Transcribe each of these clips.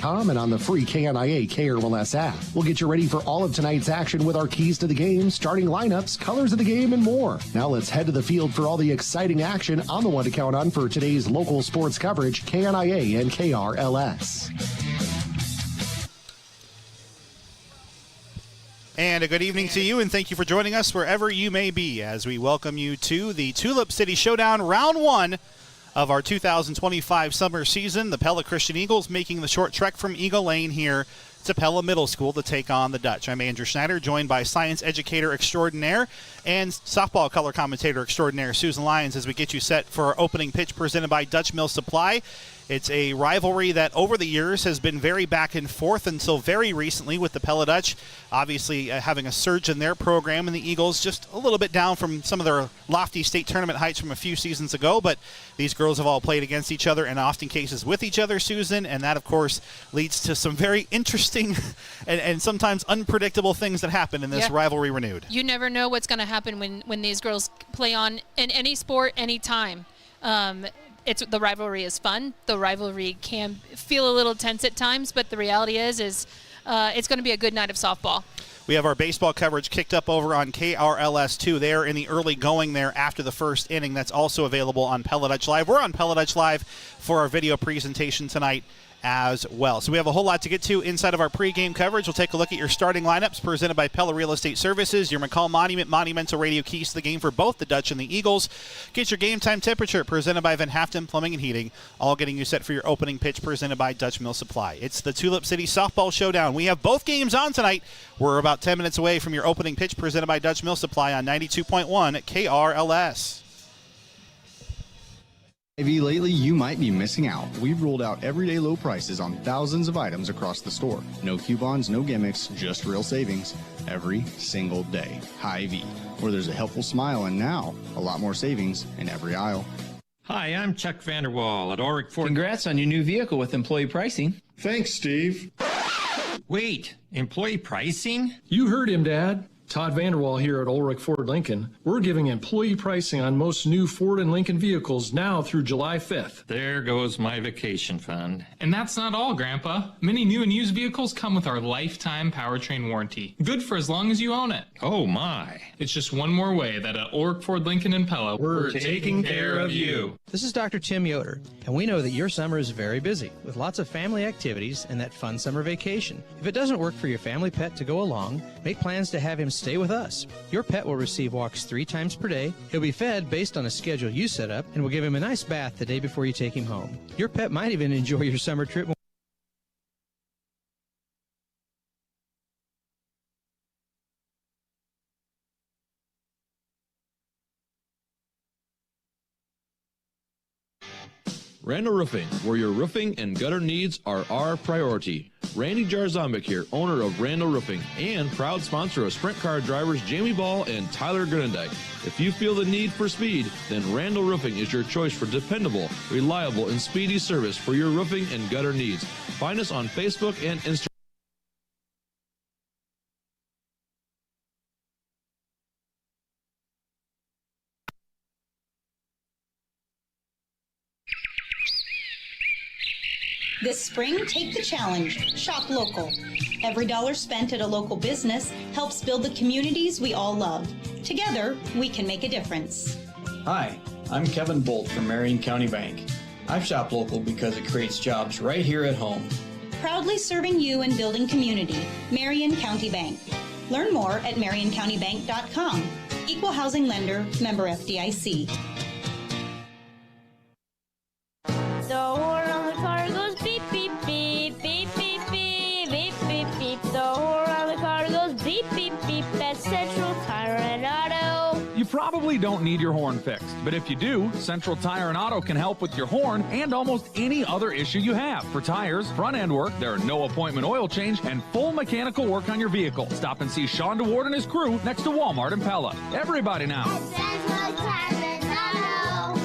and on the free KNIA KRLS app. We'll get you ready for all of tonight's action with our keys to the game, starting lineups, colors of the game, and more. Now let's head to the field for all the exciting action on the one to count on for today's local sports coverage, KNIA and KRLS. And a good evening to you, and thank you for joining us wherever you may be as we welcome you to the Tulip City Showdown, Round 1 of our 2025 summer season. The Pella Christian Eagles making the short trek from Eagle Lane here to Pella Middle School to take on the Dutch. I'm Andrew Schneider, joined by science educator extraordinaire and softball color commentator extraordinaire Susan Lyons as we get you set for our opening pitch presented by Dutch Mill Supply. It's a rivalry that over the years has been very back and forth until very recently with the Pella Dutch obviously having a surge in their program, and the Eagles just a little bit down from some of their lofty state tournament heights from a few seasons ago. But these girls have all played against each other and often cases with each other, Susan, and that, of course, leads to some very interesting and sometimes unpredictable things that happen in this rivalry renewed. You never know what's going to happen when these girls play on in any sport, anytime. The rivalry is fun. The rivalry can feel a little tense at times, but the reality is it's going to be a good night of softball. We have our baseball coverage kicked up over on KRLS2. They're in the early going there after the first inning. That's also available on Pella Dutch Live. We're on Pella Dutch Live for our video presentation tonight as well. So we have a whole lot to get to inside of our pregame coverage. We'll take a look at your starting lineups presented by Pella Real Estate Services, your McCall Monument Monumental Radio keys to the game for both the Dutch and the Eagles. Get your game time temperature presented by Van Haften Plumbing and Heating, all getting you set for your opening pitch presented by Dutch Mill Supply. It's the Tulip City Softball Showdown. We have both games on tonight. We're about 10 minutes away from your opening pitch presented by Dutch Mill Supply on 92.1 at KRLS. Lately, you might be missing out. We've rolled out everyday low prices on thousands of items across the store. No coupons, no gimmicks, just real savings every single day. Hy-Vee, where there's a helpful smile and now a lot more savings in every aisle. Hi, I'm Chuck Vanderwall at Oric Ford. Congrats on your new vehicle with employee pricing. Thanks, Steve. Wait, employee pricing? You heard him, Dad. Todd Vanderwall here at Ulrich Ford Lincoln. We're giving employee pricing on most new Ford and Lincoln vehicles now through July 5th. There goes my vacation fund. And that's not all, Grandpa. Many new and used vehicles come with our lifetime powertrain warranty. Good for as long as you own it. Oh my. It's just one more way that at Ulrich Ford Lincoln in Pella, we're taking care of you. This is Dr. Tim Yoder, and we know that your summer is very busy with lots of family activities and that fun summer vacation. If it doesn't work for your family pet to go along, make plans to have him stay with us. Your pet will receive walks 3 times per day. He'll be fed based on a schedule you set up, and we'll give him a nice bath the day before you take him home. Your pet might even enjoy your summer trip. Randall Roofing, where your roofing and gutter needs are our priority. Randy Jarzombic here, owner of Randall Roofing, and proud sponsor of sprint car drivers Jamie Ball and Tyler Grunendijk. If you feel the need for speed, then Randall Roofing is your choice for dependable, reliable, and speedy service for your roofing and gutter needs. Find us on Facebook and Instagram. This spring, take the challenge. Shop local. Every dollar spent at a local business helps build the communities we all love. Together, we can make a difference. Hi, I'm Kevin Bolt from Marion County Bank. I've shopped local because it creates jobs right here at home. Proudly serving you and building community. Marion County Bank. Learn more at marioncountybank.com. Equal housing lender, member FDIC. The horn on the car goes beep, beep, beep, beep, beep, beep, beep, beep, beep. The horn on the car goes beep, beep, beep. That's Central Tire and Auto. You probably don't need your horn fixed, but if you do, Central Tire and Auto can help with your horn and almost any other issue you have. For tires, front-end work, there are no appointment oil change, and full mechanical work on your vehicle. Stop and see Sean DeWard and his crew next to Walmart in Pella. Everybody now. Central Tire and Auto.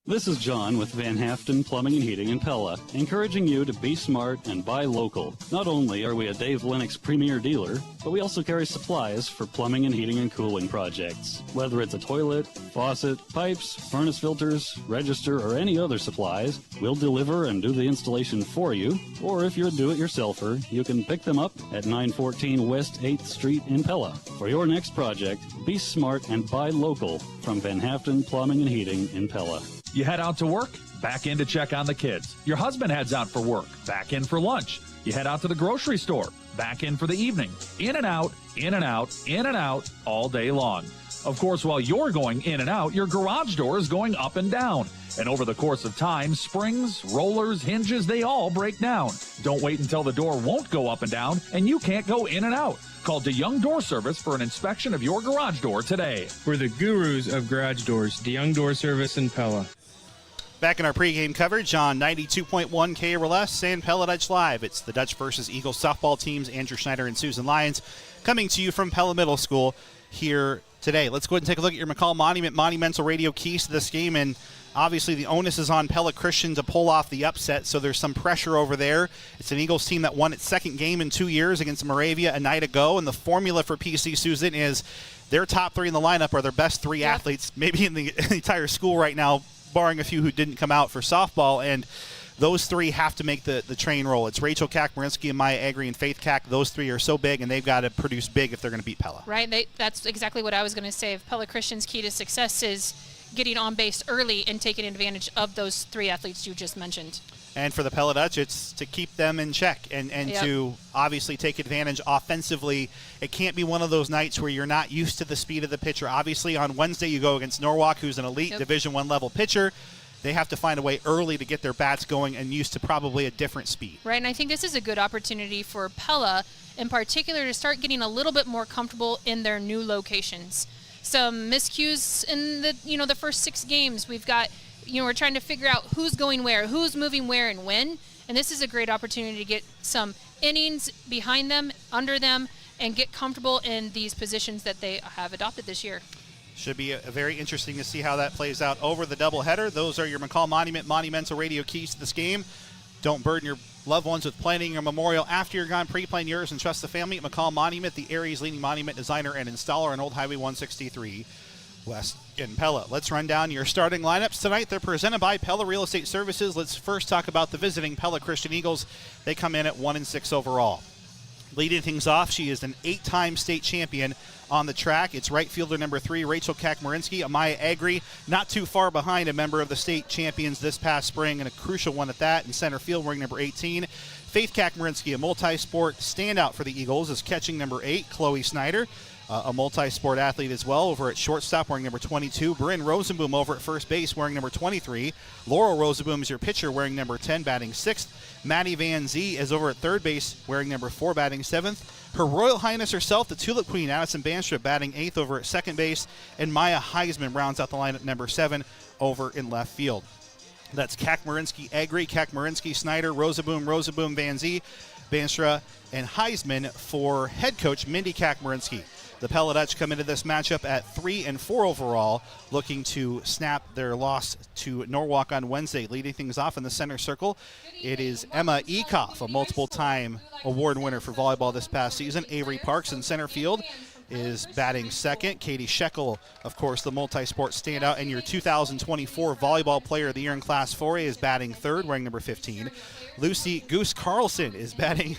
This is John with Van Haften Plumbing and Heating in Pella, encouraging you to be smart and buy local. Not only are we a Dave Lennox premier dealer, but we also carry supplies for plumbing and heating and cooling projects. Whether it's a toilet, faucet, pipes, furnace filters, register, or any other supplies, we'll deliver and do the installation for you. Or if you're a do-it-yourselfer, you can pick them up at 914 West 8th Street in Pella. For your next project, be smart and buy local from Van Haften Plumbing and Heating in Pella. You head out to work, back in to check on the kids. Your husband heads out for work, back in for lunch. You head out to the grocery store, back in for the evening. In and out, in and out, in and out, all day long. Of course, while you're going in and out, your garage door is going up and down. And over the course of time, springs, rollers, hinges, they all break down. Don't wait until the door won't go up and down and you can't go in and out. Call DeYoung Door Service for an inspection of your garage door today. We're the gurus of garage doors. DeYoung Door Service in Pella. Back in our pregame coverage on 92.1 KRLS and Pella Dutch Live. It's the Dutch versus Eagles softball teams, Andrew Schneider and Susan Lyons, coming to you from Pella Middle School here today. Let's go ahead and take a look at your McCall Monumental Radio keys to this game. And obviously the onus is on Pella Christian to pull off the upset, so there's some pressure over there. It's an Eagles team that won its second game in 2 years against Moravia a night ago, and the formula for PC, Susan, is their top three in the lineup are their best three athletes maybe in the entire school right now, barring a few who didn't come out for softball, and those three have to make the train roll. It's Rachel Kack-Marinsky and Maya Agri and Faith Kack. Those three are so big, and they've got to produce big if they're going to beat Pella. Right. That's exactly what I was going to say. If Pella Christian's key to success is getting on base early and taking advantage of those three athletes you just mentioned. And for the Pella Dutch, it's to keep them in check and to obviously take advantage offensively. It can't be one of those nights where you're not used to the speed of the pitcher. Obviously, on Wednesday, you go against Norwalk, who's an elite Division I level pitcher. They have to find a way early to get their bats going and used to probably a different speed. Right, and I think this is a good opportunity for Pella in particular to start getting a little bit more comfortable in their new locations. Some miscues in the first 6 games. We've got, we're trying to figure out who's going where, who's moving where and when, and this is a great opportunity to get some innings behind them, under them, and get comfortable in these positions that they have adopted this year. Should be very interesting to see how that plays out over the doubleheader. Those are your McCall Monumental Radio keys to this game. Don't burden your loved ones with planning your memorial after you're gone. Pre-plan yours and trust the family at McCall Monument, the area's leading monument designer and installer on Old Highway 163 West in Pella. Let's run down your starting lineups tonight. They're presented by Pella Real Estate Services. Let's first talk about the visiting Pella Christian Eagles. They come in at 1-6 overall. Leading things off, she is an 8-time state champion on the track. It's right fielder number 3, Rachel Kack-Marinsky. Amaya Agri, not too far behind, a member of the state champions this past spring, and a crucial one at that. In center field, wearing number 18, Faith Kack-Marinsky, a multi-sport standout for the Eagles, is catching number 8, Chloe Snyder, a multi-sport athlete as well, over at shortstop, wearing number 22. Bryn Rosenboom over at first base, wearing number 23. Laurel Rosenboom is your pitcher, wearing number 10, batting 6th. Maddie Van Zee is over at third base, wearing number 4, batting 7th. Her Royal Highness herself, the Tulip Queen, Addison Banstra, batting 8th over at second base. And Maya Heisman rounds out the lineup, number 7, over in left field. That's Kack-Marinsky, Agri, Kack-Marinsky, Snyder, Rosenboom, Van Zee, Banstra, and Heisman for head coach Mindy Kack-Marinsky. The Pella Dutch come into this matchup at 3-4 overall, looking to snap their loss to Norwalk on Wednesday. Leading things off in the center circle, it is Emma Ekoff, a multiple-time award winner for volleyball this past season. Avery Parks in center field is batting second. Katie Shekel, of course, the multi-sport standout, and your 2024 Volleyball Player of the Year in Class 4A is batting third, wearing number 15. Lucy Goose Carlson is batting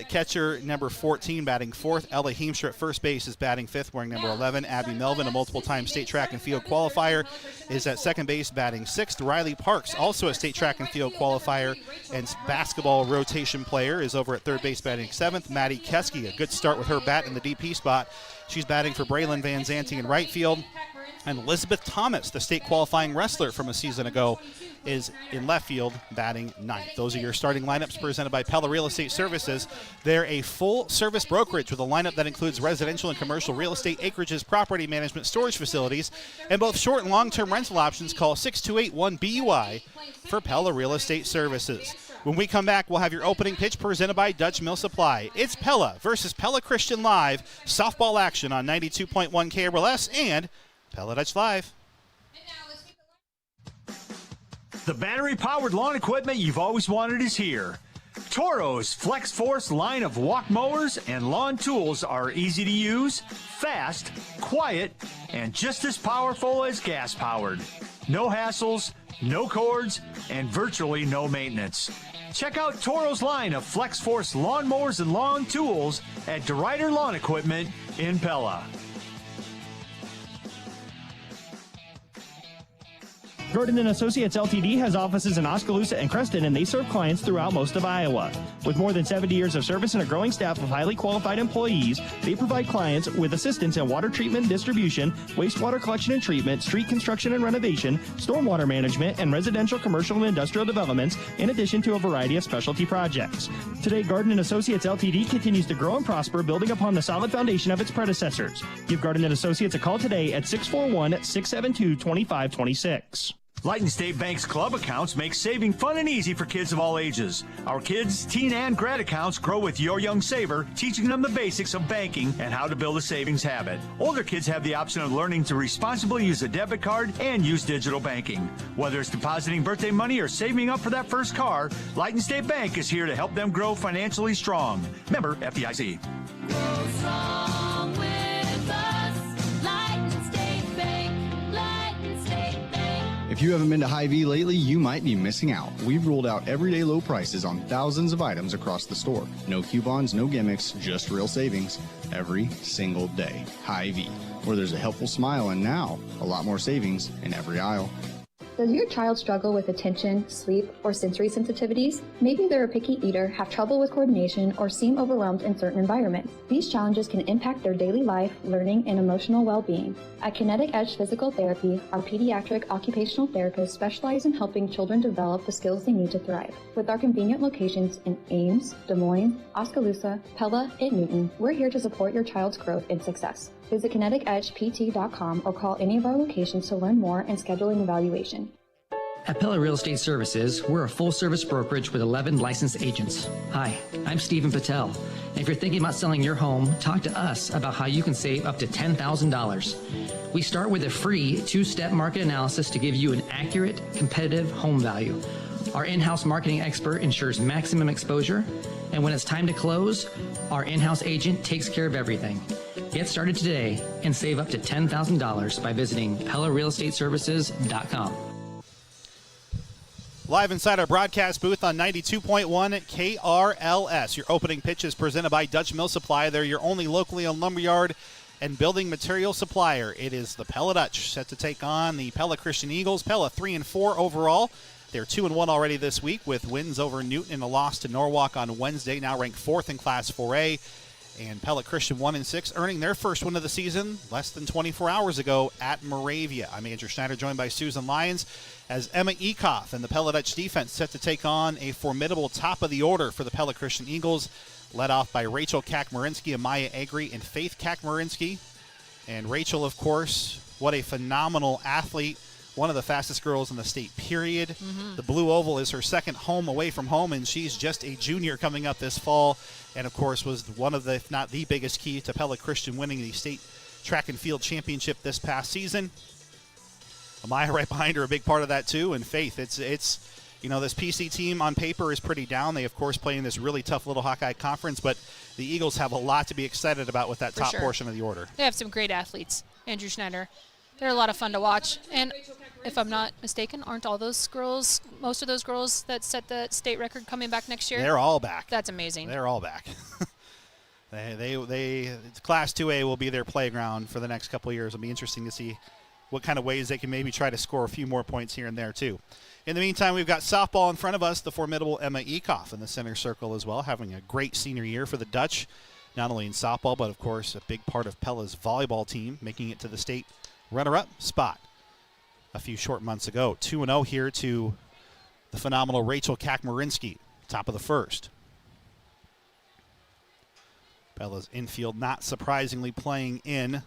catcher number 14, batting fourth. Ella Heemstra at first base is batting fifth, wearing number 11. Abby Melvin, a multiple-time state track and field qualifier, is at second base, batting sixth. Riley Parks, also a state track and field qualifier and basketball rotation player, is over at third base, batting seventh. Maddie Keski, a good start with her bat in the DP spot. She's batting for Braylon Van Zanting in right field. And Elizabeth Thomas, the state qualifying wrestler from a season ago, is in left field, batting ninth. Those are your starting lineups presented by Pella Real Estate Services. They're a full-service brokerage with a lineup that includes residential and commercial real estate acreages, property management, storage facilities, and both short and long-term rental options. Call 628-1BUI for Pella Real Estate Services. When we come back, we'll have your opening pitch presented by Dutch Mill Supply. It's Pella versus Pella Christian Live, softball action on 92.1 KRLS and Pella Dutch Live. The battery-powered lawn equipment you've always wanted is here. Toro's Flex Force line of walk mowers and lawn tools are easy to use, fast, quiet, and just as powerful as gas-powered. No hassles, no cords, and virtually no maintenance. Check out Toro's line of Flex Force lawn mowers and lawn tools at DeRuyter Lawn Equipment in Pella. Gordon & Associates Ltd. has offices in Oskaloosa and Creston, and they serve clients throughout most of Iowa. With more than 70 years of service and a growing staff of highly qualified employees, they provide clients with assistance in water treatment, distribution, wastewater collection and treatment, street construction and renovation, stormwater management, and residential, commercial, and industrial developments, in addition to a variety of specialty projects. Today, Gordon & Associates Ltd. continues to grow and prosper, building upon the solid foundation of its predecessors. Give Gordon & Associates a call today at 641-672-2526. Lighton State Bank's club accounts make saving fun and easy for kids of all ages. Our kids' teen and grad accounts grow with Your Young Saver, teaching them the basics of banking and how to build a savings habit. Older kids have the option of learning to responsibly use a debit card and use digital banking. Whether it's depositing birthday money or saving up for that first car, Lighton State Bank is here to help them grow financially strong. Member FDIC. Grow strong with us. Lighton State Bank. Lighton State Bank. If you haven't been to Hy-Vee lately, you might be missing out. We've rolled out everyday low prices on thousands of items across the store. No coupons, no gimmicks, just real savings every single day. Hy-Vee, where there's a helpful smile and now a lot more savings in every aisle. Does your child struggle with attention, sleep, or sensory sensitivities? Maybe they're a picky eater, have trouble with coordination, or seem overwhelmed in certain environments. These challenges can impact their daily life, learning, and emotional well-being. At Kinetic Edge Physical Therapy, our pediatric occupational therapists specialize in helping children develop the skills they need to thrive. With our convenient locations in Ames, Des Moines, Oskaloosa, Pella, and Newton, we're here to support your child's growth and success. Visit kineticedgept.com or call any of our locations to learn more and schedule an evaluation. At Pella Real Estate Services, we're a full-service brokerage with 11 licensed agents. Hi, I'm Stephen Patel. And if you're thinking about selling your home, talk to us about how you can save up to $10,000. We start with a free two-step market analysis to give you an accurate, competitive home value. Our in-house marketing expert ensures maximum exposure, and when it's time to close, our in-house agent takes care of everything. Get started today and save up to $10,000 by visiting PellaRealEstateServices.com. Live inside our broadcast booth on 92.1 KRLS. Your opening pitch is presented by Dutch Mill Supply. They're your only locally owned lumberyard and building material supplier. It is the Pella Dutch set to take on the Pella Christian Eagles. Pella 3-4 overall. They're 2-1 already this week with wins over Newton and a loss to Norwalk on Wednesday, now ranked 4th in Class 4A. And Pella Christian 1-6, earning their first win of the season less than 24 hours ago at Moravia. I'm Andrew Schneider, joined by Susan Lyons, as Emma Ekoff and the Pella Dutch defense set to take on a formidable top of the order for the Pella Christian Eagles, led off by Rachel Kakmarinsky, Amaya Agri, and Faith Kakmarinsky. And Rachel, of course, what a phenomenal athlete. One of the fastest girls in the state, period. Mm-hmm. The Blue Oval is her second home away from home, and she's just a junior coming up this fall. And, of course, was one of the, if not the biggest key to Pella Christian winning the state track and field championship this past season. Amaya right behind her, a big part of that, too. And Faith, it's you know, this PC team on paper is pretty down. They, of course, play in this really tough Little Hawkeye Conference, but the Eagles have a lot to be excited about with that top portion of the order. They have some great athletes, Andrew Schneider. They're a lot of fun to watch. And if I'm not mistaken, aren't all those girls, most of those girls that set the state record coming back next year? They're all back. That's amazing. They're all back. They Class 2A will be their playground for the next couple of years. It'll be interesting to see what kind of ways they can maybe try to score a few more points here and there, too. In the meantime, we've got softball in front of us, the formidable Emma Ekoff in the center circle as well, having a great senior year for the Dutch, not only in softball, but, of course, a big part of Pella's volleyball team, making it to the state runner-up spot a few short months ago. 2-0 here to the phenomenal Rachel Kakmarinsky, top of the first. Pella's infield not surprisingly playing in.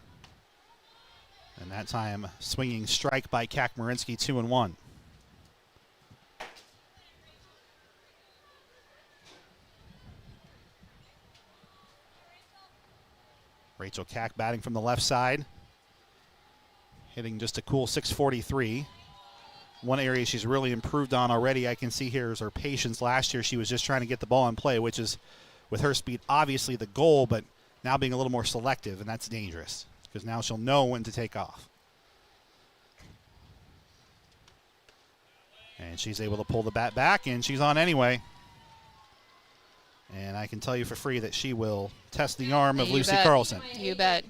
And that time, swinging strike by Kakmarinsky, 2-1. Rachel Kack batting from the left side. Hitting just a cool .643. one area she's really improved on already, I can see here, is her patience. Last year she was just trying to get the ball in play, which is, with her speed, obviously the goal, but now being a little more selective, and that's dangerous because now she'll know when to take off. And she's able to pull the bat back, and she's on anyway. And I can tell you for free that she will test the arm of Lucy Carlson. You bet.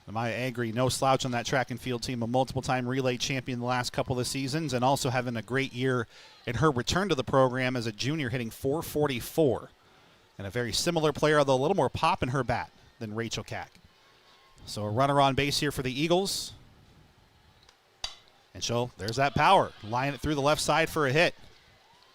Amaya Agri, no slouch on that track and field team, a multiple-time relay champion the last couple of seasons, and also having a great year in her return to the program as a junior, hitting .444. And a very similar player, although a little more pop in her bat than Rachel Kack. So a runner on base here for the Eagles. And there's that power. Line it through the left side for a hit.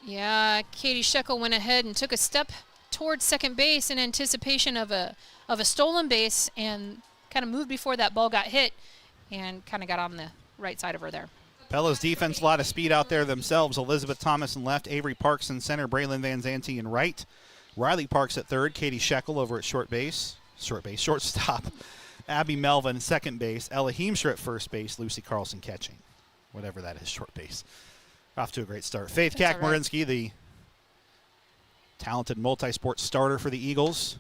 Yeah, Katie Shekel went ahead and took a step towards second base in anticipation of a stolen base and kind of moved before that ball got hit and kind of got on the right side of her there. Pella's defense, a lot of speed out there themselves. Elizabeth Thomas in left, Avery Parks in center, Braylon Van Zanti in right. Riley Parks at third, Katie Shekel over at shortstop. Abby Melvin second base, Ella Heemstra at first base, Lucy Carlson catching. Whatever that is, short base. Off to a great start. Faith Kack-Marinsky, the talented multi-sport starter for the Eagles.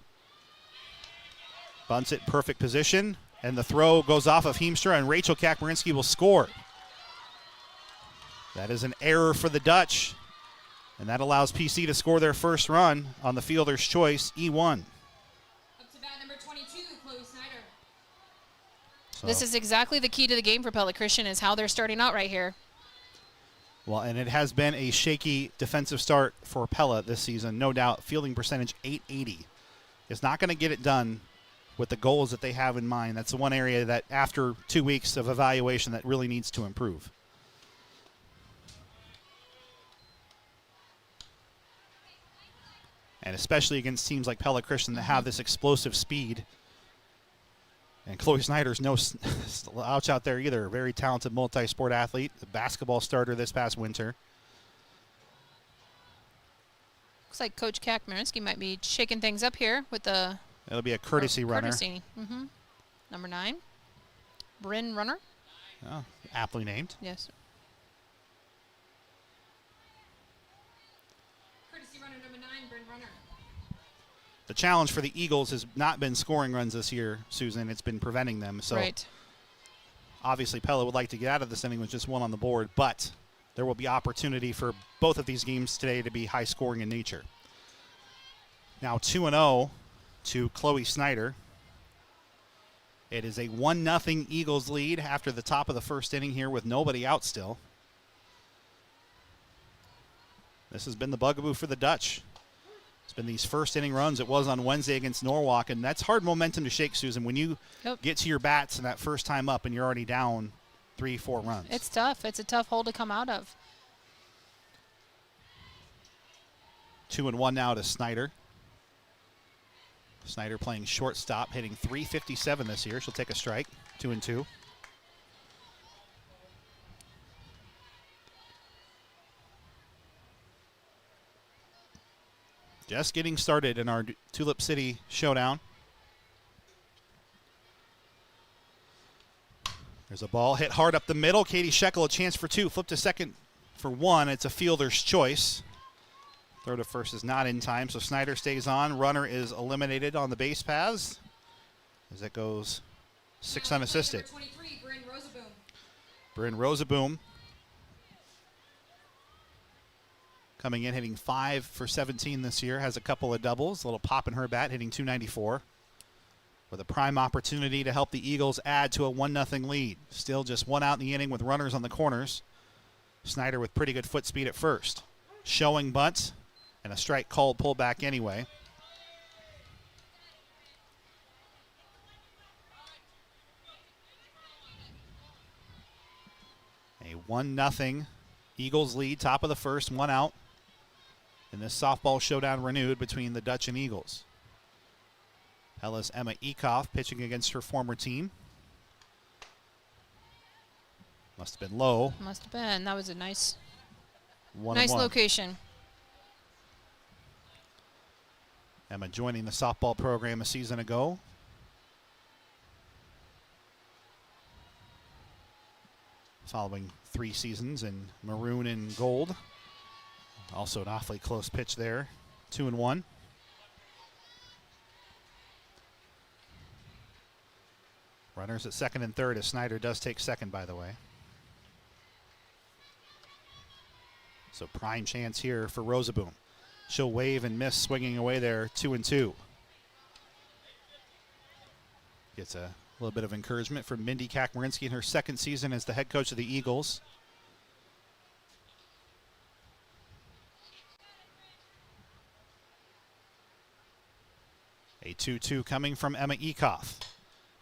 Bunts it, perfect position, and the throw goes off of Heemstra, and Rachel Kack-Marinsky will score. That is an error for the Dutch, and that allows PC to score their first run on the fielder's choice, E1. Up to bat number 22, Chloe Snyder. This is exactly the key to the game for Pella Christian, is how they're starting out right here. Well, and it has been a shaky defensive start for Pella this season, no doubt. Fielding percentage .880 is not going to get it done with the goals that they have in mind. That's the one area that after 2 weeks of evaluation that really needs to improve. And especially against teams like Pella Christian that have this explosive speed. And Chloe Snyder's no slouch out there either. A very talented multi-sport athlete, a basketball starter this past winter. Looks like Coach Kack-Marinsky might be shaking things up here with the... It'll be a courtesy runner. Courtesy. Number 9, Bryn Runner. Oh, aptly named. Yes. Courtesy runner number 9, Bryn Runner. The challenge for the Eagles has not been scoring runs this year, Susan. It's been preventing them. So right. Obviously Pella would like to get out of this inning with just one on the board, but there will be opportunity for both of these games today to be high scoring in nature. Now 2-0 to Chloe Snyder. It is a 1-0 Eagles lead after the top of the first inning here with nobody out still. This has been the bugaboo for the Dutch. It's been these first inning runs. It was on Wednesday against Norwalk, and that's hard momentum to shake, Susan, when you get to your bats and that first time up and you're already down 3-4 runs. It's tough. It's a tough hole to come out of. 2-1 now to Snyder. Snyder playing shortstop, hitting .357 this year. She'll take a strike, 2-2. Just getting started in our Tulip City showdown. There's a ball hit hard up the middle. Katie Shekel, a chance for 2. Flip to second for 1. It's a fielder's choice. Throw to first is not in time, so Snyder stays on. Runner is eliminated on the base paths as it goes 6 unassisted. Bryn Rosaboom coming in, hitting 5 for 17 this year. Has a couple of doubles, a little pop in her bat, hitting .294. With a prime opportunity to help the Eagles add to a 1-0 lead. Still just 1 out in the inning with runners on the corners. Snyder with pretty good foot speed at first. Showing bunt. And a strike called, pull back anyway. A 1-0 Eagles lead, top of the first, 1 out. In this softball showdown renewed between the Dutch and Eagles. Pella's Emma Ekoff pitching against her former team. Must have been low. Must have been. That was a nice 1-1. location. Emma joining the softball program a season ago. following 3 seasons in maroon and gold. Also an awfully close pitch there. 2-1. Runners at second and third as Snyder does take second, by the way. So prime chance here for Rosaboom. She'll wave and miss, swinging away there, 2-2. Gets a little bit of encouragement from Mindy Kakmarinsky in her second season as the head coach of the Eagles. A 2-2 coming from Emma Ekoff.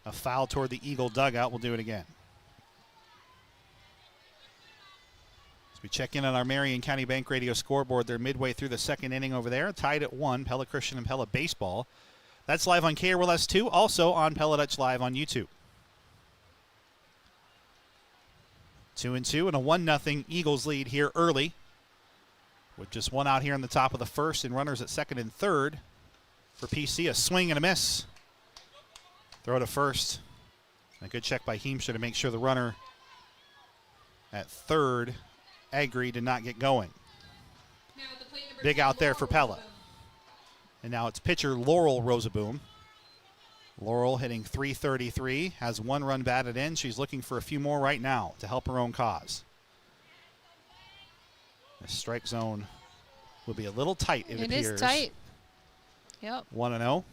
A foul toward the Eagle dugout. We'll do it again. As we check in on our Marion County Bank Radio scoreboard, they're midway through the second inning over there, tied at 1, Pella Christian and Pella Baseball. That's live on KRLS 2, also on Pella Dutch Live on YouTube. 2-2 and a 1-0 Eagles lead here early. With just one out here in the top of the first and runners at second and third. For PC, a swing and a miss. Throw to first. A good check by Heemstra to make sure the runner at third, Agri, did not get going. Big out there for Pella. And now it's pitcher Laurel Rosaboom. Laurel hitting .333, has 1 run batted in. She's looking for a few more right now to help her own cause. The strike zone will be a little tight, it appears. It is tight. Yep. 1-0.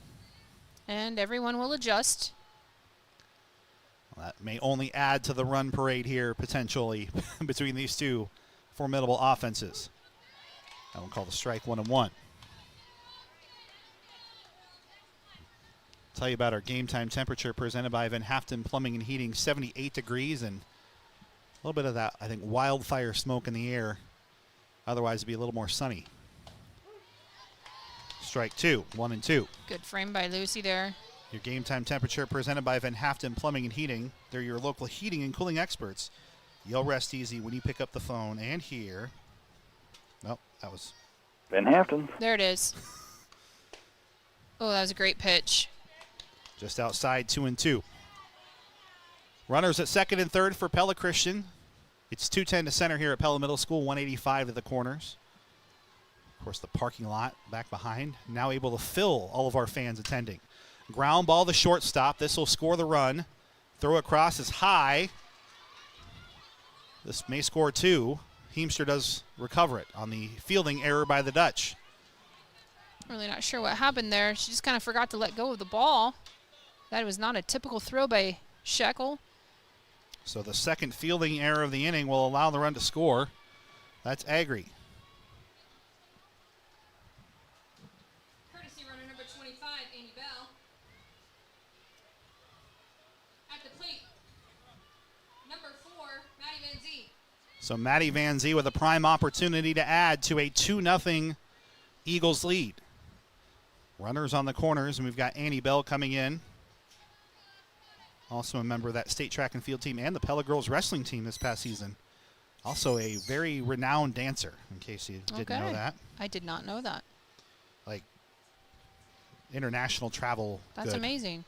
And everyone will adjust. Well, that may only add to the run parade here, potentially, between these two formidable offenses. I will call the strike 1-1. Tell you about our game time temperature presented by Van Haften Plumbing and Heating, 78 degrees, and a little bit of that, I think, wildfire smoke in the air. Otherwise, it'd be a little more sunny. Strike 2, 1-2. Good frame by Lucy there. Your game time temperature presented by Van Haften Plumbing and Heating. They're your local heating and cooling experts. You'll rest easy when you pick up the phone and hear. Nope, that was Van Haften. There it is. Oh, that was a great pitch. just outside 2-2. Runners at second and third for Pella Christian. It's 210 to center here at Pella Middle School, 185 to the corners. Of course, the parking lot back behind, now able to fill all of our fans attending. Ground ball to shortstop. This will score the run. Throw across is high. This may score 2. Heemstra does recover it on the fielding error by the Dutch. Really not sure what happened there. She just kind of forgot to let go of the ball. That was not a typical throw by Shekel. So the second fielding error of the inning will allow the run to score. That's Agri. Courtesy runner number 25, Amy Bell. At the plate, number 4, Maddie Van Zee. So Maddie Van Zee with a prime opportunity to add to a 2-0 Eagles lead. Runners on the corners, and we've got Annie Bell coming in. Also a member of that state track and field team and the Pella girls wrestling team this past season. Also a very renowned dancer, in case you didn't know that. I did not know that. Like international travel. That's amazing.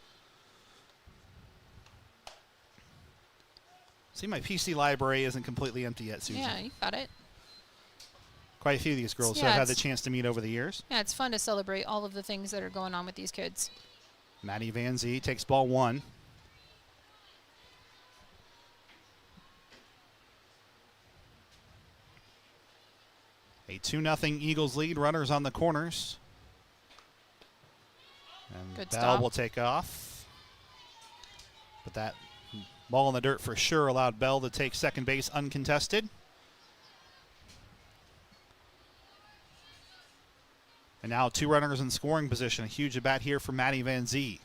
See, my PC library isn't completely empty yet, Susan. Yeah, you got it. Quite a few of these girls who I've had the chance to meet over the years. Yeah, it's fun to celebrate all of the things that are going on with these kids. Maddie Van Zee takes ball 1. A 2-0 Eagles lead. Runners on the corners. And Good Bell stop. will take off. But that ball in the dirt for sure allowed Bell to take second base uncontested. And now 2 runners in scoring position. A huge at-bat here for Maddie Van Zee.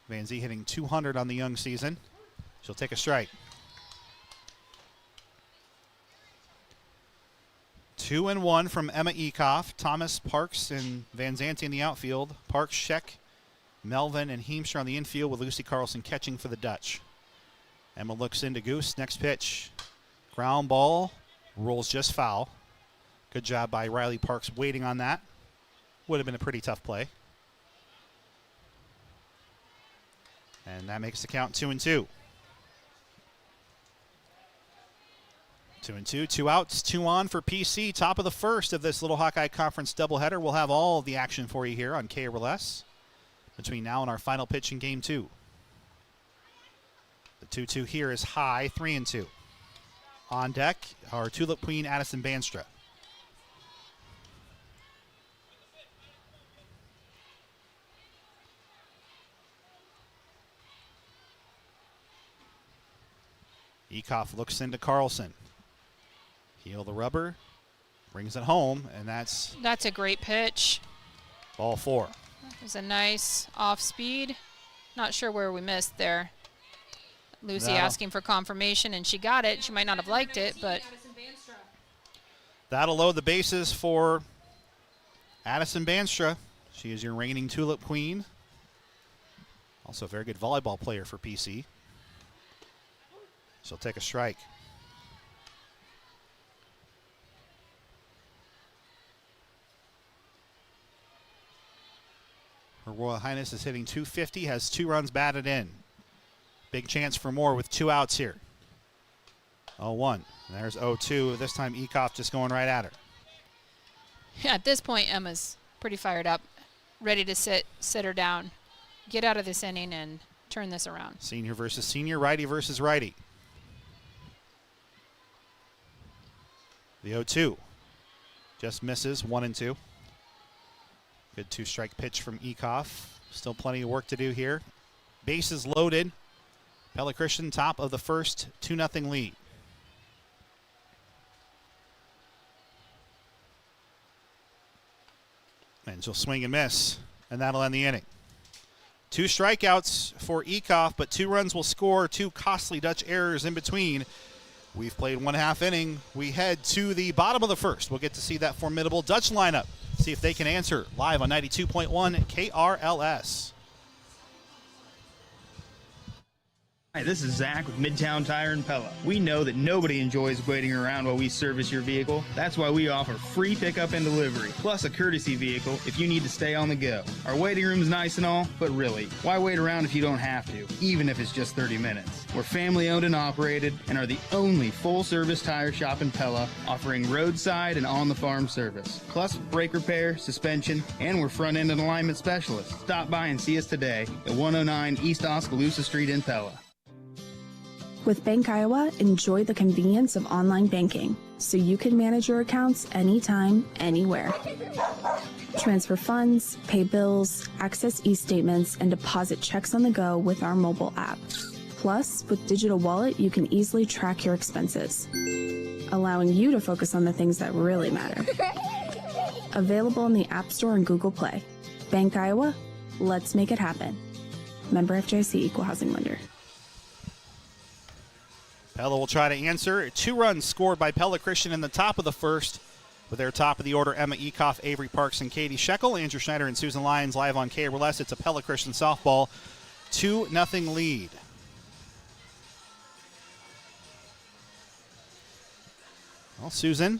Van Zee hitting 200 on the young season. She'll take a strike. 2-1 from Emma Ekoff. Thomas, Parks, and Van Zante in the outfield. Parks, Scheck, Melvin, and Heemstra on the infield with Lucy Carlson catching for the Dutch. Emma looks into Goose. Next pitch. Ground ball. Rolls just foul. Good job by Riley Parks waiting on that. Would have been a pretty tough play. And that makes the count 2-2. 2-2, 2 outs, 2 on for PC. Top of the first of this Little Hawkeye Conference doubleheader. We'll have all of the action for you here on KRLS between now and our final pitch in Game 2. The 2-2 here is high, 3-2. On deck, our Tulip Queen, Addison Banstra. Ekoff looks into Carlson. Heel the rubber, brings it home, and that's a great pitch. ball 4. It was a nice off speed. Not sure where we missed there. Lucy asking for confirmation, and she got it. She might not have liked it, but that'll load the bases for Addison Banstra. She is your reigning Tulip Queen. Also a very good volleyball player for PC. She'll take a strike. Her Royal Highness is hitting .250, has 2 runs batted in. Big chance for more with 2 outs here. 0-1. There's 0-2. This time Ekoff just going right at her. yeah, at this point, Emma's pretty fired up, ready to sit her down, get out of this inning and turn this around. Senior versus senior, righty versus righty. The 0-2 just misses, 1-2. Good 2-strike pitch from Ekoff. Still plenty of work to do here. Bases loaded. Pella Christian top of the first, 2-0 lead. And she'll swing and miss, and that'll end the inning. 2 strikeouts for Ekoff, but 2 runs will score, 2 costly Dutch errors in between. We've played 1/2 inning. We head to the bottom of the first. We'll get to see that formidable Dutch lineup. See if they can answer live on 92.1 KRLS. Hi, this is Zach with Midtown Tire and Pella. We know that nobody enjoys waiting around while we service your vehicle. That's why we offer free pickup and delivery, plus a courtesy vehicle if you need to stay on the go. Our waiting room is nice and all, but really, why wait around if you don't have to, even if it's just 30 minutes? We're family owned and operated and are the only full-service tire shop in Pella offering roadside and on-the-farm service, plus brake repair, suspension, and we're front-end and alignment specialists. Stop by and see us today at 109 East Oskaloosa Street in Pella. With Bank Iowa, enjoy the convenience of online banking, so you can manage your accounts anytime, anywhere. Transfer funds, pay bills, access e-statements, and deposit checks on the go with our mobile app. Plus, with Digital Wallet, you can easily track your expenses, allowing you to focus on the things that really matter. Available in the App Store and Google Play. Bank Iowa, let's make it happen. Member FDIC, Equal Housing Lender. Pella will try to answer. 2 runs scored by Pella Christian in the top of the first with their top of the order, Emma Ekoff, Avery Parks, and Katie Shekel. Andrew Schneider and Susan Lyons live on KRLS. It's a Pella Christian softball. 2-0 lead. Well, Susan,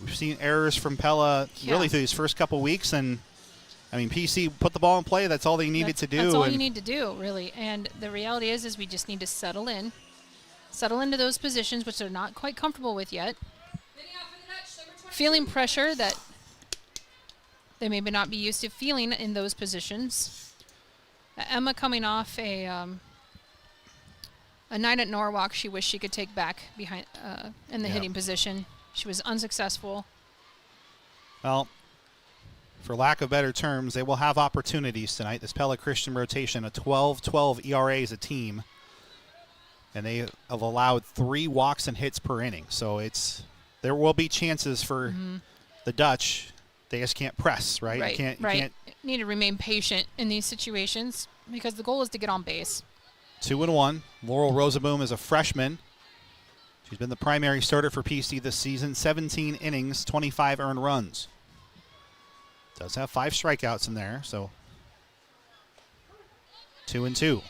we've seen errors from Pella really through these first couple weeks, and I mean, PC put the ball in play. That's all they needed to do. That's all you need to do, really. And the reality is we just need to settle into those positions, which they're not quite comfortable with yet. Feeling pressure that they maybe not be used to feeling in those positions. Emma coming off a night at Norwalk she wished she could take back behind in the hitting position. She was unsuccessful. Well, for lack of better terms, they will have opportunities tonight. This Pella Christian rotation, a 12-12 ERA as a team. And they have allowed 3 walks and hits per inning. So there will be chances for the Dutch. They just can't press, right? You can't need to remain patient in these situations because the goal is to get on base. 2-1. Laurel Rosaboom is a freshman. She's been the primary starter for PC this season. 17 innings, 25 earned runs. Does have 5 strikeouts in there, so 2-2.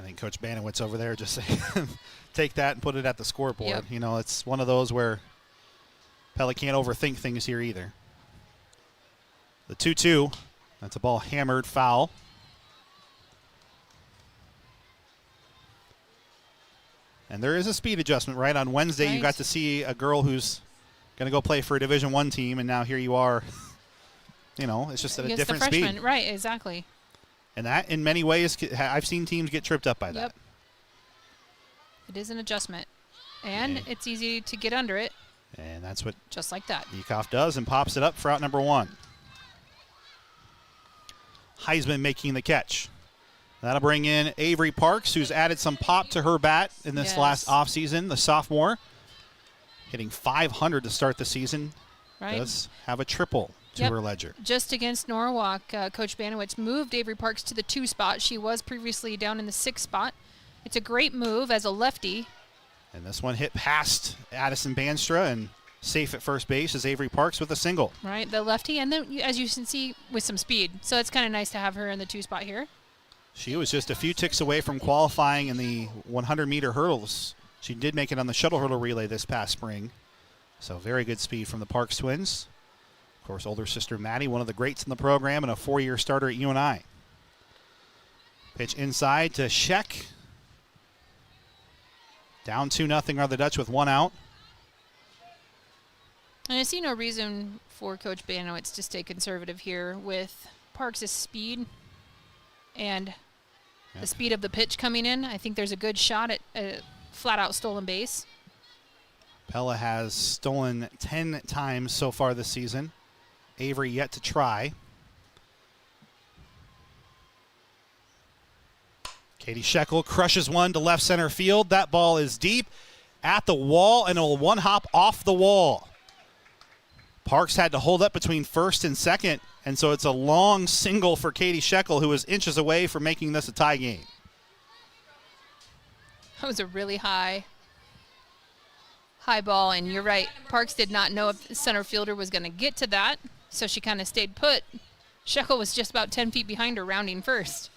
I think Coach Banowitz over there just saying, take that and put it at the scoreboard. Yep. You know, it's one of those where Pella can't overthink things here either. The 2-2, that's a ball hammered foul. And there is a speed adjustment, right? On Wednesday, you got to see a girl who's going to go play for a Division I team, and now here you are. It's just at a different speed. Right, exactly. And that, in many ways, I've seen teams get tripped up by that. Yep. It is an adjustment. And it's easy to get under it. And that's what just like that. Yekoff does and pops it up for out number 1. Heisman making the catch. That'll bring in Avery Parks, who's added some pop to her bat in this last offseason, the sophomore. Hitting .500 to start the season. Right. Does have a triple to her ledger. Just against Norwalk, Coach Banowitz moved Avery Parks to the 2 spot. She was previously down in the 6 spot. It's a great move as a lefty. And this one hit past Addison Banstra and safe at first base is Avery Parks with a single. Right, the lefty, and then as you can see, with some speed. So it's kind of nice to have her in the 2 spot here. She was just a few ticks away from qualifying in the 100-meter hurdles. She did make it on the shuttle hurdle relay this past spring. So very good speed from the Parks twins. Of course, older sister Maddie, one of the greats in the program and a 4-year starter at UNI. Pitch inside to Sheck. Down 2-0 are the Dutch with 1 out. And I see no reason for Coach Banowitz to stay conservative here with Parks' speed and the speed of the pitch coming in. I think there's a good shot at a flat-out stolen base. Pella has stolen 10 times so far this season. Avery yet to try. Katie Shekel crushes one to left center field. That ball is deep at the wall, and it will one-hop off the wall. Parks had to hold up between first and second, and so it's a long single for Katie Shekel, who is inches away from making this a tie game. That was a really high ball, and you're right. Parks did not know if the center fielder was going to get to that, so she kind of stayed put. Shekel was just about 10 feet behind her, rounding first.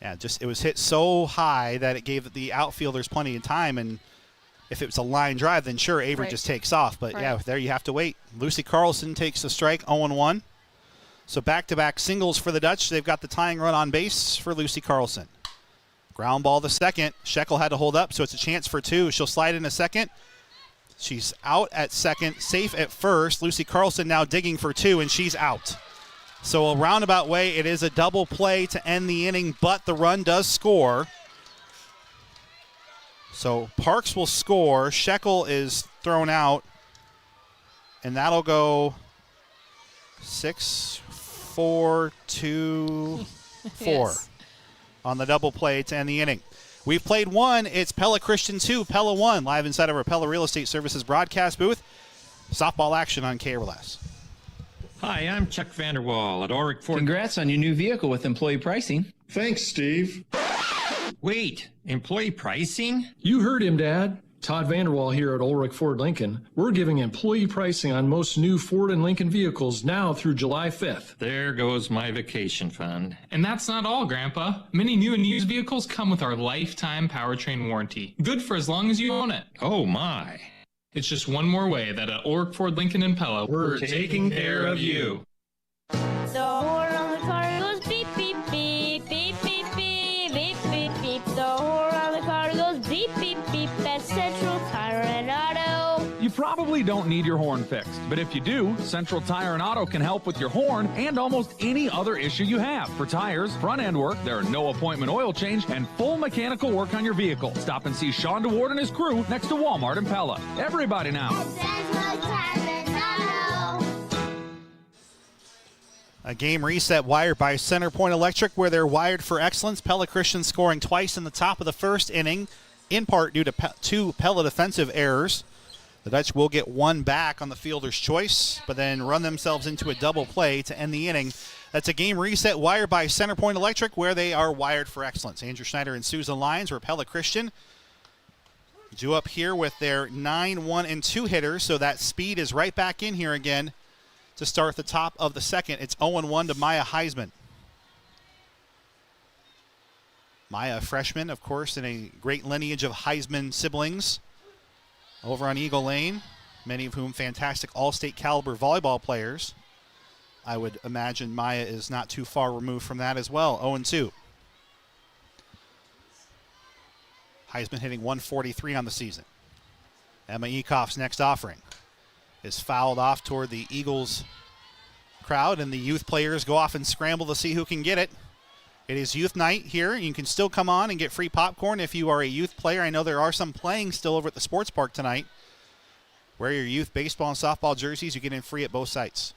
Yeah, it was hit so high that it gave the outfielders plenty of time, and if it was a line drive, then sure, Avery just takes off. But, yeah, there you have to wait. Lucy Carlson takes the strike, 0-1. So back-to-back singles for the Dutch. They've got the tying run on base for Lucy Carlson. Ground ball to second. Shekel had to hold up, so it's a chance for 2. She'll slide in a second. She's out at second, safe at first. Lucy Carlson now digging for 2, and she's out. So a roundabout way, it is a double play to end the inning, but the run does score. So Parks will score. Shekel is thrown out, and that'll go 6-4-2-4 on the double play to end the inning. We've played 1. It's Pella Christian 2, Pella 1, live inside of our Pella Real Estate Services broadcast booth. Softball action on KRLS. Hi, I'm Chuck Vanderwall at Oric Ford. Congrats on your new vehicle with employee pricing. Thanks, Steve. Wait, employee pricing? You heard him, Dad. Todd Vanderwall here at Ulrich Ford Lincoln. We're giving employee pricing on most new Ford and Lincoln vehicles now through July 5th. There goes my vacation fund. And that's not all, Grandpa. Many new and used vehicles come with our lifetime powertrain warranty. Good for as long as you own it. Oh, my. It's just one more way that at Ulrich Ford Lincoln in Pella, we're taking care of you. The horn on the car goes beep, beep, beep, beep, beep, beep, beep, beep, beep. The horn on the car goes beep, beep, beep. That's Central Tire and Auto. You probably don't need your horn fixed, but if you do, Central Tire and Auto can help with your horn and almost any other issue you have. For tires, front end work, there are no appointment oil change, and full mechanical work on your vehicle. Stop and see Sean DeWard and his crew next to Walmart in Pella. Everybody now. A game reset wired by Centerpoint Electric, where they're wired for excellence. Pella Christian scoring twice in the top of the first inning, in part due to 2 Pella defensive errors. The Dutch will get 1 back on the fielder's choice, but then run themselves into a double play to end the inning. That's a game reset wired by Centerpoint Electric, where they are wired for excellence. Andrew Schneider and Susan Lyons, where Pella Christian due up here with their 9-1-2 hitters, so that speed is right back in here again to start the top of the second. It's 0-1 to Maya Heisman. Maya, a freshman, of course, in a great lineage of Heisman siblings over on Eagle Lane, many of whom fantastic all-state caliber volleyball players. I would imagine Maya is not too far removed from that as well. 0-2. Heisman hitting 143 on the season. Emma Ekoff's next offering is fouled off toward the Eagles crowd, and the youth players go off and scramble to see who can get it. It is youth night here. You can still come on and get free popcorn if you are a youth player. I know there are some playing still over at the sports park tonight. Wear your youth baseball and softball jerseys. You get in free at both sites.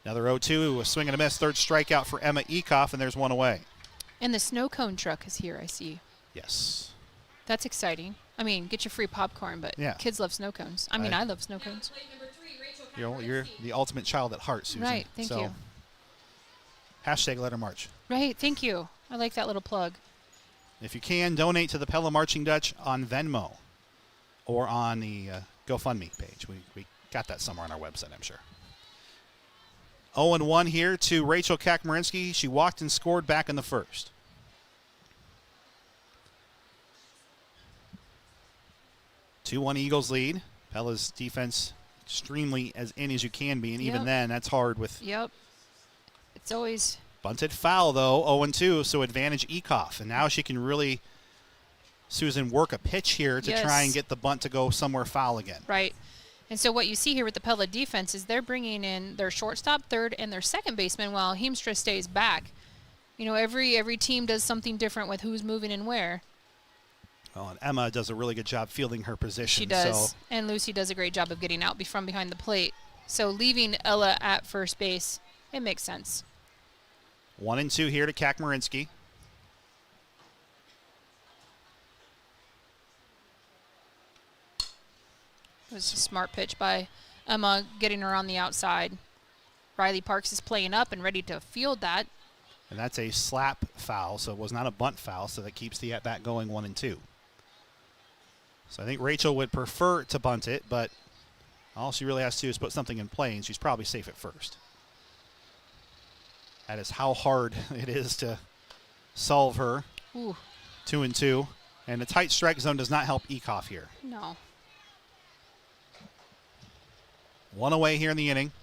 Another 0-2, a swing and a miss. Third strikeout for Emma Ekoff, and there's one away. And the snow cone truck is here, I see. Yes. That's exciting. I mean, get your free popcorn, but Yeah. kids love snow cones. I mean, I love snow cones. You know, you're the ultimate child at heart, Susan. Right, thank you. Hashtag Let Her March. Right, thank you. I like that little plug. If you can, donate to the Pella Marching Dutch on Venmo or on the GoFundMe page. We got that somewhere on our website, I'm sure. 0-1 here to Rachel Kakmarinsky. She walked and scored back in the first. Two-1 Eagles lead. Pella's defense extremely as in as you can be, and even then, that's hard with. Yep. It's always. Bunted foul, though, 0-2, so advantage Ekoff. And now she can really, Susan, work a pitch here to try and get the bunt to go somewhere foul again. Right. And so what you see here with the Pella defense is they're bringing in their shortstop, third, and their second baseman while Heemstra stays back. You know, every team does something different with who's moving and where. Well, and Emma does a really good job fielding her position. She does. So. And Lucy does a great job of getting out from behind the plate. So leaving Ella at first base, it makes sense. 1-2 here to Kakmarinsky. It was a smart pitch by Emma getting her on the outside. Riley Parks is playing up and ready to field that. And that's a slap foul, so it was not a bunt foul, so that keeps the at-bat going 1-2. So I think Rachel would prefer to bunt it, but all she really has to do is put something in play, and she's probably safe at first. That is how hard it is to solve her. Ooh. 2-2. And the tight strike zone does not help Ekoff here. No. One away here in the inning.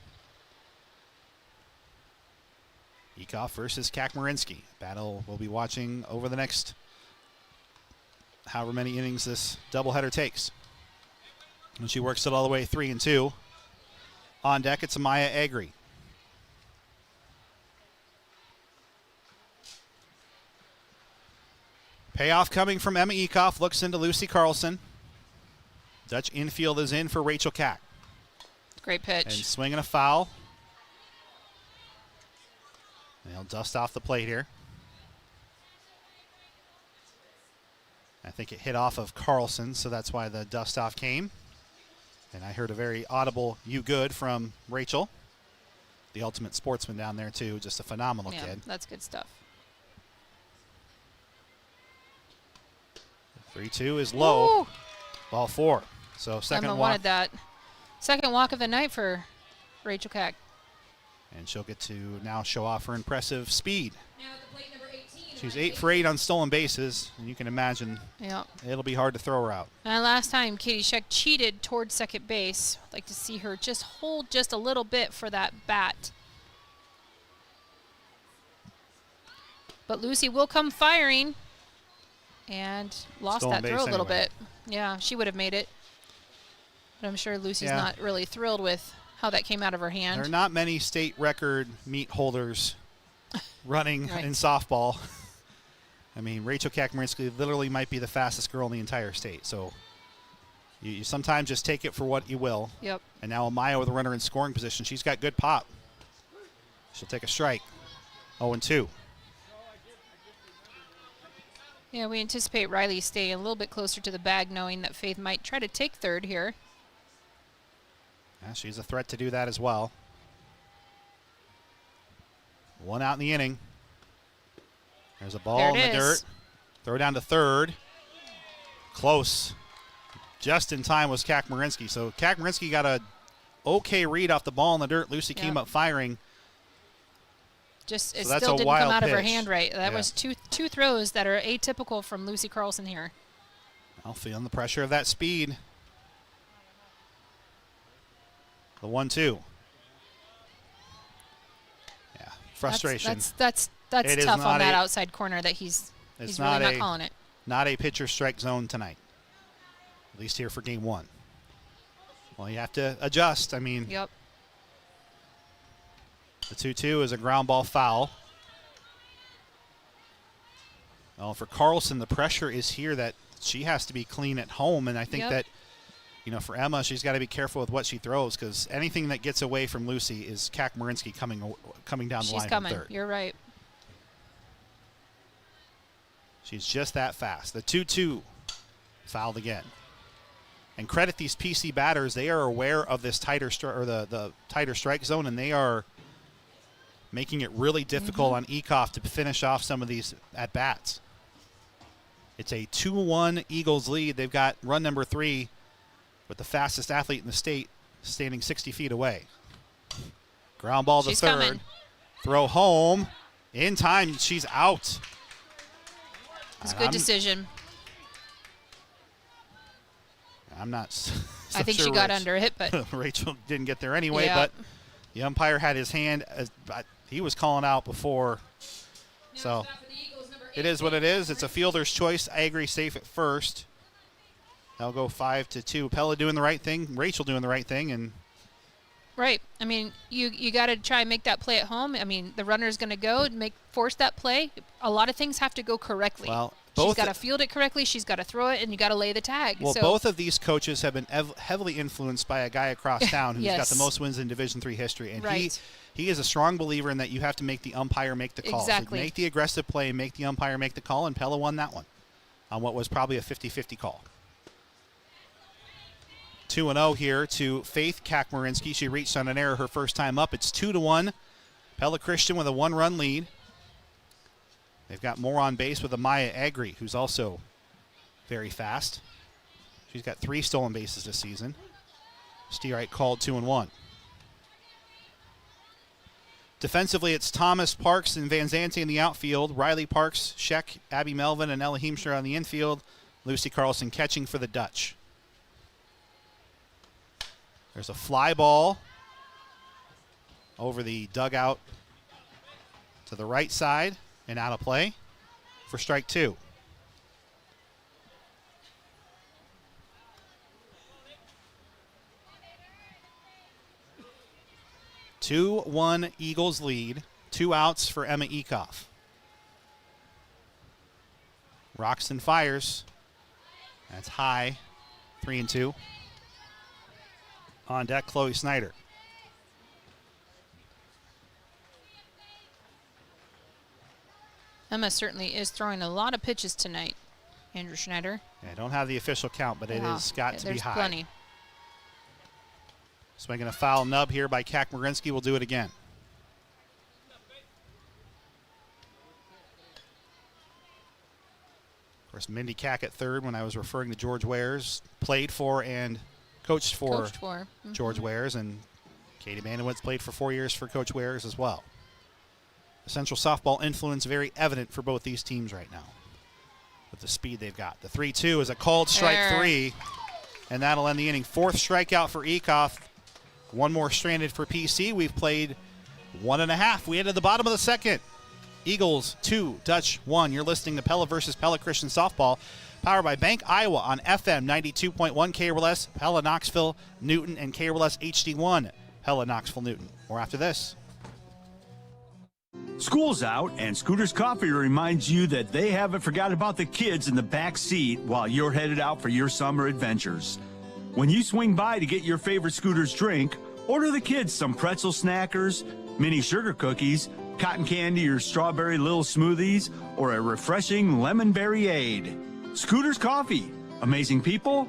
Ekoff versus Kakmarinsky. Battle we'll be watching over the next however many innings this doubleheader takes. And she works it all the way 3-2. On deck, it's Amaya Agri. Payoff coming from Emma Ekoff. Looks into Lucy Carlson. Dutch infield is in for Rachel Kack. Great pitch. And swinging a foul. They'll dust off the plate here. I think it hit off of Carlson, so that's why the dust off came. And I heard a very audible "you good" from Rachel. The ultimate sportsman down there, too. Just a phenomenal kid. That's good stuff. 3-2 is low. Ooh. Ball 4. So second Emma walk. wanted that. Second walk of the night for Rachel Kack. And she'll get to now show off her impressive speed. She's 8 for 8 on stolen bases, and you can imagine it'll be hard to throw her out. And last time, Katie Scheck cheated towards second base. I'd like to see her just hold just a little bit for that bat. But Lucy will come firing. And lost Stolen that throw a base little anyway. bit. Yeah, she would have made it. But I'm sure Lucy's Yeah. not really thrilled with how that came out of her hand. There are not many state record meet holders running Right. in softball. I mean, Rachel Kakmarinsky literally might be the fastest girl in the entire state. So you sometimes just take it for what you will. Yep. And now Amaya with a runner in scoring position. She's got good pop. She'll take a strike. 0-2. Yeah, we anticipate Riley staying a little bit closer to the bag, knowing that Faith might try to take third here. Yeah, she's a threat to do that as well. One out in the inning. There's a ball in the dirt. Throw down to third. Close. Just in time was Kakmarinsky. So Kakmarinsky got a okay read off the ball in the dirt. Lucy came up firing. Just So it that's still a didn't wild come out of her pitch. hand right. That Yeah. was two throws that are atypical from Lucy Carlson here. Well, feeling the pressure of that speed. The 1-2. Yeah, frustration. That's It is tough not on that a- outside corner that he's It's really not a calling it. not a pitcher strike zone tonight, at least here for game one. Well, you have to adjust. I mean, Yep. the 2-2 is a ground ball foul. Well, for Carlson, the pressure is here that she has to be clean at home, and I think that, you know, for Emma, she's got to be careful with what she throws, because anything that gets away from Lucy is Kakmarinsky coming down the line. She's coming. Third. You're right. She's just that fast. The 2-2 fouled again. And credit these PC batters; they are aware of this tighter the tighter strike zone, and they are making it really difficult on Ekoff to finish off some of these at bats. It's a 2-1 Eagles lead. They've got run number 3 with the fastest athlete in the state standing 60 feet away. Ground ball to third. Coming. Throw home. In time, she's out. It's a good decision. I'm not so I think sure she got under it, but Rachel didn't get there anyway, but the umpire had his hand. He was calling out before. So it is what it is. It's a fielder's choice. I agree, safe at first. They'll go 5-2. Pella doing the right thing. Rachel doing the right thing. And right. I mean, you got to try and make that play at home. I mean, the runner's going to go and force that play. A lot of things have to go correctly. Well, she's got to field it correctly. She's got to throw it, and you got to lay the tag. Well, so both of these coaches have been heavily influenced by a guy across town who's got the most wins in Division III history. And he is a strong believer in that you have to make the umpire make the call. Exactly. So make the aggressive play, make the umpire make the call, and Pella won that one on what was probably a 50-50 call. 2-0 here to Faith Kakmarinsky. She reached on an error her first time up. It's 2-1. Pella Christian with a 1-run lead. They've got more on base with Amaya Agri, who's also very fast. She's got 3 stolen bases this season. Steerite called 2-1. Defensively, it's Thomas, Parks, and Van Zante in the outfield. Riley Parks, Sheck, Abby Melvin, and Ella Heemstra on the infield. Lucy Carlson catching for the Dutch. There's a fly ball over the dugout to the right side and out of play for strike 2. Two 2-1 Eagles lead. 2 outs for Emma Ekoff. Roxton fires. That's high. 3-2. On deck, Chloe Snyder. Emma certainly is throwing a lot of pitches tonight, Andrew Schneider. I don't have the official count, but it has got to be high. There's plenty. Swinging a foul nub here by Kakmarinsky. Will do it again. Of course, Mindy Cack at third when I was referring to George Wares. Played for and coached for George Wares, and Katie Manowitz played for 4 years for Coach Wares as well. The Central softball influence very evident for both these teams right now with the speed they've got. The 3-2 is a called strike 3, and that'll end the inning. 4th strikeout for Ekoff. 1 more stranded for PC. We've played 1.5. We ended the bottom of the second. Eagles 2, Dutch 1. You're listening to Pella versus Pella Christian Softball, powered by Bank Iowa on FM 92.1 KRLS, Pella Knoxville, Newton, and KRLS HD1, Pella Knoxville, Newton. More after this. School's out, and Scooter's Coffee reminds you that they haven't forgot about the kids in the back seat while you're headed out for your summer adventures. When you swing by to get your favorite Scooter's drink, order the kids some pretzel snackers, mini sugar cookies, cotton candy or strawberry little smoothies, or a refreshing lemon berry-aid. Scooter's Coffee. Amazing people,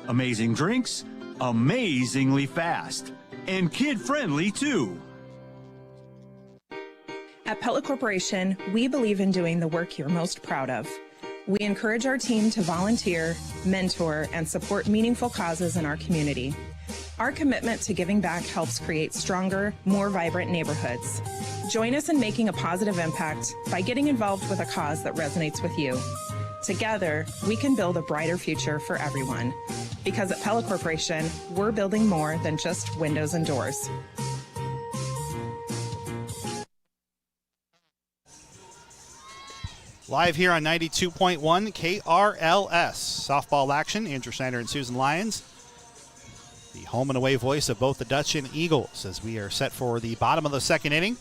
amazing drinks, amazingly fast, and kid-friendly too. At Pella Corporation, we believe in doing the work you're most proud of. We encourage our team to volunteer, mentor, and support meaningful causes in our community. Our commitment to giving back helps create stronger, more vibrant neighborhoods. Join us in making a positive impact by getting involved with a cause that resonates with you. Together, we can build a brighter future for everyone. Because at Pella Corporation, we're building more than just windows and doors. Live here on 92.1 KRLS. Softball action. Andrew Schneider and Susan Lyons. The home and away voice of both the Dutch and Eagles as we are set for the bottom of the second inning.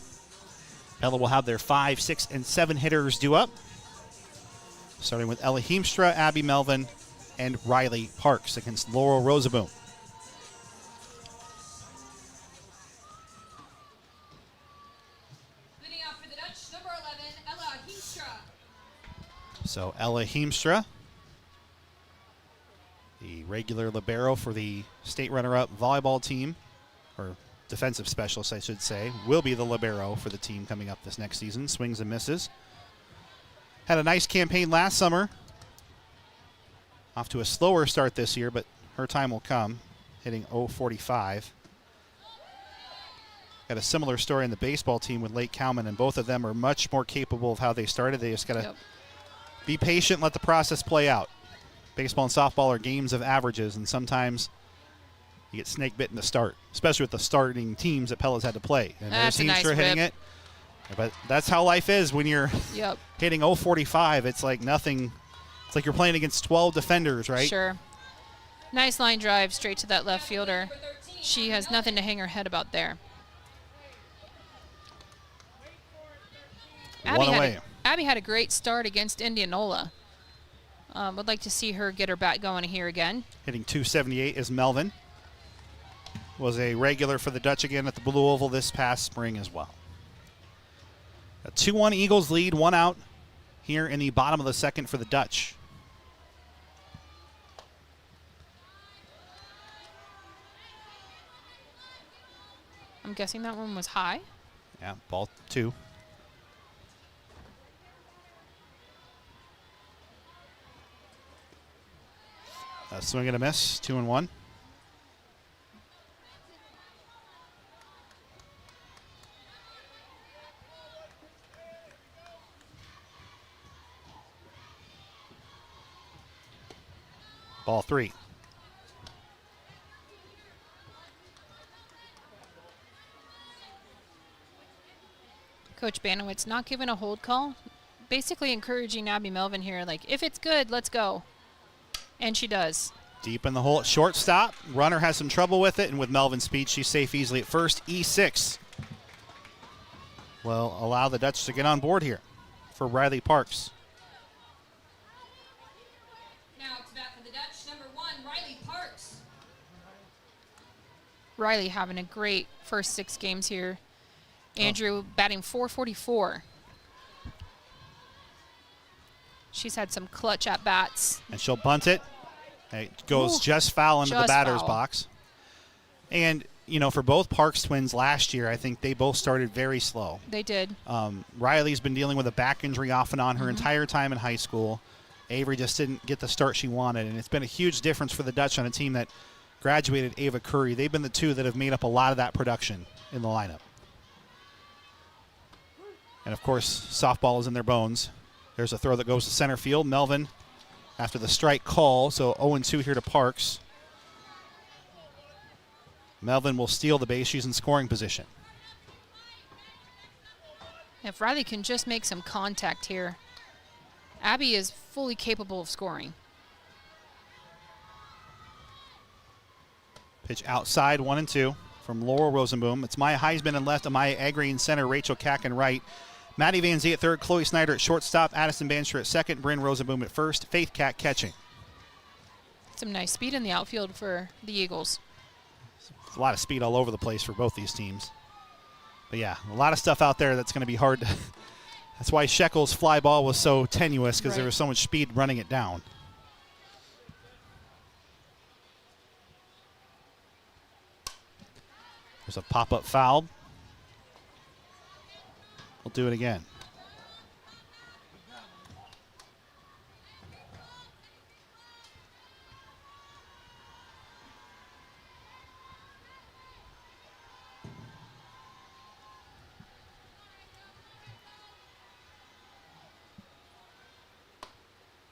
Pella will have their 5, 6, and 7 hitters due up. Starting with Ella Heemstra, Abby Melvin, and Riley Parks against Laurel Rosaboom. Leading off for the Dutch, number 11, Ella Heemstra. So Ella Heemstra, the regular libero for the state runner-up volleyball team, or defensive specialist, I should say, will be the libero for the team coming up this next season. Swings and misses. Had a nice campaign last summer. Off to a slower start this year, but her time will come, hitting .045. Got a similar story in the baseball team with Lake Cowman, and both of them are much more capable of how they started. They just got to be patient, let the process play out. Baseball and softball are games of averages, and sometimes you get snake bitten to start, especially with the starting teams that Pella's had to play. And That's a nice hitting whip. it. But that's how life is when you're hitting .045. It's like nothing. It's like you're playing against 12 defenders, right? Sure. Nice line drive straight to that left fielder. She has nothing to hang her head about there. One away. Abby had a great start against Indianola. Would like to see her get her bat going here again. Hitting .278 is Melvin. Was a regular for the Dutch again at the Blue Oval this past spring as well. A 2-1 Eagles lead, 1 out here in the bottom of the second for the Dutch. I'm guessing that one was high. Yeah, ball 2. A swing and a miss, 2-1. Ball 3. Coach Banowitz not giving a hold call, basically encouraging Abby Melvin here, like, if it's good, let's go. And she does. Deep in the hole at shortstop. Runner has some trouble with it, and with Melvin's speed, she's safe easily at first. E6 will allow the Dutch to get on board here for Riley Parks. Now to bat for the Dutch, number 1, Riley Parks. Riley having a great first 6 games here. Andrew batting .444. She's had some clutch at bats. And she'll bunt it. It goes just foul into the batter's box. And, you know, for both Parks twins last year, I think they both started very slow. They did. Riley's been dealing with a back injury off and on her entire time in high school. Avery just didn't get the start she wanted, and it's been a huge difference for the Dutch on a team that graduated Ava Curry. They've been the two that have made up a lot of that production in the lineup. And, of course, softball is in their bones. There's a throw that goes to center field. Melvin, after the strike call, so 0-2 here to Parks. Melvin will steal the base. She's in scoring position. If Riley can just make some contact here, Abby is fully capable of scoring. Pitch outside, 1-2 from Laurel Rosenboom. It's Maya Heisman in left, Amaya Agri in center, Rachel Kack in right. Maddie Van Zee at third, Chloe Snyder at shortstop, Addison Bancher at second, Bryn Rosenboom at first, Faith Kack catching. Some nice speed in the outfield for the Eagles. A lot of speed all over the place for both these teams. But yeah, a lot of stuff out there that's going to be hard to that's why Shekel's fly ball was so tenuous, because there was so much speed running it down. There's a pop-up foul. We'll do it again.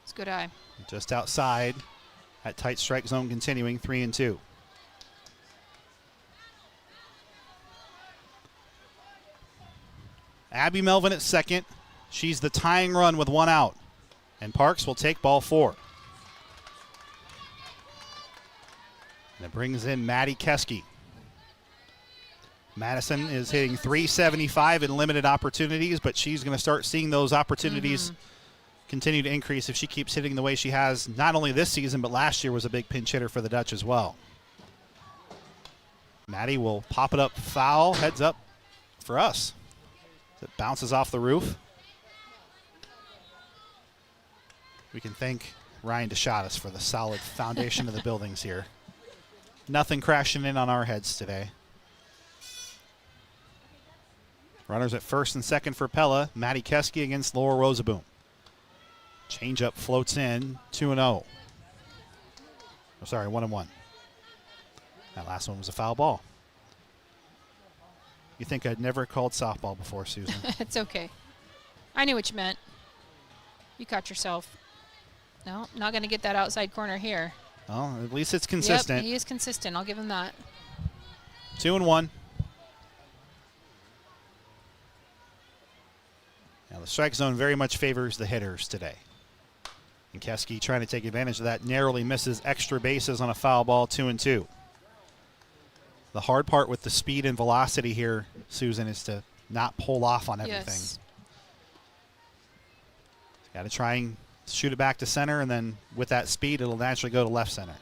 It's a good eye. Just outside at tight strike zone, continuing 3-2. Abby Melvin at second. She's the tying run with 1 out. And Parks will take ball 4. And it brings in Maddie Keski. Madison is hitting .375 in limited opportunities, but she's going to start seeing those opportunities continue to increase if she keeps hitting the way she has, not only this season, but last year was a big pinch hitter for the Dutch as well. Maddie will pop it up foul, heads up for us. It bounces off the roof. We can thank Ryan DeShadas for the solid foundation of the buildings here. Nothing crashing in on our heads today. Runners at first and second for Pella. Maddie Keski against Laura Rosaboom. Changeup floats in, 2-0. Oh, sorry, 1-1. That last one was a foul ball. You think I'd never called softball before, Susan? It's okay. I knew what you meant. You caught yourself. No, not going to get that outside corner here. Well, at least it's consistent. Yep, he is consistent. I'll give him that. 2-1. Now the strike zone very much favors the hitters today. And Keski trying to take advantage of that, narrowly misses extra bases on a foul ball, 2-2. The hard part with the speed and velocity here, Susan, is to not pull off on everything. Yes. Got to try and shoot it back to center, and then with that speed, it'll naturally go to left center.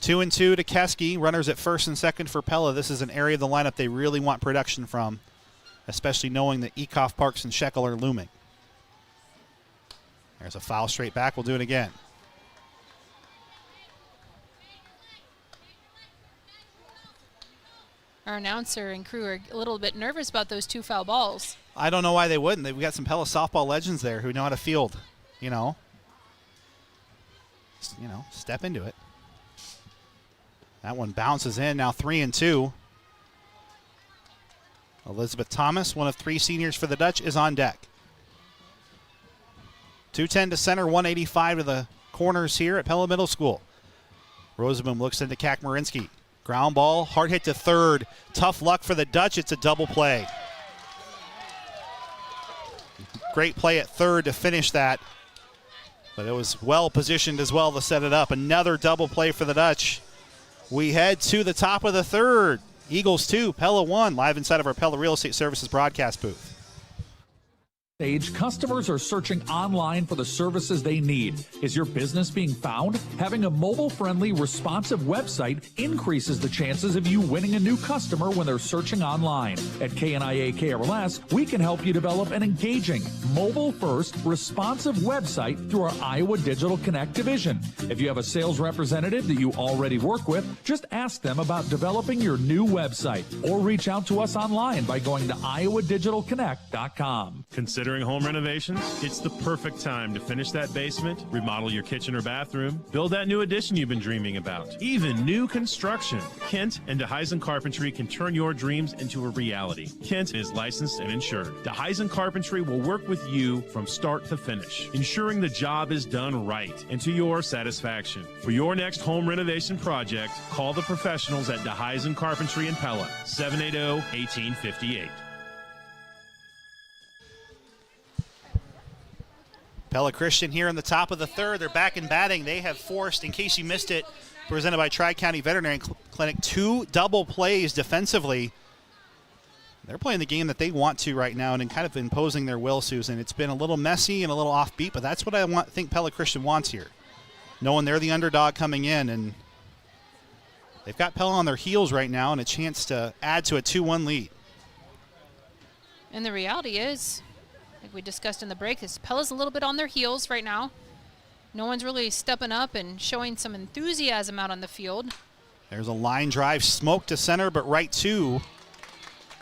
2-2 to Keski. Runners at first and second for Pella. This is an area of the lineup they really want production from, especially knowing that Eekhoff, Parks, and Shekel are looming. There's a foul straight back. We'll do it again. Our announcer and crew are a little bit nervous about those 2 foul balls. I don't know why they wouldn't. We've got some Pella softball legends there who know how to field, step into it. That one bounces in, now 3-2. Elizabeth Thomas, one of 3 seniors for the Dutch, is on deck. 210 to center, 185 to the corners here at Pella Middle School. Rosaboom looks into Kakmarinsky. Ground ball, hard hit to third. Tough luck for the Dutch. It's a double play. Great play at third to finish that. But it was well positioned as well to set it up. Another double play for the Dutch. We head to the top of the third. Eagles 2, Pella 1, live inside of our Pella Real Estate Services broadcast booth. Customers are searching online for the services they need. Is your business being found? Having a mobile-friendly, responsive website increases the chances of you winning a new customer when they're searching online. At KNIA KRLS, we can help you develop an engaging, mobile-first, responsive website through our Iowa Digital Connect division. If you have a sales representative that you already work with, just ask them about developing your new website or reach out to us online by going to iowadigitalconnect.com. Considering home renovations? It's the perfect time to finish that basement, remodel your kitchen or bathroom, build that new addition you've been dreaming about. Even new construction. Kent and DeHeisen Carpentry can turn your dreams into a reality. Kent is licensed and insured. DeHeisen Carpentry will work with you from start to finish, ensuring the job is done right and to your satisfaction. For your next home renovation project, call the professionals at DeHeisen Carpentry in Pella, 780-1858. Pella Christian here in the top of the third. They're back in batting. They have forced, in case you missed it, presented by Tri-County Veterinary Clinic, 2 double plays defensively. They're playing the game that they want to right now and kind of imposing their will, Susan. It's been a little messy and a little offbeat, but that's what I think Pella Christian wants here. Knowing they're the underdog coming in, and they've got Pella on their heels right now and a chance to add to a 2-1 lead. And the reality is, like we discussed in the break, is Pella's a little bit on their heels right now. No one's really stepping up and showing some enthusiasm out on the field. There's a line drive, smoke to center, but right to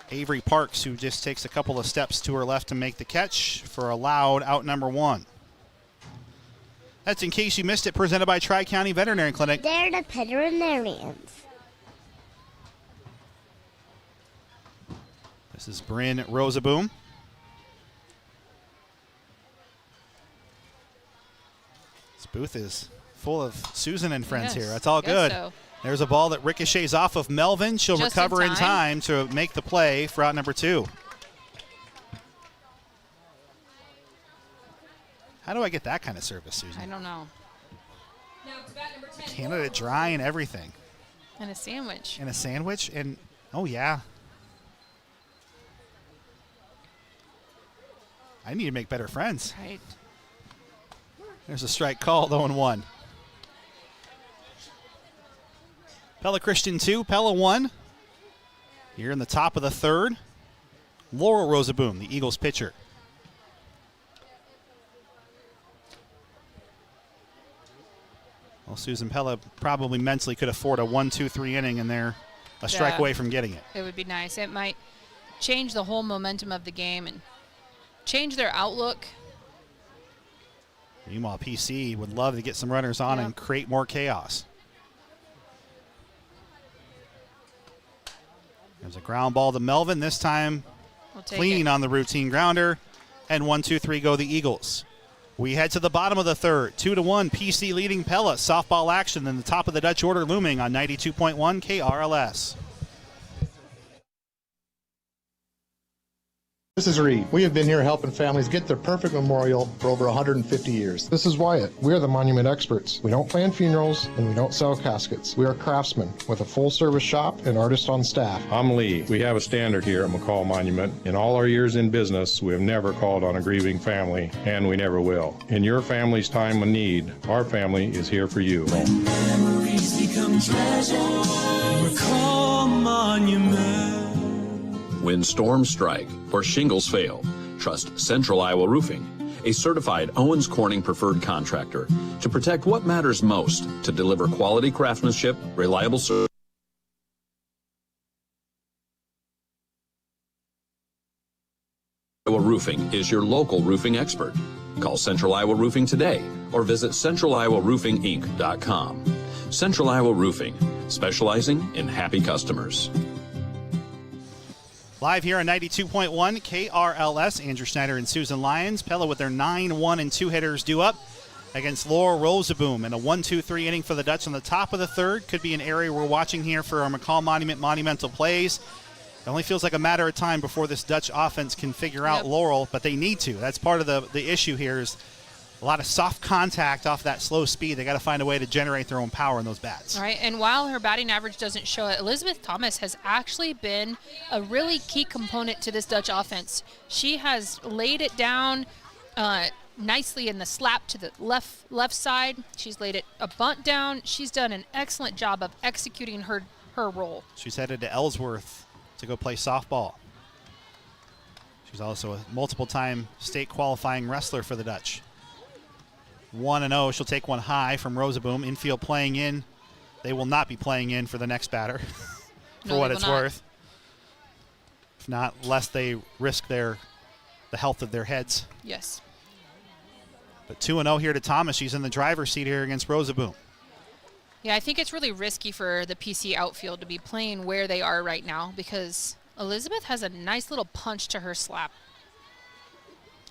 Avery Parks, who just takes a couple of steps to her left to make the catch for a loud out number 1. That's In Case You Missed It, presented by Tri-County Veterinary Clinic. They're the veterinarians. This is Bryn Rosaboom. This booth is full of Susan and friends here. That's all good. So. There's a ball that ricochets off of Melvin. She'll Just recover in time to make the play for out number 2. How do I get that kind of service, Susan? I don't know. Canada Dry and everything. And a sandwich. And a sandwich, and oh yeah. I need to make better friends. Right. There's a strike called, 0-1. Pella Christian 2, Pella 1. Here in the top of the third. Laurel Rosaboom, the Eagles pitcher. Well, Susan Pella probably mentally could afford a 1-2-3 inning, and they're a strike away from getting it. It would be nice. It might change the whole momentum of the game and change their outlook. Meanwhile, PC would love to get some runners on and create more chaos. There's a ground ball to Melvin. This time clean on the routine grounder. And 1-2-3 go the Eagles. We head to the bottom of the third. 2-1, PC leading Pella. Softball action in the top of the Dutch order looming on 92.1 KRLS. This is Reed. We have been here helping families get their perfect memorial for over 150 years. This is Wyatt. We are the monument experts. We don't plan funerals and we don't sell caskets. We are craftsmen with a full-service shop and artists on staff. I'm Lee. We have a standard here at McCall Monument. In all our years in business, we have never called on a grieving family, and we never will. In your family's time of need, our family is here for you. Memories become treasure. McCall Monument. When storms strike or shingles fail, trust Central Iowa Roofing, a certified Owens Corning preferred contractor, to protect what matters most, to deliver quality craftsmanship, reliable service. Iowa Roofing is your local roofing expert. Call Central Iowa Roofing today or visit centraliowaroofinginc.com. Central Iowa Roofing, specializing in happy customers. Live here on 92.1 KRLS, Andrew Schneider and Susan Lyons. Pella with their 9-1-2 hitters due up against Laurel Rosaboom in a 1-2-3 inning for the Dutch on the top of the third. Could be an area we're watching here for our McCall Monument monumental plays. It only feels like a matter of time before this Dutch offense can figure out Laurel, but they need to. That's part of the issue here is a lot of soft contact off that slow speed. They got to find a way to generate their own power in those bats. All right, and while her batting average doesn't show it, Elizabeth Thomas has actually been a really key component to this Dutch offense. She has laid it down nicely in the slap to the left side. She's laid it a bunt down. She's done an excellent job of executing her role. She's headed to Ellsworth to go play softball. She's also a multiple-time state qualifying wrestler for the Dutch. 1-0. She'll take one high from Rosaboom. Infield playing in. They will not be playing in for the next batter for what it's worth. If not, lest they risk the health of their heads. Yes. But 2-0 here to Thomas. She's in the driver's seat here against Rosaboom. Yeah, I think it's really risky for the PC outfield to be playing where they are right now because Elizabeth has a nice little punch to her slap.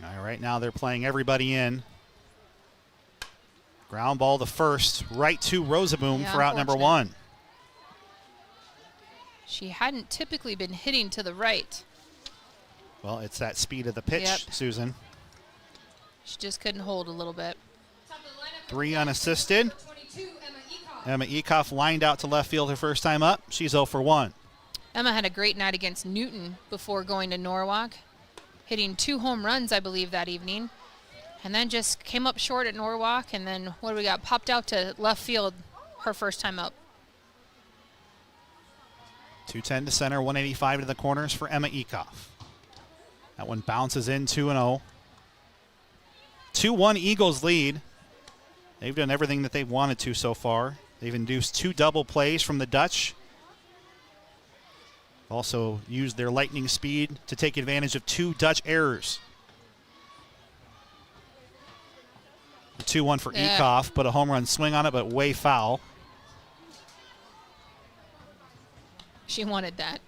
All right, now they're playing everybody in. Ground ball to first, right to Rosaboom for out number one. She hadn't typically been hitting to the right. Well, it's that speed of the pitch, Susan. She just couldn't hold a little bit. 3 unassisted. Emma Ekoff lined out to left field her first time up. She's 0 for 1. Emma had a great night against Newton before going to Norwalk, hitting 2 home runs, I believe, that evening. And then just came up short at Norwalk, and then what do we got? Popped out to left field her first time up. 210 to center, 185 to the corners for Emma Ekoff. That one bounces in 2-0. 2-1 Eagles lead. They've done everything that they've wanted to so far. They've induced 2 double plays from the Dutch. Also used their lightning speed to take advantage of 2 Dutch errors. 2-1 for Ekoff, put a home run swing on it, but way foul. She wanted that.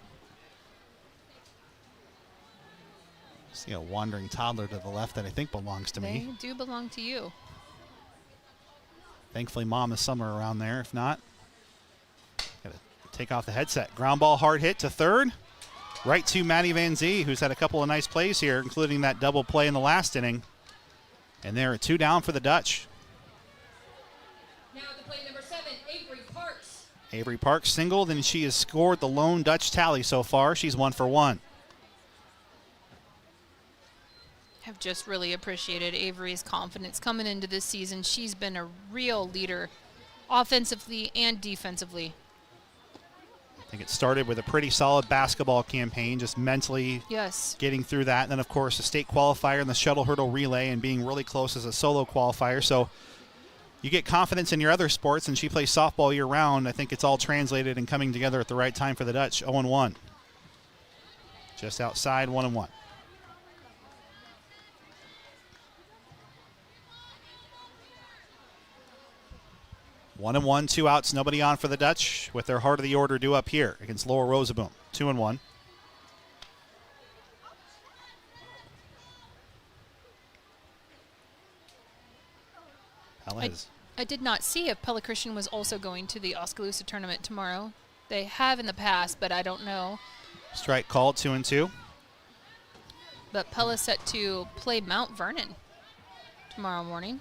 See a wandering toddler to the left that I think belongs to me. They do belong to you. Thankfully, Mom is somewhere around there. If not, got to take off the headset. Ground ball hard hit to third. Right to Maddie Van Zee, who's had a couple of nice plays here, including that double play in the last inning. And there are 2 down for the Dutch. Now to play number 7, Avery Parks. Avery Parks singled, and she has scored the lone Dutch tally so far. She's 1 for 1. I've just really appreciated Avery's confidence coming into this season. She's been a real leader, offensively and defensively. I think it started with a pretty solid basketball campaign, just mentally getting through that. And then, of course, the state qualifier and the shuttle hurdle relay and being really close as a solo qualifier. So you get confidence in your other sports, and she plays softball year-round. I think it's all translated and coming together at the right time for the Dutch. 0-1. Just outside, 1-1. 1-1, 2 outs, nobody on for the Dutch with their heart of the order due up here against Lower Rosaboom. 2-1. I did not see if Pella Christian was also going to the Oskaloosa tournament tomorrow. They have in the past, but I don't know. Strike called, 2-2. But Pella's set to play Mount Vernon tomorrow morning.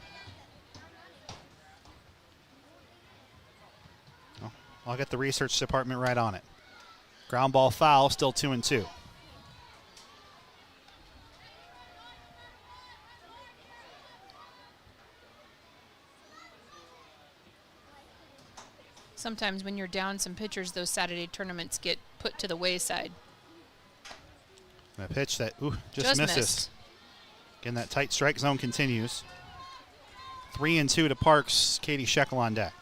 I'll get the research department right on it. Ground ball foul, still 2-2. Sometimes when you're down some pitchers, those Saturday tournaments get put to the wayside. A pitch that just misses. Missed. Again, that tight strike zone continues. 3-2 to Parks. Katie Shekel on deck.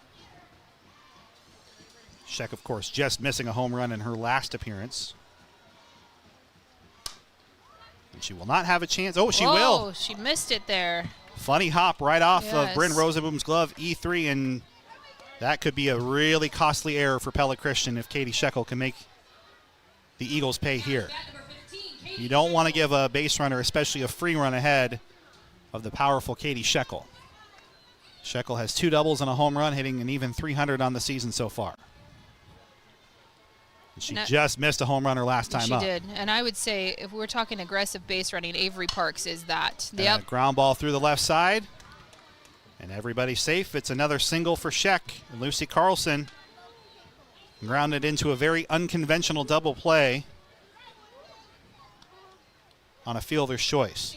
Sheck, of course, just missing a home run in her last appearance. And she will not have a chance. Oh, she will. Oh, she missed it there. Funny hop right off of Bryn Rosaboom's glove, E3, and that could be a really costly error for Pella Christian if Katie Shekel can make the Eagles pay here. You don't want to give a base runner, especially a free run ahead of the powerful Katie Shekel. Shekel has 2 doubles and a home run, hitting an even 300 on the season so far. She just missed a home runner last time up. She did. And I would say if we're talking aggressive base running, Avery Parks is that. Yep. Ground ball through the left side. And everybody's safe. It's another single for Sheck. And Lucy Carlson grounded into a very unconventional double play on a fielder's choice.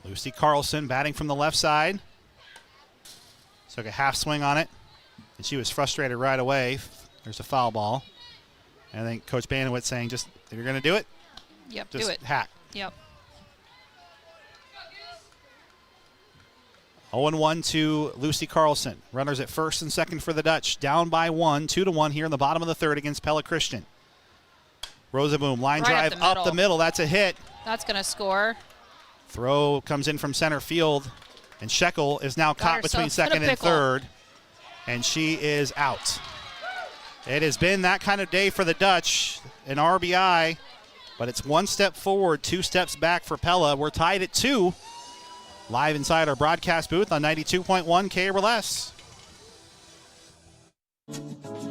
Lucy Carlson batting from the left side. Took a half swing on it, and she was frustrated right away. There's a foul ball. And I think Coach Banowitz saying, just, if you're going to do it, just do it. Hack. Yep. 0-1 to Lucy Carlson. Runners at first and second for the Dutch. Down by 1, 2-1 here in the bottom of the third against Pella Christian. Rosaboom, line drive up the middle. That's a hit. That's going to score. Throw comes in from center field, and Shekel is now caught between second and third, and she is out. It has been that kind of day for the Dutch, an RBI, but it's 1 step forward, 2 steps back for Pella. We're tied at 2, live inside our broadcast booth on 92.1 KRLS.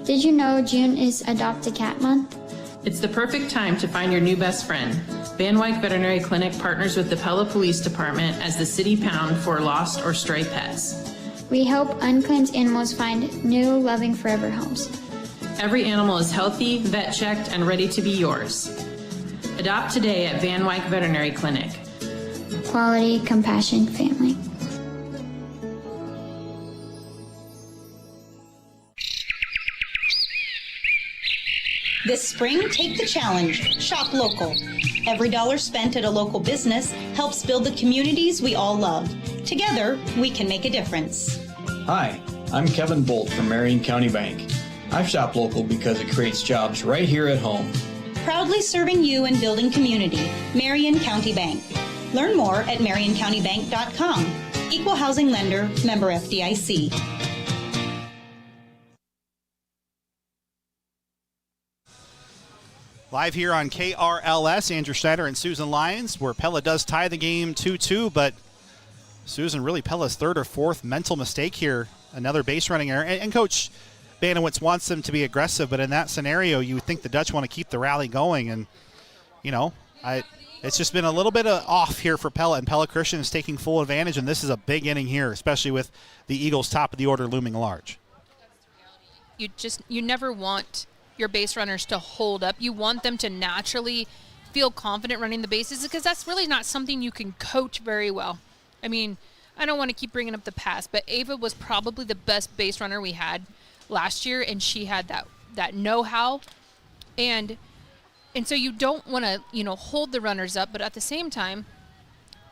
Did you know June is Adopt a Cat Month? It's the perfect time to find your new best friend. Van Wyck Veterinary Clinic partners with the Pella Police Department as the city pound for lost or stray pets. We help unclaimed animals find new, loving, forever homes. Every animal is healthy, vet-checked, and ready to be yours. Adopt today at Van Wyck Veterinary Clinic. Quality, compassion, family. This spring, take the challenge. Shop local. Every dollar spent at a local business helps build the communities we all love. Together, we can make a difference. Hi, I'm Kevin Bolt from Marion County Bank. I shop local because it creates jobs right here at home. Proudly serving you and building community. Marion County Bank. Learn more at marioncountybank.com. Equal housing lender, member FDIC. Live here on KRLS, Andrew Schneider and Susan Lyons, where Pella does tie the game 2-2, but Susan, really Pella's third or fourth mental mistake here. Another base running error. And Coach Banowitz wants them to be aggressive, but in that scenario, you would think the Dutch want to keep the rally going. And, it's just been a little bit off here for Pella, and Pella Christian is taking full advantage, and this is a big inning here, especially with the Eagles' top of the order looming large. You never want your base runners to hold up. You want them to naturally feel confident running the bases, because that's really not something you can coach very well. I mean, I don't want to keep bringing up the past, but Ava was probably the best base runner we had last year, and she had that know-how. And so you don't want to, hold the runners up, but at the same time,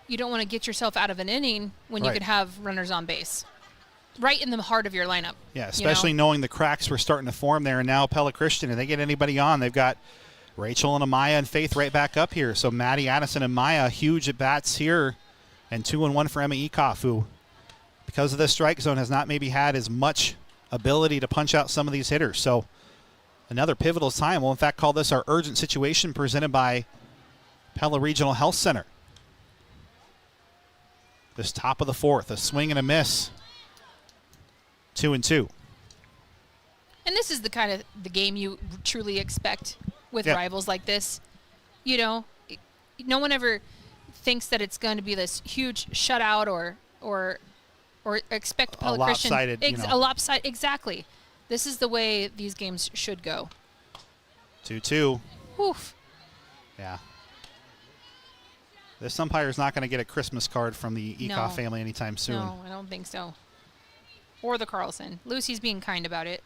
you don't want to get yourself out of an inning when you could have runners on base right in the heart of your lineup. Yeah, especially knowing the cracks were starting to form there. And now Pella Christian, if they get anybody on, they've got Rachel and Amaya and Faith right back up here. So Maddie, Addison, and Maya, huge at-bats here. And 2-1 for Emma Ekoff, who, because of the strike zone, has not maybe had as much ability to punch out some of these hitters. So another pivotal time. We'll, in fact, call this our urgent situation presented by Pella Regional Health Center. This top of the fourth, a swing and a miss. 2-2. And this is the kind of the game you truly expect with rivals like this. No one ever thinks that it's going to be this huge shutout or expect Pella Christian. A lopsided. Exactly. This is the way these games should go. 2-2. Oof. Yeah. This umpire's not going to get a Christmas card from the Ekoff family anytime soon. No, I don't think so. Or the Carlson. Lucy's being kind about it.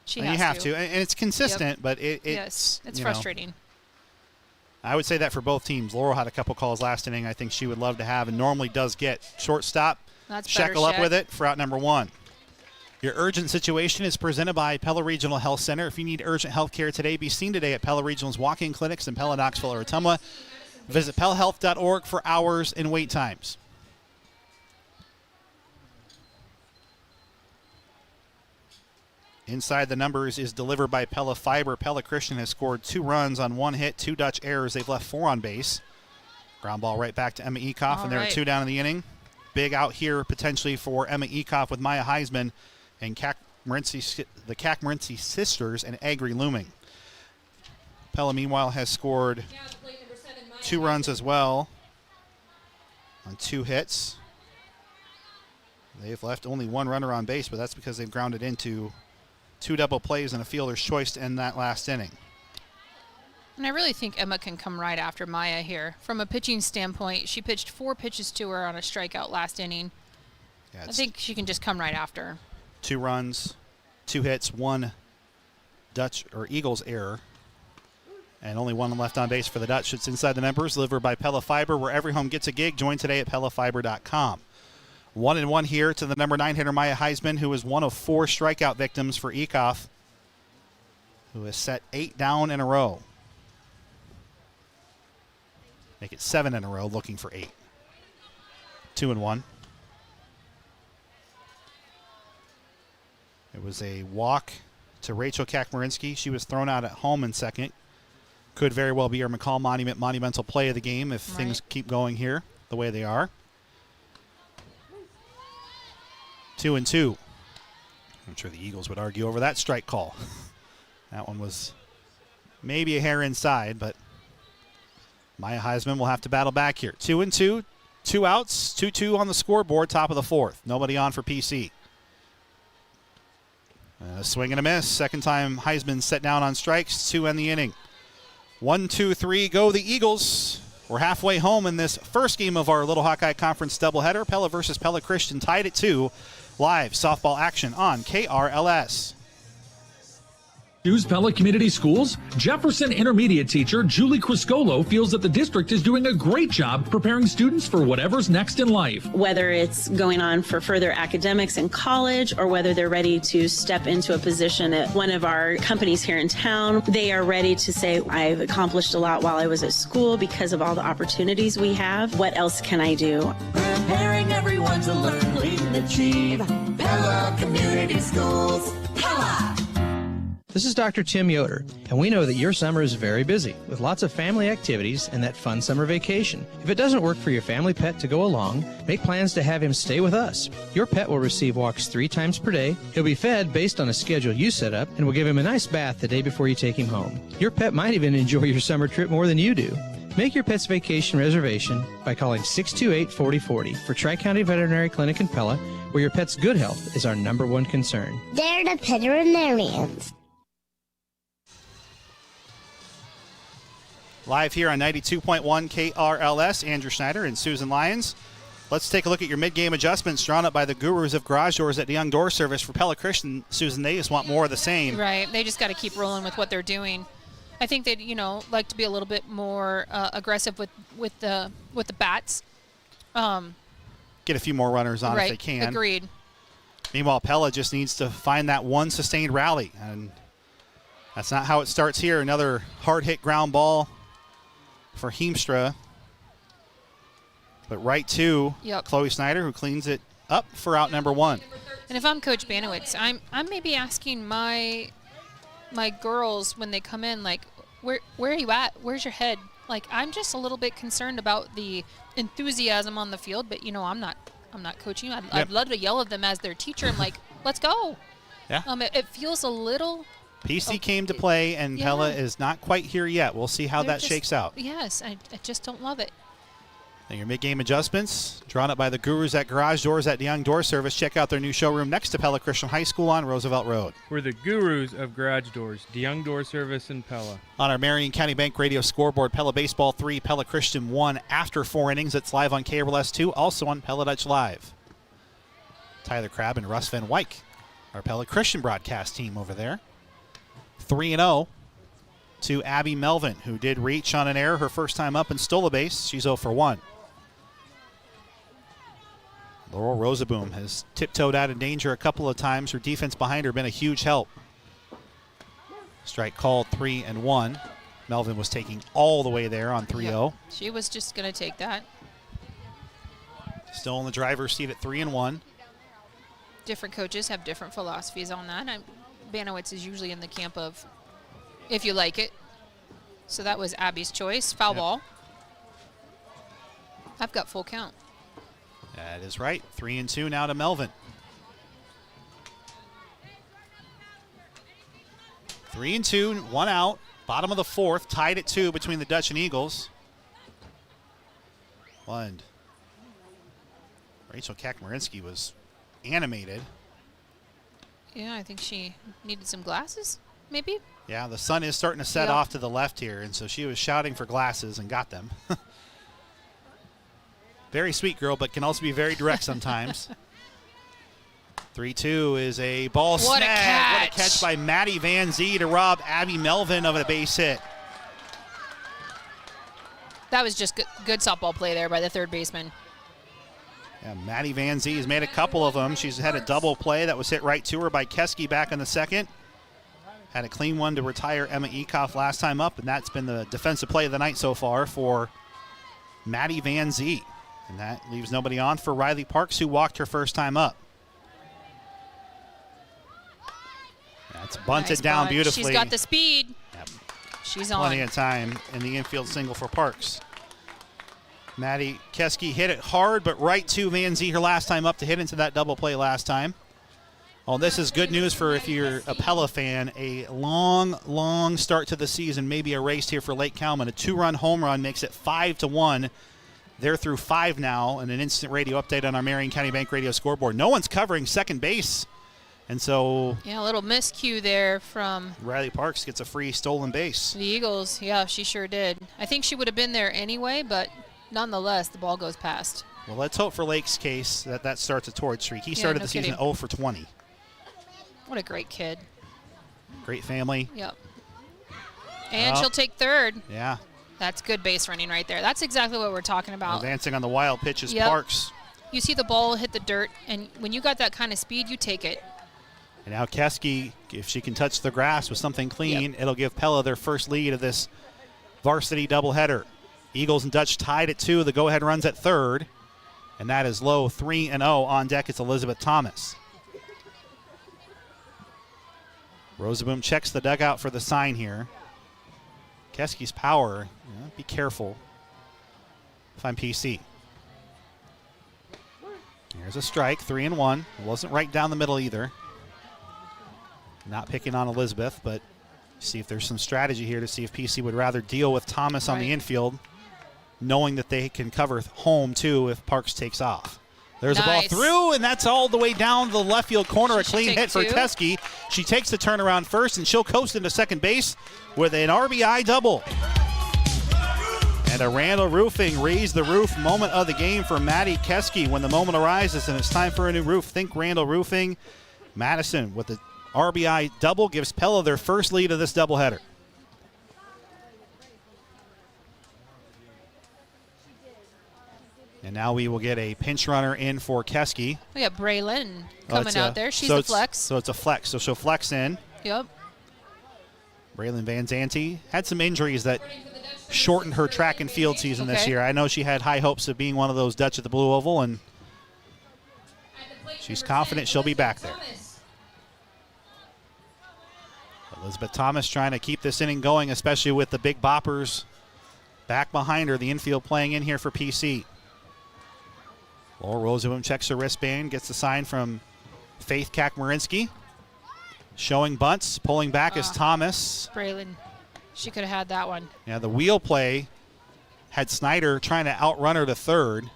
You have to. And it's consistent, but it's frustrating. I would say that for both teams. Laurel had a couple calls last inning I think she would love to have and normally does get. Shortstop, Shekel up with it for out number one. Your urgent situation is presented by Pella Regional Health Center. If you need urgent health care today, be seen today at Pella Regional's walk-in clinics in Pella, Knoxville, or Ottumwa. Visit PellaHealth.org for hours and wait times. Inside the numbers is delivered by Pella Fiber. Pella Christian has scored 2 runs on 1 hit, 2 Dutch errors. They've left 4 on base. Ground ball right back to Emma Ekoff, and there are 2 down in the inning. Big out here potentially for Emma Ekoff with Maya Heisman and the Cac-Morency sisters and Agri looming. Pella, meanwhile, has scored 2 runs as well on 2 hits. They've left only 1 runner on base, but that's because they've grounded into 2 double plays and a fielder's choice to end that last inning. And I really think Emma can come right after Maya here. From a pitching standpoint, she pitched 4 pitches to her on a strikeout last inning. Yeah, I think she can just come right after. 2 runs, 2 hits, 1 Dutch or Eagles error, and only 1 left on base for the Dutch. It's inside the numbers, delivered by Pella Fiber, where every home gets a gig. Join today at PellaFiber.com. 1-1 here to the number 9 hitter, Maya Heisman, who is one of 4 strikeout victims for Ekoff, who has set 8 down in a row. Make it 7 in a row, looking for 8. 2-1. It was a walk to Rachel Cac-Morency. She was thrown out at home in second. Could very well be our McCall monumental play of the game if things keep going here the way they are. 2-2. I'm sure the Eagles would argue over that strike call. That one was maybe a hair inside, but Maya Heisman will have to battle back here. 2-2, 2 outs, 2-2 on the scoreboard, top of the 4th. Nobody on for PC. A swing and a miss. Second time Heisman set down on strikes, 2 end the inning. 1-2-3, go the Eagles. We're halfway home in this first game of our Little Hawkeye Conference doubleheader. Pella versus Pella Christian tied at 2. Live softball action on KRLS. Choose Pella Community Schools? Jefferson Intermediate teacher Julie Criscolo feels that the district is doing a great job preparing students for whatever's next in life. Whether it's going on for further academics in college or whether they're ready to step into a position at one of our companies here in town, they are ready to say, I've accomplished a lot while I was at school because of all the opportunities we have. What else can I do? Preparing everyone to learn, lead, and achieve. Pella Community Schools. Pella! This is Dr. Tim Yoder, and we know that your summer is very busy with lots of family activities and that fun summer vacation. If it doesn't work for your family pet to go along, make plans to have him stay with us. Your pet will receive walks 3 times per day. He'll be fed based on a schedule you set up, and we'll give him a nice bath the day before you take him home. Your pet might even enjoy your summer trip more than you do. Make your pet's vacation reservation by calling 628-4040 for Tri-County Veterinary Clinic in Pella, where your pet's good health is our #1 concern. They're the veterinarians. Live here on 92.1 KRLS, Andrew Schneider and Susan Lyons. Let's take a look at your mid-game adjustments drawn up by the gurus of garage doors at the Young Door Service for Pella Christian. Susan, they just want more of the same. Right. They just got to keep rolling with what they're doing. I think they'd, like to be a little bit more aggressive with the bats. Get a few more runners on if they can. Agreed. Meanwhile, Pella just needs to find that one sustained rally, and that's not how it starts here. Another hard-hit ground ball for Heemstra, but right to Chloe Snyder, who cleans it up for out number 1. And if I'm Coach Banowitz, I'm maybe asking my girls when they come in, like, where are you at? Where's your head? Like, I'm just a little bit concerned about the enthusiasm on the field, but I'm not coaching. I'd love to yell at them as their teacher. I'm like, let's go. Yeah. It feels a little. PC came to play, and Pella is not quite here yet. We'll see how that shakes out. Yes, I just don't love it. And your mid-game adjustments drawn up by the gurus at Garage Doors at DeYoung Door Service. Check out their new showroom next to Pella Christian High School on Roosevelt Road. We're the gurus of garage doors, DeYoung Door Service in Pella. On our Marion County Bank Radio scoreboard, Pella Baseball 3, Pella Christian 1 after 4 innings. It's live on KRLS 2, also on Pella Dutch Live. Tyler Crabb and Russ Van Wyk, our Pella Christian broadcast team over there. 3-0 to Abby Melvin, who did reach on an error her first time up and stole a base. She's 0 for 1. Laurel Rosaboom has tiptoed out of danger a couple of times. Her defense behind her been a huge help. Strike called 3-1. Melvin was taking all the way there on 3-0. She was just going to take that. Still in the driver's seat at 3-1. Different coaches have different philosophies on that. Banowitz is usually in the camp of if you like it. So that was Abby's choice. Foul ball. I've got full count. That is right. 3-2 now to Melvin. 3-2, 1 out. Bottom of the 4th, tied at 2 between the Dutch and Eagles. And Rachel Kakmarinsky was animated. Yeah, I think she needed some glasses, maybe. Yeah, the sun is starting to set off to the left here, and so she was shouting for glasses and got them. Very sweet girl, but can also be very direct sometimes. 3-2 is a ball snag. What a catch by Maddie Van Zee to rob Abby Melvin of a base hit. That was just good softball play there by the third baseman. Yeah, Maddie Van Zee has made a couple of them. She's had a double play that was hit right to her by Keski back in the 2nd. Had a clean one to retire Emma Ekoff last time up, and that's been the defensive play of the night so far for Maddie Van Zee. And that leaves nobody on for Riley Parks, who walked her first time up. That's bunted down beautifully. She's got the speed. Yep. She's on. Plenty of time in the infield single for Parks. Maddie Keski hit it hard, but right to Van Zee her last time up to hit into that double play last time. Well, this is good news for if you're a Pella fan. A long start to the season, maybe erased here for Lake Kalman. A 2-run home run makes it 5-1. They're through 5 now, and an instant radio update on our Marion County Bank Radio scoreboard. No one's covering second base, and so... Yeah, a little miscue there from... Riley Parks gets a free stolen base. The Eagles, yeah, she sure did. I think she would have been there anyway, but nonetheless, the ball goes past. Well, let's hope for Lake's case that starts a torrid streak. He started the season 0 for 20. What a great kid. Great family. Yep. And she'll take third. Yeah. That's good base running right there. That's exactly what we're talking about. Advancing on the wild pitch is Parks. You see the ball hit the dirt, and when you got that kind of speed, you take it. And now Keski, if she can touch the grass with something clean, it'll give Pella their first lead of this varsity doubleheader. Eagles and Dutch tied at 2. The go-ahead runs at third. And that is low. 3-0 on deck. It's Elizabeth Thomas. Rosaboom checks the dugout for the sign here. Keski's power, be careful if I'm PC. Here's a strike, 3-1. It wasn't right down the middle either. Not picking on Elizabeth, but see if there's some strategy here to see if PC would rather deal with Thomas on the infield, knowing that they can cover home too if Parks takes off. There's a ball through, and that's all the way down the left field corner. A clean hit for Teske. She takes the turnaround first, and she'll coast into second base with an RBI double. And a Randall Roofing raise the roof moment of the game for Maddie Keski. When the moment arises and it's time for a new roof, think Randall Roofing. Madison with the RBI double gives Pella their first lead of this doubleheader. And now we will get a pinch runner in for Keski. We got Braylon coming out there. She's a flex. So it's a flex. So she'll flex in. Yep. Braylon Van Zanti had some injuries that shortened her track and field season this year. I know she had high hopes of being one of those Dutch at the Blue Oval, and she's confident she'll be back there. Elizabeth Thomas trying to keep this inning going, especially with the big boppers back behind her. The infield playing in here for PC. Laura Rosaboom checks her wristband, gets the sign from Faith Kakmarinsky. Showing bunts, pulling back is Thomas. Braylon, she could have had that one. Yeah, the wheel play had Snyder trying to outrun her to third.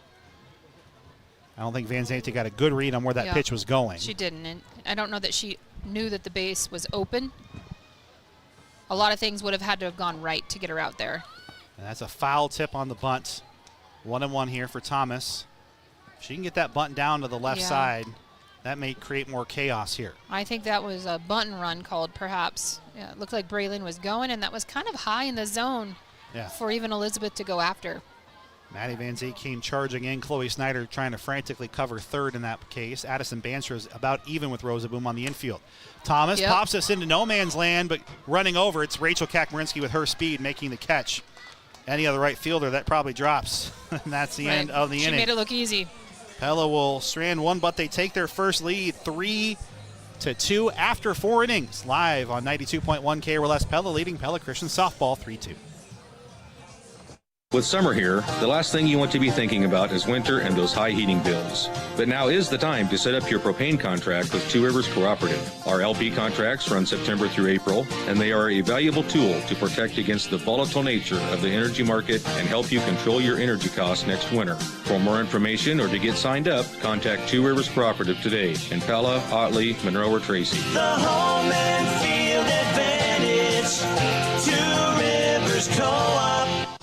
I don't think Van Zanten got a good read on where that pitch was going. She didn't, and I don't know that she knew that the base was open. A lot of things would have had to have gone right to get her out there. And that's a foul tip on the bunt. 1-1 here for Thomas. If she can get that bunt down to the left side, that may create more chaos here. I think that was a bunt and run called, perhaps. Yeah, it looked like Braylon was going, and that was kind of high in the zone for even Elizabeth to go after. Maddie Van Zee came charging in. Chloe Snyder trying to frantically cover third in that case. Addison Banster is about even with Rosaboom on the infield. Thomas pops us into no man's land, but running over, it's Rachel Kakmarinsky with her speed making the catch. Any other right fielder, that probably drops. And that's the end of the inning. She made it look easy. Pella will strand one, but they take their first lead 3-2 after 4 innings. Live on 92.1 KRLS. Pella leading Pella Christian softball 3-2. With summer here, the last thing you want to be thinking about is winter and those high heating bills. But now is the time to set up your propane contract with Two Rivers Cooperative. Our LP contracts run September through April, and they are a valuable tool to protect against the volatile nature of the energy market and help you control your energy costs next winter. For more information or to get signed up, contact Two Rivers Cooperative today in Pella, Otley, Monroe, or Tracy. The home and field advantage. Two Rivers Co-op.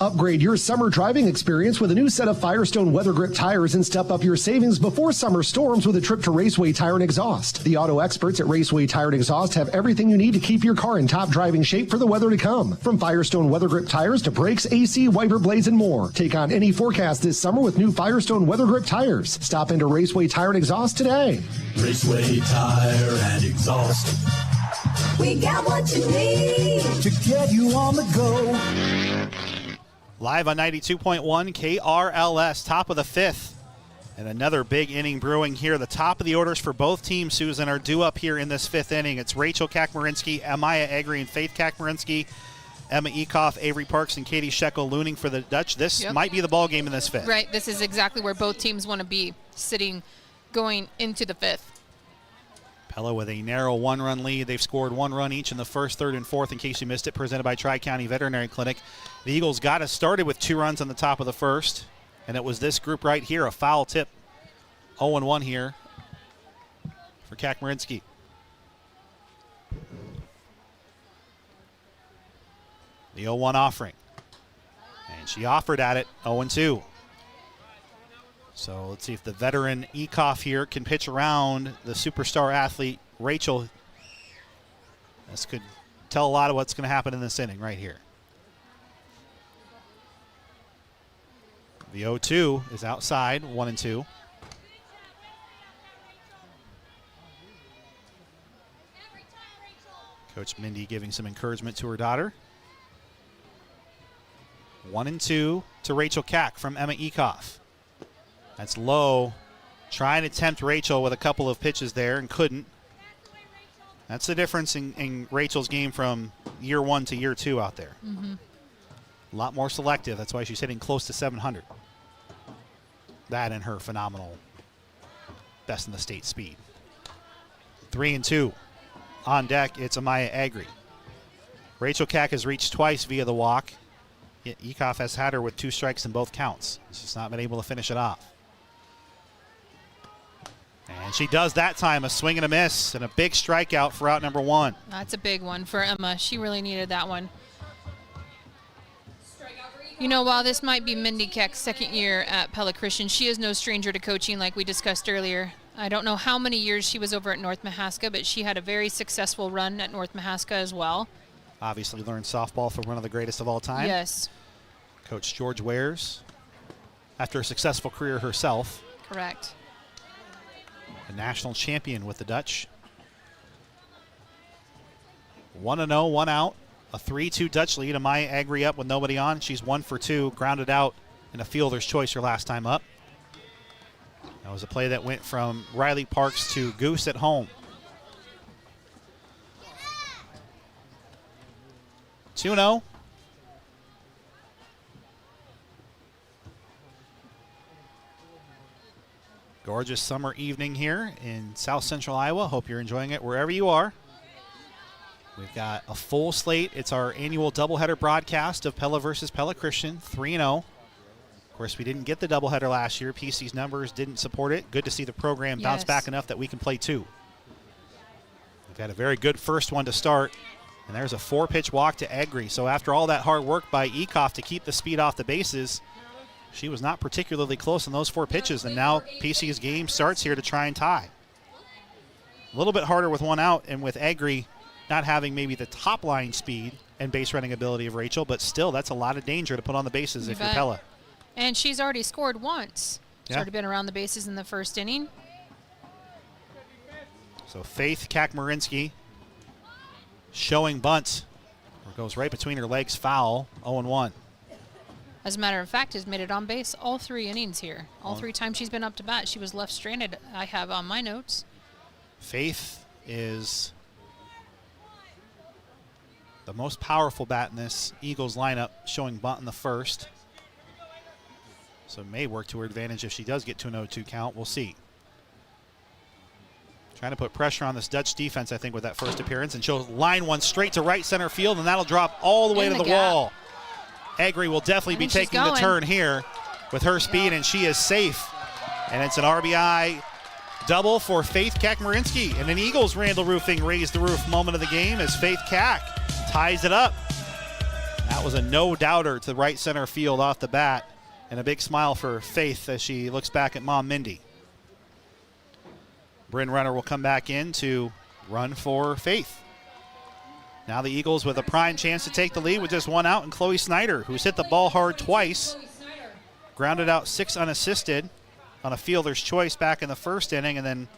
Upgrade your summer driving experience with a new set of Firestone Weather Grip tires and step up your savings before summer storms with a trip to Raceway Tire and Exhaust. The auto experts at Raceway Tire and Exhaust have everything you need to keep your car in top driving shape for the weather to come. From Firestone Weather Grip tires to brakes, AC, wiper blades, and more. Take on any forecast this summer with new Firestone Weather Grip tires. Stop into Raceway Tire and Exhaust today. Raceway Tire and Exhaust. We got what you need to get you on the go. Live on 92.1 KRLS, top of the 5th. And another big inning brewing here. The top of the orders for both teams, Susan, are due up here in this 5th inning. It's Rachel Kakmarinsky, Amaya Egri, and Faith Kakmarinsky, Emma Ekoff, Avery Parks, and Katie Shekel looning for the Dutch. This might be the ball game in this 5th. Right, this is exactly where both teams want to be, sitting going into the 5th. Pella with a narrow 1-run lead. They've scored 1 run each in the 1st, 3rd, and 4th, in case you missed it, presented by Tri-County Veterinary Clinic. The Eagles got us started with 2 runs on the top of the 1st, and it was this group right here, a foul tip. 0-1 here for Kakmarinsky. The 0-1 offering. And she offered at it, 0-2. So let's see if the veteran Ekoff here can pitch around the superstar athlete, Rachel. This could tell a lot of what's going to happen in this inning right here. The 0-2 is outside, 1-2. Coach Mindy giving some encouragement to her daughter. 1-2 to Rachel Kack from Emma Ekoff. That's low. Trying to tempt Rachel with a couple of pitches there and couldn't. That's the difference in Rachel's game from year 1 to year 2 out there. Mm-hmm. A lot more selective. That's why she's hitting close to 700. That and her phenomenal best in the state speed. 3-2. On deck, it's Amaya Agri. Rachel Kack has reached twice via the walk. Yet Ekoff has had her with 2 strikes in both counts. She's not been able to finish it off. And she does that time, a swing and a miss, and a big strikeout for out number 1. That's a big one for Emma. She really needed that one. You know, while this might be Mindy Keck's second year at Pella Christian, she is no stranger to coaching like we discussed earlier. I don't know how many years she was over at North Mahaska, but she had a very successful run at North Mahaska as well. Obviously learned softball from one of the greatest of all time. Yes. Coach George Wares, after a successful career herself. Correct. A national champion with the Dutch. 1-0, 1 out. A 3-2 Dutch lead. Amaya Agri up with nobody on. She's 1 for 2. Grounded out in a fielder's choice her last time up. That was a play that went from Riley Parks to Goose at home. 2-0. Gorgeous summer evening here in South Central Iowa. Hope you're enjoying it wherever you are. We've got a full slate. It's our annual doubleheader broadcast of Pella versus Pella Christian, 3-0. Of course, we didn't get the doubleheader last year. PC's numbers didn't support it. Good to see the program bounce back enough that we can play 2. We've had a very good first one to start, and there's a 4-pitch walk to Agri. So after all that hard work by Ekoff to keep the speed off the bases, she was not particularly close in those 4 pitches, and now PC's game starts here to try and tie. A little bit harder with 1 out, and with Agri not having maybe the top line speed and base running ability of Rachel, but still that's a lot of danger to put on the bases if you're Pella. And she's already scored once. She's Yeah. already been around the bases in the first inning. So Faith Kakmarinsky showing bunt. It goes right between her legs, foul, 0-1. As a matter of fact, has made it on base all 3 innings here. All 3 times she's been up to bat, she was left stranded, I have on my notes. Faith is the most powerful bat in this Eagles lineup, showing bunt in the first. So it may work to her advantage if she does get to an 0-2 count. We'll see. Trying to put pressure on this Dutch defense, I think, with that first appearance. And she'll line one straight to right center field, and that'll drop all the way to the wall. Agri will definitely be taking the turn here with her speed, and she is safe. And it's an RBI double for Faith Kakmarinsky. And an Eagles Randall Roofing raised the roof moment of the game as Faith Kack ties it up. That was a no-doubter to right center field off the bat. And a big smile for Faith as she looks back at Mom Mindy. Bryn Runner will come back in to run for Faith. Now the Eagles with a prime chance to take the lead with just 1 out, and Chloe Snyder, who's hit the ball hard twice. Grounded out 6 unassisted on a fielder's choice back in the first inning, and then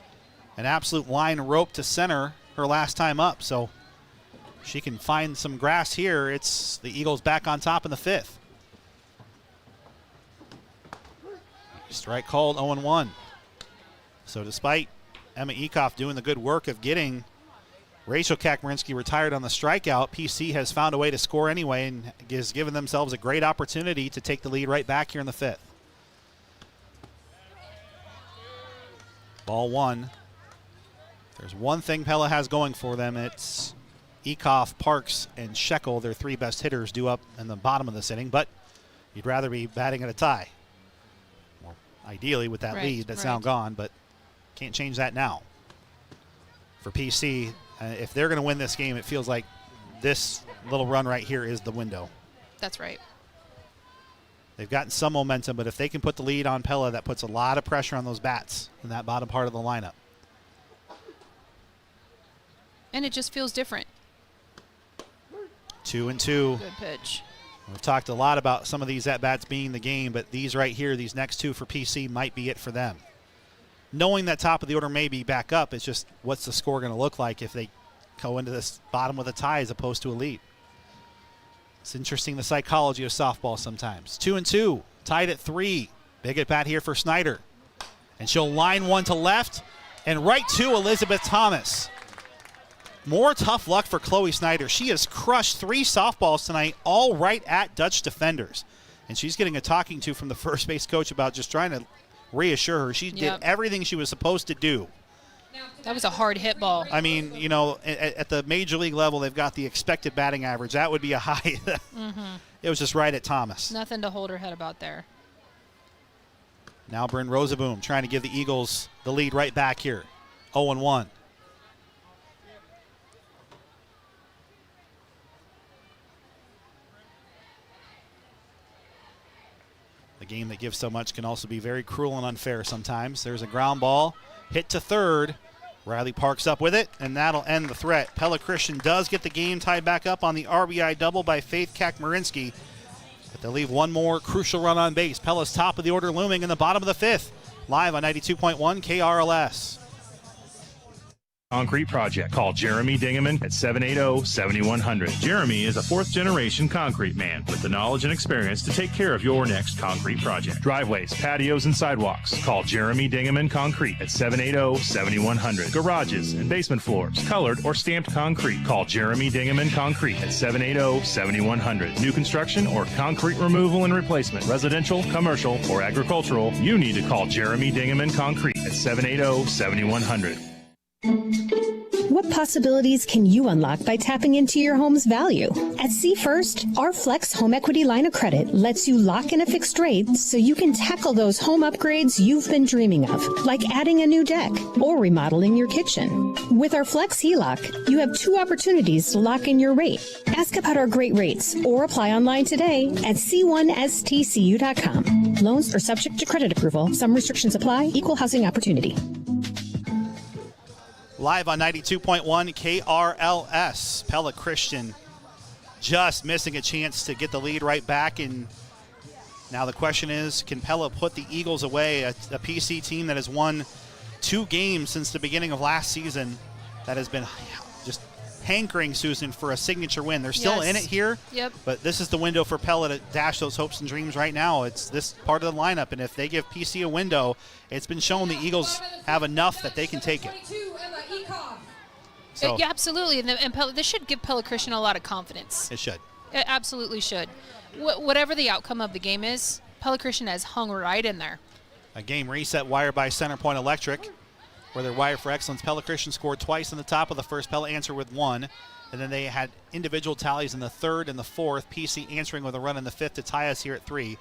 an absolute line rope to center her last time up. So she can find some grass here. It's the Eagles back on top in the 5th. Strike called, 0-1. So despite Emma Ekoff doing the good work of getting Rachel Kakmarinsky retired on the strikeout, PC has found a way to score anyway and has given themselves a great opportunity to take the lead right back here in the 5th. Ball 1. If there's one thing Pella has going for them, it's Ekoff, Parks, and Shekel, their 3 best hitters, due up in the bottom of this inning, but you'd rather be batting at a tie. Well, ideally with that lead that's now gone, but can't change that now. For PC, if they're going to win this game, it feels like this little run right here is the window. That's right. They've gotten some momentum, but if they can put the lead on Pella, that puts a lot of pressure on those bats in that bottom part of the lineup. And it just feels different. 2-2. Good pitch. We've talked a lot about some of these at-bats being the game, but these right here, these next 2 for PC might be it for them. Knowing that top of the order may be back up, it's just what's the score going to look like if they go into this bottom with a tie as opposed to a lead. It's interesting, the psychology of softball sometimes. 2-2, tied at 3. Big at bat here for Snyder. And she'll line one to left and right to Elizabeth Thomas. More tough luck for Chloe Snyder. She has crushed 3 softballs tonight, all right at Dutch defenders. And she's getting a talking to from the first base coach about just trying to reassure her. She did everything she was supposed to do. That was a hard hit ball. I mean, you know, at the major league level, they've got the expected batting average. That would be a high. It was just right at Thomas. Nothing to hold her head about there. Now Bryn Rosaboom trying to give the Eagles the lead right back here. 0-1. The game that gives so much can also be very cruel and unfair sometimes. There's a ground ball hit to third. Riley Parks up with it, and that'll end the threat. Pella Christian does get the game tied back up on the RBI double by Faith Kakmarinsky. But they'll leave one more crucial run on base. Pella's top of the order looming in the bottom of the 5th. Live on 92.1 KRLS. Concrete project. Call Jeremy Dingaman at 780-7100. Jeremy is a 4th-generation concrete man with the knowledge and experience to take care of your next concrete project. Driveways, patios, and sidewalks. Call Jeremy Dingaman Concrete at 780-7100. Garages and basement floors, colored or stamped concrete. Call Jeremy Dingaman Concrete at 780-7100. New construction or concrete removal and replacement, residential, commercial, or agricultural, you need to call Jeremy Dingaman Concrete at 780-7100. What possibilities can you unlock by tapping into your home's value? At See First, our Flex Home Equity Line of Credit lets you lock in a fixed rate so you can tackle those home upgrades you've been dreaming of, like adding a new deck or remodeling your kitchen. With our Flex HELOC, you have 2 opportunities to lock in your rate. Ask about our great rates or apply online today at c1stcu.com. Loans are subject to credit approval. Some restrictions apply. Equal housing opportunity. Live on 92.1 KRLS. Pella Christian just missing a chance to get the lead right back. And now the question is, can Pella put the Eagles away? A PC team that has won 2 games since the beginning of last season that has been just hankering, Susan, for a signature win. They're still in it here, but this is the window for Pella to dash those hopes and dreams right now. It's this part of the lineup, and if they give PC a window, it's been shown the Eagles have enough that they can take it. So, yeah, absolutely. And Pella, this should give Pella Christian a lot of confidence. It should. It absolutely should. Whatever the outcome of the game is, Pella Christian has hung right in there. A game reset wire by Center Point Electric, where their wire for excellence. Pella Christian scored twice in the top of the first. Pella answered with 1. And then they had individual tallies in the 3rd and the 4th. PC answering with a run in the 5th to tie us here at 3.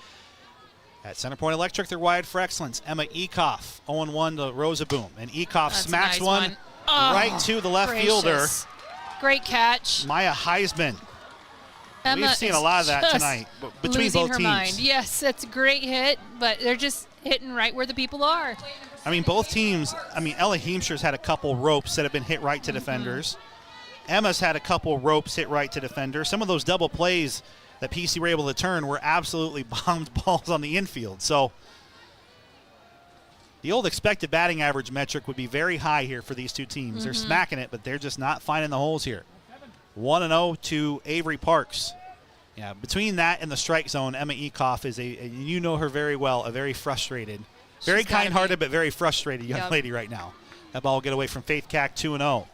At Center Point Electric, they're wired for excellence. Emma Ekoff, 0-1 to Rosaboom. And Ekoff smacks nice one right to the left fielder. Great catch. Maya Heisman. Emma We've seen a lot of that tonight between both teams. Mind. Yes, that's a great hit, but they're just hitting right where the people are. I mean, both teams, Ella Heemscher's had a couple ropes that have been hit right to defenders. Emma's had a couple ropes hit right to defenders. Some of those double plays that PC were able to turn were absolutely bombed balls on the infield. So the old expected batting average metric would be very high here for these two teams. They're smacking it, but they're just not finding the holes here. 1-0 to Avery Parks. Yeah, between that and the strike zone, Emma Ekoff is you know her very well, a very frustrated, very kind-hearted, but very frustrated young lady right now. That ball will get away from Faith Cack, 2-0.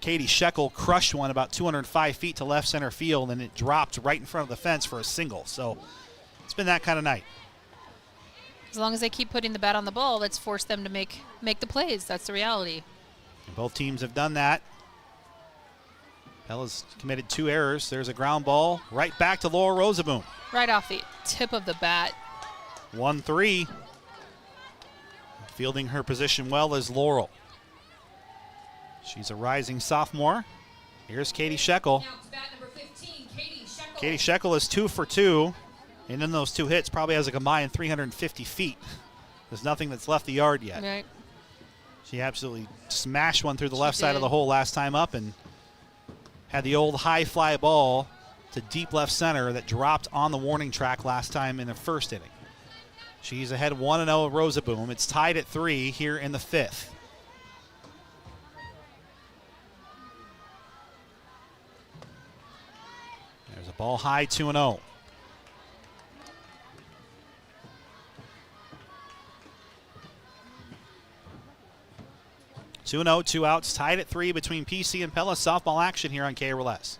Katie Shekel crushed one about 205 feet to left center field, and it dropped right in front of the fence for a single. So it's been that kind of night. As long as they keep putting the bat on the ball, let's force them to make the plays. That's the reality. And both teams have done that. Pella's committed 2 errors. There's a ground ball right back to Laura Rosaboom. Right off the tip of the bat. 1-3. Fielding her position well is Laurel. She's a rising sophomore. Here's Katie Shekel. Katie Shekel is 2 for 2. And in those 2 hits, probably has a combined 350 feet. There's nothing that's left the yard yet. Right. She absolutely smashed one through the left side of the hole last time up and had the old high fly ball to deep left center that dropped on the warning track last time in the first inning. She's ahead 1-0 Rosaboom. It's tied at 3 here in the 5th. There's a ball high, 2-0. 2-0, 2 outs, tied at 3 between PC and Pella. Softball action here on KRLS.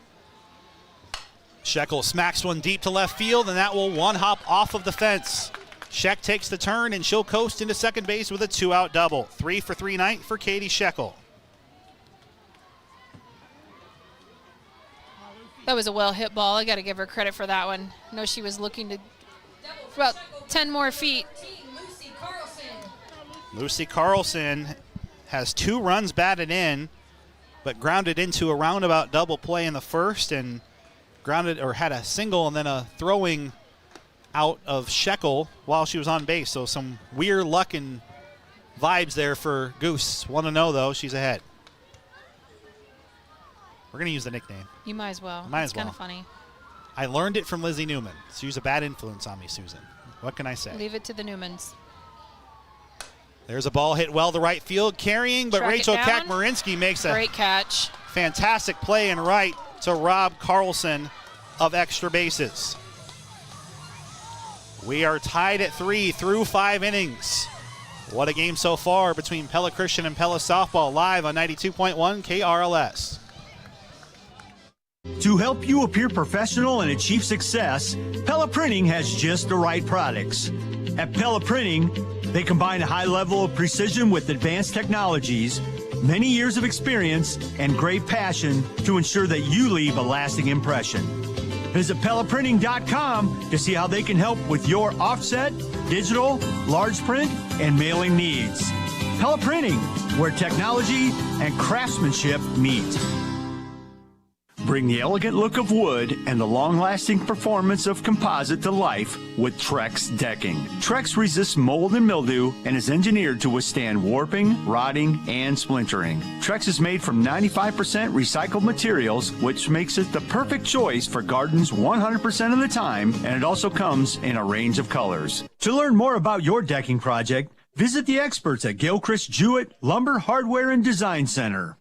Shekel smacks one deep to left field, and that will one hop off of the fence. Sheck takes the turn, and she'll coast into second base with a 2-out double. 3-for-3 night for Katie Shekel. That was a well-hit ball. I got to give her credit for that one. I know she was looking to about 10 more feet. Lucy Carlson has 2 runs batted in, but grounded into a roundabout double play in the first and grounded or had a single and then a throwing out of Shekel while she was on base. So some weird luck and vibes there for Goose. 1-0 though, she's ahead. We're going to use the nickname. You might as well. Might it's as well. kind of funny. I learned it from Lizzie Newman. She's a bad influence on me, Susan. What can I say? Leave it to the Newmans. There's a ball hit well to right field, carrying, but Track Rachel it down. Kakmarinsky makes a Great catch. fantastic play in right to rob Carlson of extra bases. We are tied at 3 through 5 innings. What a game so far between Pella Christian and Pella Softball, live on 92.1 KRLS. To help you appear professional and achieve success, Pella Printing has just the right products. At Pella Printing, they combine a high level of precision with advanced technologies, many years of experience, and great passion to ensure that you leave a lasting impression. Visit PellaPrinting.com to see how they can help with your offset, digital, large print, and mailing needs. Pella Printing, where technology and craftsmanship meet. Bring the elegant look of wood and the long-lasting performance of composite to life with Trex decking. Trex resists mold and mildew and is engineered to withstand warping, rotting, and splintering. Trex is made from 95% recycled materials, which makes it the perfect choice for gardens 100% of the time, and it also comes in a range of colors. To learn more about your decking project, visit the experts at Gilchrist Jewett Lumber Hardware and Design Center.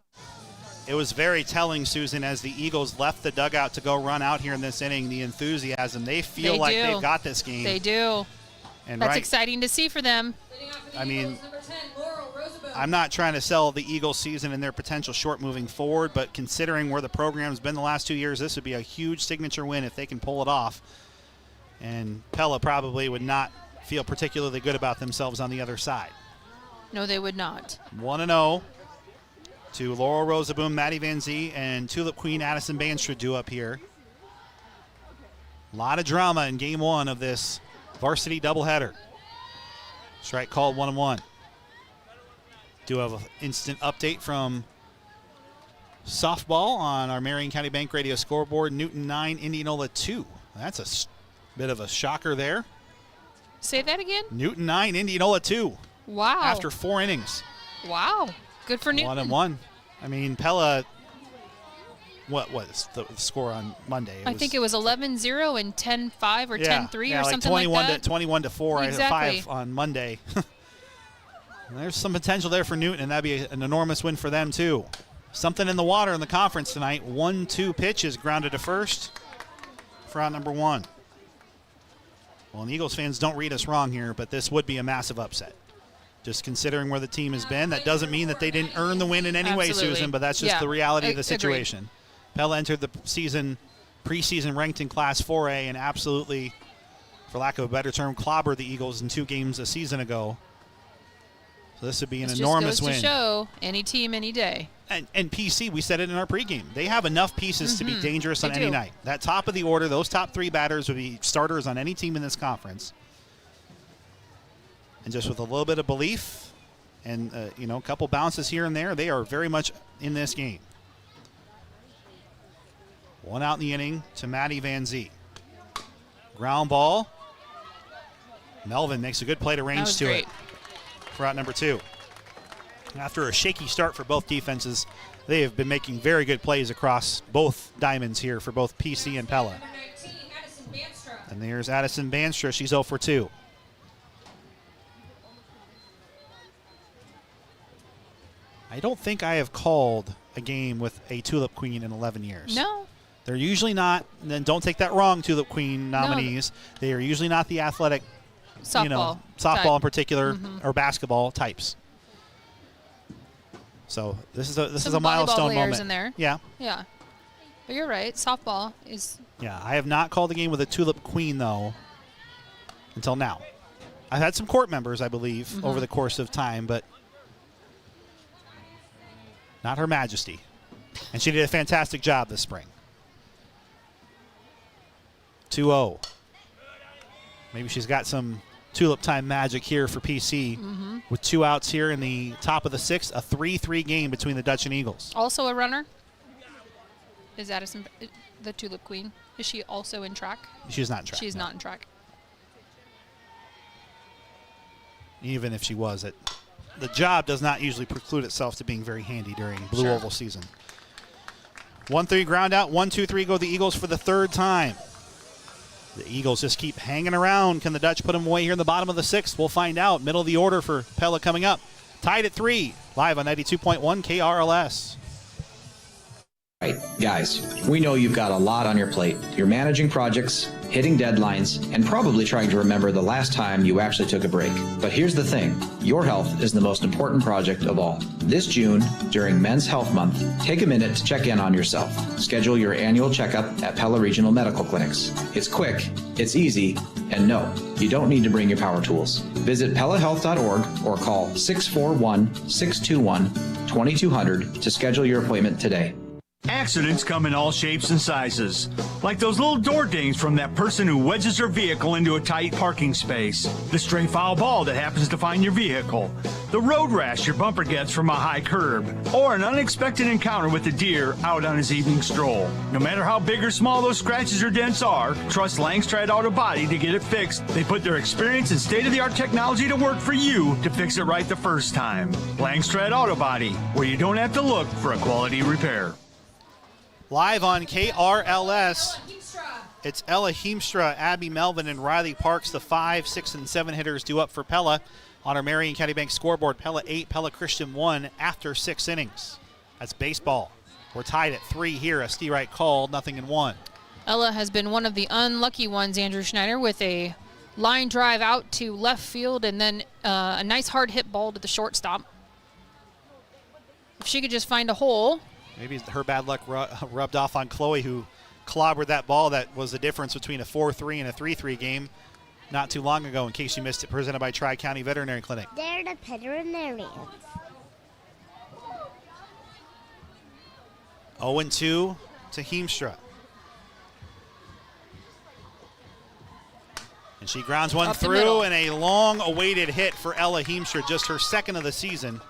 It was very telling, Susan, as the Eagles left the dugout to go run out here in this inning, the enthusiasm. They feel like they've got this game. They do. And That's exciting to see for them. I mean, I'm not trying to sell the Eagles season and their potential short moving forward, but considering where the program's been the last 2 years, this would be a huge signature win if they can pull it off. And Pella probably would not feel particularly good about themselves on the other side. No, they would not. 1-0. To Laurel Rosaboom, Maddie Van Zee, and Tulip Queen Addison Banstra due up here. A lot of drama in game 1 of this varsity doubleheader. Strike called 1-1. Do have an instant update from softball on our Marion County Bank Radio scoreboard. Newton 9, Indianola 2. That's a bit of a shocker there. Say that again? Newton 9, Indianola 2. Wow. After 4 innings. Wow. Good for Newton. 1-1. I mean, Pella, what was the score on Monday? I think it was 11-0 and 10-5 or 10-3 or something like that. 21-4. Exactly. I had 5 on Monday. There's some potential there for Newton, and that'd be an enormous win for them, too. Something in the water in the conference tonight. 1-2 pitch is grounded to first for out number 1. Well, and Eagles fans, don't read us wrong here, but this would be a massive upset. Just considering where the team has been, that doesn't mean that they didn't earn the win in any way, Susan, but that's just the reality of the situation. Agreed. Pella entered the preseason ranked in Class 4A and absolutely, for lack of a better term, clobbered the Eagles in 2 games a season ago. So this would be an enormous win. Just goes to show any team, any day. And PC, we said it in our pregame. They have enough pieces to be dangerous on any night. That top of the order, those top 3 batters would be starters on any team in this conference. And just with a little bit of belief and, a couple bounces here and there, they are very much in this game. 1 out in the inning to Maddie Van Zee. Ground ball. Melvin makes a good play to range to it for out number 2. After a shaky start for both defenses, they have been making very good plays across both diamonds here for both PC and Pella. And there's Addison Banstra. She's 0 for 2. I don't think I have called a game with a Tulip Queen in 11 years. No. They're usually not, and then don't take that wrong, Tulip Queen nominees. No. They are usually not the athletic, softball softball in particular, or basketball types. So this is a Some milestone volleyball players moment. in there. Yeah. Yeah. But you're right. Softball is. Yeah, I have not called a game with a tulip queen, though, until now. I've had some court members, I believe, over the course of time, but not Her Majesty. And she did a fantastic job this spring. 2-0. Maybe she's got some tulip time magic here for PC with 2 outs here in the top of the 6th. A 3-3 game between the Dutch and Eagles. Also a runner? Is Addison the tulip queen? Is she also in track? She's not in track. She's not in track. Even if she was, the job does not usually preclude itself to being very handy during Blue Oval season. 1-3 ground out, 1-2-3 go the Eagles for the 3rd time. The Eagles just keep hanging around. Can the Dutch put them away here in the bottom of the 6th? We'll find out. Middle of the order for Pella coming up. Tied at 3, live on 92.1 KRLS. Right, guys, we know you've got a lot on your plate. You're managing projects, hitting deadlines, and probably trying to remember the last time you actually took a break. But here's the thing, your health is the most important project of all. This June, during Men's Health Month, take a minute to check in on yourself. Schedule your annual checkup at Pella Regional Medical Clinics. It's quick, it's easy, and no, you don't need to bring your power tools. Visit PellaHealth.org or call 641-621-2200 to schedule your appointment today. Accidents come in all shapes and sizes, like those little door dings from that person who wedges their vehicle into a tight parking space, the stray foul ball that happens to find your vehicle, the road rash your bumper gets from a high curb, or an unexpected encounter with a deer out on his evening stroll. No matter how big or small those scratches or dents are, trust Langstrad Auto Body to get it fixed. They put their experience and state-of-the-art technology to work for you to fix it right the first time. Langstrad Auto Body, where you don't have to look for a quality repair. Live on KRLS, it's Ella Heemstra, Abby Melvin, and Riley Parks, the 5, 6, and 7 hitters due up for Pella. On our Marion County Bank scoreboard, Pella 8, Pella Christian 1 after 6 innings. That's baseball. We're tied at 3 here. A Steve Wright called, 0-1. Ella has been one of the unlucky ones, Andrew Schneider, with a line drive out to left field and then a nice hard hit ball to the shortstop. If she could just find a hole. Maybe her bad luck rubbed off on Chloe, who clobbered that ball. That was the difference between a 4-3 and a 3-3 game not too long ago, in case you missed it, presented by Tri-County Veterinary Clinic. They're the veterinarians. 0-2 to Heemstra. And she grounds one through, and a long-awaited hit for Ella Heemstra, just her 2nd of the season.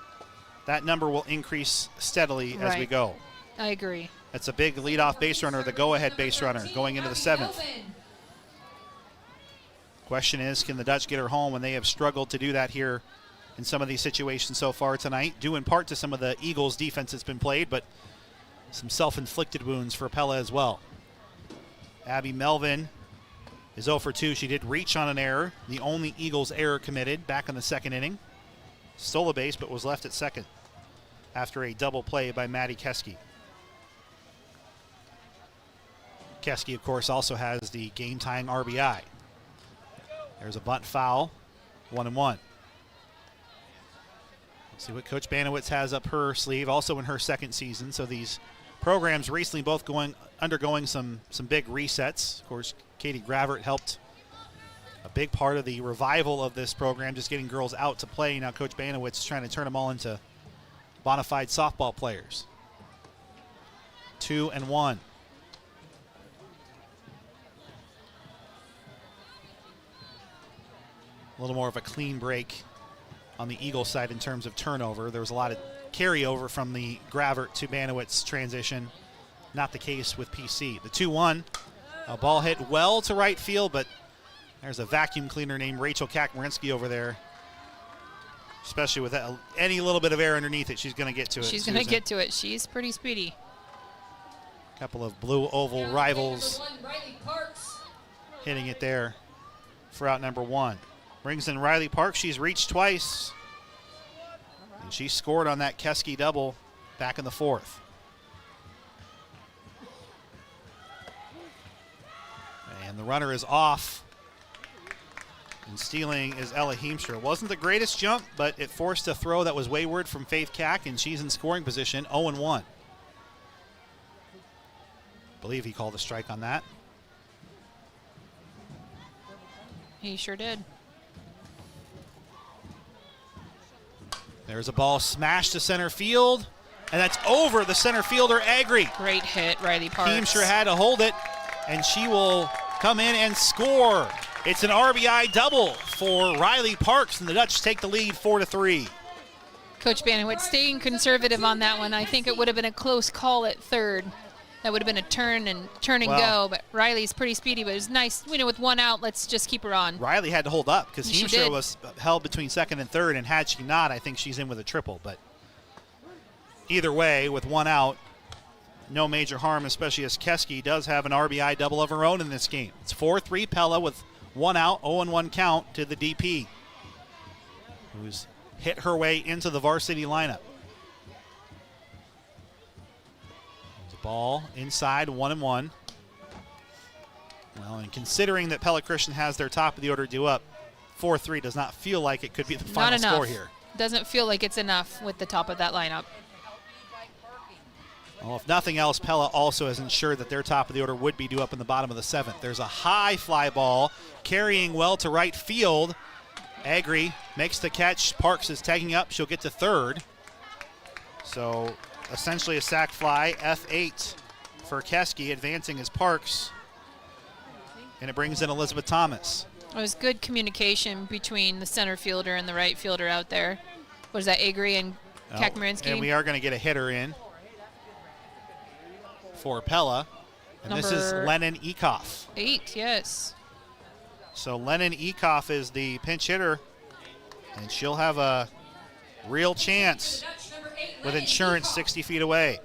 That number will increase steadily as we go. I agree. That's a big leadoff base runner, the go-ahead base runner, going into the 7th. Question is, can the Dutch get her home when they have struggled to do that here in some of these situations so far tonight, due in part to some of the Eagles' defense that's been played, but some self-inflicted wounds for Pella as well. Abby Melvin is 0 for 2. She did reach on an error, the only Eagles error committed back in the 2nd inning. Stole a base, but was left at 2nd after a double play by Maddie Keski. Keski, of course, also has the game-tying RBI. There's a bunt foul, 1-1. Let's see what Coach Banowitz has up her sleeve, also in her 2nd season. So these programs recently both undergoing some big resets. Of course, Katie Gravert helped a big part of the revival of this program, just getting girls out to play. Now Coach Banowitz is trying to turn them all into bona fide softball players. 2-1. A little more of a clean break on the Eagle side in terms of turnover. There was a lot of carryover from the Gravert to Banowitz transition. Not the case with PC. The 2-1, a ball hit well to right field, but there's a vacuum cleaner named Rachel Kakmarinsky over there. Especially with any little bit of air underneath it, she's going to get to it. She's going to get to it. She's pretty speedy. A couple of blue oval rivals hitting it there for out number 1. Brings in Riley Parks. She's reached twice. And she scored on that Keski double back in the 4th. And the runner is off And stealing is Ella Heemstra. Wasn't the greatest jump, but it forced a throw that was wayward from Faith Cack, and she's in scoring position, 0-1. I believe he called a strike on that. He sure did. There's a ball smashed to center field, and that's over the center fielder, Agri. Great hit, Riley Parks. Heemstra had to hold it, and she will come in and score. It's an RBI double for Riley Parks, and the Dutch take the lead 4-3. Coach Banowitz staying conservative on that one. I think it would have been a close call at third. That would have been a turn and go, but Riley's pretty speedy, but it was nice. With one out, let's just keep her on. Riley had to hold up because Heemstra was held between second and third, and had she not, I think she's in with a triple. But either way, with one out, no major harm, especially as Keski does have an RBI double of her own in this game. It's 4-3 Pella with one out, 0-1 count to the DP, who's hit her way into the varsity lineup. Ball inside, 1-1. Well, and considering that Pella Christian has their top of the order due up, 4-3 does not feel like it could be the final score here. Doesn't feel like it's enough with the top of that lineup. Well, if nothing else, Pella also has ensured that their top of the order would be due up in the bottom of the seventh. There's a high fly ball carrying well to right field. Agri makes the catch. Parks is tagging up. She'll get to third. So essentially a sac fly, F8 for Keski, advancing as Parks. And it brings in Elizabeth Thomas. It was good communication between the center fielder and the right fielder out there. Was that Agri and Kakmarinsky? And we are going to get a hitter in for Pella. And this is Lennon Ekoff. 8, yes. So Lennon Ekoff is the pinch hitter, and she'll have a real chance with insurance 60 feet away.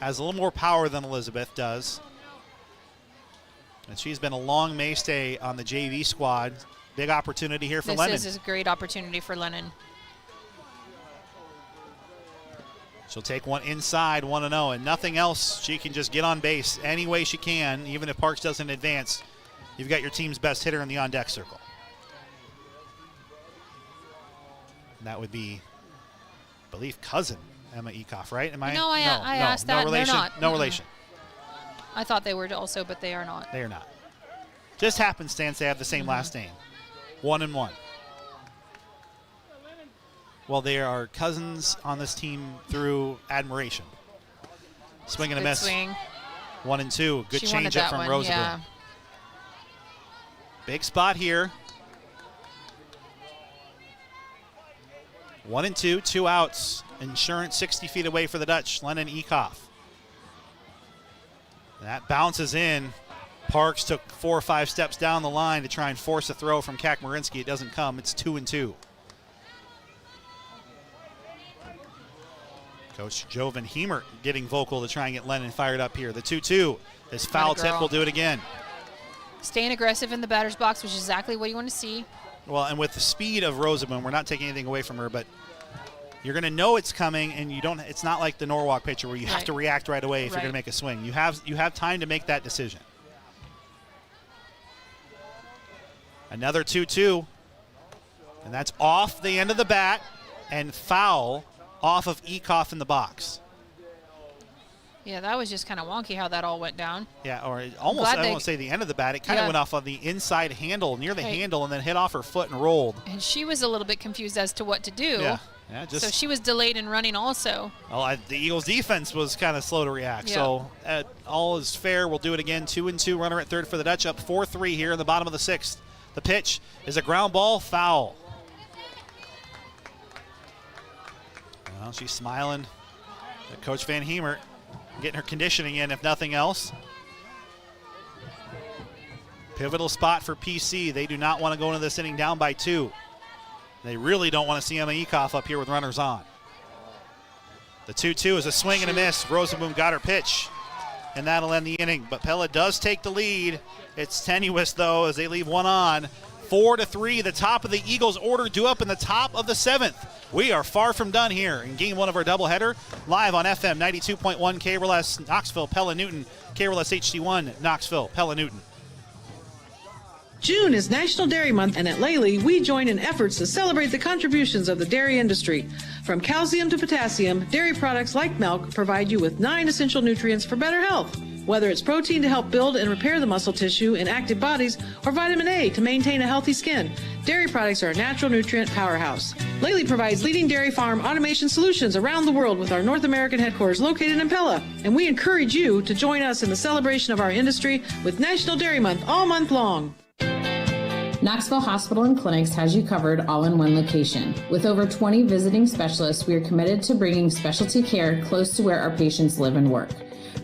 Has a little more power than Elizabeth does. And she's been a long mainstay on the JV squad. Big opportunity here for Lennon. This is a great opportunity for Lennon. She'll take one inside, 1-0, and nothing else. She can just get on base any way she can, even if Parks doesn't advance. You've got your team's best hitter in the on-deck circle. And that would be, I believe, cousin Emma Ekoff, right? Am I? No, I asked that. No relation. They're not. No relation. I thought they were also, but they are not. They are not. Just happenstance they have the same last name. 1-1. Well, they are cousins on this team through admiration. Swing and a miss. Swing. 1-2. Good change up from Roosevelt. Yeah. Big spot here. 1-2, 2 outs. Insurance 60 feet away for the Dutch. Lennon Ekoff. That bounces in. Parks took 4 or 5 steps down the line to try and force a throw from Kakmarinsky. It doesn't come. It's 2-2. Coach Jovan Heemert getting vocal to try and get Lennon fired up here. The 2-2. This foul tip will do it again. Staying aggressive in the batter's box, which is exactly what you want to see. Well, and with the speed of Rosamund, we're not taking anything away from her, but you're going to know it's coming, and you don't. It's not like the Norwalk pitcher where you have to react right away if you're going to make a swing. You have time to make that decision. Another 2-2, and that's off the end of the bat and foul off of Ekoff in the box. Yeah, that was just kind of wonky how that all went down. Yeah, or almost, I won't say the end of the bat. It kind of went off on the inside handle, near the handle, and then hit off her foot and rolled. And she was a little bit confused as to what to do. Yeah, so she was delayed in running also. Well, the Eagles' defense was kind of slow to react. Yeah. So all is fair. We'll do it again. 2-2, runner at third for the Dutch, up 4-3 here in the bottom of the sixth. The pitch is a ground ball, foul. Well, she's smiling at Coach Van Heemert, getting her conditioning in, if nothing else. Pivotal spot for PC. They do not want to go into this inning down by 2. They really don't want to see Emma Ekoff up here with runners on. The 2-2 is a swing and a miss. Rosenboom got her pitch, and that'll end the inning. But Pella does take the lead. It's tenuous, though, as they leave one on. 4-3, the top of the Eagles' order due up in the top of the 7th. We are far from done here in Game 1 of our doubleheader. Live on FM 92.1 KRLS Knoxville, Pella Newton, KRLS HD1 Knoxville, Pella Newton. June is National Dairy Month, and at Lely, we join in efforts to celebrate the contributions of the dairy industry. From calcium to potassium, dairy products like milk provide you with 9 essential nutrients for better health. Whether it's protein to help build and repair the muscle tissue in active bodies or vitamin A to maintain a healthy skin, dairy products are a natural nutrient powerhouse. Lely provides leading dairy farm automation solutions around the world with our North American headquarters located in Pella. And we encourage you to join us in the celebration of our industry with National Dairy Month all month long. Knoxville Hospital and Clinics has you covered all in one location. With over 20 visiting specialists, we are committed to bringing specialty care close to where our patients live and work.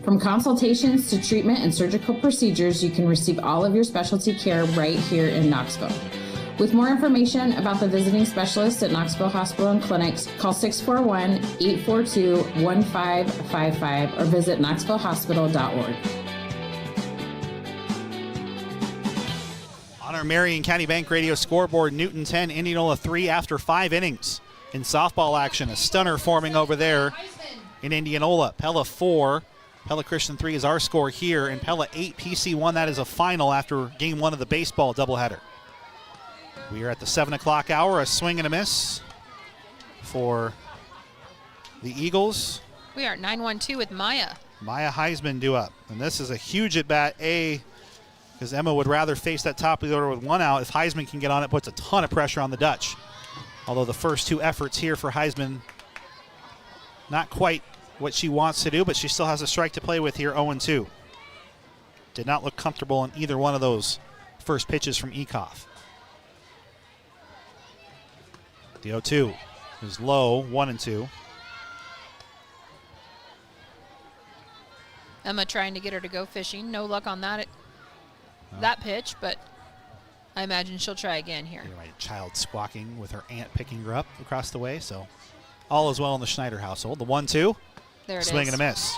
From consultations to treatment and surgical procedures, you can receive all of your specialty care right here in Knoxville. With more information about the visiting specialists at Knoxville Hospital and Clinics, call 641-842-1555 or visit knoxvillehospital.org. On our Marion County Bank Radio scoreboard, Newton 10, Indianola 3 after 5 innings. In softball action, a stunner forming over there in Indianola. Pella 4. Pella Christian 3 is our score here, and Pella 8, PC 1. That is a final after game 1 of the baseball doubleheader. We are at the 7 o'clock hour, a swing and a miss for the Eagles. We are 9-1-2 with Maya. Maya Heisman due up, and this is a huge at-bat, because Emma would rather face that top of the order with 1 out. If Heisman can get on it, puts a ton of pressure on the Dutch. Although the first 2 efforts here for Heisman, not quite what she wants to do, but she still has a strike to play with here, 0-2. Did not look comfortable in either one of those first pitches from Ekoff. The 0-2 is low, 1-2. Emma trying to get her to go fishing. No luck on that that pitch, but I imagine she'll try again here. Right, child squawking with her aunt picking her up across the way, so all is well in the Schneider household. The 1-2. There it is. Swing and a miss.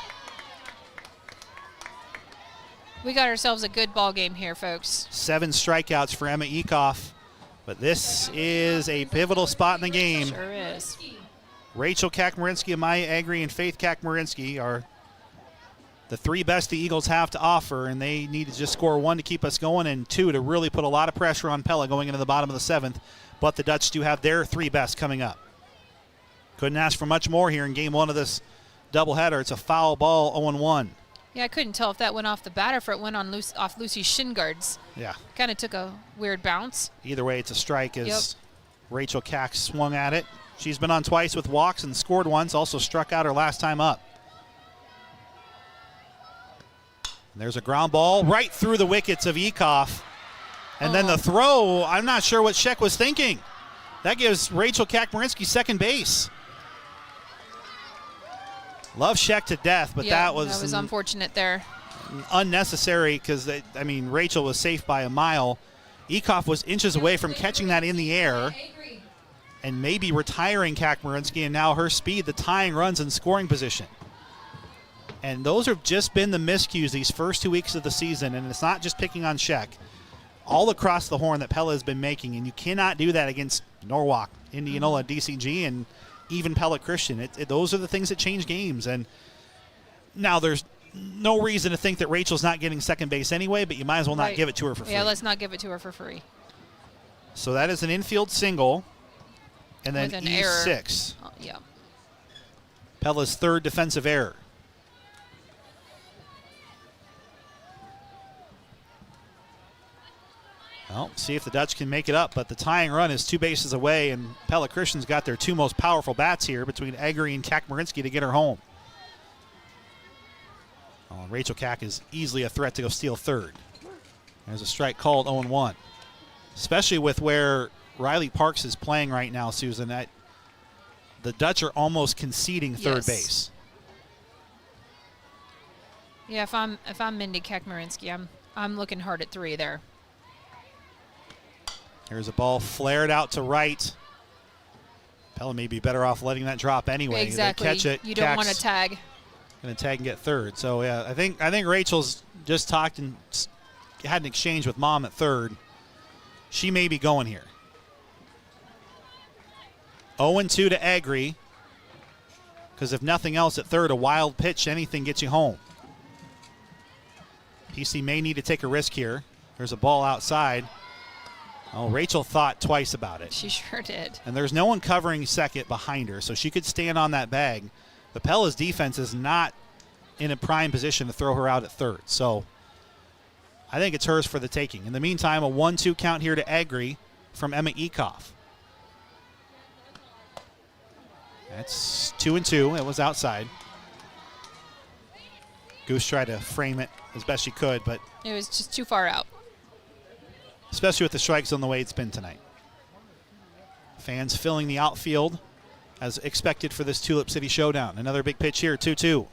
We got ourselves a good ball game here, folks. 7 strikeouts for Emma Ekoff, but this is a pivotal spot in the game. Sure is. Rachel Kakmarinsky, Maya Agri, and Faith Kakmarinsky are the 3 best the Eagles have to offer, and they need to just score 1 to keep us going and 2 to really put a lot of pressure on Pella going into the bottom of the 7th, but the Dutch do have their 3 best coming up. Couldn't ask for much more here in game 1 of this doubleheader. It's a foul ball, 0-1. Yeah, I couldn't tell if that went off the bat or if it went on off Lucy's shin guards. Yeah. Kind of took a weird bounce. Either way, it's a strike as Rachel Kack swung at it. She's been on twice with walks and scored once, also struck out her last time up. And there's a ground ball right through the wickets of Ekoff. And then the throw, I'm not sure what Sheck was thinking. That gives Rachel Kakmarinsky second base. Love Sheck to death, but that was unfortunate there. Unnecessary because, Rachel was safe by a mile. Ekoff was inches away from catching that in the air and maybe retiring Kakmarinsky, and now her speed, the tying runs in scoring position. And those have just been the miscues these first 2 weeks of the season, and it's not just picking on Sheck. All across the horn that Pella has been making, and you cannot do that against Norwalk, Indianola, DCG, and even Pella Christian. Those are the things that change games. And now there's no reason to think that Rachel's not getting second base anyway, but you might as well not give it to her for free. Yeah, let's not give it to her for free. So that is an infield single, and then E6. Yeah. Pella's 3rd defensive error. Well, see if the Dutch can make it up, but the tying run is 2 bases away, and Pella Christian's got their 2 most powerful bats here between Agri and Kakmarinsky to get her home. Oh, Rachel Kack is easily a threat to go steal 3rd. There's a strike called, 0-1. Especially with where Riley Parks is playing right now, Susan. The Dutch are almost conceding third base. Yeah, if I'm Mindy Kakmarinsky, I'm looking hard at 3 there. Here's a ball flared out to right. Pella may be better off letting that drop anyway. Exactly. They catch it. You don't want to tag. Going to tag and get 3rd. So yeah, I think Rachel's just talked and had an exchange with Mom at 3rd. She may be going here. 0-2 to Agri. Because if nothing else at 3rd, a wild pitch, anything gets you home. PC may need to take a risk here. There's a ball outside. Oh, Rachel thought twice about it. She sure did. And there's no one covering second behind her, so she could stand on that bag. But Pella's defense is not in a prime position to throw her out at third. So I think it's hers for the taking. In the meantime, a 1-2 count here to Agri from Emma Ekoff. That's 2-2. It was outside. Goose tried to frame it as best she could, but it was just too far out. Especially with the strike zone the way it's been tonight. Fans filling the outfield as expected for this Tulip City showdown. Another big pitch here, 2-2.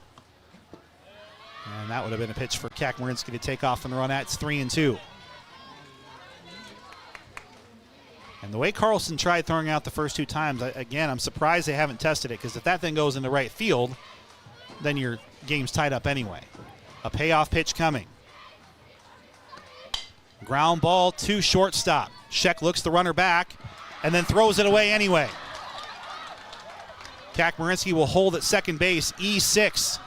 And that would have been a pitch for Kakmarinsky to take off on the run at. It's 3-2. And the way Carlson tried throwing out the first 2 times, again, I'm surprised they haven't tested it, because if that thing goes into right field, then your game's tied up anyway. A payoff pitch coming. Ground ball to shortstop. Sheck looks the runner back and then throws it away anyway. Kakmarinsky will hold at second base, E6.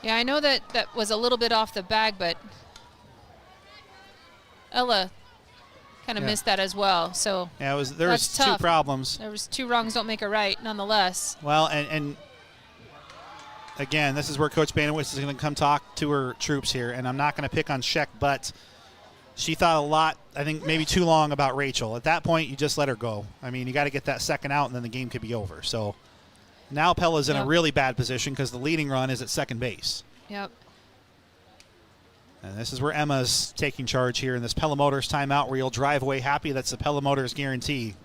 Yeah, I know that was a little bit off the bag, but Ella kind of missed that as well. So yeah, there was 2 problems. There was 2 wrongs don't make a right, nonetheless. Well, and again, this is where Coach Banowitz is going to come talk to her troops here, and I'm not going to pick on Sheck, but she thought a lot, I think maybe too long about Rachel. At that point, you just let her go. I mean, you got to get that second out, and then the game could be over. So now Pella's in a really bad position because the leading run is at second base. Yep. And this is where Emma's taking charge here in this Pella Motors timeout where you'll drive away happy. That's the Pella Motors guarantee.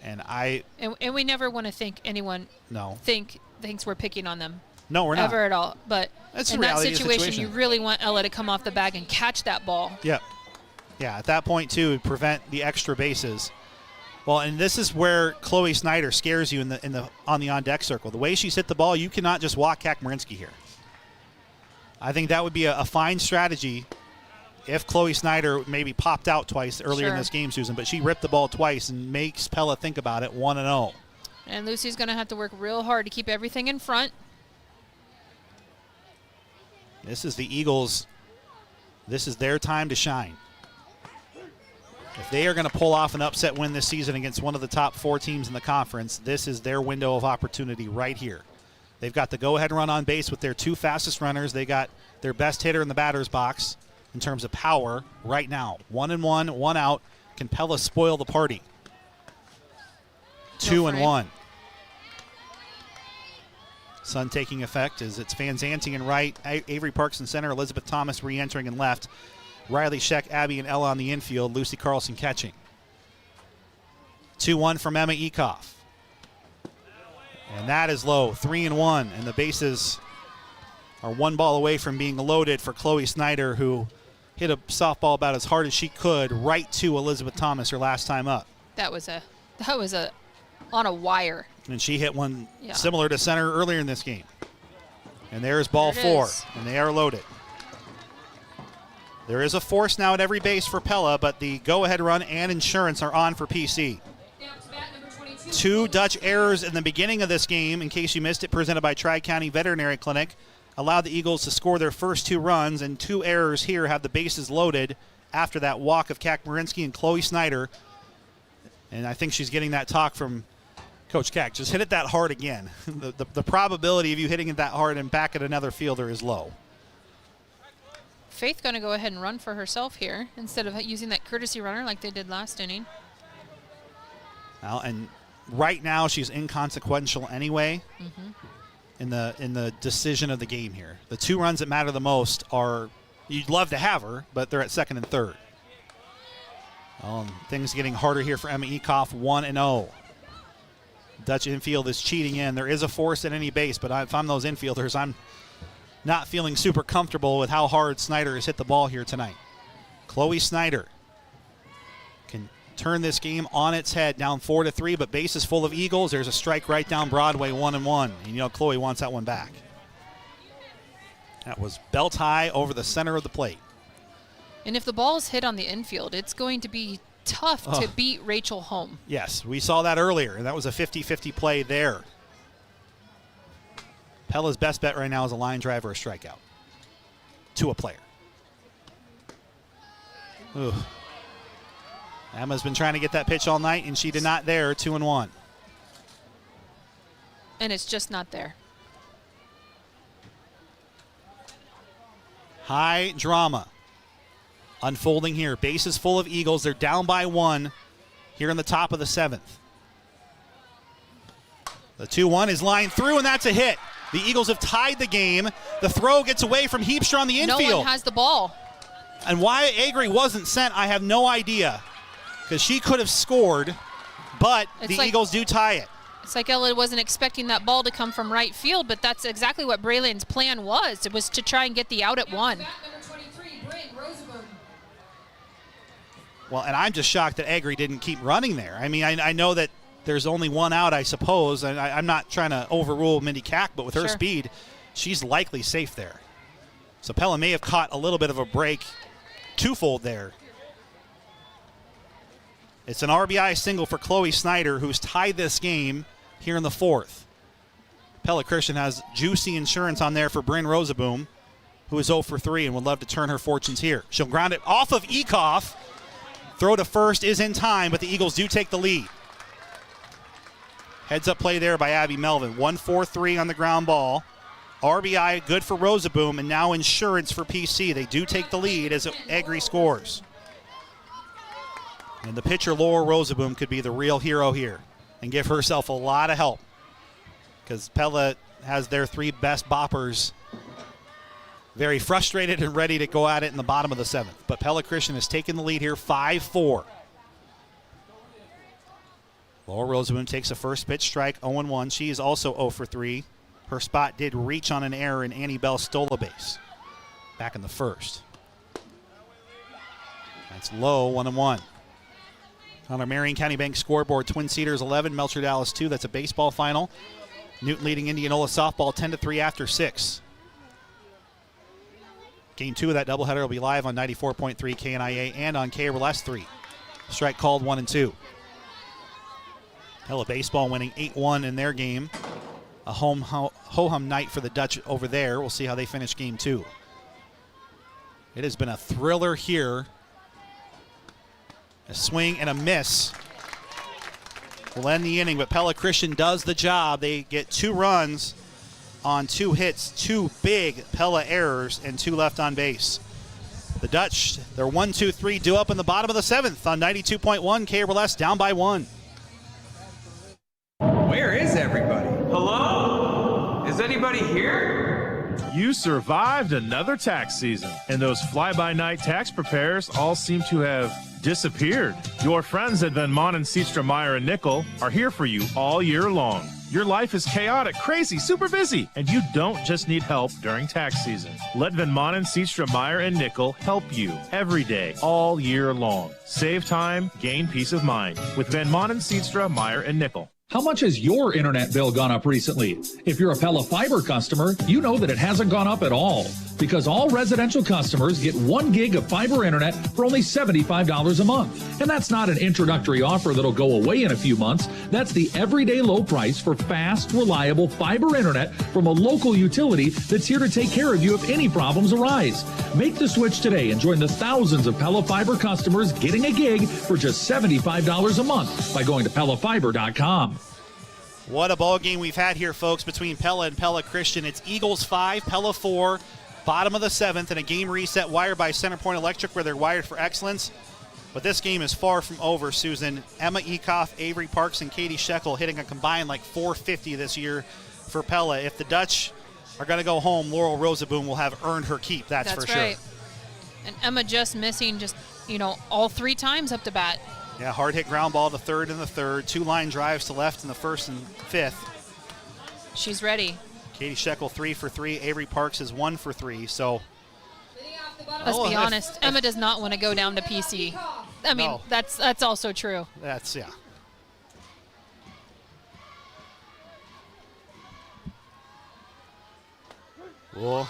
And we never want to think anyone thinks we're picking on them. No, we're not. Ever at all. But that's in that situation, you really want Ella to come off the bag and catch that ball. Yep. Yeah, at that point, too, prevent the extra bases. Well, and this is where Chloe Snyder scares you on the on-deck circle. The way she's hit the ball, you cannot just walk Kakmarinsky here. I think that would be a fine strategy if Chloe Snyder maybe popped out twice earlier in this game, Susan, but she ripped the ball twice and makes Pella think about it, 1-0. And Lucy's going to have to work real hard to keep everything in front. This is the Eagles. This is their time to shine. If they are going to pull off an upset win this season against one of the top 4 teams in the conference, this is their window of opportunity right here. They've got the go-ahead run on base with their 2 fastest runners. They got their best hitter in the batter's box in terms of power right now. 1-1, 1 out. Can Pella spoil the party? 2-1. Sun taking effect as it's Van Zanting in right, Avery Parks in center, Elizabeth Thomas re-entering in left, Riley Sheck, Abby, and Ella on the infield, Lucy Carlson catching. 2-1 from Emma Ekoff. And that is low, 3-1, and the bases are 1 ball away from being loaded for Chloe Snyder, who hit a softball about as hard as she could right to Elizabeth Thomas her last time up. That was on a wire. And she hit one similar to center earlier in this game. And there's ball 4, and they are loaded. There is a force now at every base for Pella, but the go-ahead run and insurance are on for PC. 2 Dutch errors in the beginning of this game, in case you missed it, presented by Tri-County Veterinary Clinic, allowed the Eagles to score their first 2 runs, and 2 errors here have the bases loaded after that walk of Kakmarinsky and Chloe Snyder. And I think she's getting that talk from Coach Kak. Just hit it that hard again. The probability of you hitting it that hard and back at another fielder is low. Faith going to go ahead and run for herself here instead of using that courtesy runner like they did last inning. Well, and right now she's inconsequential anyway in the decision of the game here. The 2 runs that matter the most are, you'd love to have her, but they're at second and third. Well, things getting harder here for Emma Ekoff, 1-0. Dutch infield is cheating in. There is a force at any base, but if I'm those infielders, I'm not feeling super comfortable with how hard Snyder has hit the ball here tonight. Chloe Snyder can turn this game on its head, down 4-3, but bases full of Eagles. There's a strike right down Broadway, 1-1. And you know Chloe wants that one back. That was belt high over the center of the plate. And if the ball is hit on the infield, it's going to be tough to beat Rachel home. Yes, we saw that earlier, and that was a 50-50 play there. Pella's best bet right now is a line drive or a strikeout to a player. Ooh. Emma's been trying to get that pitch all night, and she did not there. 2-1. And it's just not there. High drama unfolding here. Bases full of Eagles. They're down by 1 here in the top of the 7th. The 2-1 is lined through, and that's a hit. The Eagles have tied the game. The throw gets away from Heapstra on the infield. No one has the ball. And why Agri wasn't sent, I have no idea. Because she could have scored, but the Eagles do tie it. It's like Ella wasn't expecting that ball to come from right field, but that's exactly what Braylon's plan was. It was to try and get the out at 1. Well, and I'm just shocked that Agri didn't keep running there. I mean, I know that there's only 1 out, I suppose, and I'm not trying to overrule Mindy Cack, but with her speed, she's likely safe there. So Pella may have caught a little bit of a break, twofold there. It's an RBI single for Chloe Snyder, who's tied this game here in the 4th. Pella Christian has juicy insurance on there for Bryn Rosaboom, who is 0 for 3 and would love to turn her fortunes here. She'll ground it off of Ekoff. Throw to first is in time, but the Eagles do take the lead. Heads up play there by Abby Melvin. 1-4-3 on the ground ball. RBI good for Rosaboom, and now insurance for PC. They do take the lead as Agri scores. And the pitcher, Laura Rosaboom, could be the real hero here and give herself a lot of help, because Pella has their 3 best boppers very frustrated and ready to go at it in the bottom of the 7th. But Pella Christian has taken the lead here, 5-4. Laura Rosaboom takes a first pitch strike, 0-1. She is also 0 for 3. Her spot did reach on an error, and Annie Bell stole a base back in the 1st. That's low, 1-1. On our Marion County Bank scoreboard, Twin Cedars 11, Melcher Dallas 2. That's a baseball final. Newton leading Indianola softball 10-3 after 6. Game 2 of that doubleheader will be live on 94.3 KNIA and on KRLS 3. Strike called 1-2. Pella baseball winning 8-1 in their game. A ho-hum night for the Dutch over there. We'll see how they finish game 2. It has been a thriller here. A swing and a miss will end the inning, but Pella Christian does the job. They get 2 runs on 2 hits, 2 big Pella errors, and 2 left on base. The Dutch, they're 1-2-3 due up in the bottom of the 7th on 92.1 KRLS, down by 1. Where is everybody? Hello? Is anybody here? You survived another tax season, and those fly-by-night tax preparers all seem to have disappeared. Your friends at Van Manen, Seatstra, Meyer, and Nickel are here for you all year long. Your life is chaotic, crazy, super busy, and you don't just need help during tax season. Let Van Manen, Seatstra, Meyer, and Nickel help you every day, all year long. Save time, gain peace of mind with Van Manen, Seatstra, Meyer, and Nickel. How much has your internet bill gone up recently? If you're a Pella Fiber customer, you know that it hasn't gone up at all, because all residential customers get 1 gig of fiber internet for only $75 a month. And that's not an introductory offer that'll go away in a few months. That's the everyday low price for fast, reliable fiber internet from a local utility that's here to take care of you if any problems arise. Make the switch today and join the thousands of Pella Fiber customers getting a gig for just $75 a month by going to PellaFiber.com. What a ball game we've had here, folks, between Pella and Pella Christian. It's Eagles 5, Pella 4, bottom of the 7th, and a game reset wired by Centerpoint Electric, where they're wired for excellence. But this game is far from over, Susan. Emma Ekoff, Avery Parks, and Katie Shekel hitting a combined like 450 this year for Pella. If the Dutch are going to go home, Laurel Rosaboom will have earned her keep, that's for right. sure. And Emma just missing all 3 times up to bat. Yeah, hard hit ground ball to third in the 3rd. 2 line drives to left in the 1st and 5th. She's ready. Katie Shekel 3 for 3. Avery Parks is 1 for 3. So let's be honest, Emma does not want to go down to PC. I mean, no. That's also true. That's, yeah. Well,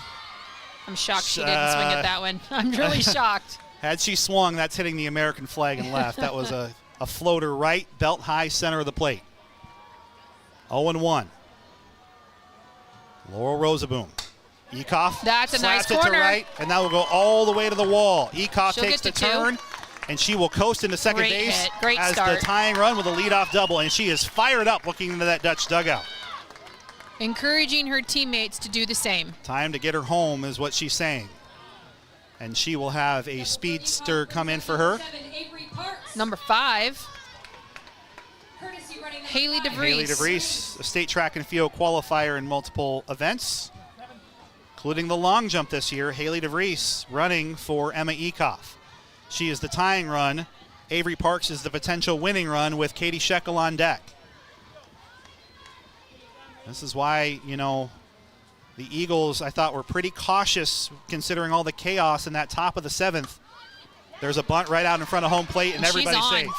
I'm shocked she didn't swing at that one. I'm really shocked. Had she swung, that's hitting the American flag and left. That was a floater right, belt high, center of the plate. 0-1. Laurel Rosaboom. Ekoff that's a nice slaps it corner. to right, and that will go all the way to the wall. Ekoff takes the turn, and she will coast into second Great base hit. Great as start. the tying run with a leadoff double, and she is fired up looking into that Dutch dugout. Encouraging her teammates to do the same. Time to get her home is what she's saying. And she will have a speedster come in for her. Number 5. Haley DeVries. Haley DeVries, a state track and field qualifier in multiple events, including the long jump this year. Haley DeVries running for Emma Ekoff. She is the tying run. Avery Parks is the potential winning run with Katie Shekel on deck. This is why, you know, the Eagles, I thought, were pretty cautious considering all the chaos in that top of the 7th. There's a bunt right out in front of home plate, and everybody's safe.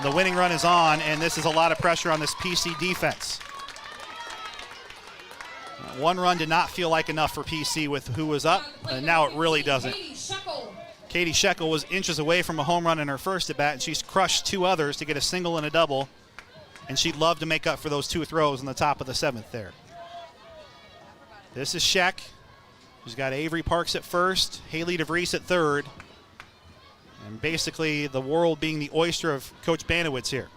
The winning run is on, and this is a lot of pressure on this PC defense. One run did not feel like enough for PC with who was up, and now it really doesn't. Katie Shekel was inches away from a home run in her first at-bat, and she's crushed 2 others to get a single and a double, and she'd love to make up for those 2 throws in the top of the 7th there. This is Sheck. She's got Avery Parks at first, Haley DeVries at third, and basically the world being the oyster of Coach Banowitz here.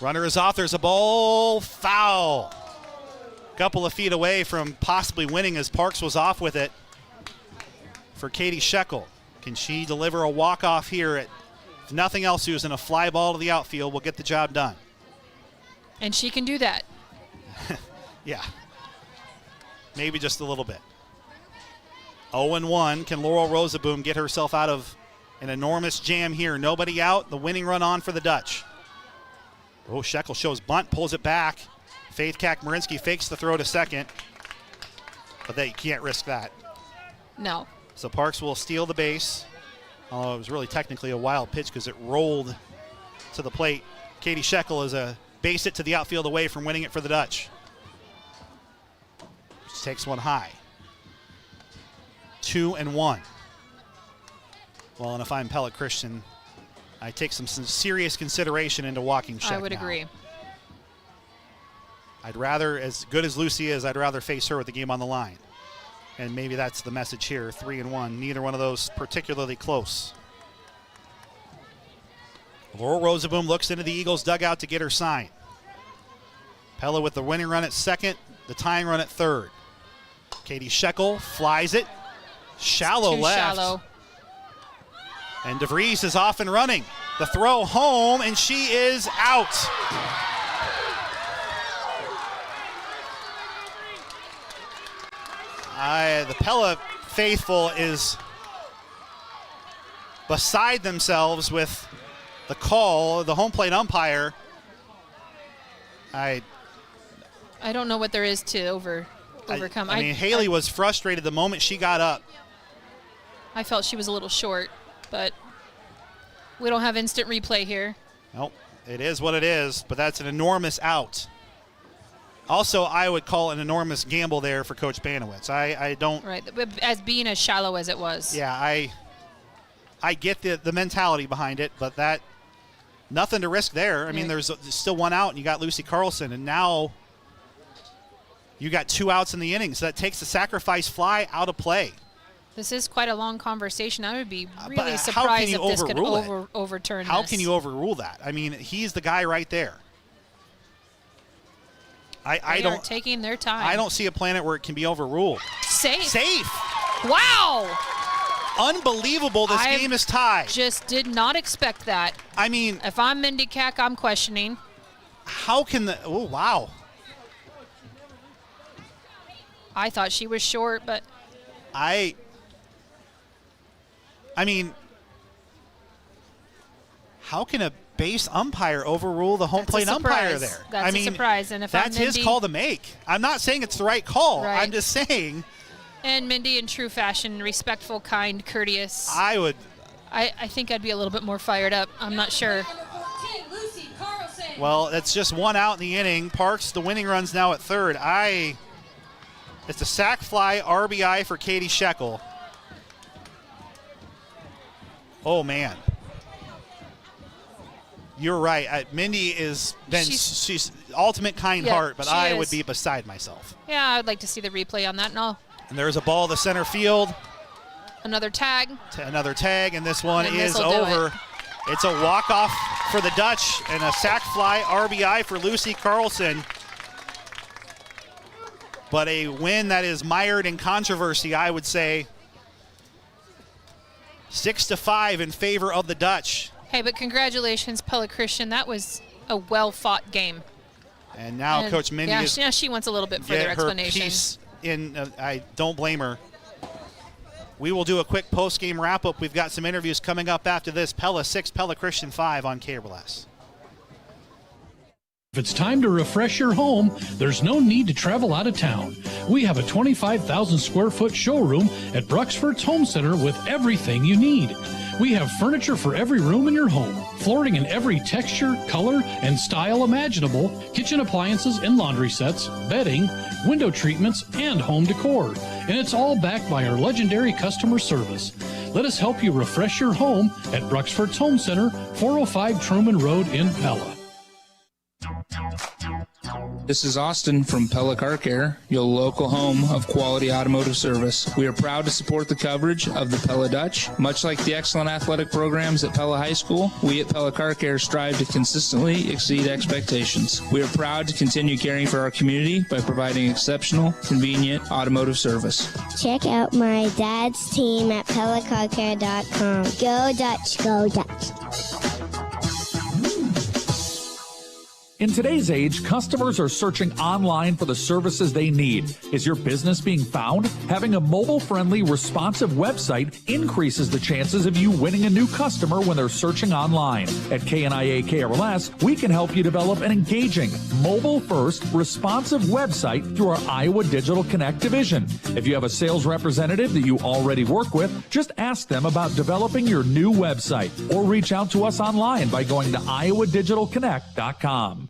Runner is off. There's a ball foul. Couple of feet away from possibly winning as Parks was off with it for Katie Shekel. Can she deliver a walk-off here? If nothing else, using a fly ball to the outfield will get the job done. And she can do that. Yeah. Maybe just a little bit. 0-1. Can Laurel Rosaboom get herself out of an enormous jam here? Nobody out. The winning run on for the Dutch. Oh, Shekel shows bunt, pulls it back. Faith Kakmarinsky fakes the throw to second. But they can't risk that. No. So Parks will steal the base. Although it was really technically a wild pitch because it rolled to the plate. Katie Shekel is a base hit to the outfield away from winning it for the Dutch. She takes one high. 2-1. Well, and if I'm Pella Christian, I take some serious consideration into walking Sheck I would now. agree. I'd rather, as good as Lucy is, I'd rather face her with the game on the line. And maybe that's the message here, 3-1. Neither one of those particularly close. Laurel Rosaboom looks into the Eagles' dugout to get her sign. Pella with the winning run at second, the tying run at third. Katie Shekel flies it. Shallow Too left. shallow. And DeVries is off and running. The throw home, and she is out. The Pella faithful is beside themselves with the call, the home plate umpire. I don't know what there is to overcome. I mean, Haley was frustrated the moment she got up. I felt she was a little short, but we don't have instant replay here. Nope, it is what it is, but that's an enormous out. Also, I would call an enormous gamble there for Coach Banowitz. I don't... Right, as being as shallow as it was. Yeah, I get the mentality behind it, but that nothing to risk there. I mean, there's still one out, and you got Lucy Carlson, and now you got 2 outs in the inning, so that takes the sacrifice fly out of play. This is quite a long conversation. I would be really surprised if this could overturn How this. can you overrule that? I mean, he's the guy right there. They are taking their time. I don't see a planet where it can be overruled. Safe. Wow. Unbelievable. This game is tied. Just did not expect that. I mean, if I'm Mindy Cack, I'm questioning. How can the... Oh, wow. I thought she was short, but... I mean, how can a base umpire overrule the home plate umpire there? That's a surprise. And if that's I'm Mindy, his call to make. I'm not saying it's the right call. Right. I'm just saying. And Mindy, in true fashion, respectful, kind, courteous. I think I'd be a little bit more fired up. I'm not sure. Well, it's just 1 out in the inning. Parks, the winning run's now at third. It's a sac fly RBI for Katie Shekel. Oh, man. You're right. Mindy she's ultimate kind heart, but I would be beside myself. Yeah, I'd like to see the replay on that and all. And there's a ball to center field. Another tag. Another tag, and this one is this'll do over. It's a walk-off for the Dutch and a sac fly RBI for Lucy Carlson. But a win that is mired in controversy, I would say. 6-5 in favor of the Dutch. Hey, but congratulations, Pella Christian. That was a well-fought game. And now Coach Mindy is she wants a little bit further explanation. Her piece in, I don't blame her. We will do a quick post-game wrap-up. We've got some interviews coming up after this. Pella 6, Pella Christian 5 on KRLS. If it's time to refresh your home, there's no need to travel out of town. We have a 25,000 square foot showroom at Bruxford's Home Center with everything you need. We have furniture for every room in your home, flooring in every texture, color, and style imaginable, kitchen appliances and laundry sets, bedding, window treatments, and home decor. And it's all backed by our legendary customer service. Let us help you refresh your home at Bruxford's Home Center, 405 Truman Road in Pella. This is Austin from Pella Car Care, your local home of quality automotive service. We are proud to support the coverage of the Pella Dutch. Much like the excellent athletic programs at Pella High School, we at Pella Car Care strive to consistently exceed expectations. We are proud to continue caring for our community by providing exceptional, convenient automotive service. Check out my dad's team at PellaCarCare.com. Go Dutch, go Dutch. In today's age, customers are searching online for the services they need. Is your business being found? Having a mobile-friendly, responsive website increases the chances of you winning a new customer when they're searching online. At KNIA KRLS, we can help you develop an engaging, mobile-first, responsive website through our Iowa Digital Connect division. If you have a sales representative that you already work with, just ask them about developing your new website or reach out to us online by going to iowadigitalconnect.com.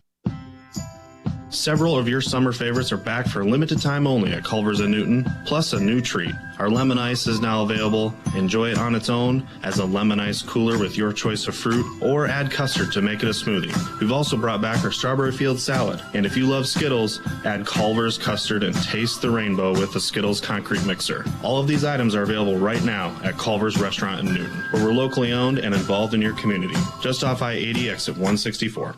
Several of your summer favorites are back for limited time only at Culver's and Newton, plus a new treat. Our lemon ice is now available. Enjoy it on its own as a lemon ice cooler with your choice of fruit, or add custard to make it a smoothie. We've also brought back our strawberry field salad. And if you love Skittles, add Culver's custard and taste the rainbow with the Skittles concrete mixer. All of these items are available right now at Culver's Restaurant in Newton, where we're locally owned and involved in your community. Just off I-80 exit 164.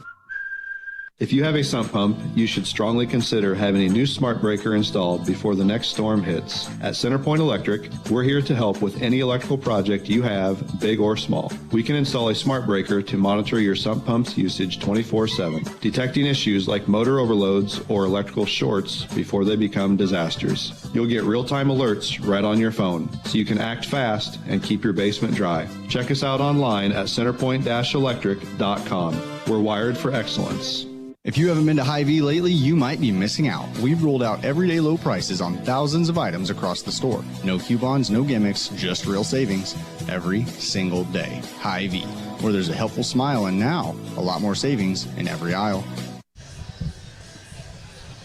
If you have a sump pump, you should strongly consider having a new smart breaker installed before the next storm hits. At Centerpoint Electric, we're here to help with any electrical project you have, big or small. We can install a smart breaker to monitor your sump pump's usage 24/7, detecting issues like motor overloads or electrical shorts before they become disasters. You'll get real-time alerts right on your phone, so you can act fast and keep your basement dry. Check us out online at centerpoint-electric.com. We're wired for excellence. If you haven't been to Hy-Vee lately, you might be missing out. We've rolled out everyday low prices on thousands of items across the store. No coupons, no gimmicks, just real savings every single day. Hy-Vee, where there's a helpful smile and now a lot more savings in every aisle.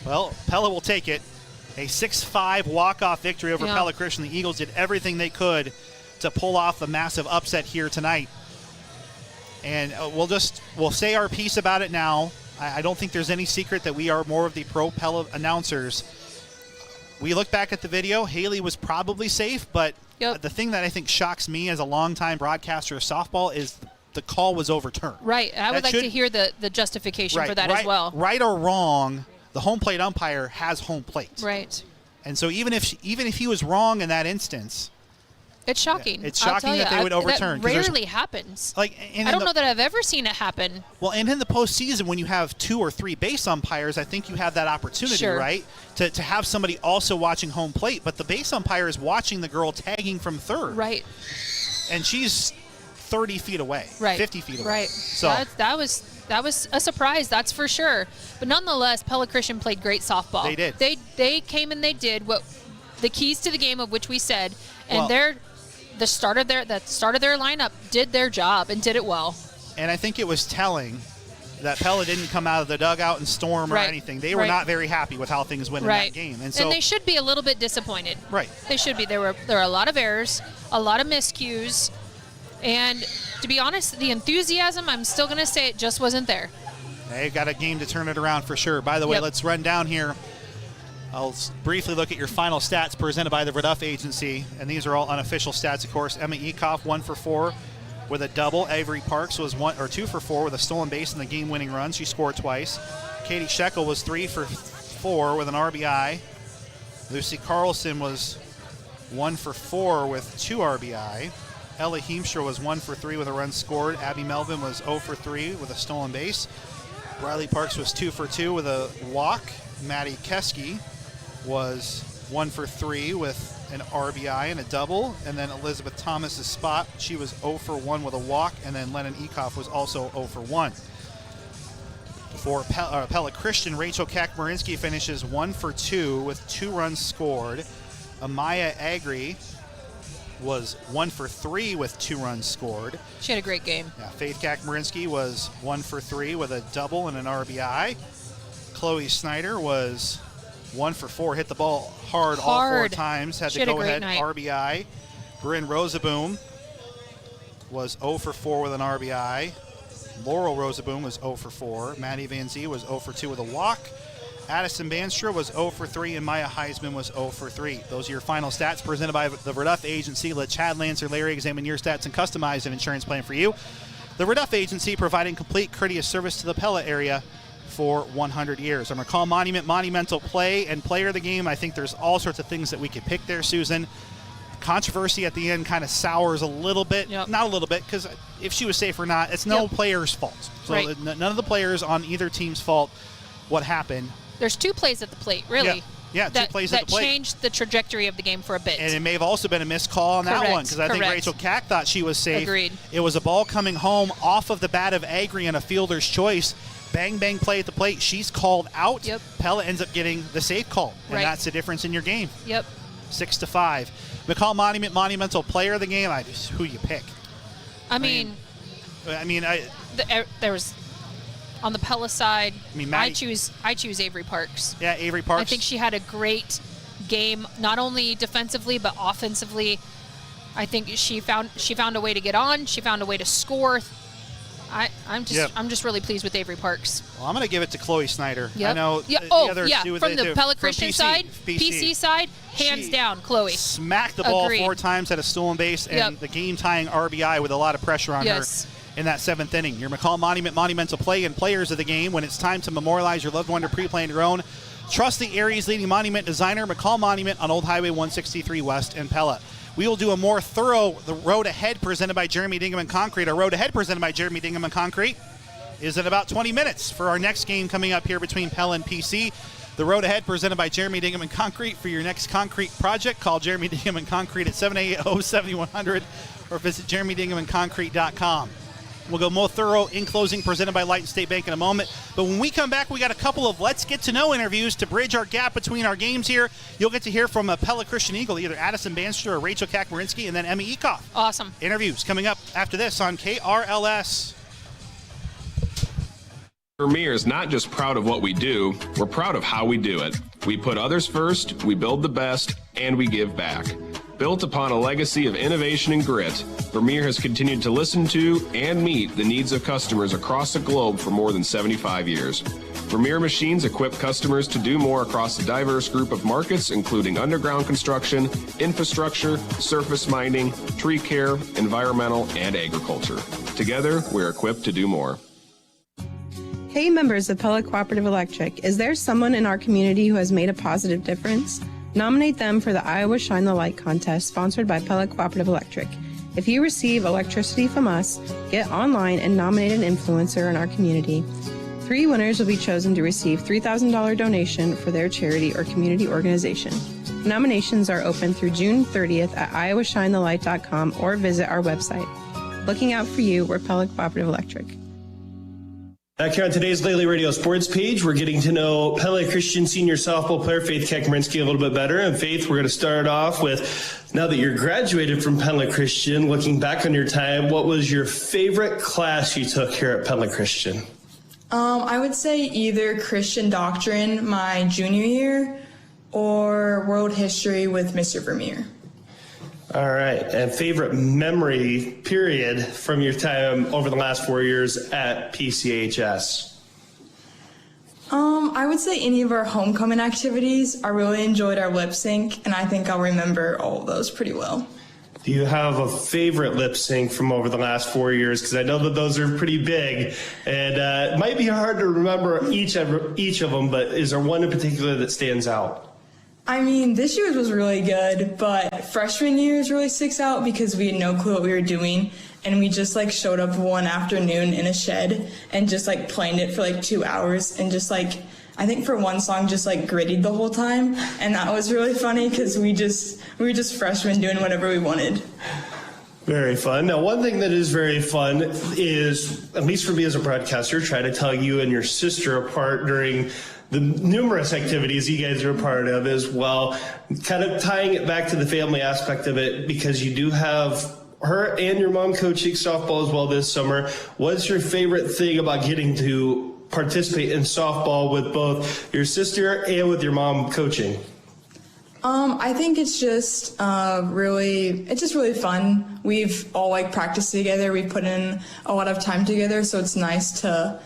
Well, Pella will take it. A 6-5 walk-off victory over Pella Christian. The Eagles did everything they could to pull off the massive upset here tonight. And we'll say our piece about it now. I don't think there's any secret that we are more of the pro Pella announcers. We look back at the video. Haley was probably safe, but the thing that I think shocks me as a longtime broadcaster of softball is the call was overturned. Right. I would like to hear the justification for that as well. Right or wrong, the home plate umpire has home plate. Right. And so even if he was wrong in that instance, it's shocking. It's shocking that they would overturn. That rarely happens. I don't know that I've ever seen it happen. Well, and in the postseason, when you have 2 or 3 base umpires, I think you have that opportunity, right, to have somebody also watching home plate. But the base umpire is watching the girl tagging from third. Right. And she's 30 feet away, 50 feet away. Right. So that was a surprise, that's for sure. But nonetheless, Pella Christian played great softball. They did. They came and they did what the keys to the game of which we said, and the start of their lineup did their job and did it well. And I think it was telling that Pella didn't come out of the dugout and storm or anything. They were not very happy with how things went in that game. And they should be a little bit disappointed. Right. They should be. There were a lot of errors, a lot of miscues, and to be honest, the enthusiasm, I'm still going to say it just wasn't there. They've got a game to turn it around for sure. By the way, let's run down here I'll briefly look at your final stats presented by the Reduff Agency, and these are all unofficial stats, of course. Emma Ekoff, 1 for 4 with a double. Avery Parks was 2 for 4 with a stolen base in the game-winning run. She scored twice. Katie Shekel was 3 for 4 with an RBI. Lucy Carlson was 1 for 4 with 2 RBI. Ella Heemstra was 1 for 3 with a run scored. Abby Melvin was 0 for 3 with a stolen base. Riley Parks was 2 for 2 with a walk. Maddie Keski was 1 for 3 with an RBI and a double. And then Elizabeth Thomas's spot, she was 0 for 1 with a walk. And then Lennon Ekoff was also 0 for 1. For Pella Christian, Rachel Kakmarinsky finishes 1 for 2 with 2 runs scored. Amaya Agri was 1 for 3 with 2 runs scored. She had a great game. Yeah, Faith Kakmarinsky was 1 for 3 with a double and an RBI. Chloe Snyder was 1 for 4, hit the ball hard. All 4 times, had the go-ahead RBI. Bryn Rosaboom was 0 for 4 with an RBI. Laurel Rosaboom was 0 for 4. Maddie Van Zee was 0 for 2 with a walk. Addison Banstra was 0 for 3, and Maya Heisman was 0 for 3. Those are your final stats presented by the Reduff Agency. Let Chad Lancer Larry examine your stats and customize an insurance plan for you. The Reduff Agency, providing complete courteous service to the Pella area for 100 years. Our McCall Monument monumental play and player of the game. I think there's all sorts of things that we could pick there, Susan. Controversy at the end kind of sours a little bit. Not a little bit, because if she was safe or not, it's no player's fault. So none of the players on either team's fault what happened. There's 2 plays at the plate, really. Yeah, 2 plays at the plate. That changed the trajectory of the game for a bit. And it may have also been a missed call on that one, because I think Rachel Kack thought she was safe. Agreed. It was a ball coming home off of the bat of Agri and a fielder's choice. Bang, bang play at the plate. She's called out. Pella ends up getting the safe call, and that's the difference in your game. 6-5. McCall Monument monumental player of the game. Who you pick? There was on the Pella side. I choose Avery Parks. Yeah, Avery Parks. I think she had a great game, not only defensively but offensively. I think she found a way to get on. She found a way to score. I'm just really pleased with Avery Parks. Well, I'm going to give it to Chloe Snyder. I know. From the Pella Christian side, PC side, hands down, Chloe. Smacked the ball 4 times, had a stolen base, and the game-tying RBI with a lot of pressure on her in that 7th inning. Your McCall Monument monumental play and players of the game. When it's time to memorialize your loved one or pre-plan your own, trust the area's leading monument designer, McCall Monument on Old Highway 163 West in Pella. We will do a more thorough The Road Ahead presented by Jeremy Dingham & Concrete. Our Road Ahead presented by Jeremy Dingham & Concrete is in about 20 minutes for our next game coming up here between Pella and PC. The Road Ahead presented by Jeremy Dingham & Concrete. For your next concrete project, call Jeremy Dingham & Concrete at 780-7100 or visit jeremydinghamandconcrete.com. We'll go more thorough in closing presented by Light and State Bank in a moment. But when we come back, we got a couple of Let's Get to Know interviews to bridge our gap between our games here. You'll get to hear from a Pella Christian Eagle, either Addison Banstra or Rachel Kakmarinsky, and then Emma Ekoff. Awesome. Interviews coming up after this on KRLS. Vermeer is not just proud of what we do, we're proud of how we do it. We put others first, we build the best, and we give back. Built upon a legacy of innovation and grit, Vermeer has continued to listen to and meet the needs of customers across the globe for more than 75 years. Vermeer machines equip customers to do more across a diverse group of markets, including underground construction, infrastructure, surface mining, tree care, environmental, and agriculture. Together, we're equipped to do more. Hey, members of Pella Cooperative Electric, is there someone in our community who has made a positive difference? Nominate them for the Iowa Shine the Light contest sponsored by Pella Cooperative Electric. If you receive electricity from us, get online and nominate an influencer in our community. 3 winners will be chosen to receive $3,000 donation for their charity or community organization. Nominations are open through June 30th at iowashinethelight.com or visit our website. Looking out for you, we're Pella Cooperative Electric. Back here on today's Lately Radio Sports page, we're getting to know Pella Christian senior softball player Faith Kakmarinsky a little bit better. And Faith, we're going to start off with, now that you're graduated from Pella Christian, looking back on your time, what was your favorite class you took here at Pella Christian? I would say either Christian Doctrine my junior year or World History with Mr. Vermeer. All right. And favorite memory period from your time over the last 4 years at PCHS? I would say any of our homecoming activities. I really enjoyed our lip sync, and I think I'll remember all of those pretty well. Do you have a favorite lip sync from over the last 4 years? Because I know that those are pretty big, and it might be hard to remember each of them, but is there one in particular that stands out? I mean, this year's was really good, but freshman year's really sticks out because we had no clue what we were doing, and we just like showed up one afternoon in a shed and just like planned it for like 2 hours and just like, I think for one song just like grittied the whole time, and that was really funny because we were just freshmen doing whatever we wanted. Very fun. Now, one thing that is very fun is, at least for me as a broadcaster, try to tell you and your sister apart during the numerous activities you guys are a part of as well, kind of tying it back to the family aspect of it, because you do have her and your mom coaching softball as well this summer. What's your favorite thing about getting to participate in softball with both your sister and with your mom coaching? I think it's just really fun. We've all like practiced together. We've put in a lot of time together, so it's nice to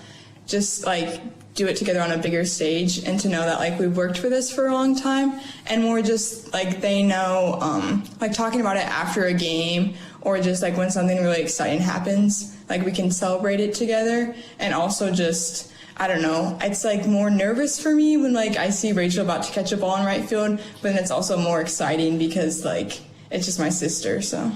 just like do it together on a bigger stage and to know that like we've worked for this for a long time, and more just like they know like talking about it after a game or just like when something really exciting happens, like we can celebrate it together. And also just, I don't know, it's like more nervous for me when like I see Rachel about to catch a ball in right field, but then it's also more exciting because like it's just my sister, so.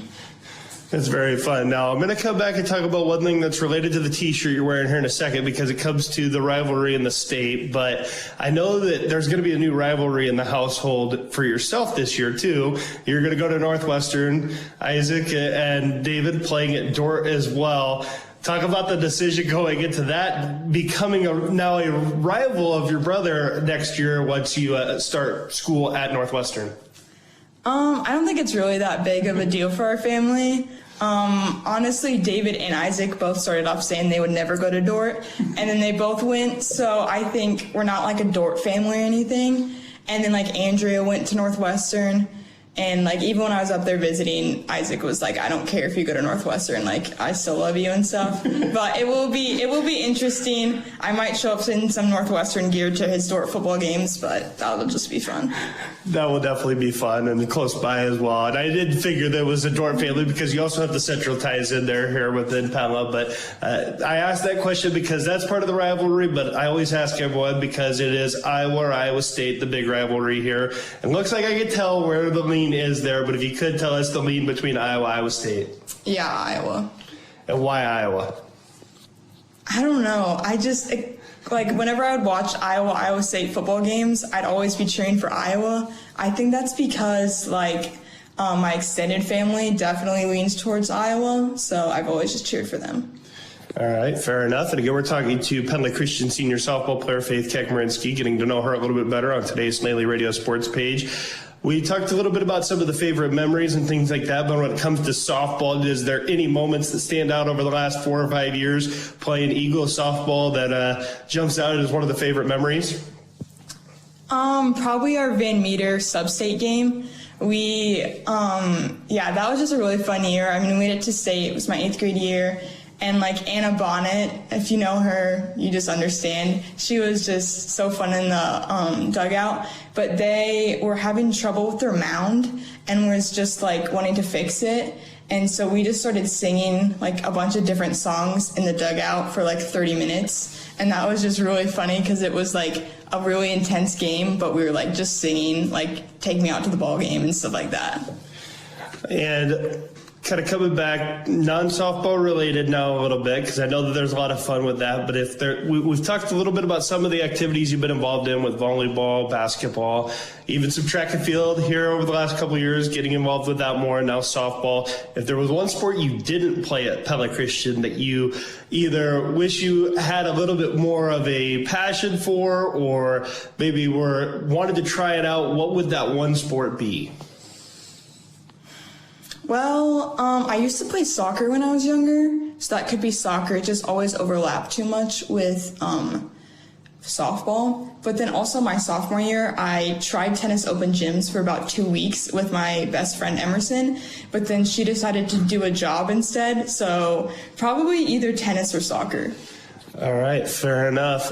That's very fun. Now, I'm going to come back and talk about one thing that's related to the t-shirt you're wearing here in a second, because it comes to the rivalry in the state. But I know that there's going to be a new rivalry in the household for yourself this year, too. You're going to go to Northwestern, Isaac and David playing at Dort as well. Talk about the decision going into that, becoming now a rival of your brother next year once you start school at Northwestern. I don't think it's really that big of a deal for our family. Honestly, David and Isaac both started off saying they would never go to Dort, and then they both went, so I think we're not like a Dort family or anything. And then like Andrea went to Northwestern, and like even when I was up there visiting, Isaac was like, I don't care if you go to Northwestern, like I still love you and stuff. But it will be interesting. I might show up in some Northwestern gear to his Dort football games, but that'll just be fun. That will definitely be fun and close by as well. And I did figure there was a Dort family because you also have the Central ties in there here within Pella. But I asked that question because that's part of the rivalry, but I always ask everyone because it is Iowa or Iowa State, the big rivalry here. And looks like I can tell where the lean is there, but if you could tell us the lean between Iowa and Iowa State. Yeah, Iowa. And why Iowa? I don't know. I just, like, whenever I would watch Iowa State football games, I'd always be cheering for Iowa. I think that's because, like, my extended family definitely leans towards Iowa, so I've always just cheered for them. All right, fair enough. And again, we're talking to Pella Christian senior softball player Faith Kekmarinsky, getting to know her a little bit better on today's Naley Radio Sports page. We talked a little bit about some of the favorite memories and things like that, but when it comes to softball, is there any moments that stand out over the last 4 or 5 years playing Eagle softball that jumps out as one of the favorite memories? Probably our Van Meter sub-state game. That was just a really fun year. I mean, we made it to state. It was my 8th grade year. And like Anna Bonnet, if you know her, you just understand. She was just so fun in the dugout, but they were having trouble with their mound and was just like wanting to fix it. And so we just started singing like a bunch of different songs in the dugout for like 30 minutes. And that was just really funny because it was like a really intense game, but we were like just singing, like Take Me Out to the Ball Game and stuff like that. And kind of coming back, non-softball related now a little bit, because I know that there's a lot of fun with that, but we've talked a little bit about some of the activities you've been involved in with volleyball, basketball, even some track and field here over the last couple of years, getting involved with that more, and now softball. If there was one sport you didn't play at Pella Christian that you either wish you had a little bit more of a passion for, or maybe wanted to try it out, what would that one sport be? Well, I used to play soccer when I was younger, so that could be soccer. It just always overlapped too much with softball. But then also my sophomore year, I tried tennis open gyms for about 2 weeks with my best friend Emerson, but then she decided to do a job instead, so probably either tennis or soccer. All right, fair enough.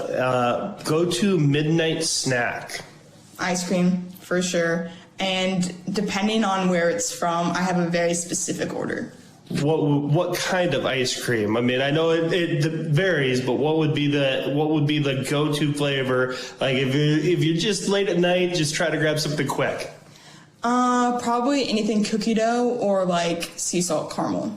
Go-to midnight snack. Ice cream, for sure. And depending on where it's from, I have a very specific order. What kind of ice cream? I mean, I know it varies, but what would be the go-to flavor? Like if you're just late at night, just try to grab something quick. Probably anything cookie dough or like sea salt caramel.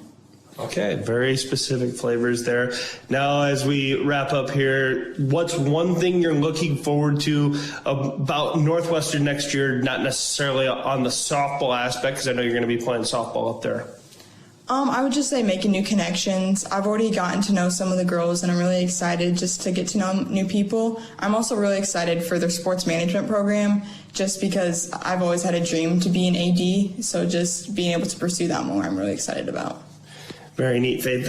Okay, very specific flavors there. Now, as we wrap up here, what's one thing you're looking forward to about Northwestern next year, not necessarily on the softball aspect, because I know you're going to be playing softball up there? I would just say making new connections. I've already gotten to know some of the girls, and I'm really excited just to get to know new people. I'm also really excited for their sports management program, just because I've always had a dream to be an AD, so just being able to pursue that more, I'm really excited about. Very neat, Faith.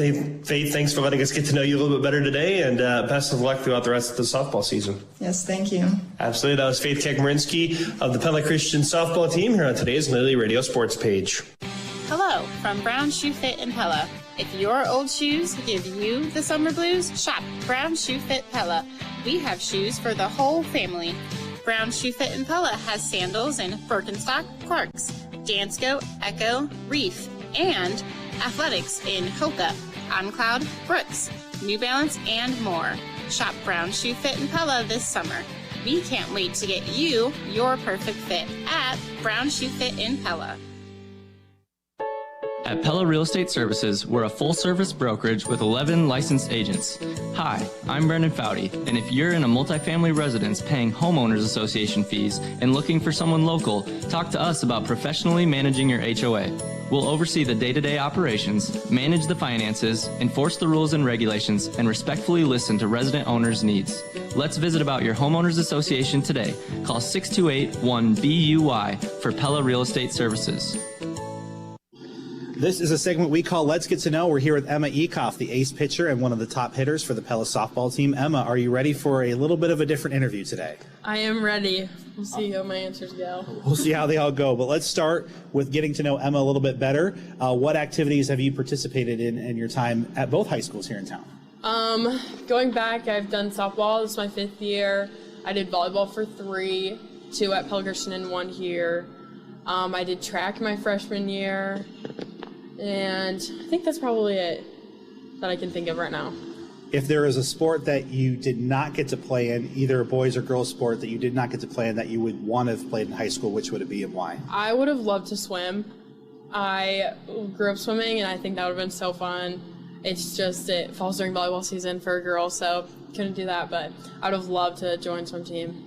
Faith, thanks for letting us get to know you a little bit better today, and best of luck throughout the rest of the softball season. Yes, thank you. Absolutely. That was Faith Kekmarinsky of the Pella Christian softball team here on today's Lily Radio Sports page. Hello from Brown Shoe Fit in Pella. If your old shoes give you the summer blues, shop Brown Shoe Fit Pella. We have shoes for the whole family. Brown Shoe Fit in Pella has sandals in Birkenstock, Clarks, Dansko, Echo, Reef, and athletics in Hoka, OnCloud, Brooks, New Balance, and more. Shop Brown Shoe Fit in Pella this summer. We can't wait to get you your perfect fit at Brown Shoe Fit in Pella. At Pella Real Estate Services, we're a full-service brokerage with 11 licensed agents. Hi, I'm Brendan Foudy, and if you're in a multifamily residence paying homeowners association fees and looking for someone local, talk to us about professionally managing your HOA. We'll oversee the day-to-day operations, manage the finances, enforce the rules and regulations, and respectfully listen to resident owners' needs. Let's visit about your homeowners association today. Call 628-1BUY for Pella Real Estate Services. This is a segment we call Let's Get to Know. We're here with Emma Ekoff, the ace pitcher and one of the top hitters for the Pella softball team. Emma, are you ready for a little bit of a different interview today? I am ready. We'll see how my answers go. We'll see how they all go, but let's start with getting to know Emma a little bit better. What activities have you participated in your time at both high schools here in town? Going back, I've done softball. This is my 5th year. I did volleyball for 3, 2 at Pella Christian and 1 here. I did track my freshman year. And I think that's probably it that I can think of right now. If there is a sport that you did not get to play in, either a boys or girls sport that you did not get to play in that you would want to have played in high school, which would it be and why? I would have loved to swim. I grew up swimming, and I think that would have been so fun. It's just it falls during volleyball season for a girl, so couldn't do that, but I would have loved to join swim team.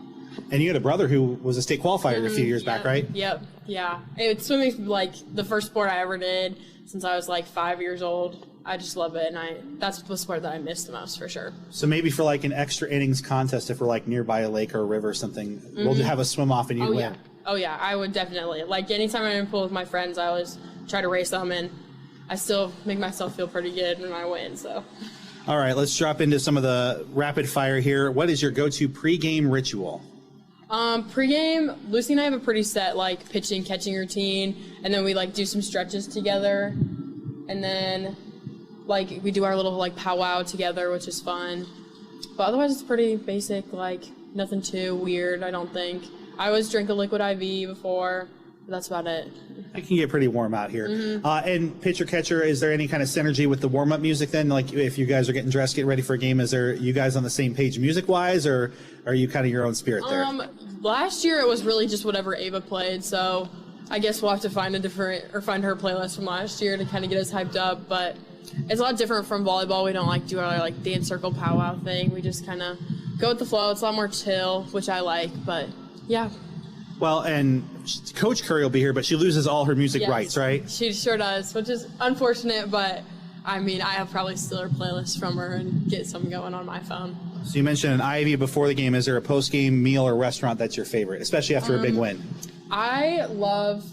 And you had a brother who was a state qualifier a few years back, right? Yep, yeah. Swimming's like the first sport I ever did since I was like 5 years old. I just love it, and that's the sport that I miss the most for sure. So maybe for like an extra innings contest, if we're like nearby a lake or a river or something, we'll have a swim off and you win. Oh yeah, I would definitely. Like anytime I'm in a pool with my friends, I always try to race them, and I still make myself feel pretty good when I win, so. All right, let's drop into some of the rapid fire here. What is your go-to pregame ritual? Pregame, Lucy and I have a pretty set like pitching, catching routine, and then we like do some stretches together, and then like we do our little like powwow together, which is fun. But otherwise, it's pretty basic, like nothing too weird, I don't think. I always drink a liquid IV before, but that's about it. It can get pretty warm out here. And pitcher catcher, is there any kind of synergy with the warm-up music then? Like if you guys are getting dressed, getting ready for a game, is there you guys on the same page music-wise, or are you kind of your own spirit there? Last year it was really just whatever Ava played, so I guess we'll have to find find her playlist from last year to kind of get us hyped up. But it's a lot different from volleyball. We don't like do our like dance circle powwow thing. We just kind of go with the flow. It's a lot more chill, which I like. But yeah. Well, and Coach Curry will be here, but she loses all her music rights, right? She sure does, which is unfortunate, but I mean, I'll probably steal her playlist from her and get some going on my phone. So you mentioned an Ivy before the game. Is there a post-game meal or restaurant that's your favorite, especially after a big win? I love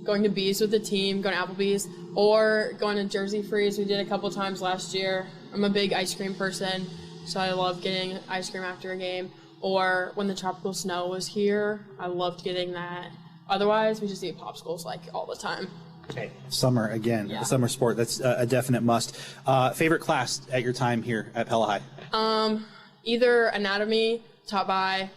going to Bees with the team, going to Applebee's, or going to Jersey Freeze. We did a couple times last year. I'm a big ice cream person, so I love getting ice cream after a game. Or when the tropical snow was here, I loved getting that. Otherwise, we just eat popsicles like all the time. Okay, summer again, the summer sport. That's a definite must. Favorite class at your time here at Pella High? Either anatomy, taught by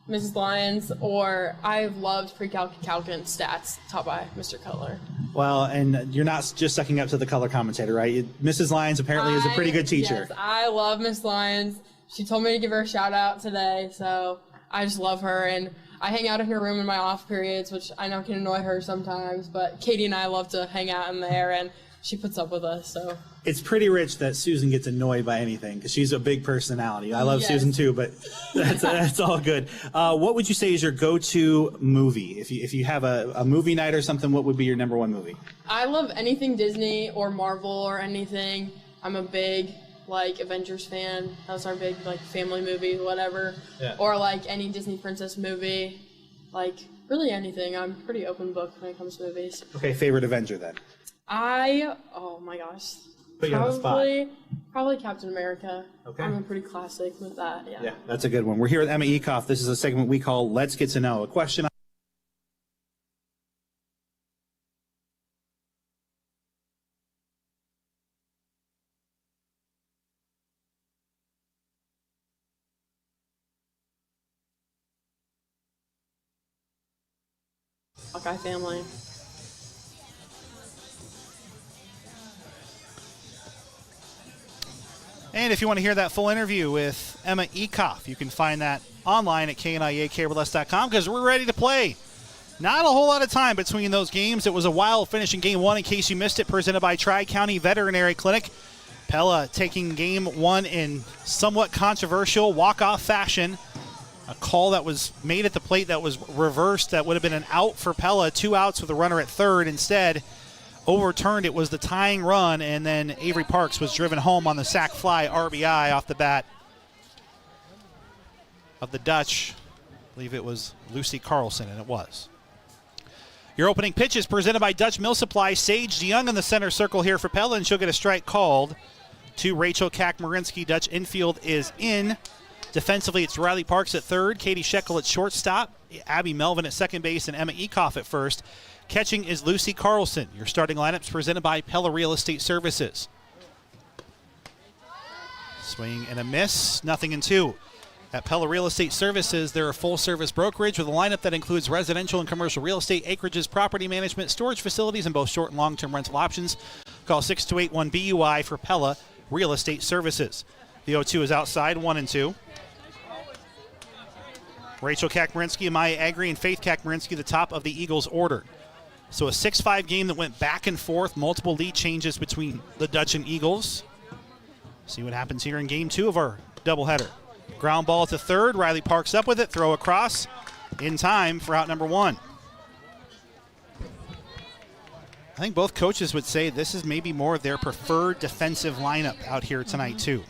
Mrs. Lyons, or I've loved pre-calc and stats, taught by Mr. Cutler. Well, and you're not just sucking up to the color commentator, right? Mrs. Lyons apparently is a pretty good teacher. Yes, I love Miss Lyons. She told me to give her a shout out today, so I just love her. And I hang out in her room in my off periods, which I know can annoy her sometimes, but Katie and I love to hang out in there, and she puts up with us. So it's pretty rich that Susan gets annoyed by anything because she's a big personality. I love Susan too, but that's all good. What would you say is your go-to movie? If you have a movie night or something, what would be your number one movie? I love anything Disney or Marvel or anything. I'm a big Avengers fan. That's our big family movie, whatever. Yeah. Or any Disney princess movie. Really anything. I'm pretty open book when it comes to movies. Okay, favorite Avenger then. Oh my gosh. Put you on the spot. Probably Captain America. Okay. I'm a pretty classic with that, yeah. Yeah, that's a good one. We're here with Emma Ekoff. This is a segment we call Let's Get to Know. A question. Hawkeye family. And if you want to hear that full interview with Emma Ekoff, you can find that online at kniakbrless.com because we're ready to play. Not a whole lot of time between those games. It was a wild finish in Game 1 in case you missed it, presented by Tri-County Veterinary Clinic. Pella taking Game 1 in somewhat controversial walk-off fashion. A call that was made at the plate that was reversed that would have been an out for Pella. 2 outs with a runner at third. Instead, overturned. It was the tying run, and then Avery Parks was driven home on the sac fly RBI off the bat of the Dutch. I believe it was Lucy Carlson, and it was. Your opening pitch is presented by Dutch Mill Supply. Sage DeYoung in the center circle here for Pella, and she'll get a strike called to Rachel Kakmarinsky. Dutch infield is in. Defensively, it's Riley Parks at third, Katie Shekel at shortstop, Abby Melvin at second base, and Emma Ekoff at first. Catching is Lucy Carlson. Your starting lineups presented by Pella Real Estate Services. Swing and a miss, 0-2. At Pella Real Estate Services, they're a full-service brokerage with a lineup that includes residential and commercial real estate, acreages, property management, storage facilities, and both short and long-term rental options. Call 628-1BUI for Pella Real Estate Services. The 0-2 is outside, 1-2. Rachel Kakmarinsky, Amaya Agri, and Faith Kakmarinsky, the top of the Eagles order. So a 6-5 game that went back and forth, multiple lead changes between the Dutch and Eagles. See what happens here in Game 2 of our doubleheader. Ground ball to third. Riley Parks up with it. Throw across in time for out number 1. I think both coaches would say this is maybe more of their preferred defensive lineup out here tonight, too.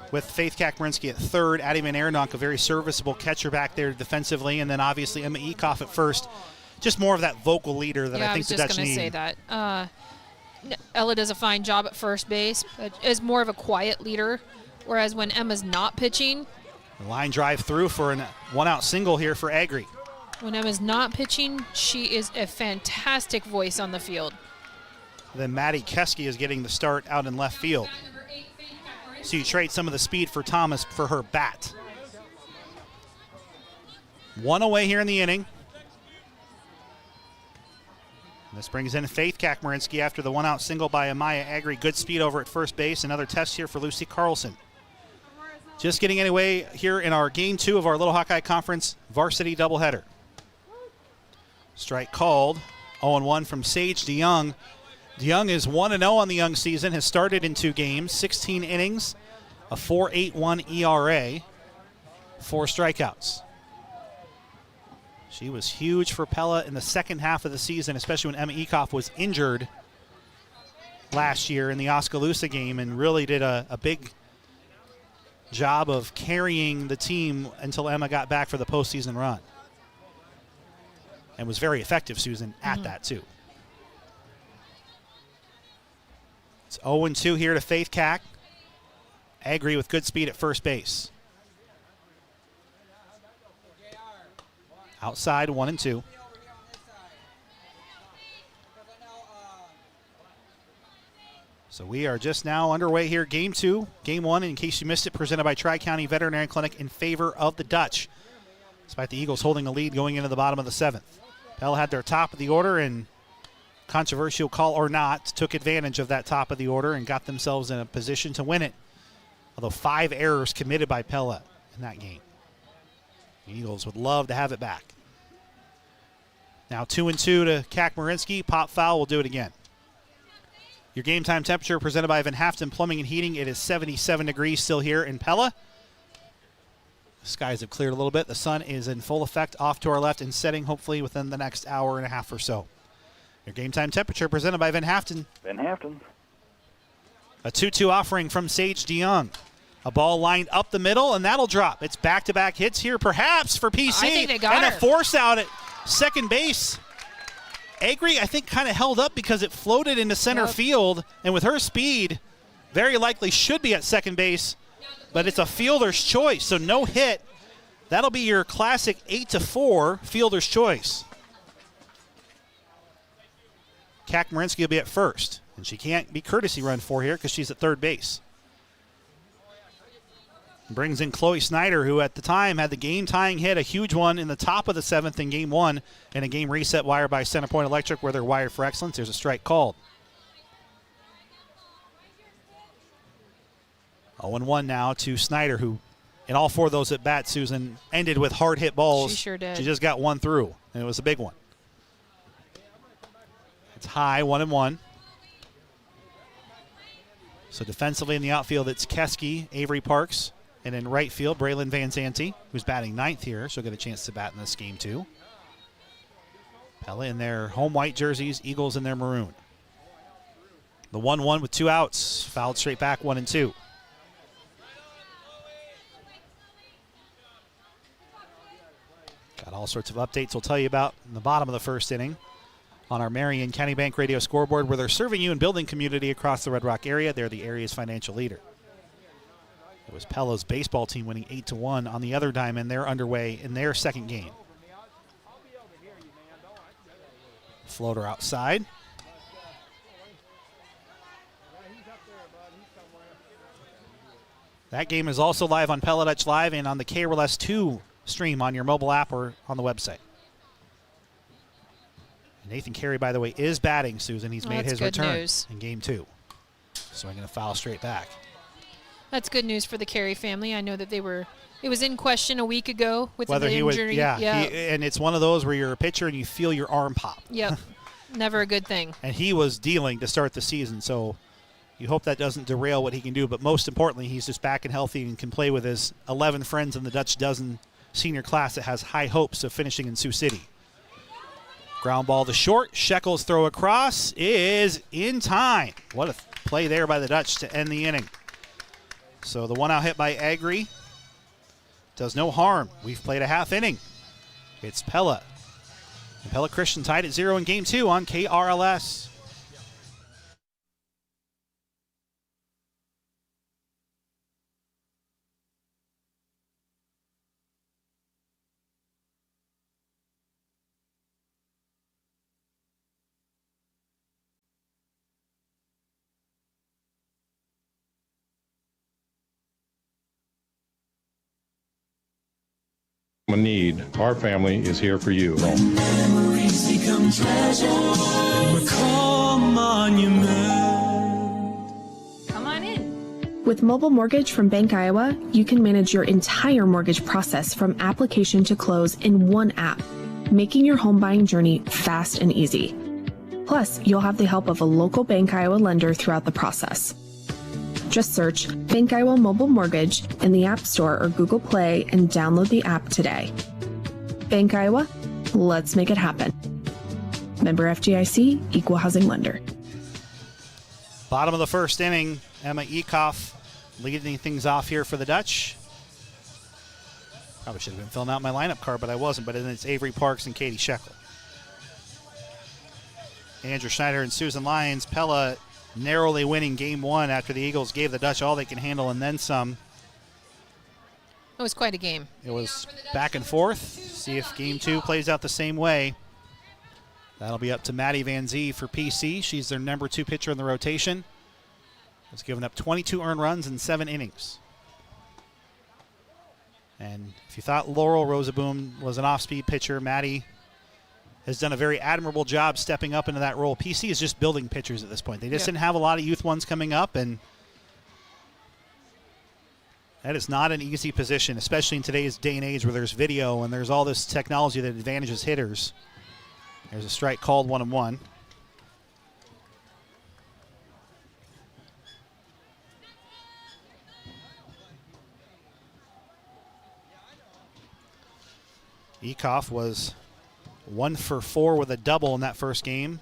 With Faith Kakmarinsky at third, Addie Van Aernonk, a very serviceable catcher back there defensively, and then obviously Emma Ekoff at first. Just more of that vocal leader that I think the Dutch need. I was just going to say that. Ella does a fine job at first base, but is more of a quiet leader, whereas when Emma's not pitching. The line drive through for a 1-out single here for Agri. When Emma's not pitching, she is a fantastic voice on the field. Then Maddie Keski is getting the start out in left field. So you trade some of the speed for Thomas for her bat. 1 away here in the inning. This brings in Faith Kakmarinsky after the 1-out single by Amaya Agri. Good speed over at first base. Another test here for Lucy Carlson. Just getting anyway here in our Game 2 of our Little Hawkeye Conference Varsity Doubleheader. Strike called. 0-1 from Sage DeYoung. DeYoung is 1-0 on the young season, has started in 2 games, 16 innings, a 4.81 ERA, 4 strikeouts. She was huge for Pella in the second half of the season, especially when Emma Ekoff was injured last year in the Oskaloosa game, and really did a big job of carrying the team until Emma got back for the postseason run. And was very effective, Susan, at that too. It's 0-2 here to Faith Kak. Agri with good speed at first base. Outside, 1-2. So we are just now underway here. Game 2, Game 1, in case you missed it, presented by Tri-County Veterinary Clinic in favor of the Dutch. Despite the Eagles holding a lead going into the bottom of the 7th. Pella had their top of the order, and controversial call or not, took advantage of that top of the order and got themselves in a position to win it. Although 5 errors committed by Pella in that game. The Eagles would love to have it back. Now 2-2 to Kakmarinsky. Pop foul will do it again. Your game time temperature presented by Van Haften Plumbing and Heating. It is 77 degrees still here in Pella. The skies have cleared a little bit. The sun is in full effect off to our left and setting hopefully within the next hour and a half or so. Your game time temperature presented by Van Haften. Van Haften. A 2-2 offering from Sage DeYoung. A ball lined up the middle, and that'll drop. It's back-to-back hits here, perhaps, for PC. I think they got and her. A force out at second base. Agri, I think, kind of held up because it floated into center field, and with her speed, very likely should be at second base, but it's a fielder's choice, so no hit. That'll be your classic 8-4 fielder's choice. Kakmarinsky will be at first, and she can't be courtesy run for here because she's at third base. Brings in Chloe Snyder, who at the time had the game-tying hit, a huge one in the top of the 7th in Game 1, and a game reset wire by Center Point Electric where they're wired for excellence. There's a strike called. 0-1 now to Snyder, who in all 4 of those at-bats, Susan, ended with hard-hit balls. She sure did. She just got one through, and it was a big one. It's high, 1-1. So defensively in the outfield, it's Keski, Avery Parks, and in right field, Braylon Van Zanti, who's batting 9th here. She'll get a chance to bat in this game, too. Pella in their home white jerseys, Eagles in their maroon. The 1-1 with 2 outs, fouled straight back, 1-2. Got all sorts of updates we'll tell you about in the bottom of the first inning on our Marion County Bank radio scoreboard, where they're serving you and building community across the Red Rock area. They're the area's financial leader. It was Pella's baseball team winning 8-1 on the other diamond. They're underway in their second game. Floater outside. That game is also live on Pella Dutch Live and on the KRLS 2 stream on your mobile app or on the website. Nathan Carey, by the way, is batting, Susan. He's made his return in Game 2. Swinging a foul straight back. That's good news for the Carey family. I know that it was in question a week ago with whether the injury. And it's one of those where you're a pitcher and you feel your arm pop. Yep, never a good thing. And he was dealing to start the season, so you hope that doesn't derail what he can do. But most importantly, he's just back and healthy and can play with his 11 friends in the Dutch Dozen senior class that has high hopes of finishing in Sioux City. Ground ball to short. Shekels throw across is in time. What a play there by the Dutch to end the inning. So the 1-out hit by Agri does no harm. We've played a half inning. It's Pella. And Pella Christian tied at 0 in Game 2 on KRLS. Need. Our family is here for you. Memories become treasure. Recall monument. Come on in. With Mobile Mortgage from Bank Iowa, you can manage your entire mortgage process from application to close in one app, making your home buying journey fast and easy. Plus, you'll have the help of a local Bank Iowa lender throughout the process. Just search Bank Iowa Mobile Mortgage in the App Store or Google Play and download the app today. Bank Iowa, let's make it happen. Member FDIC, Equal Housing Lender. Bottom of the first inning, Emma Ekoff leading things off here for the Dutch. Probably should have been filling out my lineup card, but I wasn't. But then it's Avery Parks and Katie Shekel. Andrew Schneider and Susan Lyons. Pella narrowly winning Game 1 after the Eagles gave the Dutch all they can handle and then some. It was quite a game. It was back and forth. See if Game 2 plays out the same way. That'll be up to Maddie Van Zee for PC. She's their number 2 pitcher in the rotation. has given up 22 earned runs in 7 innings. And if you thought Laurel Rosaboom was an off-speed pitcher, Maddie has done a very admirable job stepping up into that role. PC is just building pitchers at this point. They just didn't have a lot of youth ones coming up, and that is not an easy position, especially in today's day and age where there's video and there's all this technology that advantages hitters. There's a strike called 1-1. Ekoff was 1 for 4 with a double in that first game.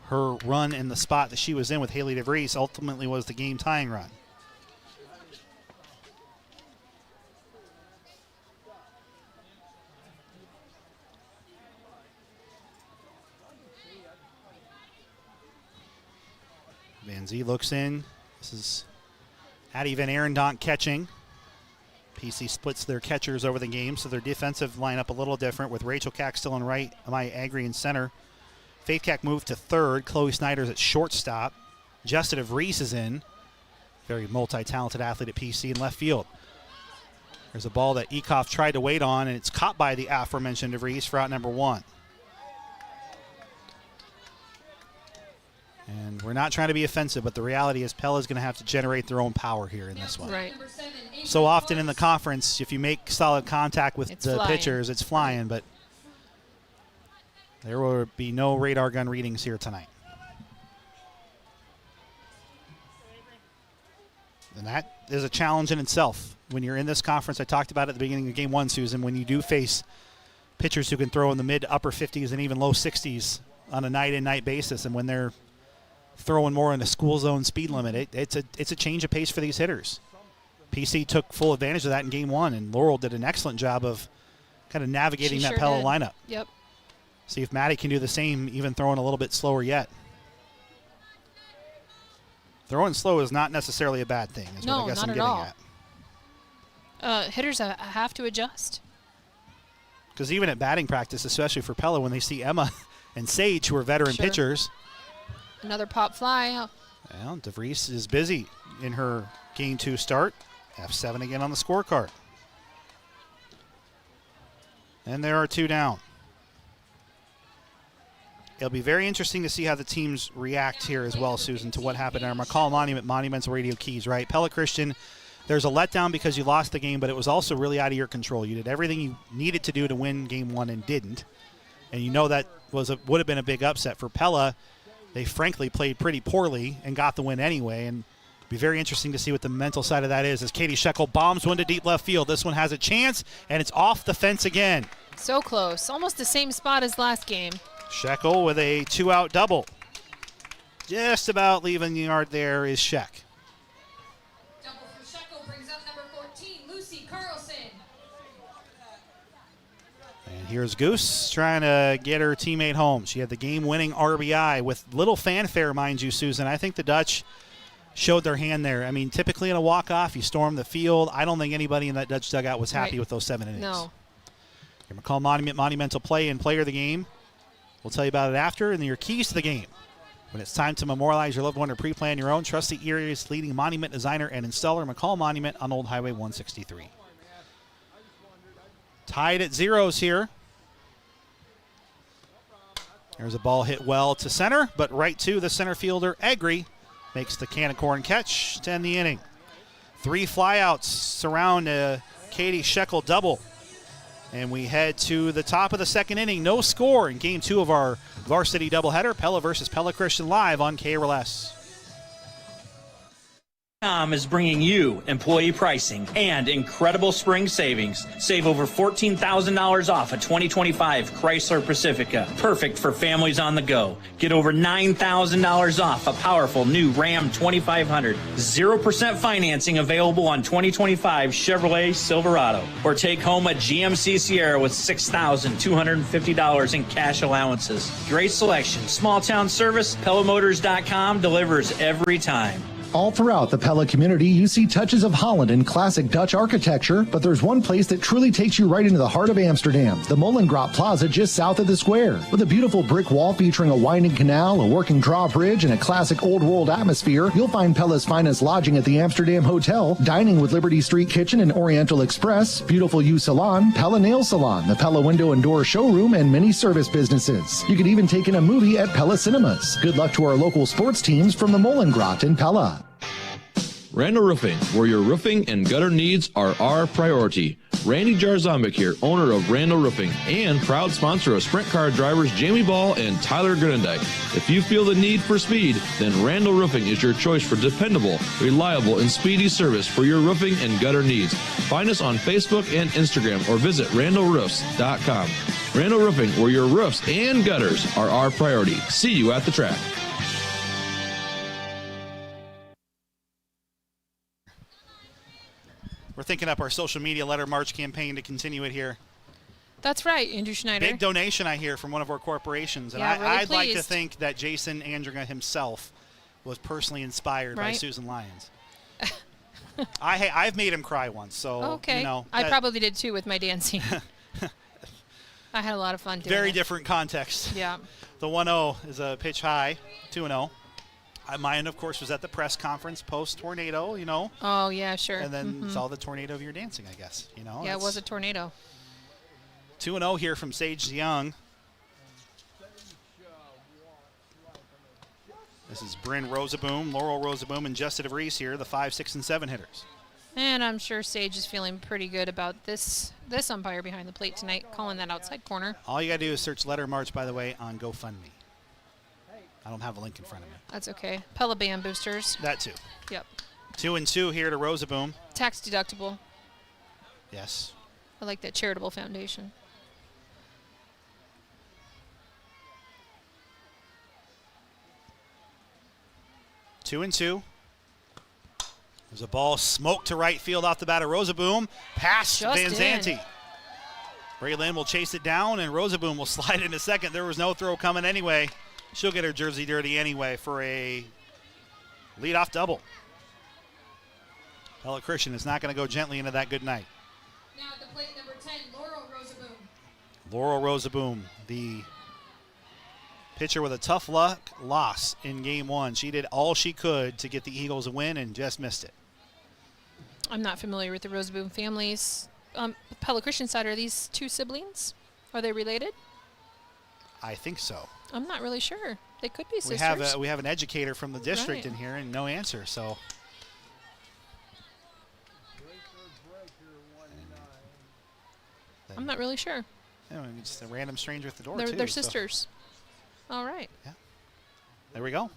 Her run in the spot that she was in with Haley DeVries ultimately was the game-tying run. Van Zee looks in. This is Addie Van Arendonk catching. PC splits their catchers over the game, so their defensive lineup a little different with Rachel Cack still in right, Amaya Agri in center. Faith Cack moved to third. Chloe Snyder's at shortstop. Justin DeVries is in. Very multi-talented athlete at PC in left field. There's a ball that Ekoff tried to wait on, and it's caught by the aforementioned DeVries for out number 1. And we're not trying to be offensive, but the reality is Pella's going to have to generate their own power here in this one. Right. So often in the conference, if you make solid contact with the pitchers, it's flying, but there will be no radar gun readings here tonight. And that is a challenge in itself. When you're in this conference, I talked about it at the beginning of Game 1, Susan, when you do face pitchers who can throw in the mid upper 50s and even low 60s on a night-in-night basis, and when they're throwing more in a school zone speed limit, it's a change of pace for these hitters. PC took full advantage of that in Game 1, and Laurel did an excellent job of kind of navigating that Pella lineup. Yep. See if Maddie can do the same, even throwing a little bit slower yet. Throwing slow is not necessarily a bad thing, is what I guess I'm getting at. Hitters have to adjust. Because even at batting practice, especially for Pella, when they see Emma and Sage, who are veteran pitchers. Another pop fly. Well, DeVries is busy in her Game 2 start. F7 again on the scorecard. And there are 2 down. It'll be very interesting to see how the teams react here as well, Susan, to what happened at our McCall Monument, Monumental Radio Keys, right? Pella Christian, there's a letdown because you lost the game, but it was also really out of your control. You did everything you needed to do to win Game 1 and didn't. And you know that would have been a big upset for Pella. They frankly played pretty poorly and got the win anyway, and it'll be very interesting to see what the mental side of that is as Katie Shekel bombs one to deep left field. This one has a chance, and it's off the fence again. So close. Almost the same spot as last game. Shekel with a 2-out double. Just about leaving the yard there is Sheck. Double for Shekel brings up number 14, Lucy Carlson. And here's Goose trying to get her teammate home. She had the game-winning RBI with little fanfare, mind you, Susan. I think the Dutch showed their hand there. I mean, typically in a walk-off, you storm the field. I don't think anybody in that Dutch dugout was happy with those 7 innings. No. Your McCall Monumental play and player of the game. We'll tell you about it after, and then your keys to the game. When it's time to memorialize your loved one or pre-plan your own, trust the area's leading monument designer and installer, McCall Monument on Old Highway 163. Tied at zeros here. There's a ball hit well to center, but right to the center fielder, Egri, makes the can of corn catch to end the inning. 3 flyouts surround a Katie Shekel double. And we head to the top of the second inning. No score in Game 2 of our Varsity Doubleheader. Pella versus Pella Christian live on KRLS. Is bringing you employee pricing and incredible spring savings. Save over $14,000 off a 2025 Chrysler Pacifica. Perfect for families on the go. Get over $9,000 off a powerful new Ram 2500. 0% financing available on 2025 Chevrolet Silverado. Or take home a GMC Sierra with $6,250 in cash allowances. Great selection. Small town service. PellaMotors.com delivers every time. All throughout the Pella community, you see touches of Holland and classic Dutch architecture, but there's one place that truly takes you right into the heart of Amsterdam, the Molengraat Plaza just south of the square. With a beautiful brick wall featuring a winding canal, a working drawbridge, and a classic old world atmosphere, you'll find Pella's finest lodging at the Amsterdam Hotel, dining with Liberty Street Kitchen and Oriental Express, Beautiful You Salon, Pella Nail Salon, the Pella Window and Door Showroom, and many service businesses. You could even take in a movie at Pella Cinemas. Good luck to our local sports teams from the Molengraat in Pella. Randall Roofing, where your roofing and gutter needs are our priority. Randy Jarzombek here, owner of Randall Roofing, and proud sponsor of sprint car drivers Jamie Ball and Tyler Grunendijk. If you feel the need for speed, then Randall Roofing is your choice for dependable, reliable, and speedy service for your roofing and gutter needs. Find us on Facebook and Instagram or visit randallroofs.com. Randall Roofing, where your roofs and gutters are our priority. See you at the track. We're thinking up our social media letter march campaign to continue it here. That's right, Andrew Schneider. Big donation, I hear, from one of our corporations. And yeah, really I'd like pleased. to think that Jason Andringa himself was personally inspired by Susan Lyons. I've made him cry once, so, okay. you know. I probably did, too, with my dancing. I had a lot of fun doing it. Very different context. Yeah. The 1-0 is a pitch high, 2-0. Mine, of course, was at the press conference post-tornado, you know. Oh, yeah, sure. And then saw the tornado of your dancing, I guess, you know. Yeah, it was a tornado. 2-0 here from Sage Young. This is Bryn Rosaboom, Laurel Rosaboom, and Jessica DeVries here, the 5, 6, and 7 hitters. And I'm sure Sage is feeling pretty good about this umpire behind the plate tonight, calling that outside corner. All you got to do is search Letter March, by the way, on GoFundMe. I don't have a link in front of me. That's okay. Pella Band boosters. That too. Yep. 2-2 here to Rosaboom. Tax deductible. Yes. I like that charitable foundation. Two and two. There's a ball smoked to right field off the bat of Rosaboom. Past Van Zanti. Braylon will chase it down, and Rosaboom will slide into second. There was no throw coming anyway. She'll get her jersey dirty anyway for a leadoff double. Pella Christian is not going to go gently into that good night. Now at the plate, number 10, Laurel Rosaboom. Laurel Rosaboom, the pitcher with a tough luck loss in game one. She did all she could to get the Eagles a win and just missed it. I'm not familiar with the Rosaboom families. Pella Christian side, are these two siblings? Are they related? I think so. I'm not really sure. They could be sisters. We have an educator from the district in here and no answer, so. I'm not really sure. Yeah, just a random stranger at the door, They're sisters. All right. Yeah. There we go.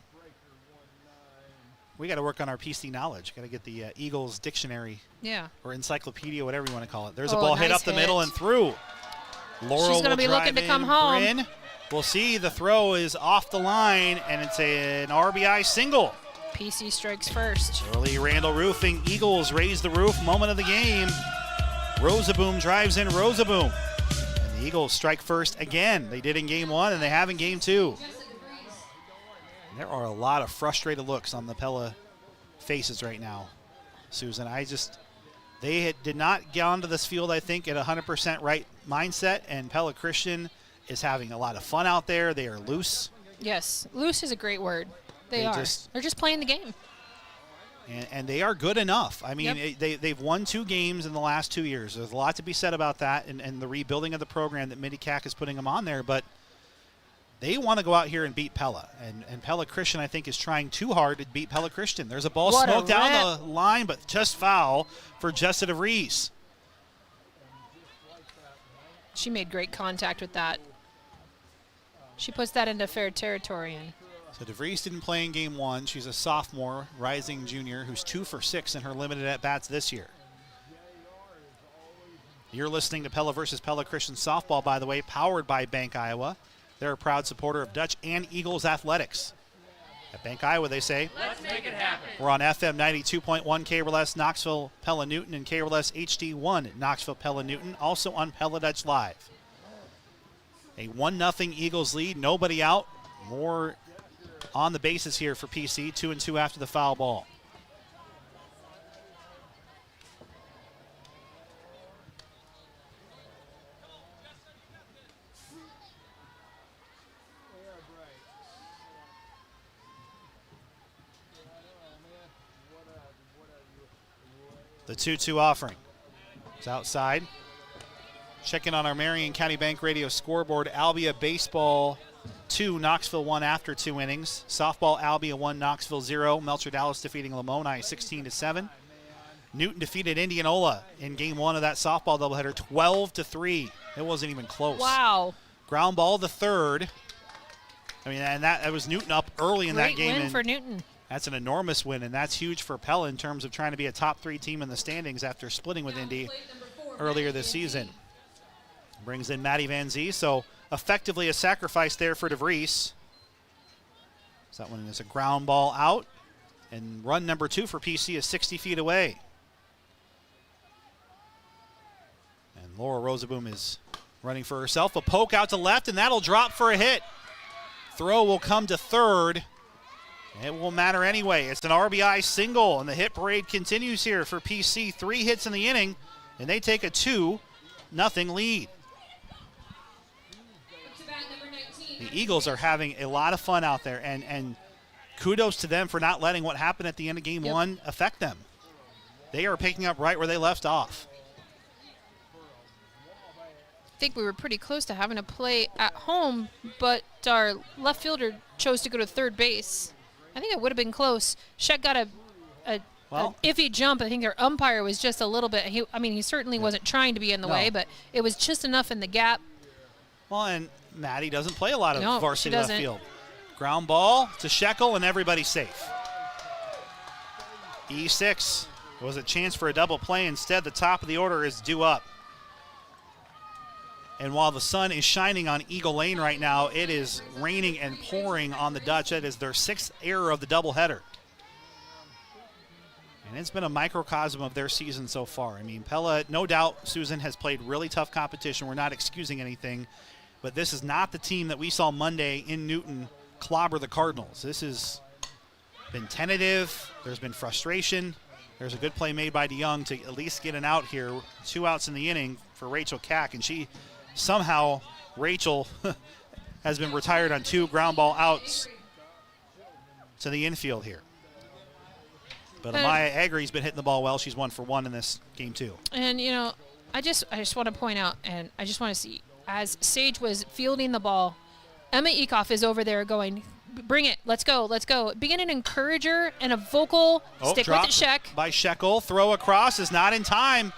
We got to work on our PC knowledge. Got to get the Eagles dictionary. Yeah. Or encyclopedia, whatever you want to call it. There's a ball hit up the middle and through. Laurel She's going to be looking to come home. Bryn. We'll see. The throw is off the line, and it's an RBI single. PC strikes first. Early Randall Roofing. Eagles raise the roof. Moment of the game. Rosaboom drives in Rosaboom. And the Eagles strike first again. They did in game one, and they have in game two. And there are a lot of frustrated looks on the Pella faces right now, Susan. They did not get onto this field, I think, at 100% right mindset, and Pella Christian is having a lot of fun out there. They are loose. Yes, loose is a great word. They're just playing the game. And they are good enough. I mean, they've won 2 games in the last 2 years. There's a lot to be said about that and the rebuilding of the program that Midi-Cac is putting them on there. But they want to go out here and beat Pella. And Pella Christian, I think, is trying too hard to beat Pella Christian. There's a ball smoked down the line, but just foul for Jessica DeVries. She made great contact with that. She puts that into fair territory. So DeVries didn't play in game one. She's a sophomore, rising junior, who's 2 for 6 in her limited at-bats this year. You're listening to Pella versus Pella Christian Softball, by the way, powered by Bank Iowa. They're a proud supporter of Dutch and Eagles athletics. At Bank Iowa, they say, let's make it happen. We're on FM 92.1 KRLS Knoxville Pella Newton and KRLS HD1 Knoxville Pella Newton, also on Pella Dutch Live. A 1-0 Eagles lead, nobody out. More on the bases here for PC, 2-2 after the foul ball. The 2-2 offering. It's outside. Checking on our Marion County Bank Radio scoreboard. Albia baseball 2, Knoxville 1 after 2 innings. Softball Albia 1, Knoxville 0. Melcher Dallas defeating Lamoni 16-7. Newton defeated Indianola in game 1 of that softball doubleheader 12-3. It wasn't even close. Wow. Ground ball the third. I mean, and that was Newton up early in that game. Great win for Newton. That's an enormous win, and that's huge for Pella in terms of trying to be a top 3 team in the standings after splitting with Indy earlier this season. Brings in Maddie Van Zee, so effectively a sacrifice there for DeVries. So that one is a ground ball out, and run number 2 for PC is 60 feet away. And Laura Rosaboom is running for herself. A poke out to left, and that'll drop for a hit. Throw will come to third. It won't matter anyway. It's an RBI single, and the hit parade continues here for PC. 3 hits in the inning, and they take a 2-0 lead. The Eagles are having a lot of fun out there, and kudos to them for not letting what happened at the end of game 1 affect them. They are picking up right where they left off. I think we were pretty close to having to play at home, but our left fielder chose to go to third base. I think it would have been close. Sheck got a iffy jump. I think their umpire was just a little bit. He certainly wasn't trying to be in the way, but it was just enough in the gap. Well, and Maddie doesn't play a lot of varsity she left doesn't. field. Ground ball to Shekel, and everybody's safe. E6 was a chance for a double play. Instead, the top of the order is due up. And while the sun is shining on Eagle Lane right now, it is raining and pouring on the Dutch. That is their 6th error of the doubleheader. And it's been a microcosm of their season so far. I mean, Pella, no doubt, Susan, has played really tough competition. We're not excusing anything. But this is not the team that we saw Monday in Newton clobber the Cardinals. This has been tentative. There's been frustration. There's a good play made by DeYoung to at least get an out here. 2 outs in the inning for Rachel Cack, and somehow Rachel has been retired on 2 ground ball outs to the infield here. But Amaya Agri's been hitting the ball well. She's 1 for 1 in this game too. And I just want to point out, and I just want to see, as Sage was fielding the ball, Emma Ekoff is over there going, bring it, let's go, let's go. Being an encourager and a vocal, stick with it, Sheck. By Shekel, throw across is not in time.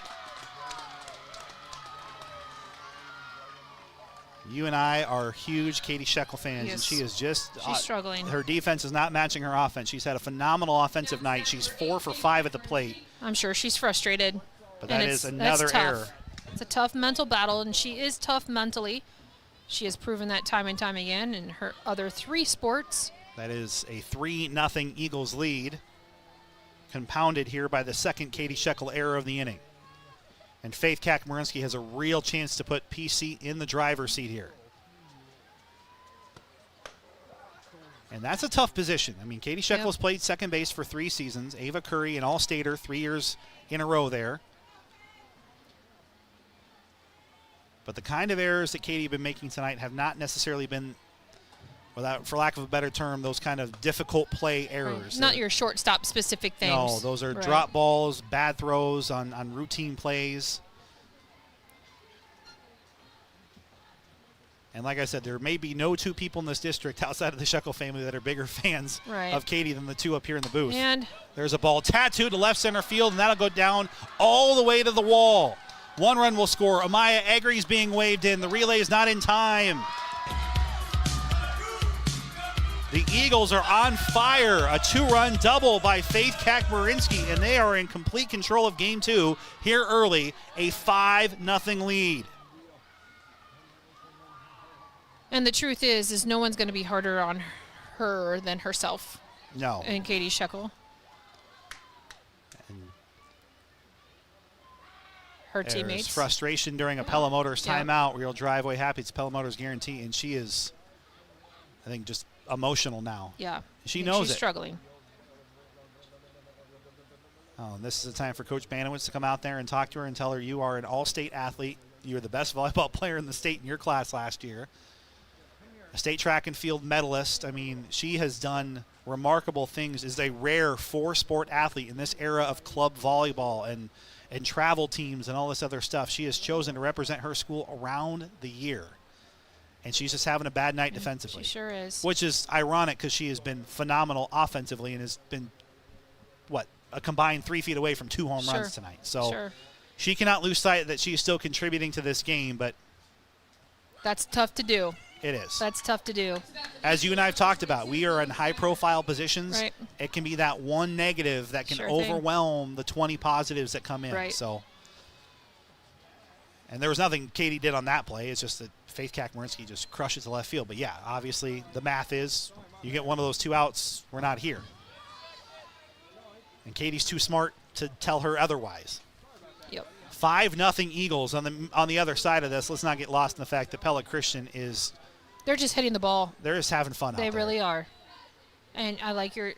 You and I are huge Katie Shekel fans, and she is just she's struggling. Her defense is not matching her offense. She's had a phenomenal offensive night. She's 4 for 5 at the plate. I'm sure she's frustrated. But that is another error. It's a tough mental battle, and she is tough mentally. She has proven that time and time again in her other 3 sports. That is a 3-0 Eagles lead, compounded here by the 2nd Katie Shekel error of the inning. And Faith Kakmarinsky has a real chance to put PC in the driver's seat here. And that's a tough position. I mean, Katie Shekel has played second base for 3 seasons. Ava Curry, an All-Stater, 3 years in a row there. But the kind of errors that Katie has been making tonight have not necessarily been, for lack of a better term, those kind of difficult play errors. Not your shortstop specific things. No, those are drop balls, bad throws on routine plays. And like I said, there may be no 2 people in this district outside of the Shekel family that are bigger fans of Katie than the 2 up here in the booth. And there's a ball tattooed to left center field, and that'll go down all the way to the wall. 1 run will score. Amaya Agri's being waved in. The relay is not in time. The Eagles are on fire. A 2-run double by Faith Kakmarinsky, and they are in complete control of game 2 here early. A 5-0 lead. And the truth is no one's going to be harder on her than herself. No. And Katie Shekel. Her teammates. There's frustration during a Pella Motors timeout where you'll drive away happy. It's Pella Motors guarantee, and she is, I think, just emotional now. Yeah. She knows she's struggling. Oh, and this is the time for Coach Banowitz to come out there and talk to her and tell her you are an all-state athlete. You were the best volleyball player in the state in your class last year. A state track and field medalist. I mean, she has done remarkable things, is a rare four-sport athlete in this era of club volleyball and travel teams and all this other stuff. She has chosen to represent her school around the year. And she's just having a bad night defensively. She sure is. Which is ironic because she has been phenomenal offensively and has been, a combined 3 feet away from 2 home runs tonight. So she cannot lose sight that she's still contributing to this game, but that's tough to do. It is. That's tough to do. As you and I have talked about, we are in high-profile positions. Right. It can be that one negative that can overwhelm the 20 positives that come in. Right. So, and there was nothing Katie did on that play. It's just that Faith Kakmarinsky just crushed it to left field. But, yeah, obviously the math is you get one of those 2 outs, we're not here. And Katie's too smart to tell her otherwise. Yep. 5-0 Eagles on the other side of this. Let's not get lost in the fact that Pella Christian is – they're just hitting the ball. They're just having fun out there. They really are. And I like your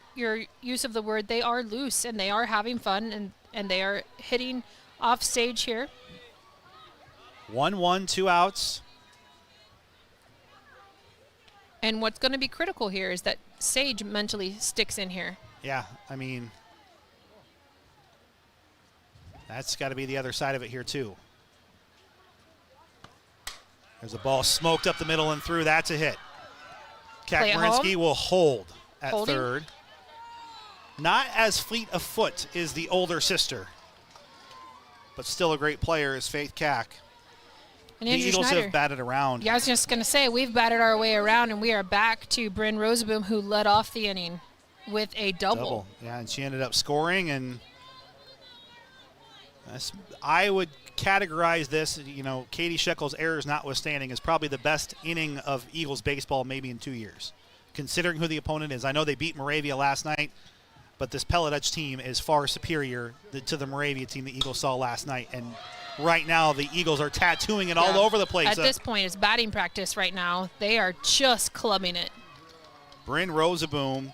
use of the word. They are loose, and they are having fun, and they are hitting off stage here. 1-1, 2 outs. And what's going to be critical here is that Sage mentally sticks in here. Yeah, I mean, that's got to be the other side of it here, too. There's a ball smoked up the middle and through. That's a hit. Kakmarinsky will hold at third. Not as fleet of foot is the older sister, but still a great player is Faith Kak. And the Eagles have batted around. Yeah, I was just going to say, we've batted our way around, and we are back to Bryn Roseboom, who led off the inning with a double. Yeah, and she ended up scoring, and I would categorize this, Katie Sheckel's errors notwithstanding, is probably the best inning of Eagles baseball maybe in 2 years, considering who the opponent is. I know they beat Moravia last night, but this Pella Dutch team is far superior to the Moravia team the Eagles saw last night. And right now the Eagles are tattooing it all over the place. At this point, it's batting practice right now. They are just clubbing it. Bryn Roseboom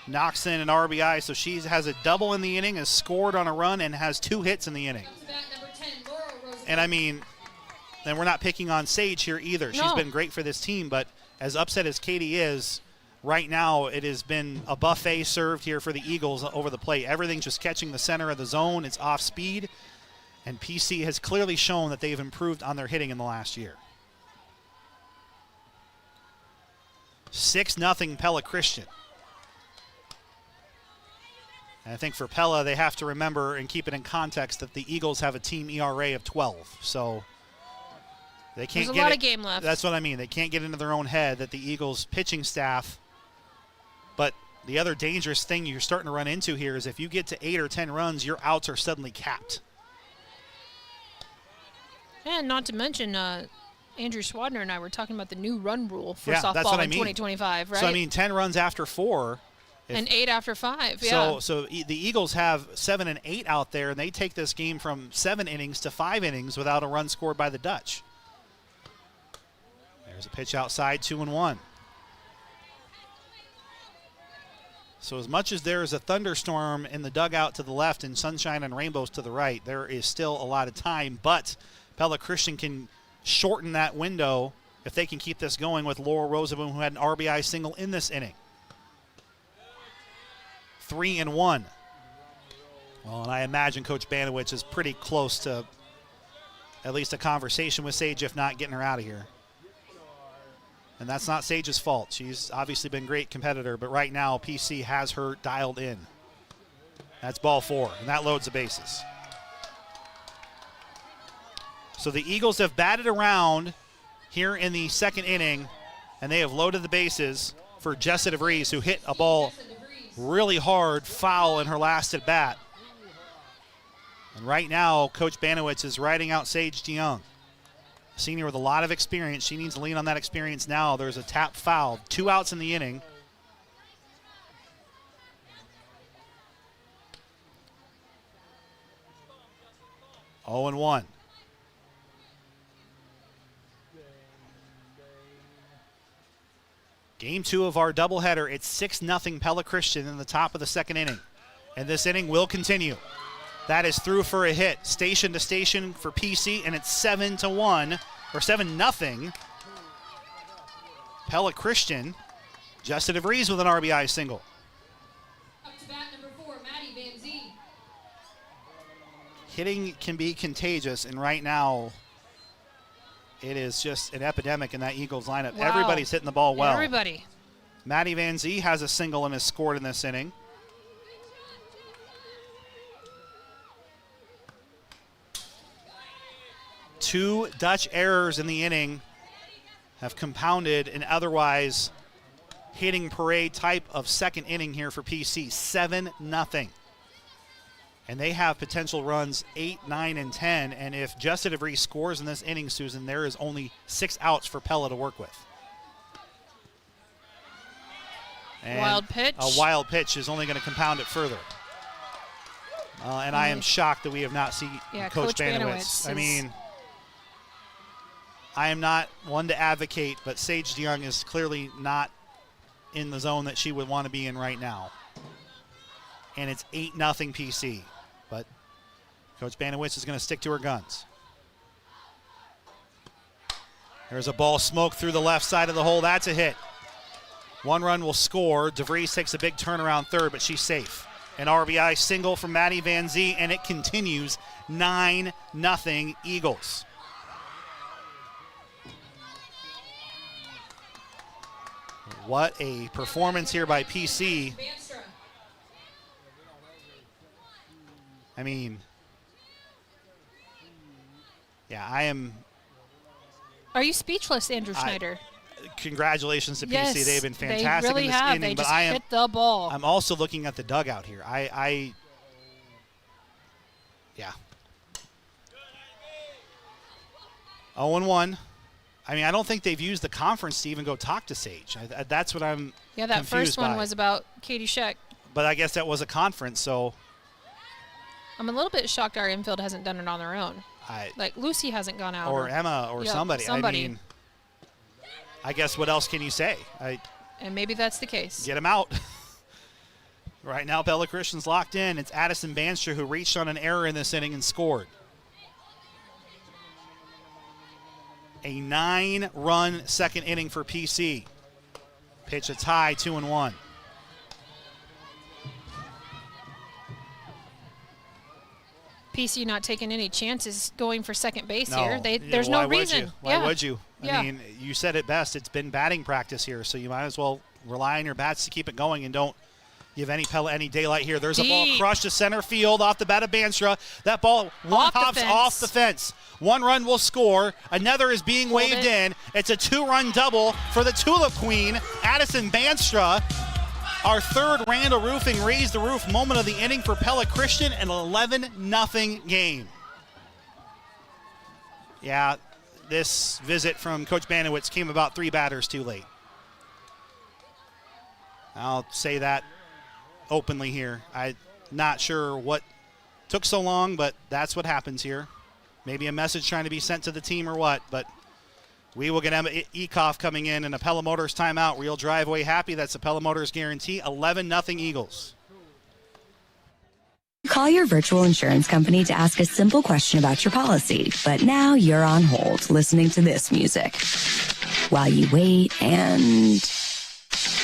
knocks in an RBI, so she has a double in the inning, has scored on a run, and has 2 hits in the inning. And I mean, and we're not picking on Sage here either. She's been great for this team, but as upset as Katie is, right now it has been a buffet served here for the Eagles over the plate. Everything's just catching the center of the zone. It's off speed, and PC has clearly shown that they've improved on their hitting in the last year. 6-0 Pella Christian. And I think for Pella, they have to remember and keep it in context that the Eagles have a team ERA of 12. So they can't There's a lot of game left. That's what I mean. They can't get into their own head that the Eagles pitching staff. But the other dangerous thing you're starting to run into here is if you get to 8 or 10 runs, your outs are suddenly capped. And not to mention, Andrew Swadner and I were talking about the new run rule for softball that's what in 2025, right? So, I mean, 10 runs after 4. And 8 after 5, yeah. So the Eagles have 7 and 8 out there, and they take this game from 7 innings to 5 innings without a run scored by the Dutch. There's a pitch outside, 2-1. So as much as there is a thunderstorm in the dugout to the left and sunshine and rainbows to the right, there is still a lot of time. But Pella Christian can shorten that window if they can keep this going with Laurel Roseboom, who had an RBI single in this inning. 3-1. Well, and I imagine Coach Banowitz is pretty close to at least a conversation with Sage, if not getting her out of here. And that's not Sage's fault. She's obviously been a great competitor, but right now PC has her dialed in. That's ball 4, and that loads the bases. So the Eagles have batted around here in the second inning, and they have loaded the bases for Jessa DeVries, who hit a ball really hard foul in her last at bat. And right now, Coach Banowitz is riding out Sage DeYoung. Senior with a lot of experience. She needs to lean on that experience now. There's a tap foul. 2 outs in the inning. Oh and 1. Game 2 of our doubleheader. It's 6-0 Pella Christian in the top of the second inning. And this inning will continue. That is through for a hit. Station to station for PC, and it's 7-1, or 7-0. Pella Christian. Jessa DeVries with an RBI single. hitting can be contagious, and right now it is just an epidemic in that Eagles lineup. Wow. Everybody's hitting the ball well. Everybody. Maddie Van Zee has a single and has scored in this inning. Two Dutch errors in the inning have compounded an otherwise hitting parade type of second inning here for PC. 7-0. And they have potential runs 8, 9, and 10. And if Justin DeVries scores in this inning, Susan, there is only 6 outs for Pella to work with. And wild pitch. A wild pitch is only going to compound it further. And I am shocked that we have not seen Coach Banowitz. I mean, I am not one to advocate, but Sage DeYoung is clearly not in the zone that she would want to be in right now. And it's 8-0 PC. But Coach Banowitz is going to stick to her guns. There's a ball smoked through the left side of the hole. That's a hit. 1 run will score. DeVries takes a big turnaround third, but she's safe. An RBI single from Maddie Van Zee, and it continues 9-0 Eagles. What a performance here by PC. I mean, yeah, I am. Are you speechless, Andrew Schneider? Congratulations to PC. Yes, They've been fantastic they really in this have. inning. They but just I am hit the ball. I'm also looking at the dugout here. Yeah. 0-1. I mean, I don't think they've used the conference to even go talk to Sage. That's what I'm that confused first one by. was about Katie Scheck. But I guess that was a conference, so. I'm a little bit shocked our infield hasn't done it on their own. Like Lucy hasn't gone out. Or Emma or somebody. I mean, I guess what else can you say? And maybe that's the case. Get them out. Right now, Pella Christian's locked in. It's Addison Banstra who reached on an error in this inning and scored. A 9-run second inning for PC. Pitch a tie, 2-1. PC not taking any chances going for second base No. here. There's no reason. Why would you? Yeah. I mean, you said it best. It's been batting practice here, so you might as well rely on your bats to keep it going and don't give any Pella any daylight here. There's a ball crushed to center field off the bat of Banstra. That ball hops off the fence. 1 run will score. Another is being waved in. It's a 2-run double for the Tulip Queen, Addison Banstra. Our third Randall Roofing raise the roof moment of the inning for Pella Christian, an 11-0 game. Yeah, this visit from Coach Banowitz came about 3 batters too late. I'll say that openly here. I'm not sure what took so long, but that's what happens here. Maybe a message trying to be sent to the team or what, but we will get Emma Ekoff coming in and a Pella Motors timeout. Real drive away happy. That's a Pella Motors guarantee. 11-0 Eagles. Call your virtual insurance company to ask a simple question about your policy, but now you're on hold listening to this music. While you wait and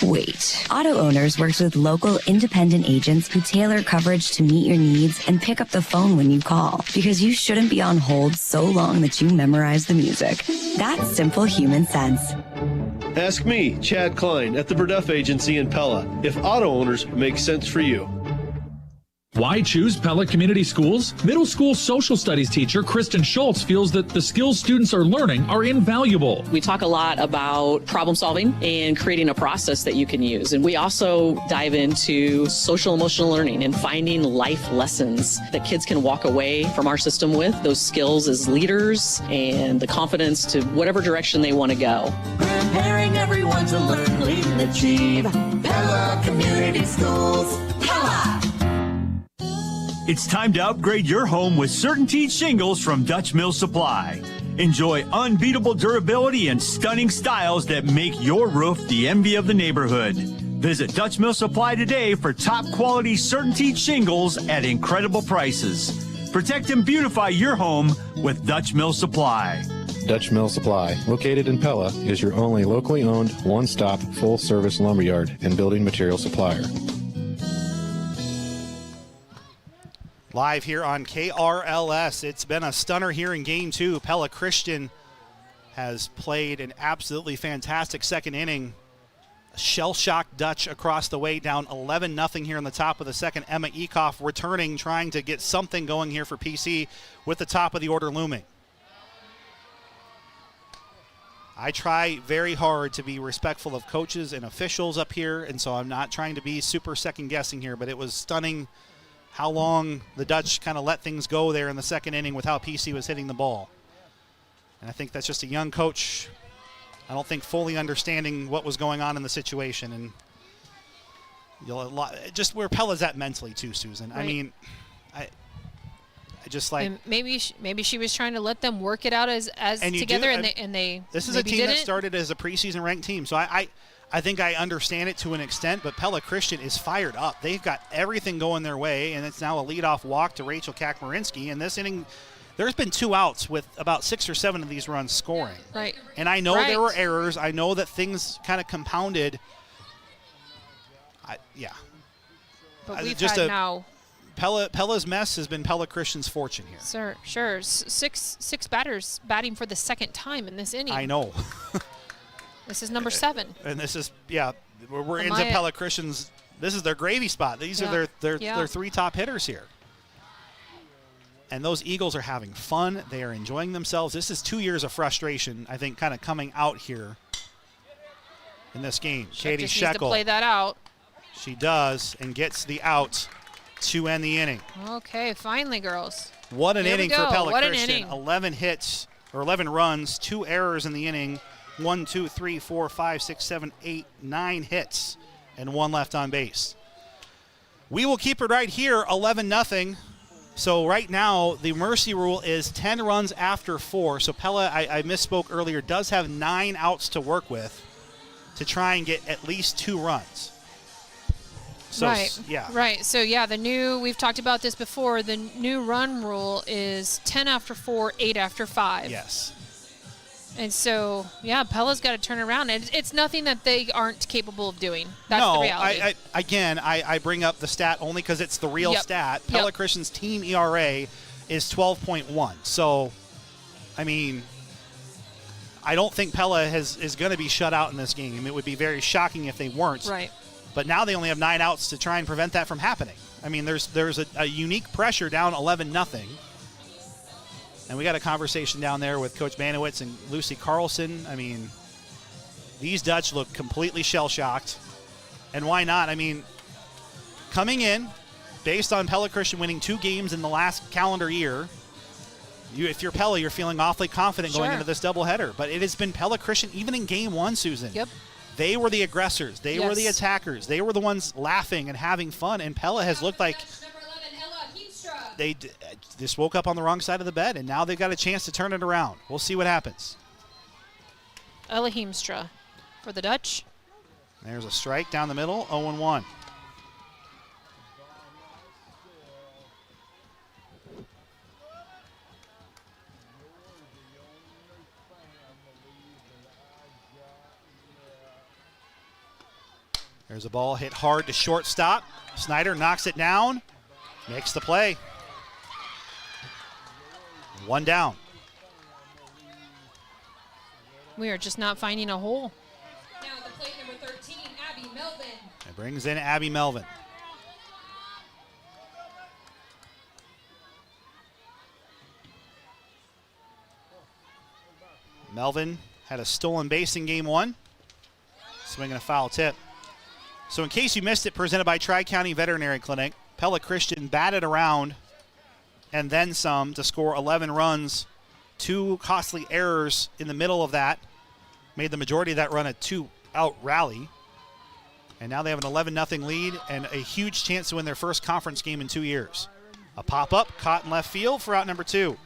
wait. Auto Owners works with local independent agents who tailor coverage to meet your needs and pick up the phone when you call, because you shouldn't be on hold so long that you memorize the music. That's simple human sense. Ask me, Chad Klein, at the Verduff Agency in Pella, if auto owners make sense for you. Why choose Pella Community Schools? Middle school social studies teacher Kristen Schultz feels that the skills students are learning are invaluable. We talk a lot about problem solving and creating a process that you can use. And we also dive into social emotional learning and finding life lessons that kids can walk away from our system with, those skills as leaders and the confidence to whatever direction they want to go. Preparing everyone to learn, lead, and achieve. Pella Community Schools. Pella! It's time to upgrade your home with CertainTeed shingles from Dutch Mill Supply. Enjoy unbeatable durability and stunning styles that make your roof the envy of the neighborhood. Visit Dutch Mill Supply today for top quality CertainTeed shingles at incredible prices. Protect and beautify your home with Dutch Mill Supply. Dutch Mill Supply, located in Pella, is your only locally owned, one-stop, full-service lumberyard and building material supplier. Live here on KRLS. It's been a stunner here in game 2. Pella Christian has played an absolutely fantastic second inning. Shell-shocked Dutch across the way, down 11-0 here in the top of the second. Emma Ekoff returning, trying to get something going here for PC with the top of the order looming. I try very hard to be respectful of coaches and officials up here, and so I'm not trying to be super second-guessing here, but it was stunning how long the Dutch kind of let things go there in the second inning with how PC was hitting the ball. And I think that's just a young coach, I don't think fully understanding what was going on in the situation. And just where Pella's at mentally too, Susan. Right. I mean, I just like. And maybe she was trying to let them work it out as together, and they. This is a team that started as a preseason ranked team, so I think I understand it to an extent, but Pella Christian is fired up. They've got everything going their way, and it's now a leadoff walk to Rachel Kakmarinsky. And this inning, there's been 2 outs with about 6 or 7 of these runs scoring. Right. And I know there were errors. I know that things kind of compounded. But we've just had now. Pella's mess has been Pella Christian's fortune here. Sure. Six batters batting for the second time in this inning. I know. This is number 7. And this is, we're into Pella Christian's. This is their gravy spot. These are their 3 top hitters here. And those Eagles are having fun. They are enjoying themselves. This is 2 years of frustration, I think, kind of coming out here in this game. Katie just Shekel. Needs to play that out. She does, and gets the out to end the inning. Okay, finally, girls. What an inning for Pella what Christian. An inning. 11 hits, or 11 runs, 2 errors in the inning. 1, 2, 3, 4, 5, 6, 7, 8, 9 hits, and 1 left on base. We will keep it right here, 11-0. So right now, the mercy rule is 10 runs after 4. So Pella, I misspoke earlier, does have 9 outs to work with to try and get at least 2 runs. So, right. Yeah. Right. So, we've talked about this before. The new run rule is 10 after 4, 8 after 5. Yes. And so, Pella's got to turn around. And it's nothing that they aren't capable of doing. That's the reality. I bring up the stat only because it's the real stat. Pella Christian's team ERA is 12.1. So, I mean, I don't think Pella is going to be shut out in this game. It would be very shocking if they weren't. Right. But now they only have 9 outs to try and prevent that from happening. I mean, there's a unique pressure down 11-0. And we got a conversation down there with Coach Banowitz and Lucy Carlson. I mean, these Dutch look completely shell-shocked. And why not? I mean, coming in, based on Pella Christian winning 2 games in the last calendar year, if you're Pella, you're feeling awfully confident going into this doubleheader. But it has been Pella Christian even in game 1, Susan. Yep. They were the aggressors. They were the attackers. They were the ones laughing and having fun. And Pella has looked like they just woke up on the wrong side of the bed, and now they've got a chance to turn it around. We'll see what happens. Ella Heemstra for the Dutch. There's a strike down the middle, 0-1. There's a ball hit hard to shortstop. Snyder knocks it down, makes the play. 1 down. We are just not finding a hole. Now the plate number 13, Abby Melvin. It brings in Abby Melvin. Melvin had a stolen base in game 1. Swinging a foul tip. So in case you missed it, presented by Tri-County Veterinary Clinic, Pella Christian batted around and then some to score 11 runs. 2 costly errors in the middle of that made the majority of that run a 2-out rally. And now they have an 11-0 lead and a huge chance to win their first conference game in 2 years. A pop-up caught in left field for out number 2.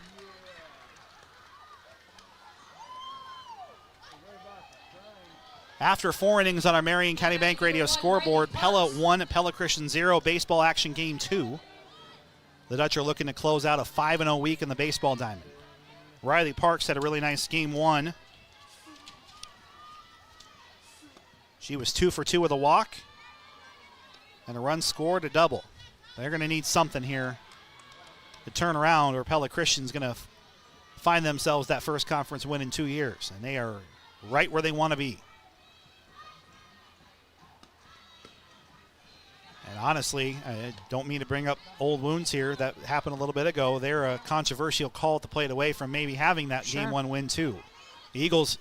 After 4 innings on our Marion County Bank Radio scoreboard, Pella 1, Pella Christian 0, baseball action game 2. The Dutch are looking to close out a 5-0 week in the baseball diamond. Riley Parks had a really nice game 1. She was 2 for 2 with a walk and a run scored, a double. They're going to need something here to turn around, or Pella Christian's going to find themselves that first conference win in 2 years, and they are right where they want to be. And honestly, I don't mean to bring up old wounds here. That happened a little bit ago. They're a controversial call to play it away from maybe having that Game 1 win too. The Eagles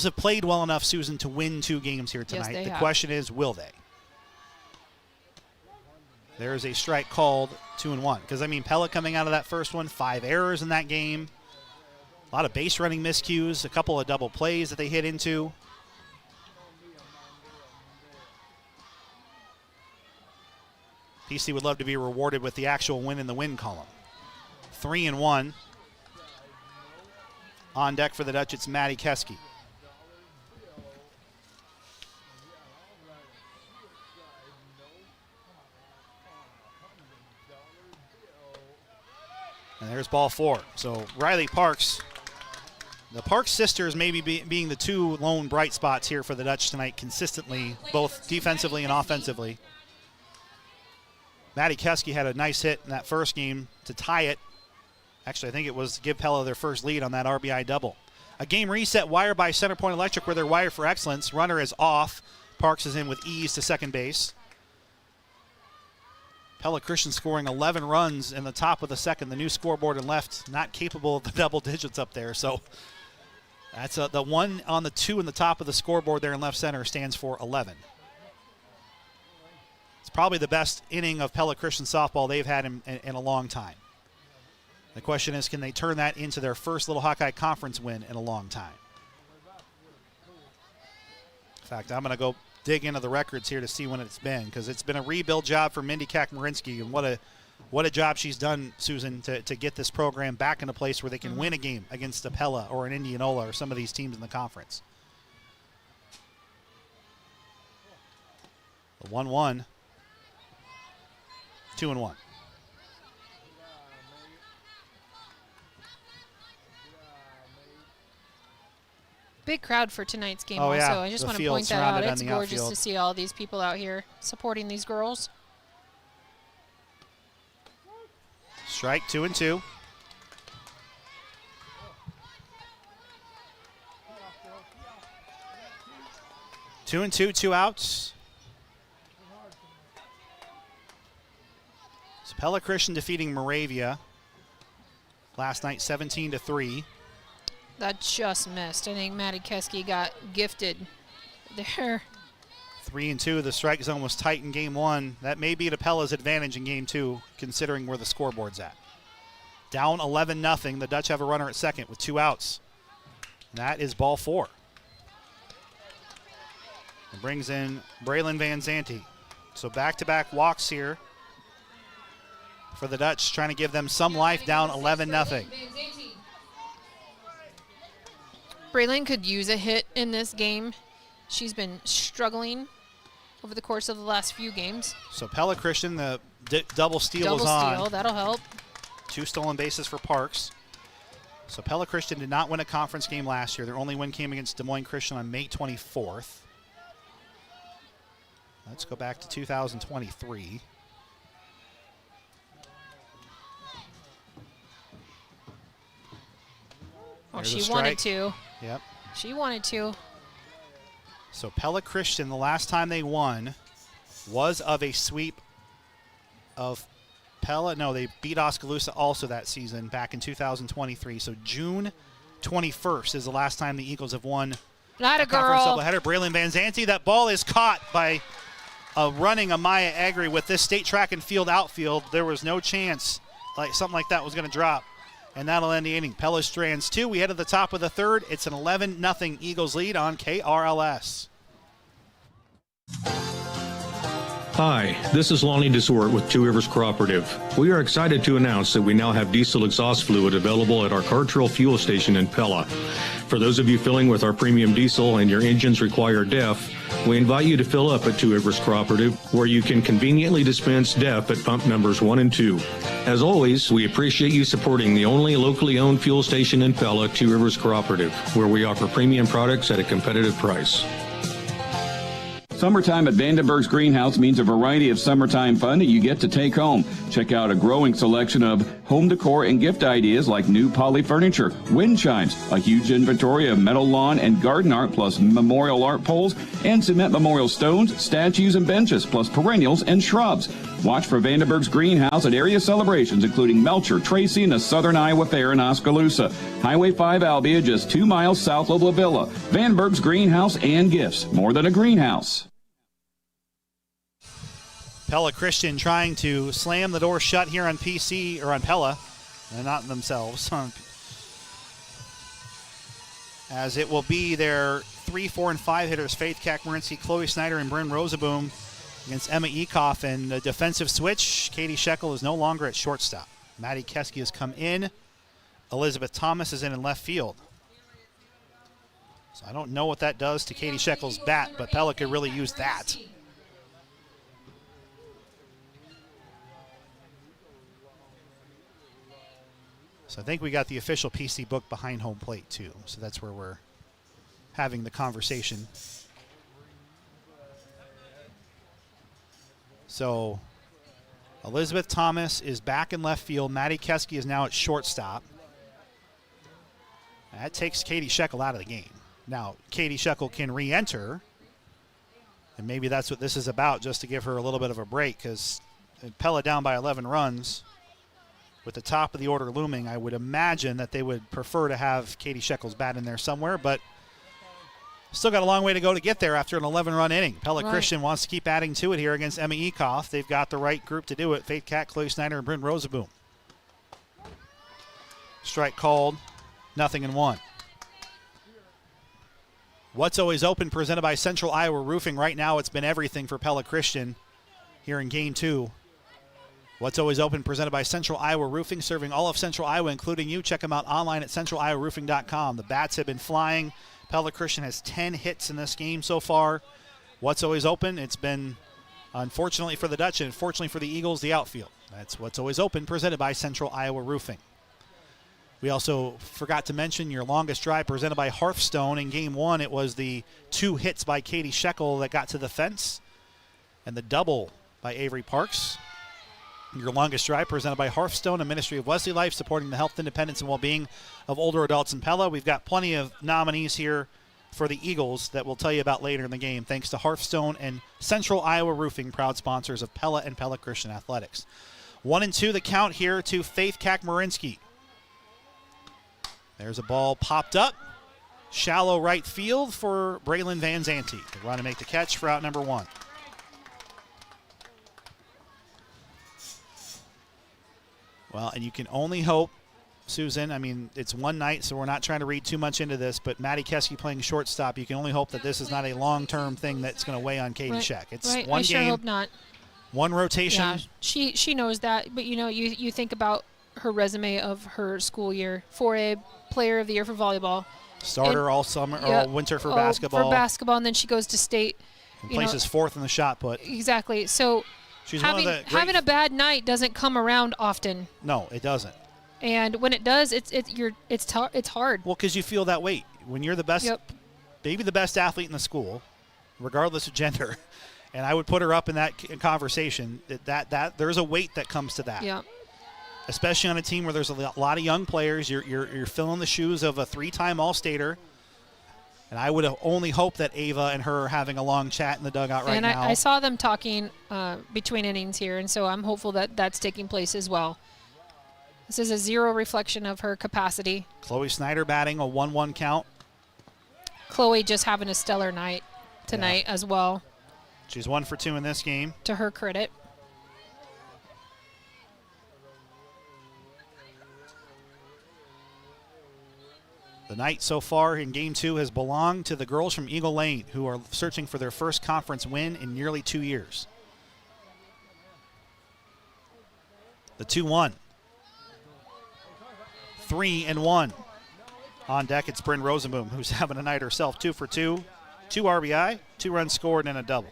have played well enough, Susan, to win 2 games here tonight. Yes, the question is, will they? There's a strike called 2-1. Because, I mean, Pella coming out of that first one, 5 errors in that game. A lot of base running miscues, a couple of double plays that they hit into. PC would love to be rewarded with the actual win in the win column. 3-1. On deck for the Dutch, it's Maddie Keski. And there's ball 4. So Riley Parks, the Parks sisters maybe being the 2 lone bright spots here for the Dutch tonight consistently, both defensively and offensively. Maddie Keski had a nice hit in that first game to tie it. Actually, I think it was to give Pella their first lead on that RBI double. A game reset wire by Center Point Electric where they're wired for excellence. Runner is off. Parks is in with ease to second base. Pella Christian scoring 11 runs in the top of the second. The new scoreboard in left not capable of the double digits up there. So that's the 1 on the 2 in the top of the scoreboard there in left center stands for 11. It's probably the best inning of Pella Christian softball they've had in a long time. The question is, can they turn that into their first Little Hawkeye Conference win in a long time? In fact, I'm going to go dig into the records here to see when it's been, because it's been a rebuild job for Mindy Kakmarinsky, and what a job she's done, Susan, to get this program back in a place where they can win a game against a Pella or an Indianola or some of these teams in the conference. The 1-1. 2-1. Big crowd for tonight's game also. Yeah. I just want to point that out. It's gorgeous to see all these people out here supporting these girls. Strike 2-2. Two and two, 2 outs. So Pella Christian defeating Moravia last night 17-3. That just missed. I think Maddie Keski got gifted there. 3-2. The strike zone was tight in game 1. That may be to Pella's advantage in game 2, considering where the scoreboard's at. Down 11-0. The Dutch have a runner at second with 2 outs. And that is ball 4. It brings in Braylon Van Zanti. So back-to-back walks here for the Dutch, trying to give them some life, down 11-0. Braylon could use a hit in this game. She's been struggling over the course of the last few games. So Pella Christian, the double steal is on. Double steal, that'll help. 2 stolen bases for Parks. So Pella Christian did not win a conference game last year. Their only win came against Des Moines Christian on May 24th. Let's go back to 2023. Oh, she wanted to. Yep. She wanted to. So Pella Christian, the last time they won was of a sweep of Pella. No, they beat Oskaloosa also that season back in 2023. So June 21st is the last time the Eagles have won Not a conference girl. doubleheader. Braylon Van Zanti, that ball is caught by running Amaya Agri with this state track and field outfield. There was no chance something like that was going to drop. And that'll end the inning. Pella strands 2. We head to the top of the third. It's an 11-0 Eagles lead on KRLS. Hi, this is Lonnie DeSort with Two Rivers Cooperative. We are excited to announce that we now have diesel exhaust fluid available at our Cartrell fuel station in Pella. For those of you filling with our premium diesel and your engines require DEF, we invite you to fill up at Two Rivers Cooperative, where you can conveniently dispense DEF at pump numbers 1 and 2. As always, we appreciate you supporting the only locally owned fuel station in Pella, Two Rivers Cooperative, where we offer premium products at a competitive price. Summertime at Vandenberg's Greenhouse means a variety of summertime fun that you get to take home. Check out a growing selection of home decor and gift ideas like new poly furniture, wind chimes, a huge inventory of metal lawn and garden art, plus memorial art poles and cement memorial stones, statues, and benches, plus perennials and shrubs. Watch for Vandenberg's Greenhouse at area celebrations including Melcher, Tracy, and the Southern Iowa Fair in Oskaloosa. Highway 5 Albia, just 2 miles south of La Villa. Vandenberg's Greenhouse and gifts, more than a greenhouse. Pella Christian trying to slam the door shut here on PC, or on Pella, and not themselves. As it will be their 3, 4, and 5 hitters, Faith Kakmarinsky, Chloe Snyder, and Bryn Rosaboom against Emma Ekoff. And a defensive switch, Katie Shekel is no longer at shortstop. Maddie Keski has come in. Elizabeth Thomas is in left field. So I don't know what that does to Katie Shekel's bat, but Pella could really use that. So I think we got the official PC book behind home plate too. So that's where we're having the conversation. So Elizabeth Thomas is back in left field. Maddie Keski is now at shortstop. That takes Katie Shekel out of the game. Now, Katie Shekel can re-enter, and maybe that's what this is about, just to give her a little bit of a break, because Pella down by 11 runs. With the top of the order looming, I would imagine that they would prefer to have Katie Shekel's bat in there somewhere, but still got a long way to go to get there after an 11-run inning. Pella Christian wants to keep adding to it here against Emma Ekoff. They've got the right group to do it. Faith Cat, Chloe Snyder, and Bryn Rosaboom. Strike called, 0-1. What's Always Open, presented by Central Iowa Roofing. Right now it's been everything for Pella Christian here in Game 2. What's Always Open, presented by Central Iowa Roofing, serving all of Central Iowa, including you. Check them out online at centraliowaroofing.com. The bats have been flying. Pella Christian has 10 hits in this game so far. What's Always Open? It's been, unfortunately for the Dutch and unfortunately for the Eagles, the outfield. That's What's Always Open, presented by Central Iowa Roofing. We also forgot to mention your longest drive, presented by Hearthstone. In Game 1, it was the 2 hits by Katie Shekel that got to the fence, and the double by Avery Parks. Your longest drive, presented by Hearthstone, a ministry of Wesley Life, supporting the health, independence, and well-being of older adults in Pella. We've got plenty of nominees here for the Eagles that we'll tell you about later in the game, thanks to Hearthstone and Central Iowa Roofing, proud sponsors of Pella and Pella Christian Athletics. 1-2 the count here to Faith Kakmarinsky. There's a ball popped up. Shallow right field for Braylon Van Zanti to run and make the catch for out number 1. Well, and you can only hope, Susan, I mean, it's one night, so we're not trying to read too much into this, but Maddie Keski playing shortstop, you can only hope that this is not a long-term thing that's going to weigh on Katie Sheck. It's one I game, sure hope not. one rotation. Yeah, she knows that, but you think about her resume of her school year. 4A player of the year for volleyball. Starter all summer, or all winter for basketball. For basketball, and then she goes to state. And places 4th in the shot put. Exactly. So she's having a bad night doesn't come around often. No, it doesn't. And when it does, it's hard. Well, because you feel that weight when you're the best, maybe the best athlete in the school, regardless of gender. And I would put her up in that conversation. That there's a weight that comes to that. Yeah. Especially on a team where there's a lot of young players. You're filling the shoes of a 3-time All-Stater. And I would only hope that Ava and her are having a long chat in the dugout right now. And I saw them talking between innings here, and so I'm hopeful that that's taking place as well. This is a zero reflection of her capacity. Chloe Snyder batting a 1-1 count. Chloe just having a stellar night tonight as well. She's 1 for 2 in this game. To her credit. The night so far in Game 2 has belonged to the girls from Eagle Lane, who are searching for their first conference win in nearly 2 years. The 2-1. 3-1. On deck, it's Bryn Rosenboom, who's having a night herself. 2 for 2. 2 RBI, 2 runs scored, and a double.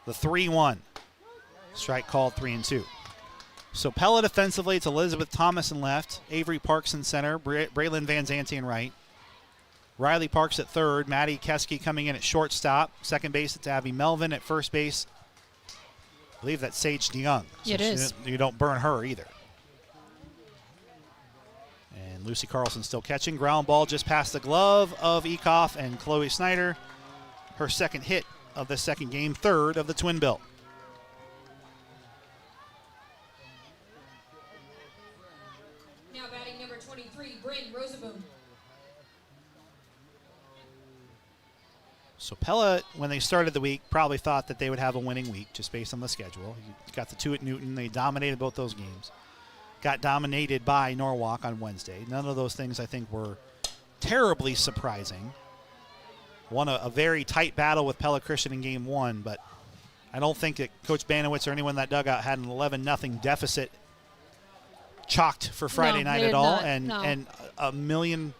The 3-1. Strike called, 3-2. So Pella defensively, it's Elizabeth Thomas in left, Avery Parks in center, Braylon Van Zanti in right. Riley Parks at third, Maddie Keski coming in at shortstop. Second base, it's Abby Melvin. At first base, I believe that's Sage DeYoung. So it is. You don't burn her either. And Lucy Carlson still catching. Ground ball just past the glove of Ecoff and Chloe Snyder. Her second hit of the second game, third of the twin bill. Now batting number 23, Bryn Rosaboom. So Pella, when they started the week, probably thought that they would have a winning week just based on the schedule. You got the 2 at Newton. They dominated both those games. Got dominated by Norwalk on Wednesday. None of those things, I think, were terribly surprising. Won a very tight battle with Pella Christian in game 1, but I don't think that Coach Banowitz or anyone in that dugout had an 11-0 deficit chalked for Friday night at all. And a million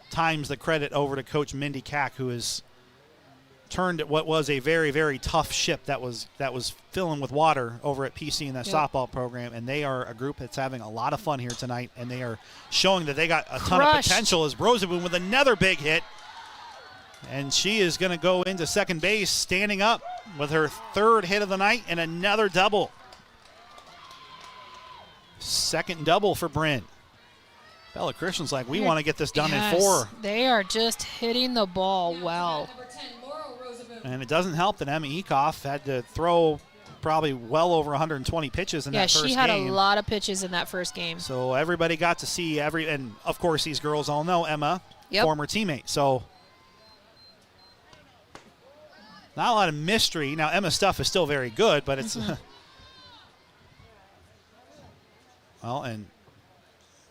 times the credit over to Coach Mindy Cack, who has turned what was a very, very tough ship that was filling with water over at PC in that softball program, and they are a group that's having a lot of fun here tonight, and they are showing that they got a ton of potential. As Rosaboom with another big hit, and she is going to go into second base standing up with her third hit of the night and another double. Second double for Bryn. Pella Christian's like, we want to get this done in 4. They are just hitting the ball well. And it doesn't help that Emma Ecoff had to throw probably well over 120 pitches in that first game. Yeah, she had a lot of pitches in that first game. So everybody got to see and of course these girls all know Emma, former teammate. So not a lot of mystery. Now Emma's stuff is still very good, but it's well, and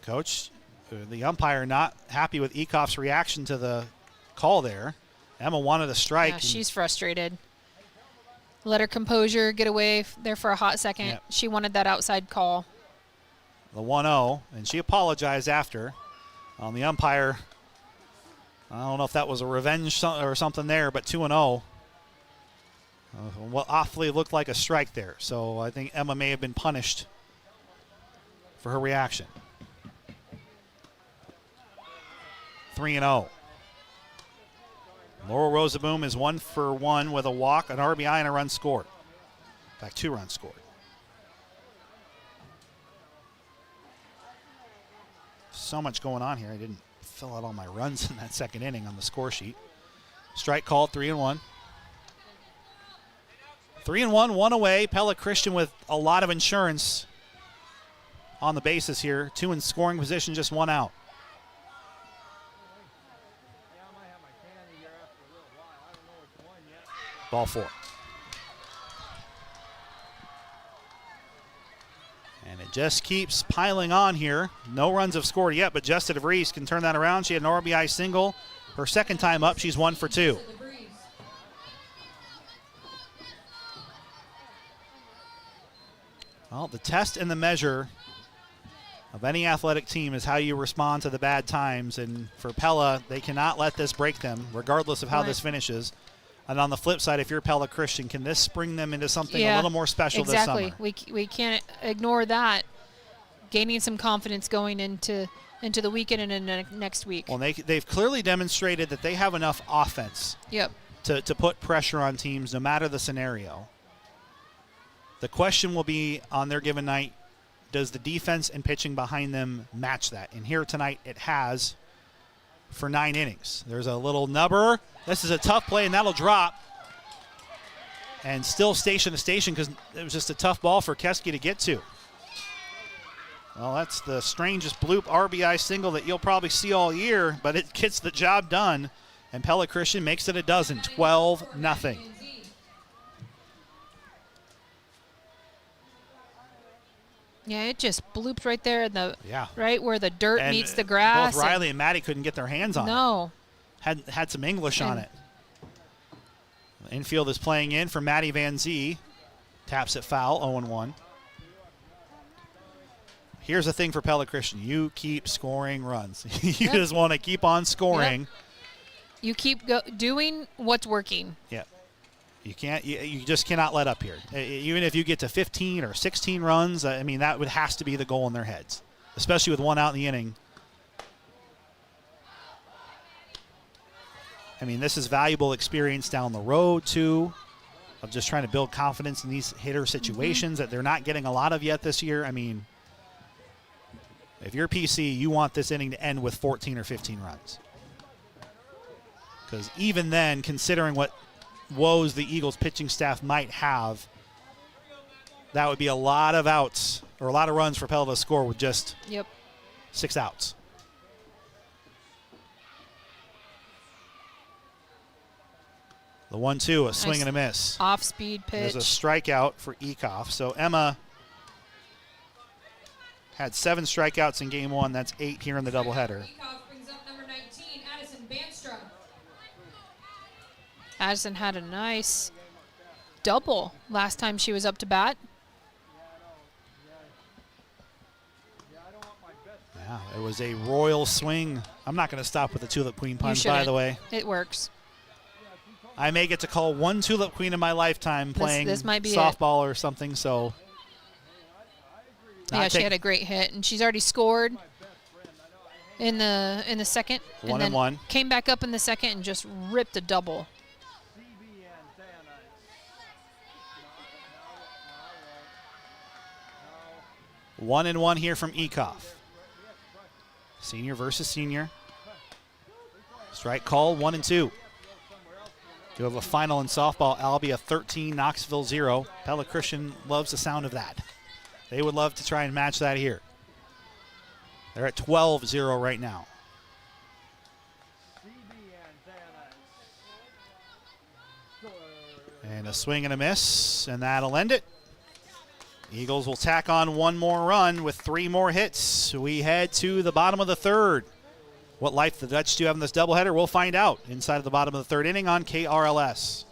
Coach, the umpire not happy with Ecoff's reaction to the call there. Emma wanted a strike. Yeah, she's frustrated. Let her composure get away there for a hot second. Yep. She wanted that outside call. The 1-0, and she apologized after. On the umpire, I don't know if that was a revenge or something there, but 2-0. What awfully looked like a strike there. So I think Emma may have been punished for her reaction. 3-0. Laurel Rosaboom is 1 for 1 with a walk, an RBI, and a run scored. In fact, 2 runs scored. So much going on here. I didn't fill out all my runs in that second inning on the score sheet. Strike called, 3-1. 3-1, 1 away. Pella Christian with a lot of insurance on the bases here. 2 in scoring position, just 1 out. Ball 4. And it just keeps piling on here. No runs have scored yet, but Jessica DeVries can turn that around. She had an RBI single. Her second time up, she's 1 for 2. Well, the test and the measure of any athletic team is how you respond to the bad times. And for Pella, they cannot let this break them, regardless of how this finishes. And on the flip side, if you're Pella Christian, can this bring them into something a little more special this summer? Exactly. We can't ignore that. Gaining some confidence going into the weekend and into next week. Well, they've clearly demonstrated that they have enough offense to put pressure on teams no matter the scenario. The question will be on their given night, does the defense and pitching behind them match that? And here tonight it has for 9 innings. There's a little nubber. This is a tough play, and that'll drop. And still station to station because it was just a tough ball for Keski to get to. Well, that's the strangest bloop RBI single that you'll probably see all year, but it gets the job done. And Pella Christian makes it a dozen, 12-0. Yeah, it just blooped right there in the right where the dirt meets the grass. Both Riley and Maddie couldn't get their hands on it. No. Had some English on it. The infield is playing in for Maddie Van Zee. Taps it foul, 0-1. Here's the thing for Pella Christian. You keep scoring runs. You just want to keep on scoring. You keep doing what's working. Yeah. You just cannot let up here. Even if you get to 15 or 16 runs, I mean, that has to be the goal in their heads, especially with one out in the inning. I mean, this is valuable experience down the road, too, of just trying to build confidence in these hitter situations that they're not getting a lot of yet this year. I mean, if you're PC, you want this inning to end with 14 or 15 runs. Because even then, considering what woes the Eagles pitching staff might have, that would be a lot of outs or a lot of runs for Pella to score with just 6 outs. The 1-2, a swing and a miss. Off-speed pitch. There's a strikeout for Ecoff. So Emma had 7 strikeouts in game 1. That's 8 here in the doubleheader. Ecoff brings up number 19, Addison Banstrom. Addison had a nice double last time she was up to bat. Yeah, it was a royal swing. I'm not going to stop with the Tulip Queen puns, by the way. It works. I may get to call one Tulip Queen in my lifetime playing this might be softball or something, so. Yeah, she had a great hit, and she's already scored in the second. 1-1. Came back up in the second and just ripped a double. 1-1 here from Ecoff. Senior versus senior. Strike call, 1-2. You have a final in softball, Albia 13, Knoxville 0. Pella Christian loves the sound of that. They would love to try and match that here. They're at 12-0 right now. And a swing and a miss, and that'll end it. Eagles will tack on one more run with 3 more hits. We head to the bottom of the third. What life the Dutch do have in this doubleheader, we'll find out inside of the bottom of the third inning on KRLS.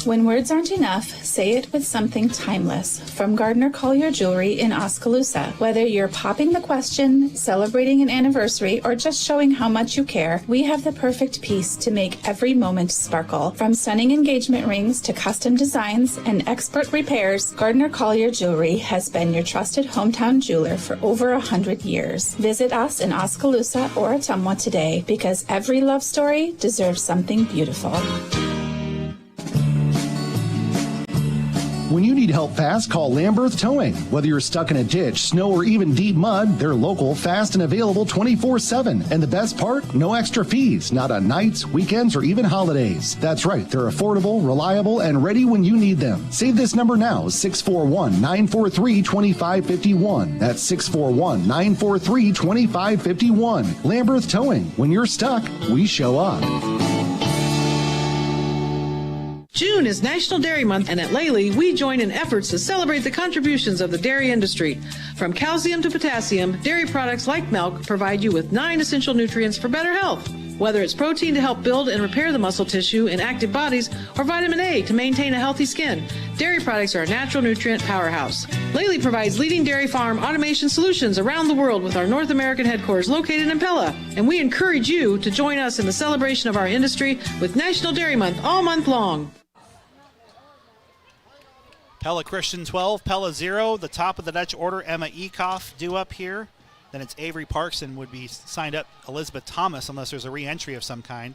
When words aren't enough, say it with something timeless. From Gardner Collier Jewelry in Oskaloosa. Whether you're popping the question, celebrating an anniversary, or just showing how much you care, we have the perfect piece to make every moment sparkle. From stunning engagement rings to custom designs and expert repairs, Gardner Collier Jewelry has been your trusted hometown jeweler for over 100 years. Visit us in Oskaloosa or Ottumwa today, because every love story deserves something beautiful. When you need help fast, call Lamberth Towing. Whether you're stuck in a ditch, snow, or even deep mud, they're local, fast, and available 24/7. And the best part? No extra fees, not on nights, weekends, or even holidays. That's right, they're affordable, reliable, and ready when you need them. Save this number now, 641-943-2551. That's 641-943-2551. Lamberth Towing. When you're stuck, we show up. June is National Dairy Month, and at Lely, we join in efforts to celebrate the contributions of the dairy industry. From calcium to potassium, dairy products like milk provide you with 9 essential nutrients for better health. Whether it's protein to help build and repair the muscle tissue in active bodies, or vitamin A to maintain a healthy skin, dairy products are a natural nutrient powerhouse. Lely provides leading dairy farm automation solutions around the world with our North American headquarters located in Pella. And we encourage you to join us in the celebration of our industry with National Dairy Month all month long. Pella Christian 12, Pella 0. The top of the Dutch order, Emma Ecoff due up here. Then it's Avery Parks and would be signed up Elizabeth Thomas unless there's a re-entry of some kind.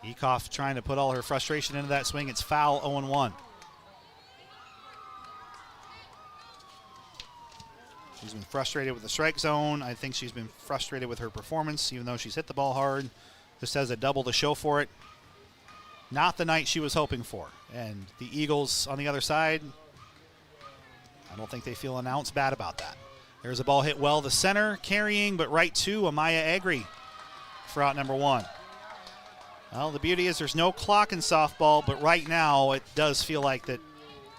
Ecoff trying to put all her frustration into that swing. It's foul, 0-1. She's been frustrated with the strike zone. I think she's been frustrated with her performance, even though she's hit the ball hard. Just has a double to show for it. Not the night she was hoping for. And the Eagles on the other side, I don't think they feel an ounce bad about that. There's a ball hit well to center, carrying, but right to Amaya Agri for out number 1. Well, the beauty is there's no clock in softball, but right now it does feel like that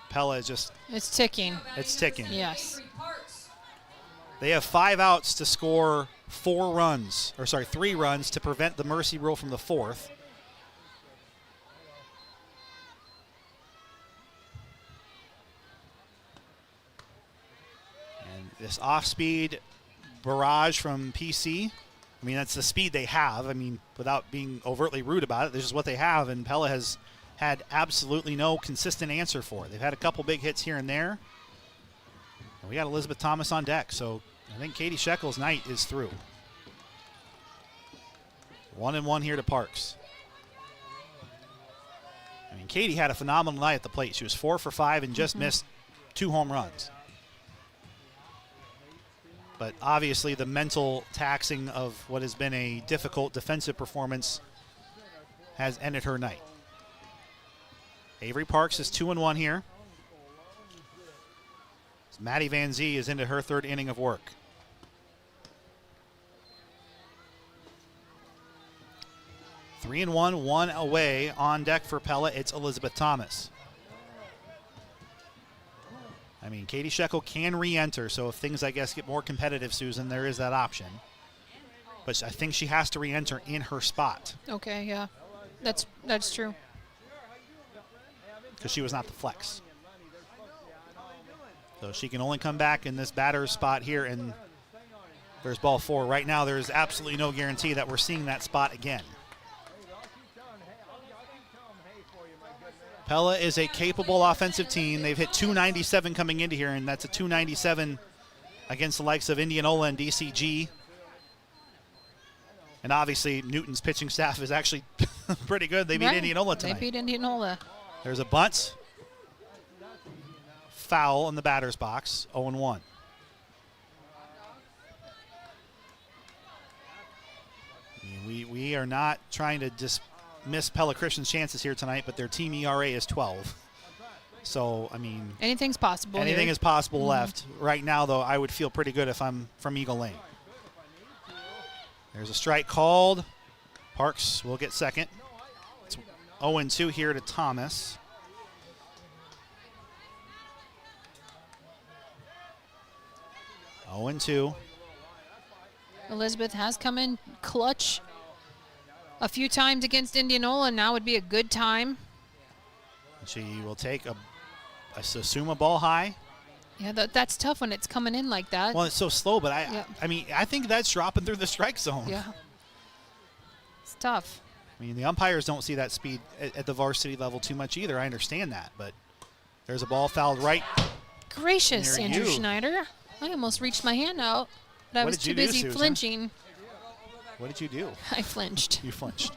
Pella is just... It's ticking. It's ticking. Yes. They have 5 outs to score 3 runs to prevent the mercy rule from the 4th. This off-speed barrage from PC I mean, that's the speed they have. I mean, without being overtly rude about it, this is what they have, and Pella has had absolutely no consistent answer for it. They've had a couple big hits here and there. And we got Elizabeth Thomas on deck, so I think Katie Sheckel's night is through. 1-1 here to Parks. I mean, Katie had a phenomenal night at the plate. She was 4 for 5 and just missed 2 home runs. But obviously the mental taxing of what has been a difficult defensive performance has ended her night. Avery Parks is 2-1 here. Maddie Van Zee is into her 3rd inning of work. Three and one away on deck for Pella. It's Elizabeth Thomas. I mean, Katie Sheckel can re-enter, so if things, I guess, get more competitive, Susan, there is that option. But I think she has to re-enter in her spot. Okay, yeah. That's true. Because she was not the flex. So she can only come back in this batter's spot here, and there's ball 4. Right now, there's absolutely no guarantee that we're seeing that spot again. Pella is a capable offensive team. They've hit .297 coming into here, and that's a .297 against the likes of Indianola and DCG. And obviously, Newton's pitching staff is actually pretty good. They beat Indianola tonight. They beat Indianola. There's a bunt. Foul in the batter's box, 0-1. We are not trying to dismiss Pella Christian's chances here tonight, but their team ERA is 12. So, I mean, anything's possible. Anything here. is possible left. Right now, though, I would feel pretty good if I'm from Eagle Lane. There's a strike called. Parks will get second. It's 0-2 here to Thomas. Elizabeth has come in clutch a few times against Indianola. Now would be a good time. She will take a assume a ball high. Yeah, that's tough when it's coming in like that. Well, it's so slow, but I mean, I think that's dropping through the strike zone. Yeah. It's tough. I mean, the umpires don't see that speed at the varsity level too much either. I understand that, but there's a ball fouled right. Gracious, Andrew you. Schneider. I almost reached my hand out, but I was too busy flinching. What did you do? I flinched. You flinched.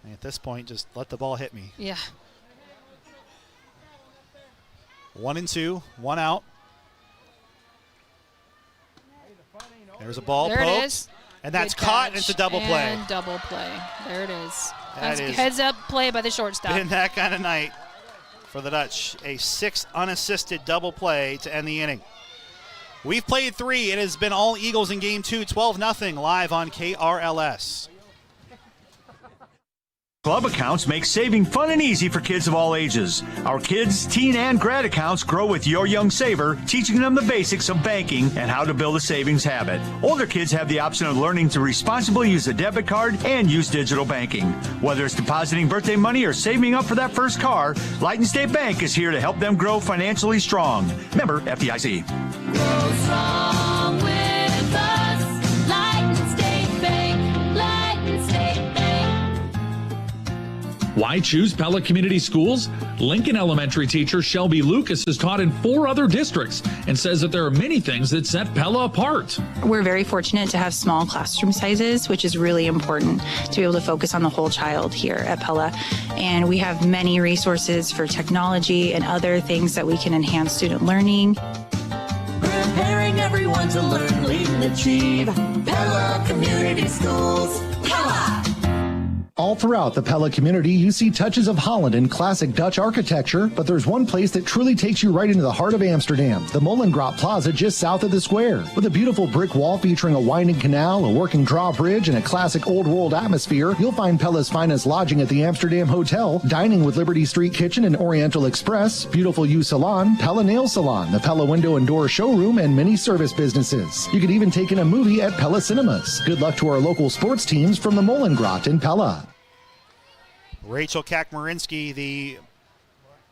And at this point, just let the ball hit me. Yeah. 1-2, 1 out. There's a ball there poked. It is. And that's Good caught, catch. and it's a double play. And double play. There it is. That That's is heads up play by the shortstop. Been that kind of night for the Dutch. A 6th unassisted double play to end the inning. We've played 3. It has been all Eagles in game 2, 12-0 live on KRLS. Club accounts make saving fun and easy for kids of all ages. Our kids, teen, and grad accounts grow with Your Young Saver, teaching them the basics of banking and how to build a savings habit. Older kids have the option of learning to responsibly use a debit card and use digital banking. Whether it's depositing birthday money or saving up for that first car, Light and State Bank is here to help them grow financially strong. Member FDIC. Grow strong with us. Light and State Bank. Light and State Bank. Why choose Pella Community Schools? Lincoln Elementary teacher Shelby Lucas has taught in 4 other districts and says that there are many things that set Pella apart. We're very fortunate to have small classroom sizes, which is really important to be able to focus on the whole child here at Pella. And we have many resources for technology and other things that we can enhance student learning. Preparing everyone to learn, lead, and achieve. Pella Community Schools. Pella! All throughout the Pella community, you see touches of Holland and classic Dutch architecture, but there's one place that truly takes you right into the heart of Amsterdam, the Molengraat Plaza just south of the square. With a beautiful brick wall featuring a winding canal, a working drawbridge, and a classic old world atmosphere, you'll find Pella's finest lodging at the Amsterdam Hotel, dining with Liberty Street Kitchen and Oriental Express, beautiful U Salon, Pella Nail Salon, the Pella Window and Door Showroom, and many service businesses. You could even take in a movie at Pella Cinemas. Good luck to our local sports teams from the Molengraat in Pella. Rachel Kakmarinsky, the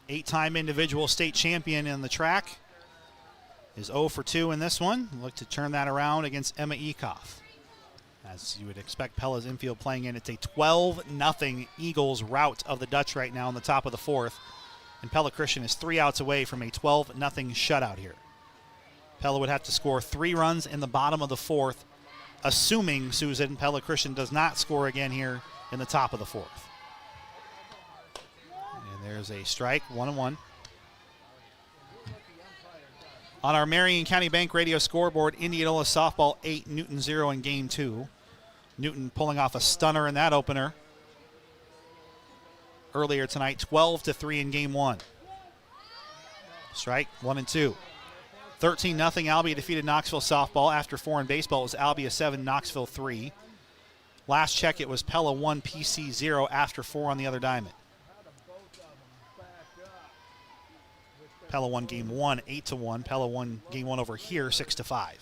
8-time individual state champion in the track, is 0 for 2 in this one. Look to turn that around against Emma Ekoff. As you would expect Pella's infield playing in, it's a 12-0 Eagles rout of the Dutch right now in the top of the fourth. And Pella Christian is 3 outs away from a 12-0 shutout here. Pella would have to score 3 runs in the bottom of the fourth, assuming, Susan, Pella Christian does not score again here in the top of the fourth. And there's a strike, 1-1. On our Marion County Bank Radio scoreboard, Indianola softball 8, Newton 0 in game 2. Newton pulling off a stunner in that opener earlier tonight, 12-3 in game 1. Strike, 1-2. 13-0 Albia defeated Knoxville softball. After 4 in baseball, it was Albia 7, Knoxville 3. Last check, it was Pella 1, PC 0 after 4 on the other diamond. Pella won game 1, 8-1. Pella won game 1 over here, 6-5.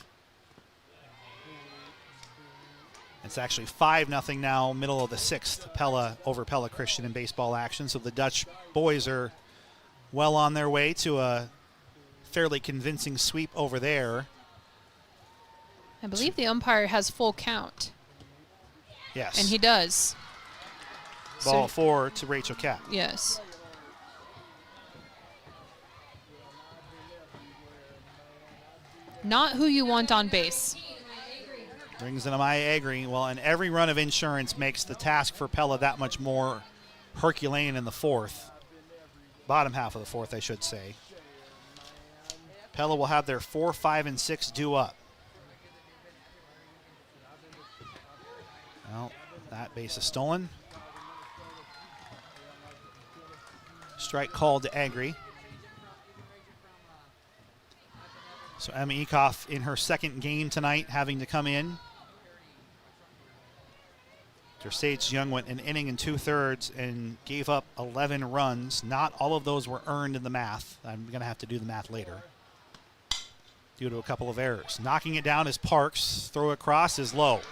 It's actually 5-0 now, middle of the 6th. Pella over Pella Christian in baseball action. So the Dutch boys are well on their way to a fairly convincing sweep over there. I believe the umpire has full count. Yes. And he does. Ball 4 to Rachel Kapp. Yes. Not who you want on base. Brings in a Maya Agri. Well, and every run of insurance makes the task for Pella that much more Herculean in the fourth. Bottom half of the fourth, I should say. Pella will have their 4, 5, and 6 due up. Well, that base is stolen. Strike called to Agri. So Emma Ekoff in her second game tonight, having to come in. Sage Young went an inning and 2/3 and gave up 11 runs. Not all of those were earned in the math. I'm going to have to do the math later due to a couple of errors. Knocking it down is Parks. Throw across is low.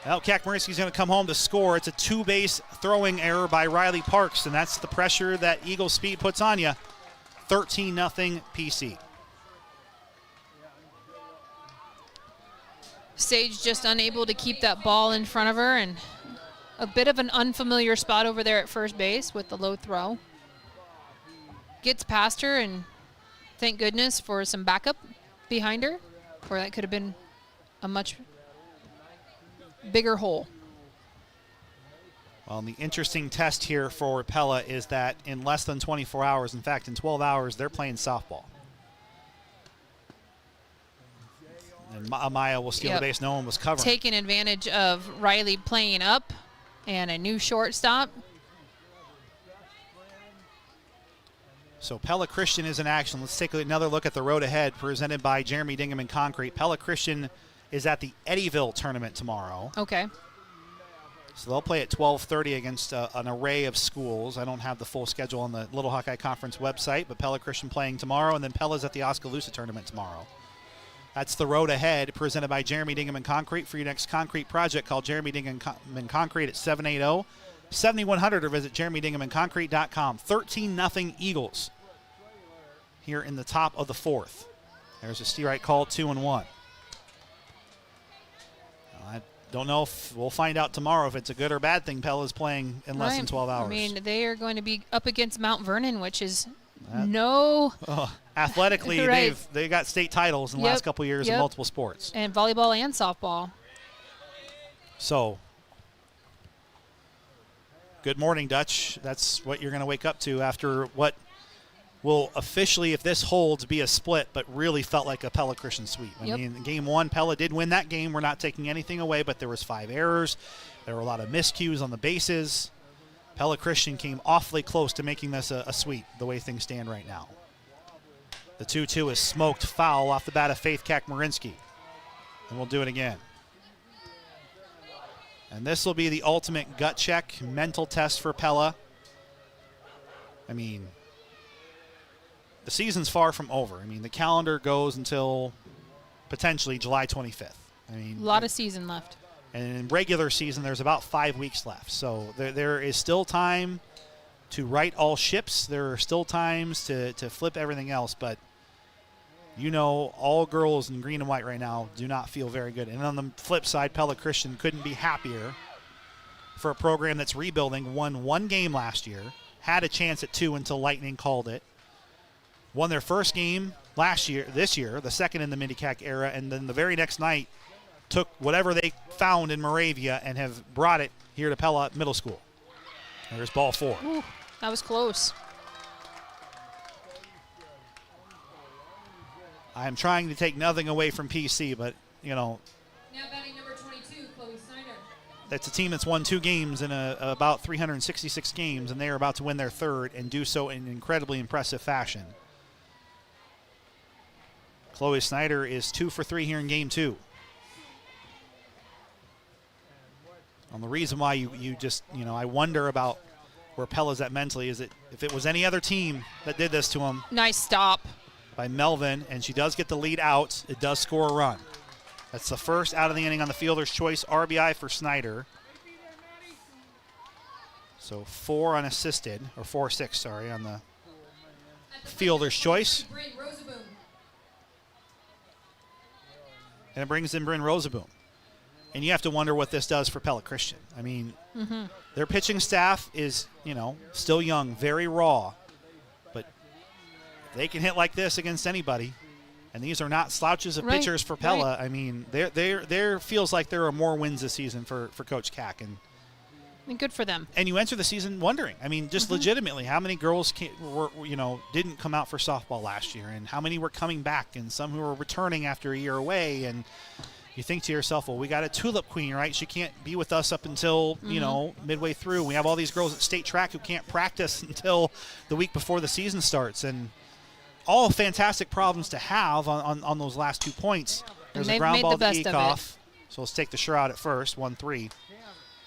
Well, Kakmarinsky's going to come home to score. It's a 2-base throwing error by Riley Parks, and that's the pressure that Eagle Speed puts on you. 13-0 PC. Sage just unable to keep that ball in front of her, and a bit of an unfamiliar spot over there at first base with the low throw. Gets past her, and thank goodness for some backup behind her, or that could have been a much bigger hole. Well, the interesting test here for Pella is that in less than 24 hours, in fact, in 12 hours, they're playing softball. And Amaya will steal the base. No one was covering. Taking advantage of Riley playing up and a new shortstop. So Pella Christian is in action. Let's take another look at the road ahead presented by Jeremy Dingham and Concrete. Pella Christian is at the Eddyville tournament tomorrow. Okay. So they'll play at 12:30 against an array of schools. I don't have the full schedule on the Little Hawkeye Conference website, but Pella Christian playing tomorrow, and then Pella's at the Oskaloosa tournament tomorrow. That's the road ahead presented by Jeremy Dingham and Concrete. For your next concrete project, call Jeremy Dingham and Concrete at 780-7100 or visit jeremydinghamandconcrete.com. 13-0 Eagles here in the top of the fourth. There's a strike call, 2-1. I don't know if we'll find out tomorrow if it's a good or bad thing Pella's playing in less than 12 hours. I mean, they are going to be up against Mount Vernon, which is athletically, right. they got state titles in the last couple of years in multiple sports. And volleyball and softball. So, good morning, Dutch. That's what you're going to wake up to after what will officially, if this holds, be a split, but really felt like a Pella Christian sweep. I mean, in game one, Pella did win that game. We're not taking anything away, but there was 5 errors. There were a lot of miscues on the bases. Pella Christian came awfully close to making this a sweep, the way things stand right now. The 2-2 is smoked foul off the bat of Faith Kakmarinsky. And we'll do it again. And this will be the ultimate gut check, mental test for Pella. I mean, the season's far from over. I mean, the calendar goes until potentially July 25th. I mean, a lot of season left. And in regular season, there's about 5 weeks left. So there is still time to right all ships. There are still times to flip everything else. But you know all girls in green and white right now do not feel very good. And on the flip side, Pella Christian couldn't be happier for a program that's rebuilding, won 1 game last year, had a chance at 2 until Lightning called it, won their first game this year, the second in the Midi-CAC era, and then the very next night took whatever they found in Moravia and have brought it here to Pella Middle School. There's ball 4. Ooh, that was close. I'm trying to take nothing away from PC, but, you know, Now batting number 22, Chloe Snyder. that's a team that's won 2 games in about 366 games, and they are about to win their 3rd and do so in incredibly impressive fashion. Chloe Snyder is 2 for 3 here in game 2. And the reason why you just, you know, I wonder about where Pella's at mentally is that if it was any other team that did this to him. Nice stop by Melvin, and she does get the lead out. It does score a run. That's the first out of the inning on the fielder's choice RBI for Snyder. So 4 unassisted, or 4-6, sorry, on the fielder's choice. And it brings in Bryn Rosaboom. And you have to wonder what this does for Pella Christian. I mean, their pitching staff is, you know, still young, very raw. But they can hit like this against anybody. And these are not slouches of pitchers for Pella. I mean, there feels like there are more wins this season for Coach Cack. And good for them. And you enter the season wondering, I mean, just legitimately, how many girls didn't come out for softball last year, and how many were coming back, and some who were returning after a year away. And you think to yourself, well, we got a tulip queen, right? She can't be with us up until, you know, midway through. We have all these girls at state track who can't practice until the week before the season starts. And all fantastic problems to have on those last 2 points. There's a ground ball to Ekoff. So let's take the sure out at first, 1-3.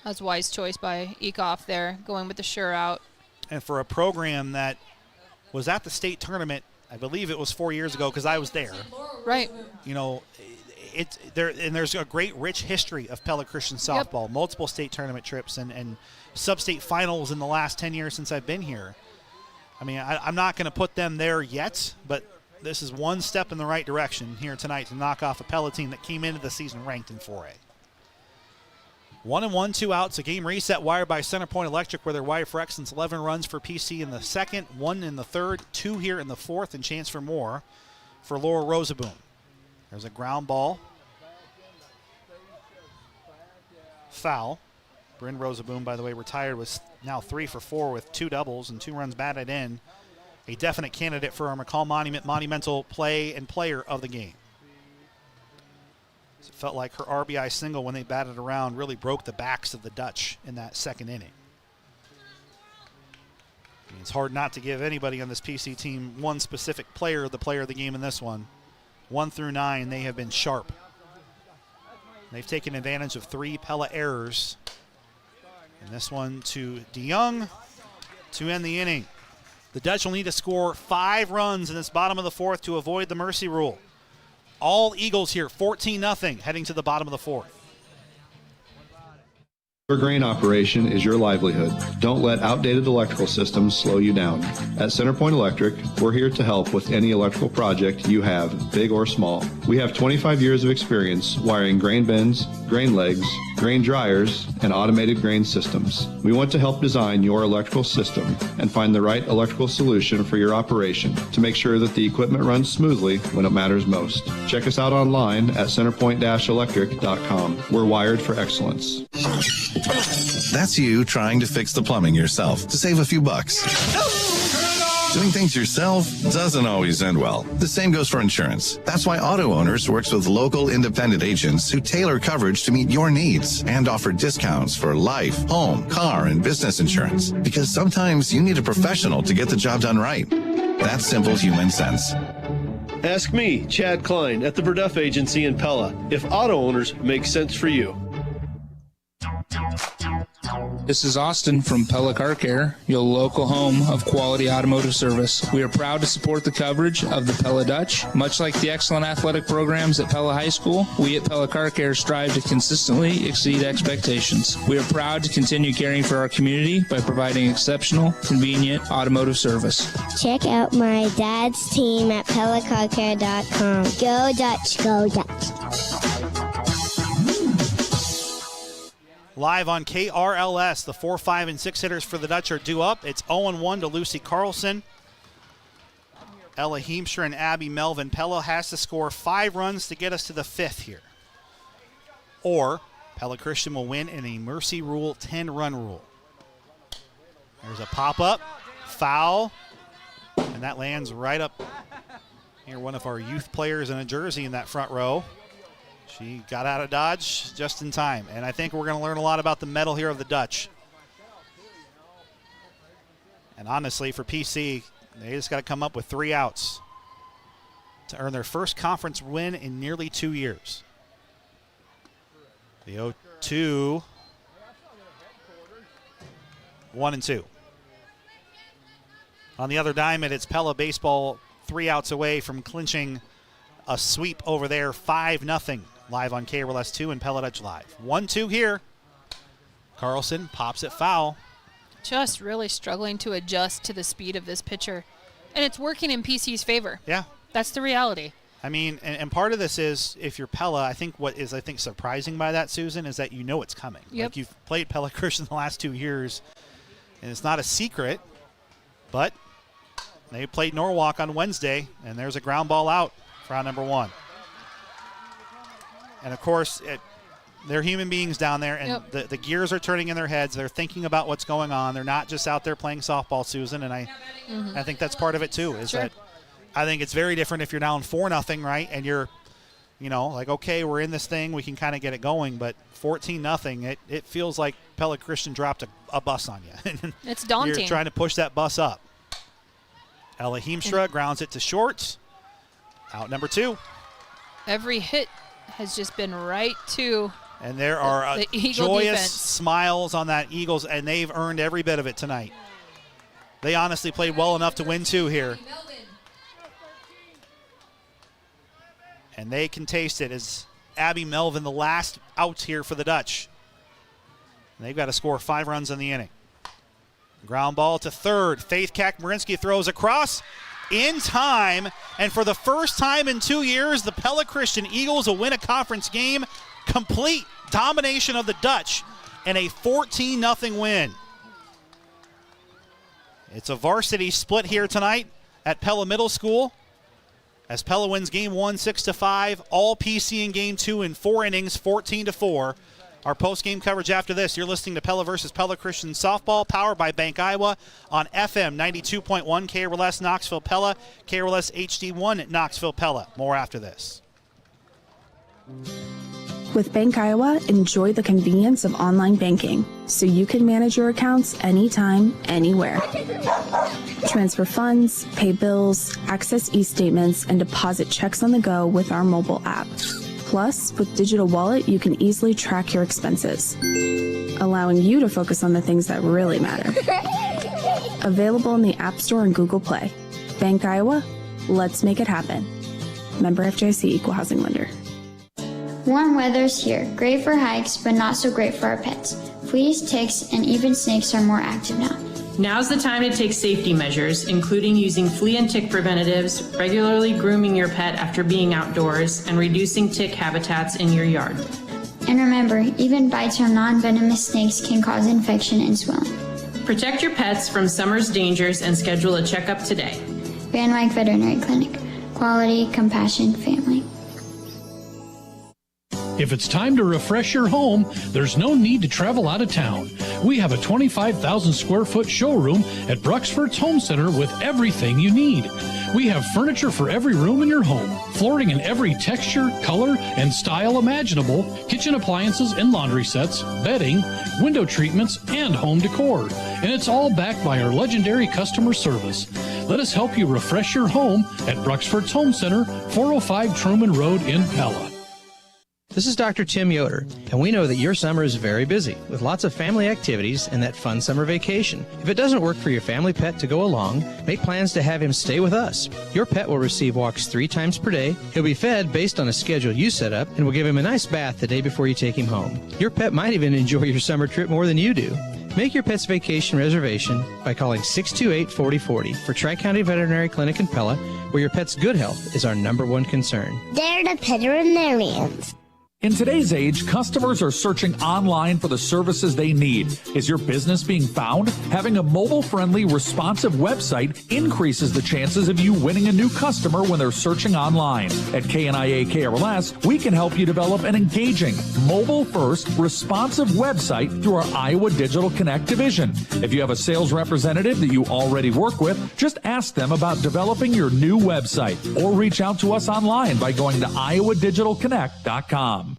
That's a wise choice by Ekoff there, going with the sure out. And for a program that was at the state tournament, I believe it was 4 years ago because I was there. Right. You know, there's a great rich history of Pella Christian softball, multiple state tournament trips and sub-state finals in the last 10 years since I've been here. I mean, I'm not going to put them there yet, but this is one step in the right direction here tonight to knock off a Pella team that came into the season ranked in 4A. 1-1, 2 outs. A game reset wired by Center Point Electric, where they're wired for excellence. 11 runs for PC in the second, 1 in the third, 2 here in the fourth, and chance for more for Laura Rosaboom. There's a ground ball. Foul. Bryn Rosaboom, by the way, retired, was now 3 for 4 with 2 doubles and 2 runs batted in. A definite candidate for our McCall Monumental play and player of the game. It felt like her RBI single when they batted around really broke the backs of the Dutch in that second inning. I mean, it's hard not to give anybody on this PC team one specific player the player of the game in this one. 1 through 9, they have been sharp. They've taken advantage of 3 Pella errors. And this one to DeYoung to end the inning. The Dutch will need to score 5 runs in this bottom of the fourth to avoid the mercy rule. All Eagles here, 14-0, heading to the bottom of the fourth. Your grain operation is your livelihood. Don't let outdated electrical systems slow you down. At Centerpoint Electric, we're here to help with any electrical project you have, big or small. We have 25 years of experience wiring grain bins, grain legs, grain dryers, and automated grain systems. We want to help design your electrical system and find the right electrical solution for your operation to make sure that the equipment runs smoothly when it matters most. Check us out online at centerpoint-electric.com. We're wired for excellence. That's you trying to fix the plumbing yourself to save a few bucks. Doing things yourself doesn't always end well. The same goes for insurance. That's why Auto Owners works with local independent agents who tailor coverage to meet your needs and offer discounts for life, home, car, and business insurance. Because sometimes you need a professional to get the job done right. That's simple human sense. Ask me, Chad Klein, at the Verduff Agency in Pella, if Auto Owners make sense for you. This is Austin from Pella Car Care, your local home of quality automotive service. We are proud to support the coverage of the Pella Dutch. Much like the excellent athletic programs at Pella High School, we at Pella Car Care strive to consistently exceed expectations. We are proud to continue caring for our community by providing exceptional, convenient automotive service. Check out my dad's team at PellaCarCare.com. Go Dutch, go Dutch. Live on KRLS, the 4, 5, and 6 hitters for the Dutch are due up. It's 0-1 to Lucy Carlson. Ella Heemstra and Abby Melvin. Pella has to score 5 runs to get us to the 5th here. Or Pella Christian will win in a mercy rule, 10-run rule. There's a pop-up, foul, and that lands right up near one of our youth players in a jersey in that front row. She got out of dodge just in time, and I think we're going to learn a lot about the mettle here of the Dutch. And honestly, for PC, they just got to come up with 3 outs to earn their first conference win in nearly 2 years. The 0-2, 1-2. On the other diamond, it's Pella baseball 3 outs away from clinching a sweep over there, 5-0. Live on KRLS 2 and Pella Dutch Live. 1-2 here. Carlson pops it foul. Just really struggling to adjust to the speed of this pitcher. And it's working in PC's favor. Yeah. That's the reality. I mean, and part of this is, if you're Pella, I think what is surprising by that, Susan, is that you know it's coming. Yep. Like, you've played Pella Christian the last 2 years, and it's not a secret, but they played Norwalk on Wednesday, and there's a ground ball out for out number 1. And, of course, they're human beings down there, and the gears are turning in their heads. They're thinking about what's going on. They're not just out there playing softball, Susan, and I think that's part of it too, is that I think it's very different if you're down 4-0, right, and you're, like, okay, we're in this thing. We can kind of get it going, but 14-0, it feels like Pella Christian dropped a bus on you. It's daunting. You're trying to push that bus up. Ella Heemstra grounds it to short. Out number 2. Every hit has just been right to and there are the Eagle joyous defense. Smiles on that Eagles, and they've earned every bit of it tonight. They honestly played well enough to win 2 here. And they can taste it as Abby Melvin, the last out here for the Dutch. And they've got to score 5 runs in the inning. Ground ball to third. Faith Kakmarinsky throws across in time, and for the first time in 2 years, the Pella Christian Eagles will win a conference game. Complete domination of the Dutch and a 14-0 win. It's a varsity split here tonight at Pella Middle School as Pella wins game 1 6-5, all PC in game 2 in 4 innings, 14-4. Our post-game coverage after this, you're listening to Pella versus Pella Christian Softball, powered by Bank Iowa on FM 92.1 KRLS Knoxville Pella, KRLS HD1 at Knoxville Pella. More after this. With Bank Iowa, enjoy the convenience of online banking so you can manage your accounts anytime, anywhere. Transfer funds, pay bills, access e-statements, and deposit checks on the go with our mobile app. Plus, with Digital Wallet, you can easily track your expenses, allowing you to focus on the things that really matter. Available in the App Store and Google Play. Bank Iowa, let's make it happen. Member FDIC Equal Housing Lender. Warm weather's here, great for hikes, but not so great for our pets. Fleas, ticks, and even snakes are more active now. Now's the time to take safety measures, including using flea and tick preventatives, regularly grooming your pet after being outdoors, and reducing tick habitats in your yard. And remember, even bites from non-venomous snakes can cause infection and swelling. Protect your pets from summer's dangers and schedule a checkup today. Van Wyck Veterinary Clinic. Quality, compassion, family. If it's time to refresh your home, there's no need to travel out of town. We have a 25,000 square foot showroom at Bruxford's Home Center with everything you need. We have furniture for every room in your home, flooring in every texture, color, and style imaginable, kitchen appliances and laundry sets, bedding, window treatments, and home decor. And it's all backed by our legendary customer service. Let us help you refresh your home at Bruxford's Home Center, 405 Truman Road in Pella. This is Dr. Tim Yoder, and we know that your summer is very busy with lots of family activities and that fun summer vacation. If it doesn't work for your family pet to go along, make plans to have him stay with us. Your pet will receive walks 3 times per day. He'll be fed based on a schedule you set up, and we'll give him a nice bath the day before you take him home. Your pet might even enjoy your summer trip more than you do. Make your pet's vacation reservation by calling 628-4040 for Tri-County Veterinary Clinic in Pella, where your pet's good health is our #1 concern. They're the veterinarians. In today's age, customers are searching online for the services they need. Is your business being found? Having a mobile-friendly, responsive website increases the chances of you winning a new customer when they're searching online. At KNIA KRLS, we can help you develop an engaging, mobile-first, responsive website through our Iowa Digital Connect division. If you have a sales representative that you already work with, just ask them about developing your new website or reach out to us online by going to iowadigitalconnect.com.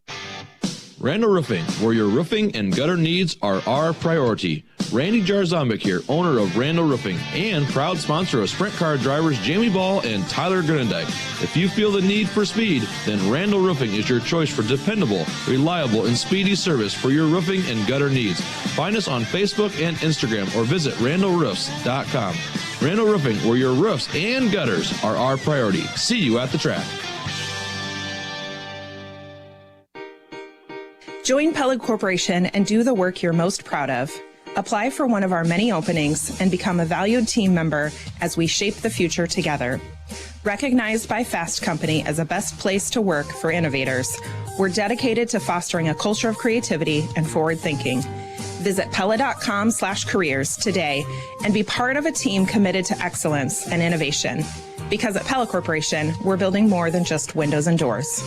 Randall Roofing, where your roofing and gutter needs are our priority. Randy Jarzombek here, owner of Randall Roofing and proud sponsor of sprint car drivers Jamie Ball and Tyler Grunendijk. If you feel the need for speed, then Randall Roofing is your choice for dependable, reliable, and speedy service for your roofing and gutter needs. Find us on Facebook and Instagram or visit randallroofs.com. Randall Roofing, where your roofs and gutters are our priority. See you at the track. Join Pella Corporation and do the work you're most proud of. Apply for one of our many openings and become a valued team member as we shape the future together. Recognized by Fast Company as a best place to work for innovators, we're dedicated to fostering a culture of creativity and forward thinking. Visit Pella.com/careers today and be part of a team committed to excellence and innovation. Because at Pella Corporation, we're building more than just windows and doors.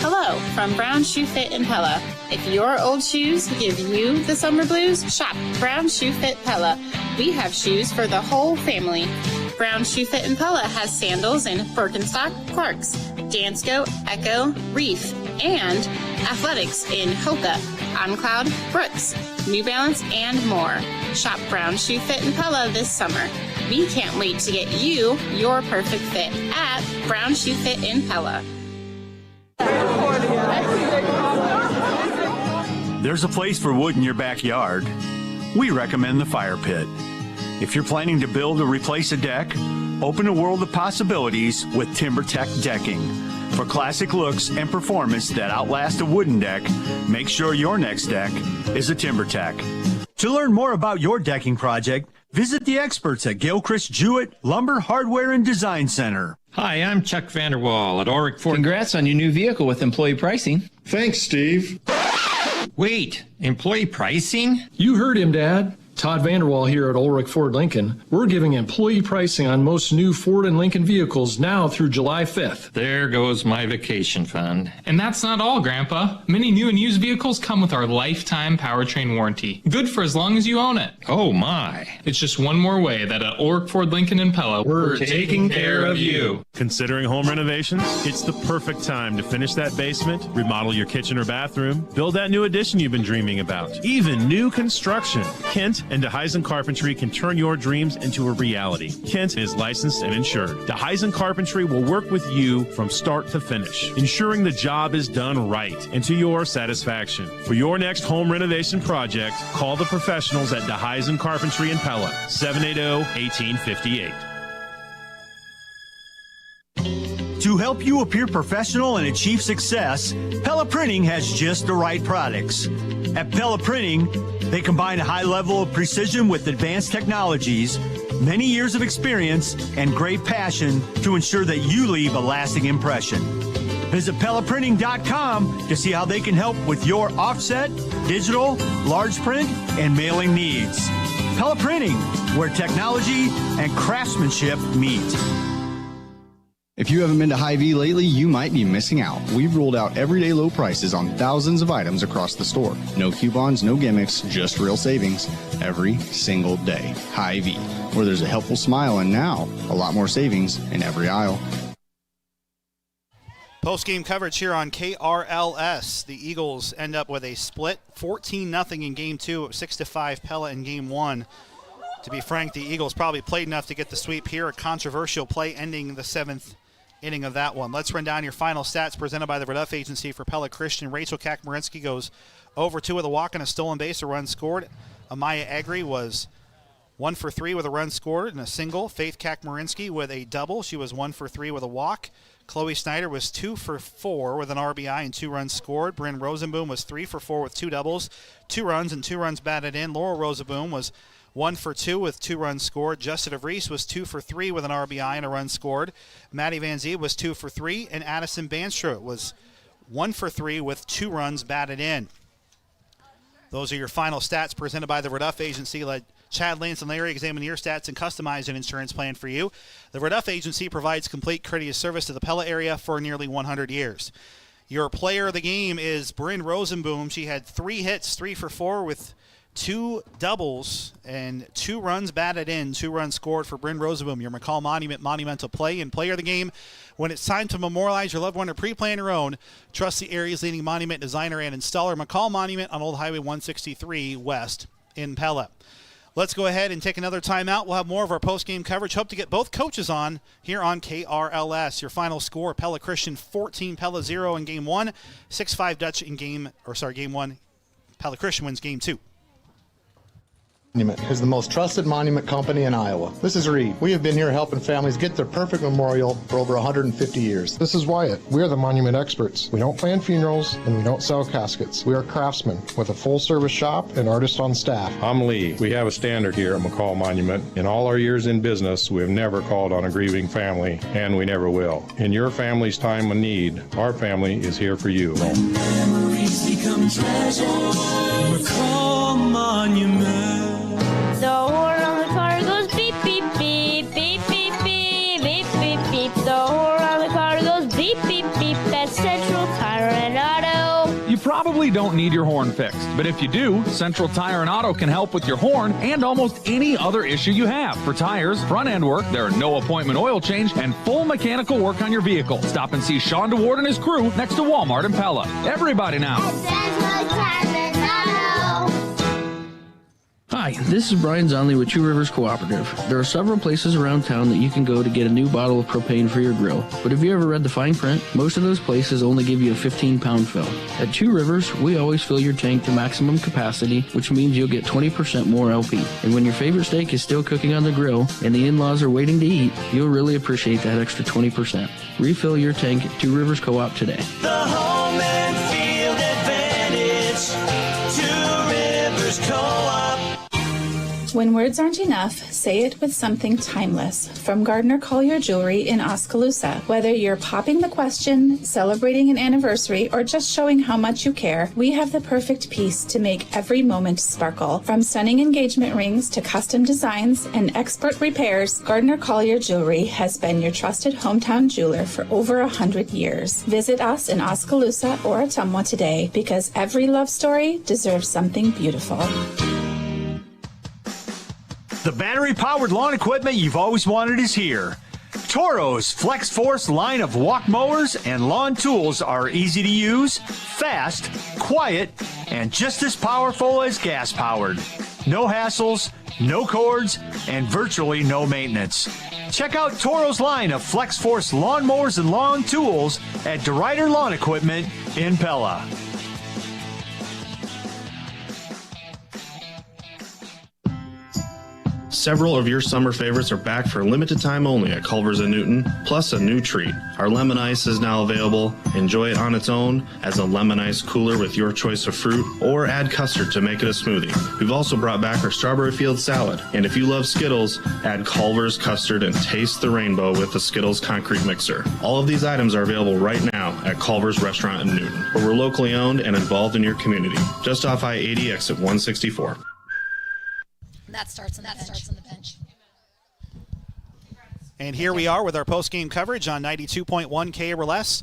Hello from Brown Shoe Fit in Pella. If your old shoes give you the summer blues, shop Brown Shoe Fit Pella. We have shoes for the whole family. Brown Shoe Fit in Pella has sandals in Birkenstock, Clarks, Dansko, Echo, Reef, and athletics in Hoka, OnCloud, Brooks, New Balance, and more. Shop Brown Shoe Fit in Pella this summer. We can't wait to get you your perfect fit at Brown Shoe Fit in Pella. There's a place for wood in your backyard. We recommend the fire pit. If you're planning to build or replace a deck, open a world of possibilities with TimberTech Decking. For classic looks and performance that outlast a wooden deck, make sure your next deck is a TimberTech. To learn more about your decking project, visit the experts at Gilchrist Jewett Lumber Hardware and Design Center. Hi, I'm Chuck Vanderwall at Ulrich Ford. Congrats on your new vehicle with employee pricing. Thanks, Steve. Wait, employee pricing? You heard him, Dad. Todd Vanderwall here at Ulrich Ford Lincoln. We're giving employee pricing on most new Ford and Lincoln vehicles now through July 5th. There goes my vacation fund. And that's not all, Grandpa. Many new and used vehicles come with our lifetime powertrain warranty. Good for as long as you own it. Oh my. It's just one more way that at Ulrich Ford Lincoln in Pella, we're taking care of you. Considering home renovations? It's the perfect time to finish that basement, remodel your kitchen or bathroom, build that new addition you've been dreaming about. Even new construction. Kent and DeHeisen Carpentry can turn your dreams into a reality. Kent is licensed and insured. DeHeisen Carpentry will work with you from start to finish, ensuring the job is done right and to your satisfaction. For your next home renovation project, call the professionals at DeHeisen Carpentry in Pella, 780-1858. To help you appear professional and achieve success, Pella Printing has just the right products. At Pella Printing, they combine a high level of precision with advanced technologies, many years of experience, and great passion to ensure that you leave a lasting impression. Visit PellaPrinting.com to see how they can help with your offset, digital, large print, and mailing needs. Pella Printing, where technology and craftsmanship meet. If you haven't been to Hy-Vee lately, you might be missing out. We've rolled out everyday low prices on thousands of items across the store. No coupons, no gimmicks, just real savings every single day. Hy-Vee, where there's a helpful smile and now a lot more savings in every aisle. Post-game coverage here on KRLS. The Eagles end up with a split 14-0 in Game 2, 6-5 Pella in Game 1. To be frank, the Eagles probably played enough to get the sweep here. A controversial play ending the 7th inning of that one. Let's run down your final stats presented by the Reduff Agency for Pella Christian. Rachel Kakmarinsky goes over 2 with a walk and a stolen base, a run scored. Amaya Agri was 1 for 3 with a run scored and a single. Faith Kakmarinsky with a double. She was 1 for 3 with a walk. Chloe Snyder was 2 for 4 with an RBI and 2 runs scored. Bryn Rosenboom was 3 for 4 with 2 doubles, 2 runs and 2 runs batted in. Laurel Rosenboom was 1 for 2 with 2 runs scored. Justin DeVries was 2 for 3 with an RBI and a run scored. Maddie Van Zee was 2 for 3, and Addison Banstra was 1 for 3 with 2 runs batted in. Those are your final stats presented by the Reduff Agency. Let Chad, Lance, and Larry examine your stats and customize an insurance plan for you. The Reduff Agency provides complete courteous service to the Pella area for nearly 100 years. Your player of the game is Bryn Rosenboom. She had 3 hits, 3 for 4 with 2 doubles and 2 runs batted in, 2 runs scored for Bryn Rosenboom. Your McCall Monument monumental play and player of the game. When it's time to memorialize your loved one or pre-plan your own, trust the area's leading monument designer and installer, McCall Monument on Old Highway 163 West in Pella. Let's go ahead and take another timeout. We'll have more of our post-game coverage. Hope to get both coaches on here on KRLS. Your final score, Pella Christian 14, Pella 0 in Game 1, 6-5 Dutch in Game 1. Pella Christian wins Game 2. Monument is the most trusted monument company in Iowa. This is Reed. We have been here helping families get their perfect memorial for over 150 years. This is Wyatt. We are the monument experts. We don't plan funerals and we don't sell caskets. We are craftsmen with a full-service shop and artists on staff. I'm Lee. We have a standard here at McCall Monument. In all our years in business, we have never called on a grieving family, and we never will. In your family's time of need, our family is here for you. Memories become treasures. McCall Monument. The horn on the car goes beep, beep, beep, beep, beep, beep, beep, beep, beep. The horn on the car goes beep, beep, beep. That's Central Tire and Auto. You probably don't need your horn fixed, but if you do, Central Tire and Auto can help with your horn and almost any other issue you have. For tires, front-end work, there are no appointment oil change, and full mechanical work on your vehicle. Stop and see Sean DeWard and his crew next to Walmart in Pella. Everybody now. Central Tire and Auto. Hi, this is Brian Zonley with Two Rivers Cooperative. There are several places around town that you can go to get a new bottle of propane for your grill. But have you ever read the fine print? Most of those places only give you a 15-pound fill. At Two Rivers, we always fill your tank to maximum capacity, which means you'll get 20% more LP. And when your favorite steak is still cooking on the grill and the in-laws are waiting to eat, you'll really appreciate that extra 20%. Refill your tank at Two Rivers Co-op today. The home and field advantage. Two Rivers Co-op. When words aren't enough, say it with something timeless. From Gardner Collier Jewelry in Oskaloosa. Whether you're popping the question, celebrating an anniversary, or just showing how much you care, we have the perfect piece to make every moment sparkle. From stunning engagement rings to custom designs and expert repairs, Gardner Collier Jewelry has been your trusted hometown jeweler for over 100 years. Visit us in Oskaloosa or Ottumwa today, because every love story deserves something beautiful. The battery-powered lawn equipment you've always wanted is here. Toro's Flex Force line of walk mowers and lawn tools are easy to use, fast, quiet, and just as powerful as gas-powered. No hassles, no cords, and virtually no maintenance. Check out Toro's line of Flex Force lawn mowers and lawn tools at DeRuyter Lawn Equipment in Pella. Several of your summer favorites are back for a limited time only at Culver's and Newton, plus a new treat. Our lemon ice is now available. Enjoy it on its own as a lemon ice cooler with your choice of fruit, or add custard to make it a smoothie. We've also brought back our strawberry field salad. And if you love Skittles, add Culver's custard and taste the rainbow with the Skittles concrete mixer. All of these items are available right now at Culver's Restaurant in Newton, where we're locally owned and involved in your community. Just off I-80 exit 164. That starts on the bench. And here we are with our post-game coverage on 92.1 KRLS.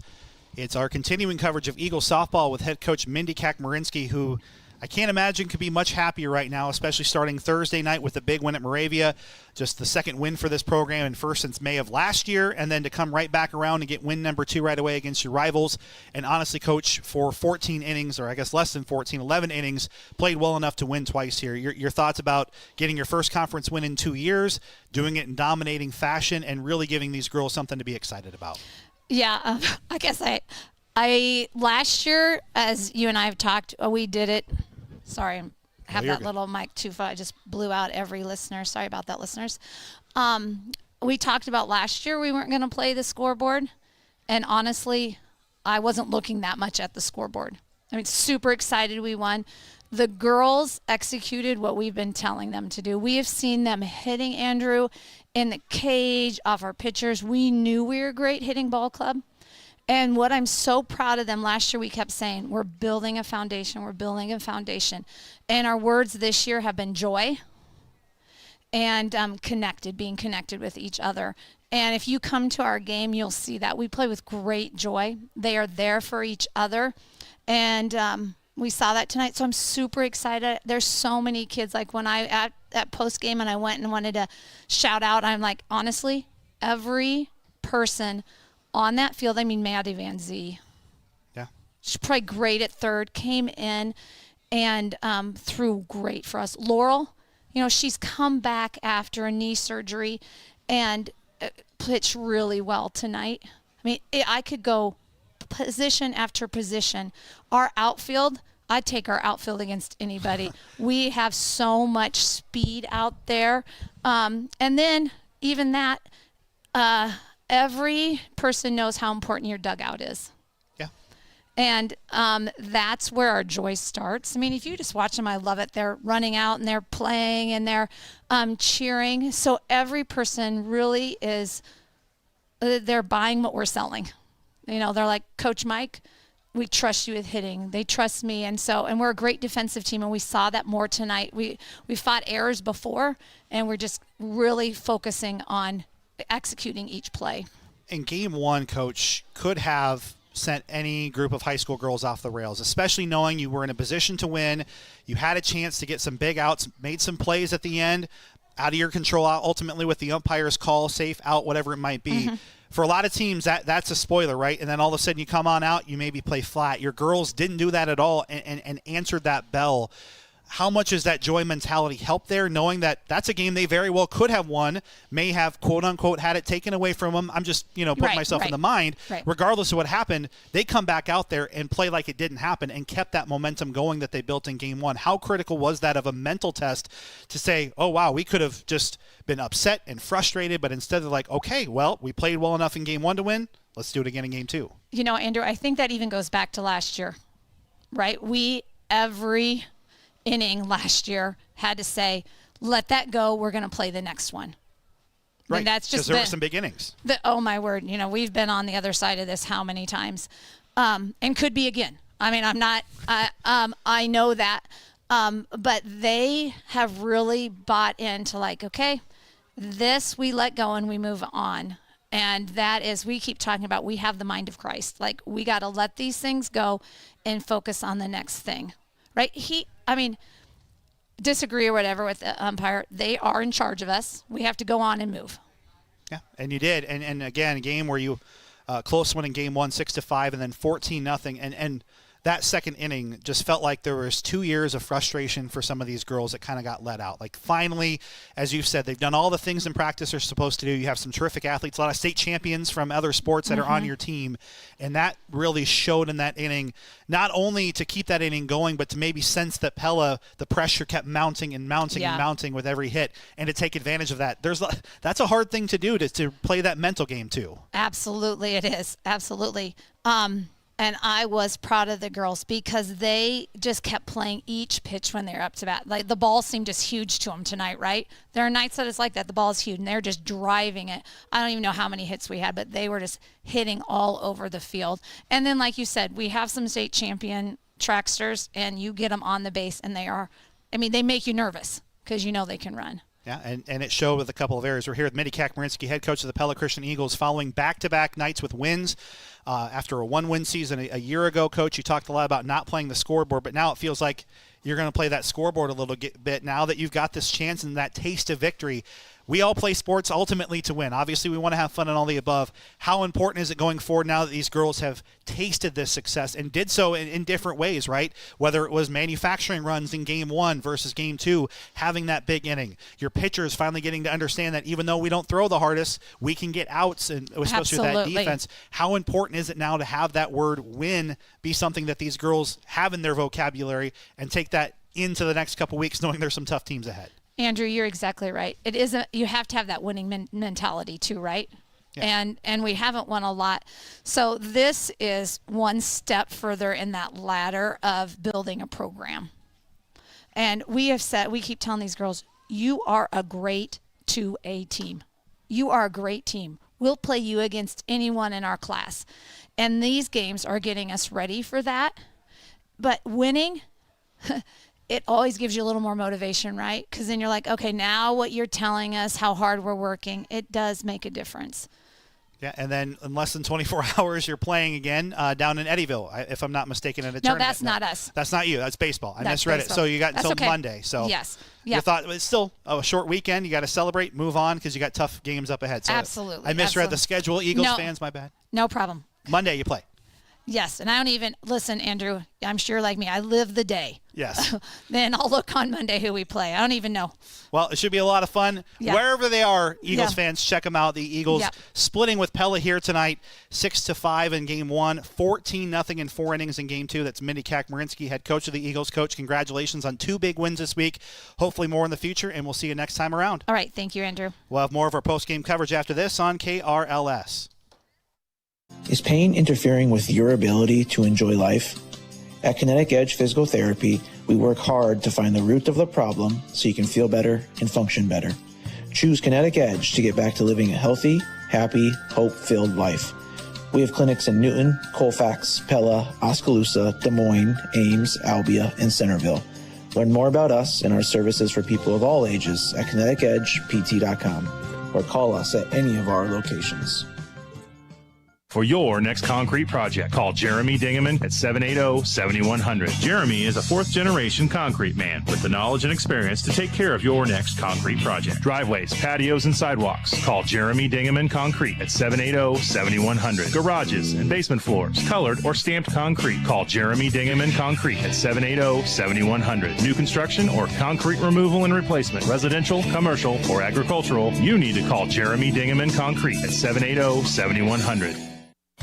It's our continuing coverage of Eagle softball with head coach Mindy Kakmarinsky, who I can't imagine could be much happier right now, especially starting Thursday night with the big win at Moravia. Just the second win for this program and first since May of last year, and then to come right back around and get win number 2 right away against your rivals. And honestly, Coach, for 14 innings, or I guess less than 14, 11 innings, played well enough to win twice here. Your thoughts about getting your first conference win in 2 years, doing it in dominating fashion, and really giving these girls something to be excited about? Yeah, I guess I last year, as you and I have talked, we did it. Sorry, I have that little mic too far. I just blew out every listener. Sorry about that, listeners. We talked about last year we weren't going to play the scoreboard, and honestly, I wasn't looking that much at the scoreboard. I mean, super excited we won. The girls executed what we've been telling them to do. We have seen them hitting Andrew in the cage off our pitchers. We knew we were a great hitting ball club. And what I'm so proud of them, last year we kept saying, we're building a foundation, we're building a foundation. And our words this year have been joy and being connected with each other. And if you come to our game, you'll see that. We play with great joy. They are there for each other. And we saw that tonight, so I'm super excited. There's so many kids. Like when I at post game and I went and wanted to shout out, I'm like, honestly, every person on that field. I mean, Maddie Van Zee. Yeah, she's probably great at third. Came in and threw great for us. Laurel, she's come back after a knee surgery and pitched really well tonight. I mean, I could go position after position. Our outfield, I'd take our outfield against anybody. We have so much speed out there. And then even that, every person knows how important your dugout is. Yeah. And that's where our joy starts. I mean, if you just watch them, I love it. They're running out and they're playing and they're cheering. So every person really is, they're buying what we're selling. They're like, Coach Mike, we trust you with hitting. They trust me. And we're a great defensive team, and we saw that more tonight. We fought errors before, and we're just really focusing on executing each play. In game one, Coach, could have sent any group of high school girls off the rails, especially knowing you were in a position to win. You had a chance to get some big outs, made some plays at the end, out of your control, ultimately with the umpire's call, safe out, whatever it might be. Mm-hmm. For a lot of teams, that's a spoiler, right? And then all of a sudden you come on out, you maybe play flat. Your girls didn't do that at all and answered that bell. How much does that joy mentality help there, knowing that that's a game they very well could have won, may have, quote-unquote, had it taken away from them? I'm just, putting myself in the mind. Right. Regardless of what happened, they come back out there and play like it didn't happen and kept that momentum going that they built in game one. How critical was that of a mental test to say, oh, wow, we could have just been upset and frustrated, but instead of like, okay, well, we played well enough in game one to win. Let's do it again in game two. Andrew, I think that even goes back to last year, right? Every inning last year had to say, let that go, we're going to play the next one. Right, and that's just because there were some big innings. Oh my word, we've been on the other side of this how many times, and could be again. I mean, I'm not, I know that, but they have really bought into like, okay, this we let go and we move on. And that is, we keep talking about, we have the mind of Christ. Like, we got to let these things go and focus on the next thing. Right? Disagree or whatever with the umpire. They are in charge of us. We have to go on and move. Yeah, and you did. And again, a game where you close one in game one, 6-5, and then 14-0. And that second inning just felt like there was 2 years of frustration for some of these girls that kind of got let out. Like, finally, as you've said, they've done all the things in practice they're supposed to do. You have some terrific athletes, a lot of state champions from other sports that are on your team. And that really showed in that inning, not only to keep that inning going, but to maybe sense that Pella, the pressure kept mounting and mounting and mounting with every hit, and to take advantage of that. That's a hard thing to do, to play that mental game too. Absolutely, it is. Absolutely. And I was proud of the girls because they just kept playing each pitch when they were up to bat. Like, the ball seemed just huge to them tonight, right? There are nights that it's like that. The ball is huge, and they're just driving it. I don't even know how many hits we had, but they were just hitting all over the field. And then, like you said, we have some state champion tracksters, and you get them on the base, and they make you nervous because they can run. Yeah, and it showed with a couple of areas. We're here with Mitty Kakmarinsky, head coach of the Pella Christian Eagles, following back-to-back nights with wins. After a one-win season a year ago, Coach, you talked a lot about not playing the scoreboard, but now it feels like you're going to play that scoreboard a little bit now that you've got this chance and that taste of victory. we all play sports ultimately to win. Obviously, we want to have fun and all the above. How important is it going forward now that these girls have tasted this success and did so in different ways, right? Whether it was manufacturing runs in Game 1 versus Game 2, having that big inning. Your pitchers finally getting to understand that even though we don't throw the hardest, we can get outs, and especially with that defense. How important is it now to have that word win be something that these girls have in their vocabulary and take that into the next couple weeks knowing there's some tough teams ahead? Andrew, you're exactly right. It isn't. You have to have that winning mentality too, right? Yeah. And we haven't won a lot. So this is one step further in that ladder of building a program. And we keep telling these girls, you are a great 2A team. You are a great team. We'll play you against anyone in our class. And these games are getting us ready for that. But winning, it always gives you a little more motivation, right? Because then you're like, okay, now what you're telling us, how hard we're working, it does make a difference. Yeah, and then in less than 24 hours, you're playing again down in Eddyville, if I'm not mistaken, in a tournament. No, that's not us. That's not you. That's baseball. I misread it. So you got until Monday. So yes. You thought it's still a short weekend. You got to celebrate, move on, because you got tough games up ahead. So absolutely. I misread the schedule. Eagles fans, my bad. No problem. Monday you play. Yes, and I don't even – listen, Andrew, I'm sure like me, I live the day. Yes. Then I'll look on Monday who we play. I don't even know. Well, it should be a lot of fun. Yeah. Wherever they are, Eagles fans, check them out. The Eagles splitting with Pella here tonight, 6-5 in Game 1, 14-0 in 4 innings in Game 2. That's Mindy Kakmarinsky, head coach of the Eagles. Coach, congratulations on 2 big wins this week. Hopefully more in the future, and we'll see you next time around. All right. Thank you, Andrew. We'll have more of our post-game coverage after this on KRLS. Is pain interfering with your ability to enjoy life? At Kinetic Edge Physical Therapy, we work hard to find the root of the problem so you can feel better and function better. Choose Kinetic Edge to get back to living a healthy, happy, hope-filled life. We have clinics in Newton, Colfax, Pella, Oskaloosa, Des Moines, Ames, Albia, and Centerville. Learn more about us and our services for people of all ages at kineticedgept.com or call us at any of our locations. For your next concrete project, call Jeremy Dingaman at 780-7100. Jeremy is a 4th-generation concrete man with the knowledge and experience to take care of your next concrete project. Driveways, patios, and sidewalks. Call Jeremy Dingaman Concrete at 780-7100. Garages and basement floors, colored or stamped concrete. Call Jeremy Dingaman Concrete at 780-7100. New construction or concrete removal and replacement, residential, commercial, or agricultural, you need to call Jeremy Dingaman Concrete at 780-7100.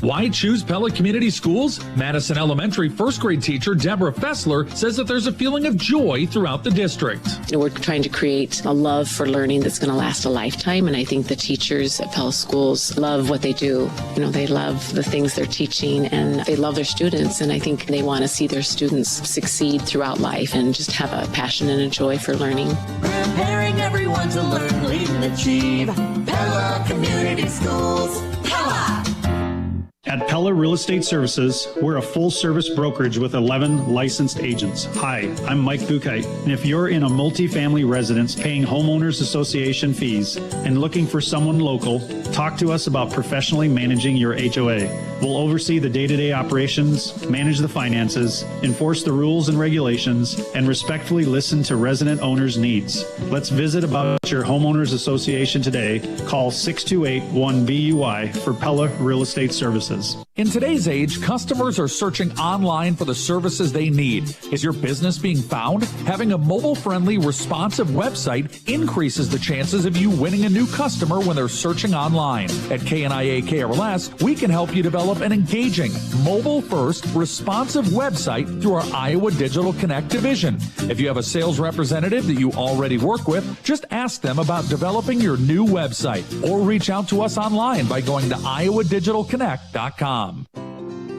Why choose Pella Community Schools? Madison Elementary first grade teacher Deborah Fessler says that there's a feeling of joy throughout the district. We're trying to create a love for learning that's going to last a lifetime, and I think the teachers at Pella Schools love what they do. They love the things they're teaching, and they love their students, and I think they want to see their students succeed throughout life and just have a passion and a joy for learning. Preparing everyone to learn, lead, and achieve. Pella Community Schools. Pella! At Pella Real Estate Services, we're a full-service brokerage with 11 licensed agents. Hi, I'm Mike Buchheit, and if you're in a multifamily residence paying homeowners association fees and looking for someone local, talk to us about professionally managing your HOA. We'll oversee the day-to-day operations, manage the finances, enforce the rules and regulations, and respectfully listen to resident owners' needs. Let's visit about your homeowners association today. Call 628-1BUI for Pella Real Estate Services. In today's age, customers are searching online for the services they need. Is your business being found? Having a mobile-friendly, responsive website increases the chances of you winning a new customer when they're searching online. At KNIA KRLS, we can help you develop an engaging, mobile-first, responsive website through our Iowa Digital Connect division. If you have a sales representative that you already work with, just ask them about developing your new website or reach out to us online by going to iowadigitalconnect.com.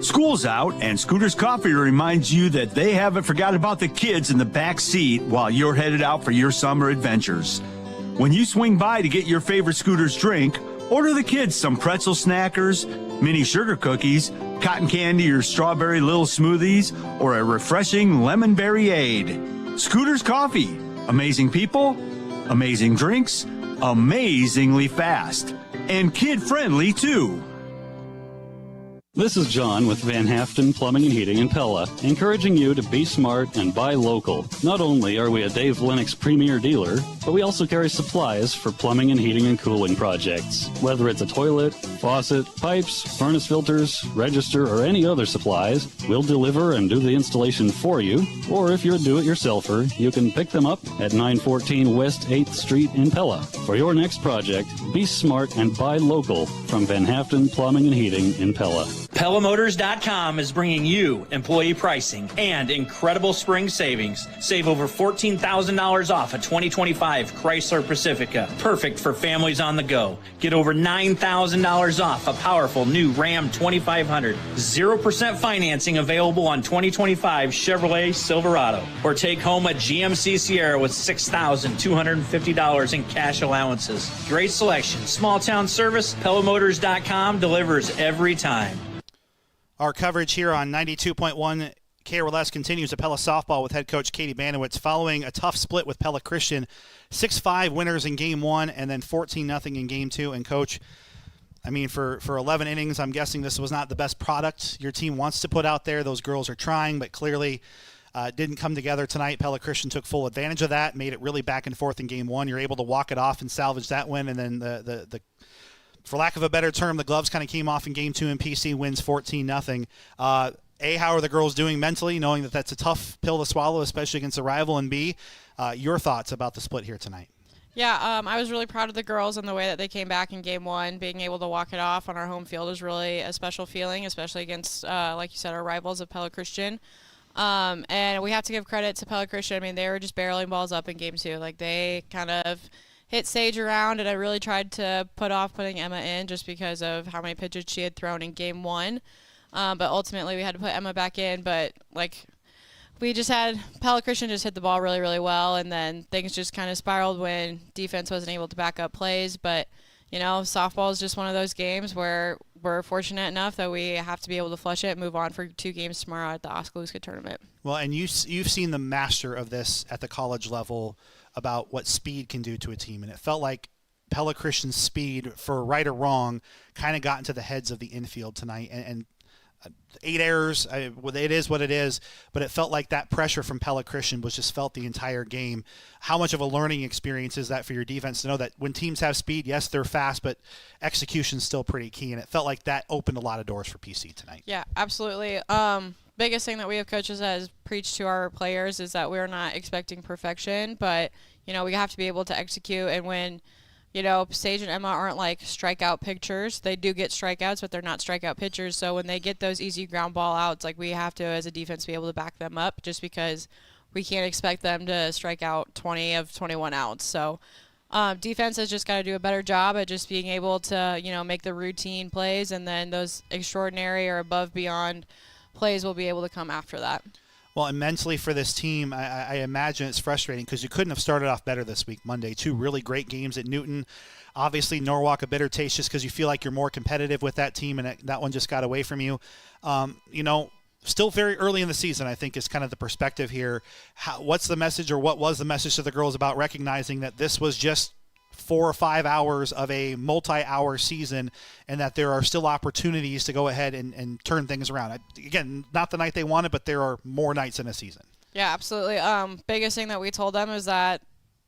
School's out, and Scooter's Coffee reminds you that they haven't forgot about the kids in the back seat while you're headed out for your summer adventures. When you swing by to get your favorite Scooter's drink, order the kids some pretzel snackers, mini sugar cookies, cotton candy or strawberry little smoothies, or a refreshing lemon berry-ade. Scooter's Coffee. Amazing people, amazing drinks, amazingly fast, and kid-friendly too. This is John with Van Haften Plumbing and Heating in Pella, encouraging you to be smart and buy local. Not only are we a Dave Lennox premier dealer, but we also carry supplies for plumbing and heating and cooling projects. Whether it's a toilet, faucet, pipes, furnace filters, register, or any other supplies, we'll deliver and do the installation for you. Or if you're a do-it-yourselfer, you can pick them up at 914 West 8th Street in Pella. For your next project, be smart and buy local from Van Haften Plumbing and Heating in Pella. PellaMotors.com is bringing you employee pricing and incredible spring savings. Save over $14,000 off a 2025 Chrysler Pacifica, perfect for families on the go. Get over $9,000 off a powerful new Ram 2500. 0% financing available on 2025 Chevrolet Silverado. Or take home a GMC Sierra with $6,250 in cash allowances. Great selection, small town service. PellaMotors.com delivers every time. Our coverage here on 92.1 KRLS continues at Pella softball with head coach Katie Banowitz following a tough split with Pella Christian. 6-5 winners in Game 1 and then 14-0 in Game 2. And, Coach, I mean, for 11 innings, I'm guessing this was not the best product your team wants to put out there. Those girls are trying, but clearly didn't come together tonight. Pella Christian took full advantage of that, made it really back and forth in Game 1. You're able to walk it off and salvage that win, and then the for lack of a better term, the gloves kind of came off in Game 2, and PC wins 14-0. A, how are the girls doing mentally, knowing that that's a tough pill to swallow, especially against a rival? And B, your thoughts about the split here tonight? Yeah, I was really proud of the girls and the way that they came back in Game 1. Being able to walk it off on our home field is really a special feeling, especially against, like you said, our rivals of Pella Christian. And we have to give credit to Pella Christian. I mean, they were just barreling balls up in Game 2. Like, they kind of hit Sage around, and I really tried to put off putting Emma in just because of how many pitches she had thrown in Game 1. But ultimately we had to put Emma back in. But, like, we just had Pella Christian just hit the ball really, really well, and then things just kind of spiraled when defense wasn't able to back up plays. But, you know, softball is just one of those games where we're fortunate enough that we have to be able to flush it and move on for 2 games tomorrow at the Oskaloosa tournament. Well, and you've seen the master of this at the college level about what speed can do to a team, and it felt like Pella Christian's speed, for right or wrong, kind of got into the heads of the infield tonight, and 8 errors, it is what it is, but it felt like that pressure from Pella Christian was just felt the entire game. How much of a learning experience is that for your defense to know that when teams have speed, yes, they're fast, but execution's still pretty key, and it felt like that opened a lot of doors for PC tonight. Yeah, absolutely. Biggest thing that we have coaches that has preached to our players is that we're not expecting perfection, but, you know, we have to be able to execute. And when, you know, Sage and Emma aren't like strikeout pitchers, they do get strikeouts, but they're not strikeout pitchers. So when they get those easy ground ball outs, like, we have to, as a defense, be able to back them up, just because we can't expect them to strike out 20 of 21 outs. So defense has just got to do a better job at just being able to, you know, make the routine plays, and then those extraordinary or above beyond plays will be able to come after that. Well, and mentally for this team, I imagine it's frustrating because you couldn't have started off better this week, Monday. 2 really great games at Newton. Obviously, Norwalk a bitter taste just because you feel like you're more competitive with that team, and that one just got away from you. You know, still very early in the season, I think, is kind of the perspective here. What's the message, or what was the message to the girls about recognizing that this was just 4 or 5 hours of a multi-hour season, and that there are still opportunities to go ahead and turn things around? Again, not the night they wanted, but there are more nights in a season. Yeah, absolutely. Biggest thing that we told them is that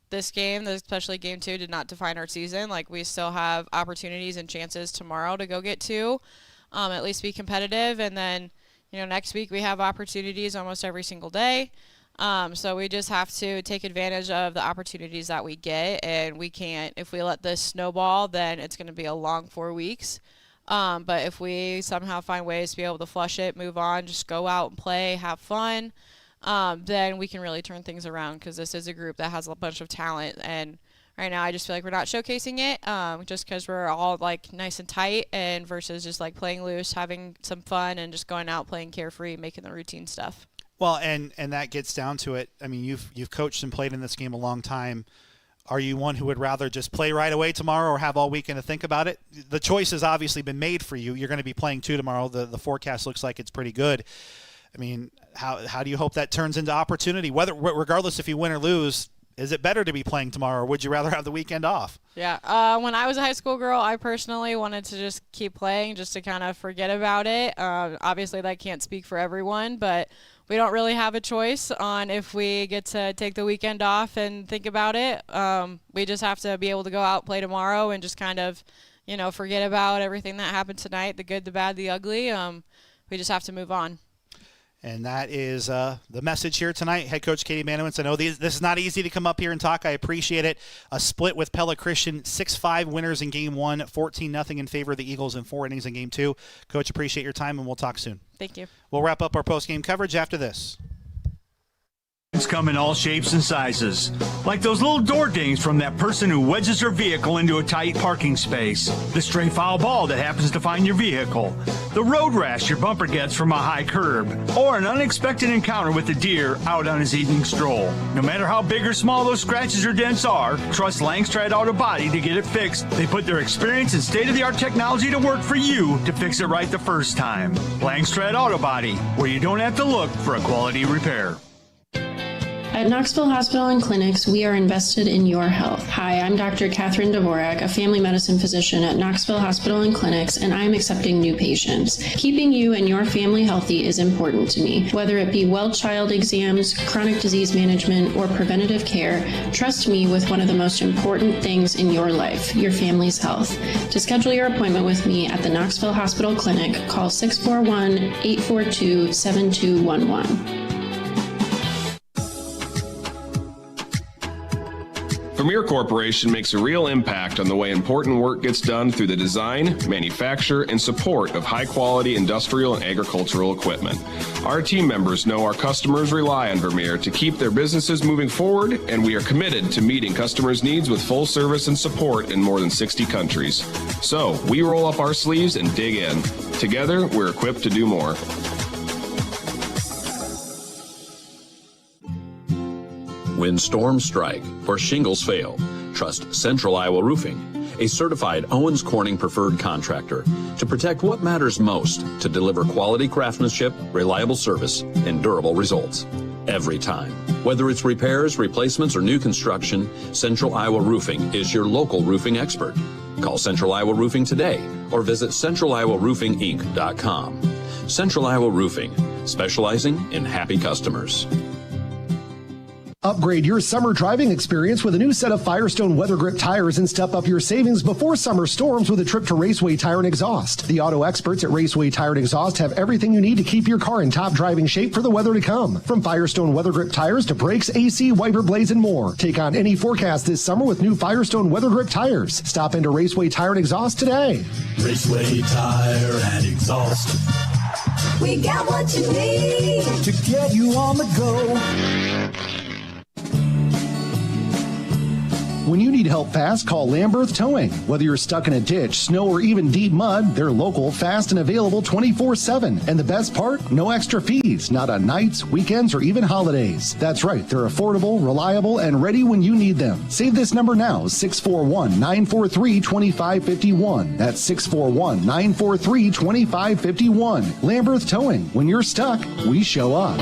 this game, especially Game 2, did not define our season. Like, we still have opportunities and chances tomorrow to go get 2, at least be competitive. And then, you know, next week we have opportunities almost every single day. So we just have to take advantage of the opportunities that we get, and we can't, if we let this snowball, then it's going to be a long 4 weeks. But if we somehow find ways to be able to flush it, move on, just go out and play, have fun, then we can really turn things around, because this is a group that has a bunch of talent. And right now I just feel like we're not showcasing it, just because we're all like nice and tight, and versus just like playing loose, having some fun, and just going out playing carefree, making the routine stuff. Well, and that gets down to it. I mean, you've coached and played in this game a long time. Are you one who would rather just play right away tomorrow or have all weekend to think about it? The choice has obviously been made for you. You're going to be playing 2 tomorrow. The forecast looks like it's pretty good. I mean, how do you hope that turns into opportunity? Regardless if you win or lose, Is it better to be playing tomorrow, or would you rather have the weekend off? Yeah. When I was a high school girl, I personally wanted to just keep playing just to kind of forget about it. Obviously, that can't speak for everyone, but we don't really have a choice on if we get to take the weekend off and think about it. We just have to be able to go out, play tomorrow, and just kind of, forget about everything that happened tonight, the good, the bad, the ugly. We just have to move on. And that is the message here tonight. Head coach Katie Manowitz, I know this is not easy to come up here and talk. I appreciate it. A split with Pella Christian, 6-5 winners in Game 1, 14-0 in favor of the Eagles in 4 innings in Game 2. Coach, appreciate your time, and we'll talk soon. Thank you. We'll wrap up our post-game coverage after this. It's come in all shapes and sizes, like those little door dings from that person who wedges their vehicle into a tight parking space, the stray foul ball that happens to find your vehicle, the road rash your bumper gets from a high curb, or an unexpected encounter with a deer out on his evening stroll. No matter how big or small those scratches or dents are, trust Langstrad Auto Body to get it fixed. They put their experience and state-of-the-art technology to work for you to fix it right the first time. Langstrad Auto Body, where you don't have to look for a quality repair. At Knoxville Hospital and Clinics, we are invested in your health. Hi, I'm Dr. Catherine Dvorak, a family medicine physician at Knoxville Hospital and Clinics, and I'm accepting new patients. Keeping you and your family healthy is important to me. Whether it be well child exams, chronic disease management, or preventative care, trust me with one of the most important things in your life, your family's health. To schedule your appointment with me at the Knoxville Hospital Clinic, call 641-842-7211. Vermeer Corporation makes a real impact on the way important work gets done through the design, manufacture, and support of high-quality industrial and agricultural equipment. Our team members know our customers rely on Vermeer to keep their businesses moving forward, and we are committed to meeting customers' needs with full service and support in more than 60 countries. So, we roll up our sleeves and dig in. Together, we're equipped to do more. When storms strike or shingles fail, trust Central Iowa Roofing, a certified Owens Corning preferred contractor, to protect what matters most to deliver quality craftsmanship, reliable service, and durable results. Every time. Whether it's repairs, replacements, or new construction, Central Iowa Roofing is your local roofing expert. Call Central Iowa Roofing today or visit centraliowaroofinginc.com. Central Iowa Roofing, specializing in happy customers. Upgrade your summer driving experience with a new set of Firestone Weather Grip tires and step up your savings before summer storms with a trip to Raceway Tire and Exhaust. The auto experts at Raceway Tire and Exhaust have everything you need to keep your car in top driving shape for the weather to come. From Firestone Weather Grip tires to brakes, AC, wiper blades, and more. Take on any forecast this summer with new Firestone Weather Grip tires. Stop into Raceway Tire and Exhaust today. Raceway Tire and Exhaust. We got what you need to get you on the go. When you need help fast, call Lamberth Towing. Whether you're stuck in a ditch, snow, or even deep mud, they're local, fast, and available 24/7. And the best part? No extra fees, not on nights, weekends, or even holidays. That's right, they're affordable, reliable, and ready when you need them. Save this number now, 641-943-2551. That's 641-943-2551. Lamberth Towing. When you're stuck, we show up.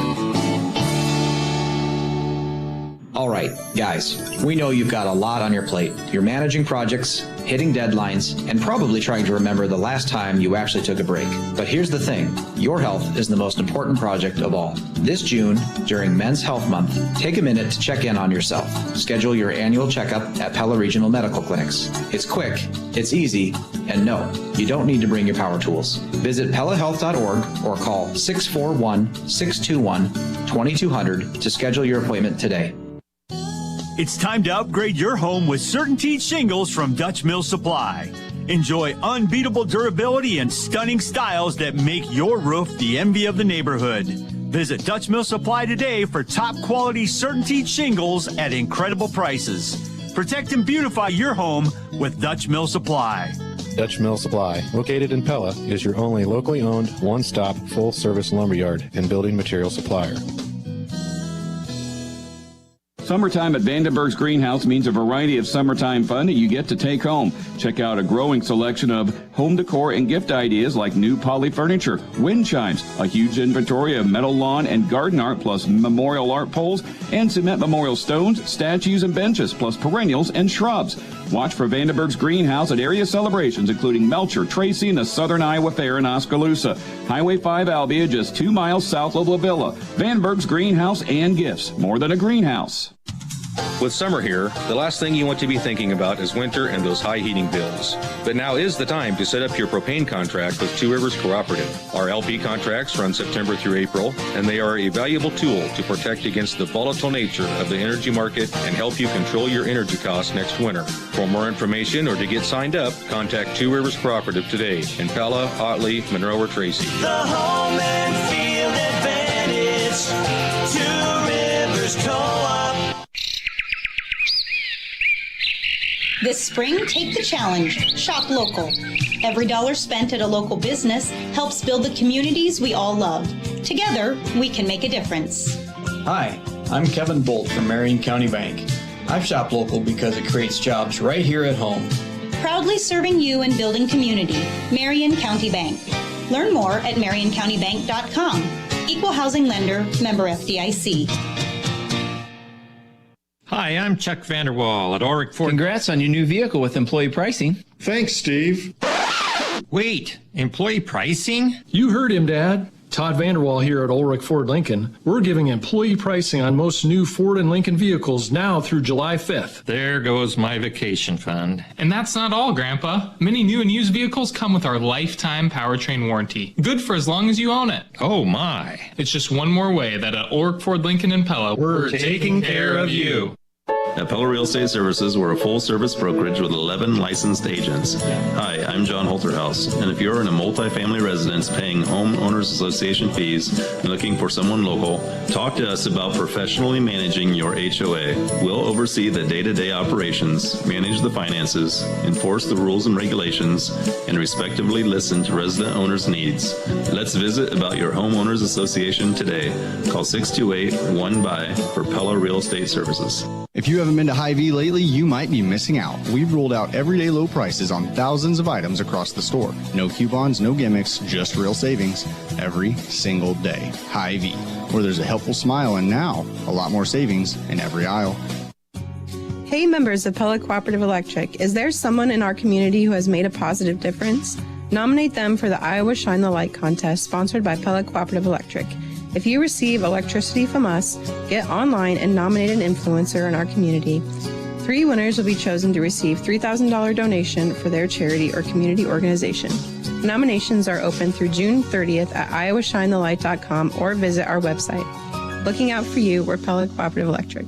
All right, guys, we know you've got a lot on your plate. You're managing projects, hitting deadlines, and probably trying to remember the last time you actually took a break. But here's the thing, your health is the most important project of all. This June, during Men's Health Month, take a minute to check in on yourself. Schedule your annual checkup at Pella Regional Medical Clinics. It's quick, it's easy, and no, you don't need to bring your power tools. Visit PellaHealth.org or call 641-621-2200 to schedule your appointment today. It's time to upgrade your home with CertainTeed shingles from Dutch Mill Supply. Enjoy unbeatable durability and stunning styles that make your roof the envy of the neighborhood. Visit Dutch Mill Supply today for top quality CertainTeed shingles at incredible prices. Protect and beautify your home with Dutch Mill Supply. Dutch Mill Supply, located in Pella, is your only locally owned, one-stop, full-service lumberyard and building material supplier. Summertime at Vandenberg's Greenhouse means a variety of summertime fun that you get to take home. Check out a growing selection of home decor and gift ideas like new poly furniture, wind chimes, a huge inventory of metal lawn and garden art, plus memorial art poles and cement memorial stones, statues, and benches, plus perennials and shrubs. Watch for Vandenberg's Greenhouse at area celebrations including Melcher, Tracy, and the Southern Iowa Fair in Oskaloosa. Highway 5 Albia, just 2 miles south of La Villa. Vandenberg's Greenhouse and gifts, more than a greenhouse. With summer here, the last thing you want to be thinking about is winter and those high heating bills. But now is the time to set up your propane contract with Two Rivers Cooperative. Our LP contracts run September through April, and they are a valuable tool to protect against the volatile nature of the energy market and help you control your energy costs next winter. For more information or to get signed up, contact Two Rivers Cooperative today in Pella, Otley, Monroe, or Tracy. The home and field advantage. Two Rivers Co-op. This spring, take the challenge. Shop local. Every dollar spent at a local business helps build the communities we all love. Together, we can make a difference. Hi, I'm Kevin Bolt from Marion County Bank. I've shopped local because it creates jobs right here at home. Proudly serving you and building community. Marion County Bank. Learn more at marioncountybank.com. Equal housing lender, member FDIC. Hi, I'm Chuck Vanderwall at Oric Ford. Congrats on your new vehicle with employee pricing. Thanks, Steve. Wait, employee pricing? You heard him, Dad. Todd Vanderwall here at Ulrich Ford Lincoln. We're giving employee pricing on most new Ford and Lincoln vehicles now through July 5th. There goes my vacation fund. And that's not all, Grandpa. Many new and used vehicles come with our lifetime powertrain warranty. Good for as long as you own it. Oh, my. It's just one more way that at Ulrich Ford Lincoln in Pella, we're taking care of you. At Pella Real Estate Services, we're a full-service brokerage with 11 licensed agents. Hi, I'm John Holterhouse, and if you're in a multifamily residence paying homeowners association fees and looking for someone local, talk to us about professionally managing your HOA. We'll oversee the day-to-day operations, manage the finances, enforce the rules and regulations, and respectively listen to resident owners' needs. Let's visit about your homeowners association today. Call 628-1BUY for Pella Real Estate Services. If you haven't been to Hy-Vee lately, you might be missing out. We've rolled out everyday low prices on thousands of items across the store. No coupons, no gimmicks, just real savings every single day. Hy-Vee, where there's a helpful smile and now a lot more savings in every aisle. Hey members of Pella Cooperative Electric, is there someone in our community who has made a positive difference? Nominate them for the Iowa Shine the Light contest sponsored by Pella Cooperative Electric. If you receive electricity from us, get online and nominate an influencer in our community. 3 winners will be chosen to receive $3,000 donation for their charity or community organization. Nominations are open through June 30th at iowashinethelight.com or visit our website. Looking out for you, we're Pella Cooperative Electric.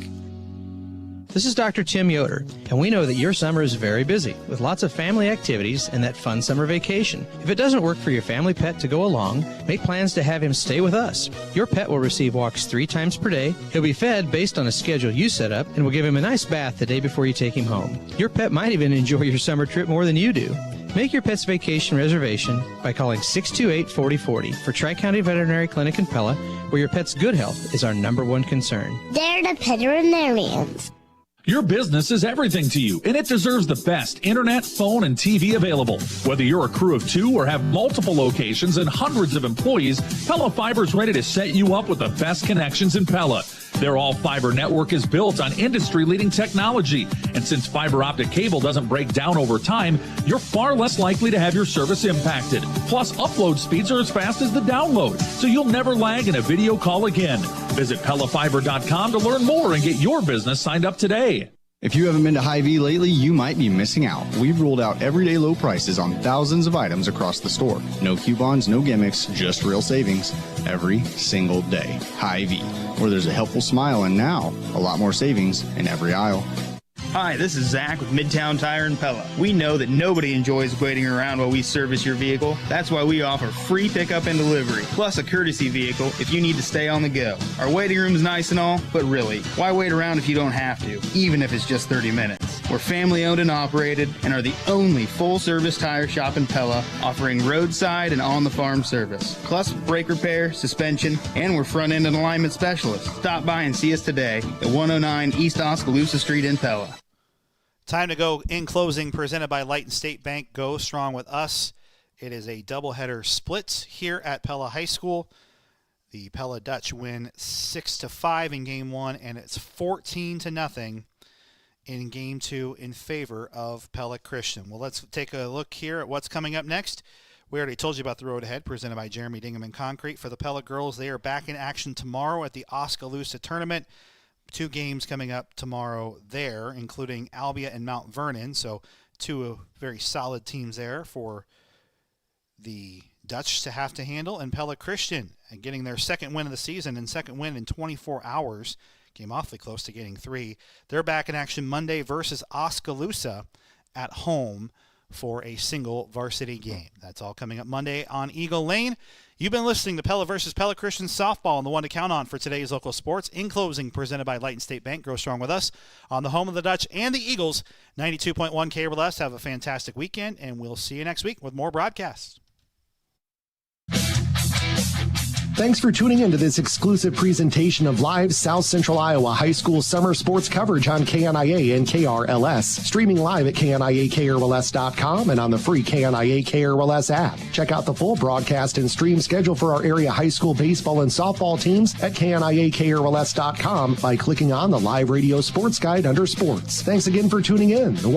This is Dr. Tim Yoder, and we know that your summer is very busy with lots of family activities and that fun summer vacation. If it doesn't work for your family pet to go along, make plans to have him stay with us. Your pet will receive walks 3 times per day. He'll be fed based on a schedule you set up, and we'll give him a nice bath the day before you take him home. Your pet might even enjoy your summer trip more than you do. Make your pet's vacation reservation by calling 628-4040 for Tri-County Veterinary Clinic in Pella, where your pet's good health is our #1 concern. They're the veterinarians. Your business is everything to you, and it deserves the best internet, phone, and TV available. Whether you're a crew of 2 or have multiple locations and hundreds of employees, Pella Fiber's ready to set you up with the best connections in Pella. Their all-fiber network is built on industry-leading technology, and since fiber optic cable doesn't break down over time, you're far less likely to have your service impacted. Plus, upload speeds are as fast as the download, so you'll never lag in a video call again. Visit PellaFiber.com to learn more and get your business signed up today. If you haven't been to Hy-Vee lately, you might be missing out. We've rolled out everyday low prices on thousands of items across the store. No coupons, no gimmicks, just real savings every single day. Hy-Vee, where there's a helpful smile and now a lot more savings in every aisle. Hi, this is Zach with Midtown Tire in Pella. We know that nobody enjoys waiting around while we service your vehicle. That's why we offer free pickup and delivery, plus a courtesy vehicle if you need to stay on the go. Our waiting room's nice and all, but really, why wait around if you don't have to, even if it's just 30 minutes? We're family owned and operated and are the only full-service tire shop in Pella, offering roadside and on-the-farm service, plus brake repair, suspension, and we're front-end and alignment specialists. Stop by and see us today at 109 East Oskaloosa Street in Pella. Time to go in closing, presented by Light and State Bank. Go strong with us. It is a doubleheader split here at Pella High School. The Pella Dutch win 6-5 in Game 1, and it's 14-0 in Game 2 in favor of Pella Christian. Well, let's take a look here at what's coming up next. We already told you about the road ahead, presented by Jeremy Dingham and Concrete. For the Pella girls, they are back in action tomorrow at the Oskaloosa Tournament. 2 games coming up tomorrow there, including Albia and Mount Vernon. So 2 very solid teams there for the Dutch to have to handle. And Pella Christian getting their second win of the season and second win in 24 hours. Came awfully close to getting 3. They're back in action Monday versus Oskaloosa at home for a single varsity game. That's all coming up Monday on Eagle Lane. You've been listening to Pella versus Pella Christian Softball, and the one to count on for today's local sports. In closing, presented by Light and State Bank. Grow strong with us on the home of the Dutch and the Eagles. 92.1 KRLS. Have a fantastic weekend, and we'll see you next week with more broadcasts. Thanks for tuning in to this exclusive presentation of live South Central Iowa High School summer sports coverage on KNIA and KRLS. Streaming live at KNIAKRLS.com and on the free KNIA KRLS app. Check out the full broadcast and stream schedule for our area high school baseball and softball teams at KNIAKRLS.com by clicking on the live radio sports guide under sports. Thanks again for tuning in.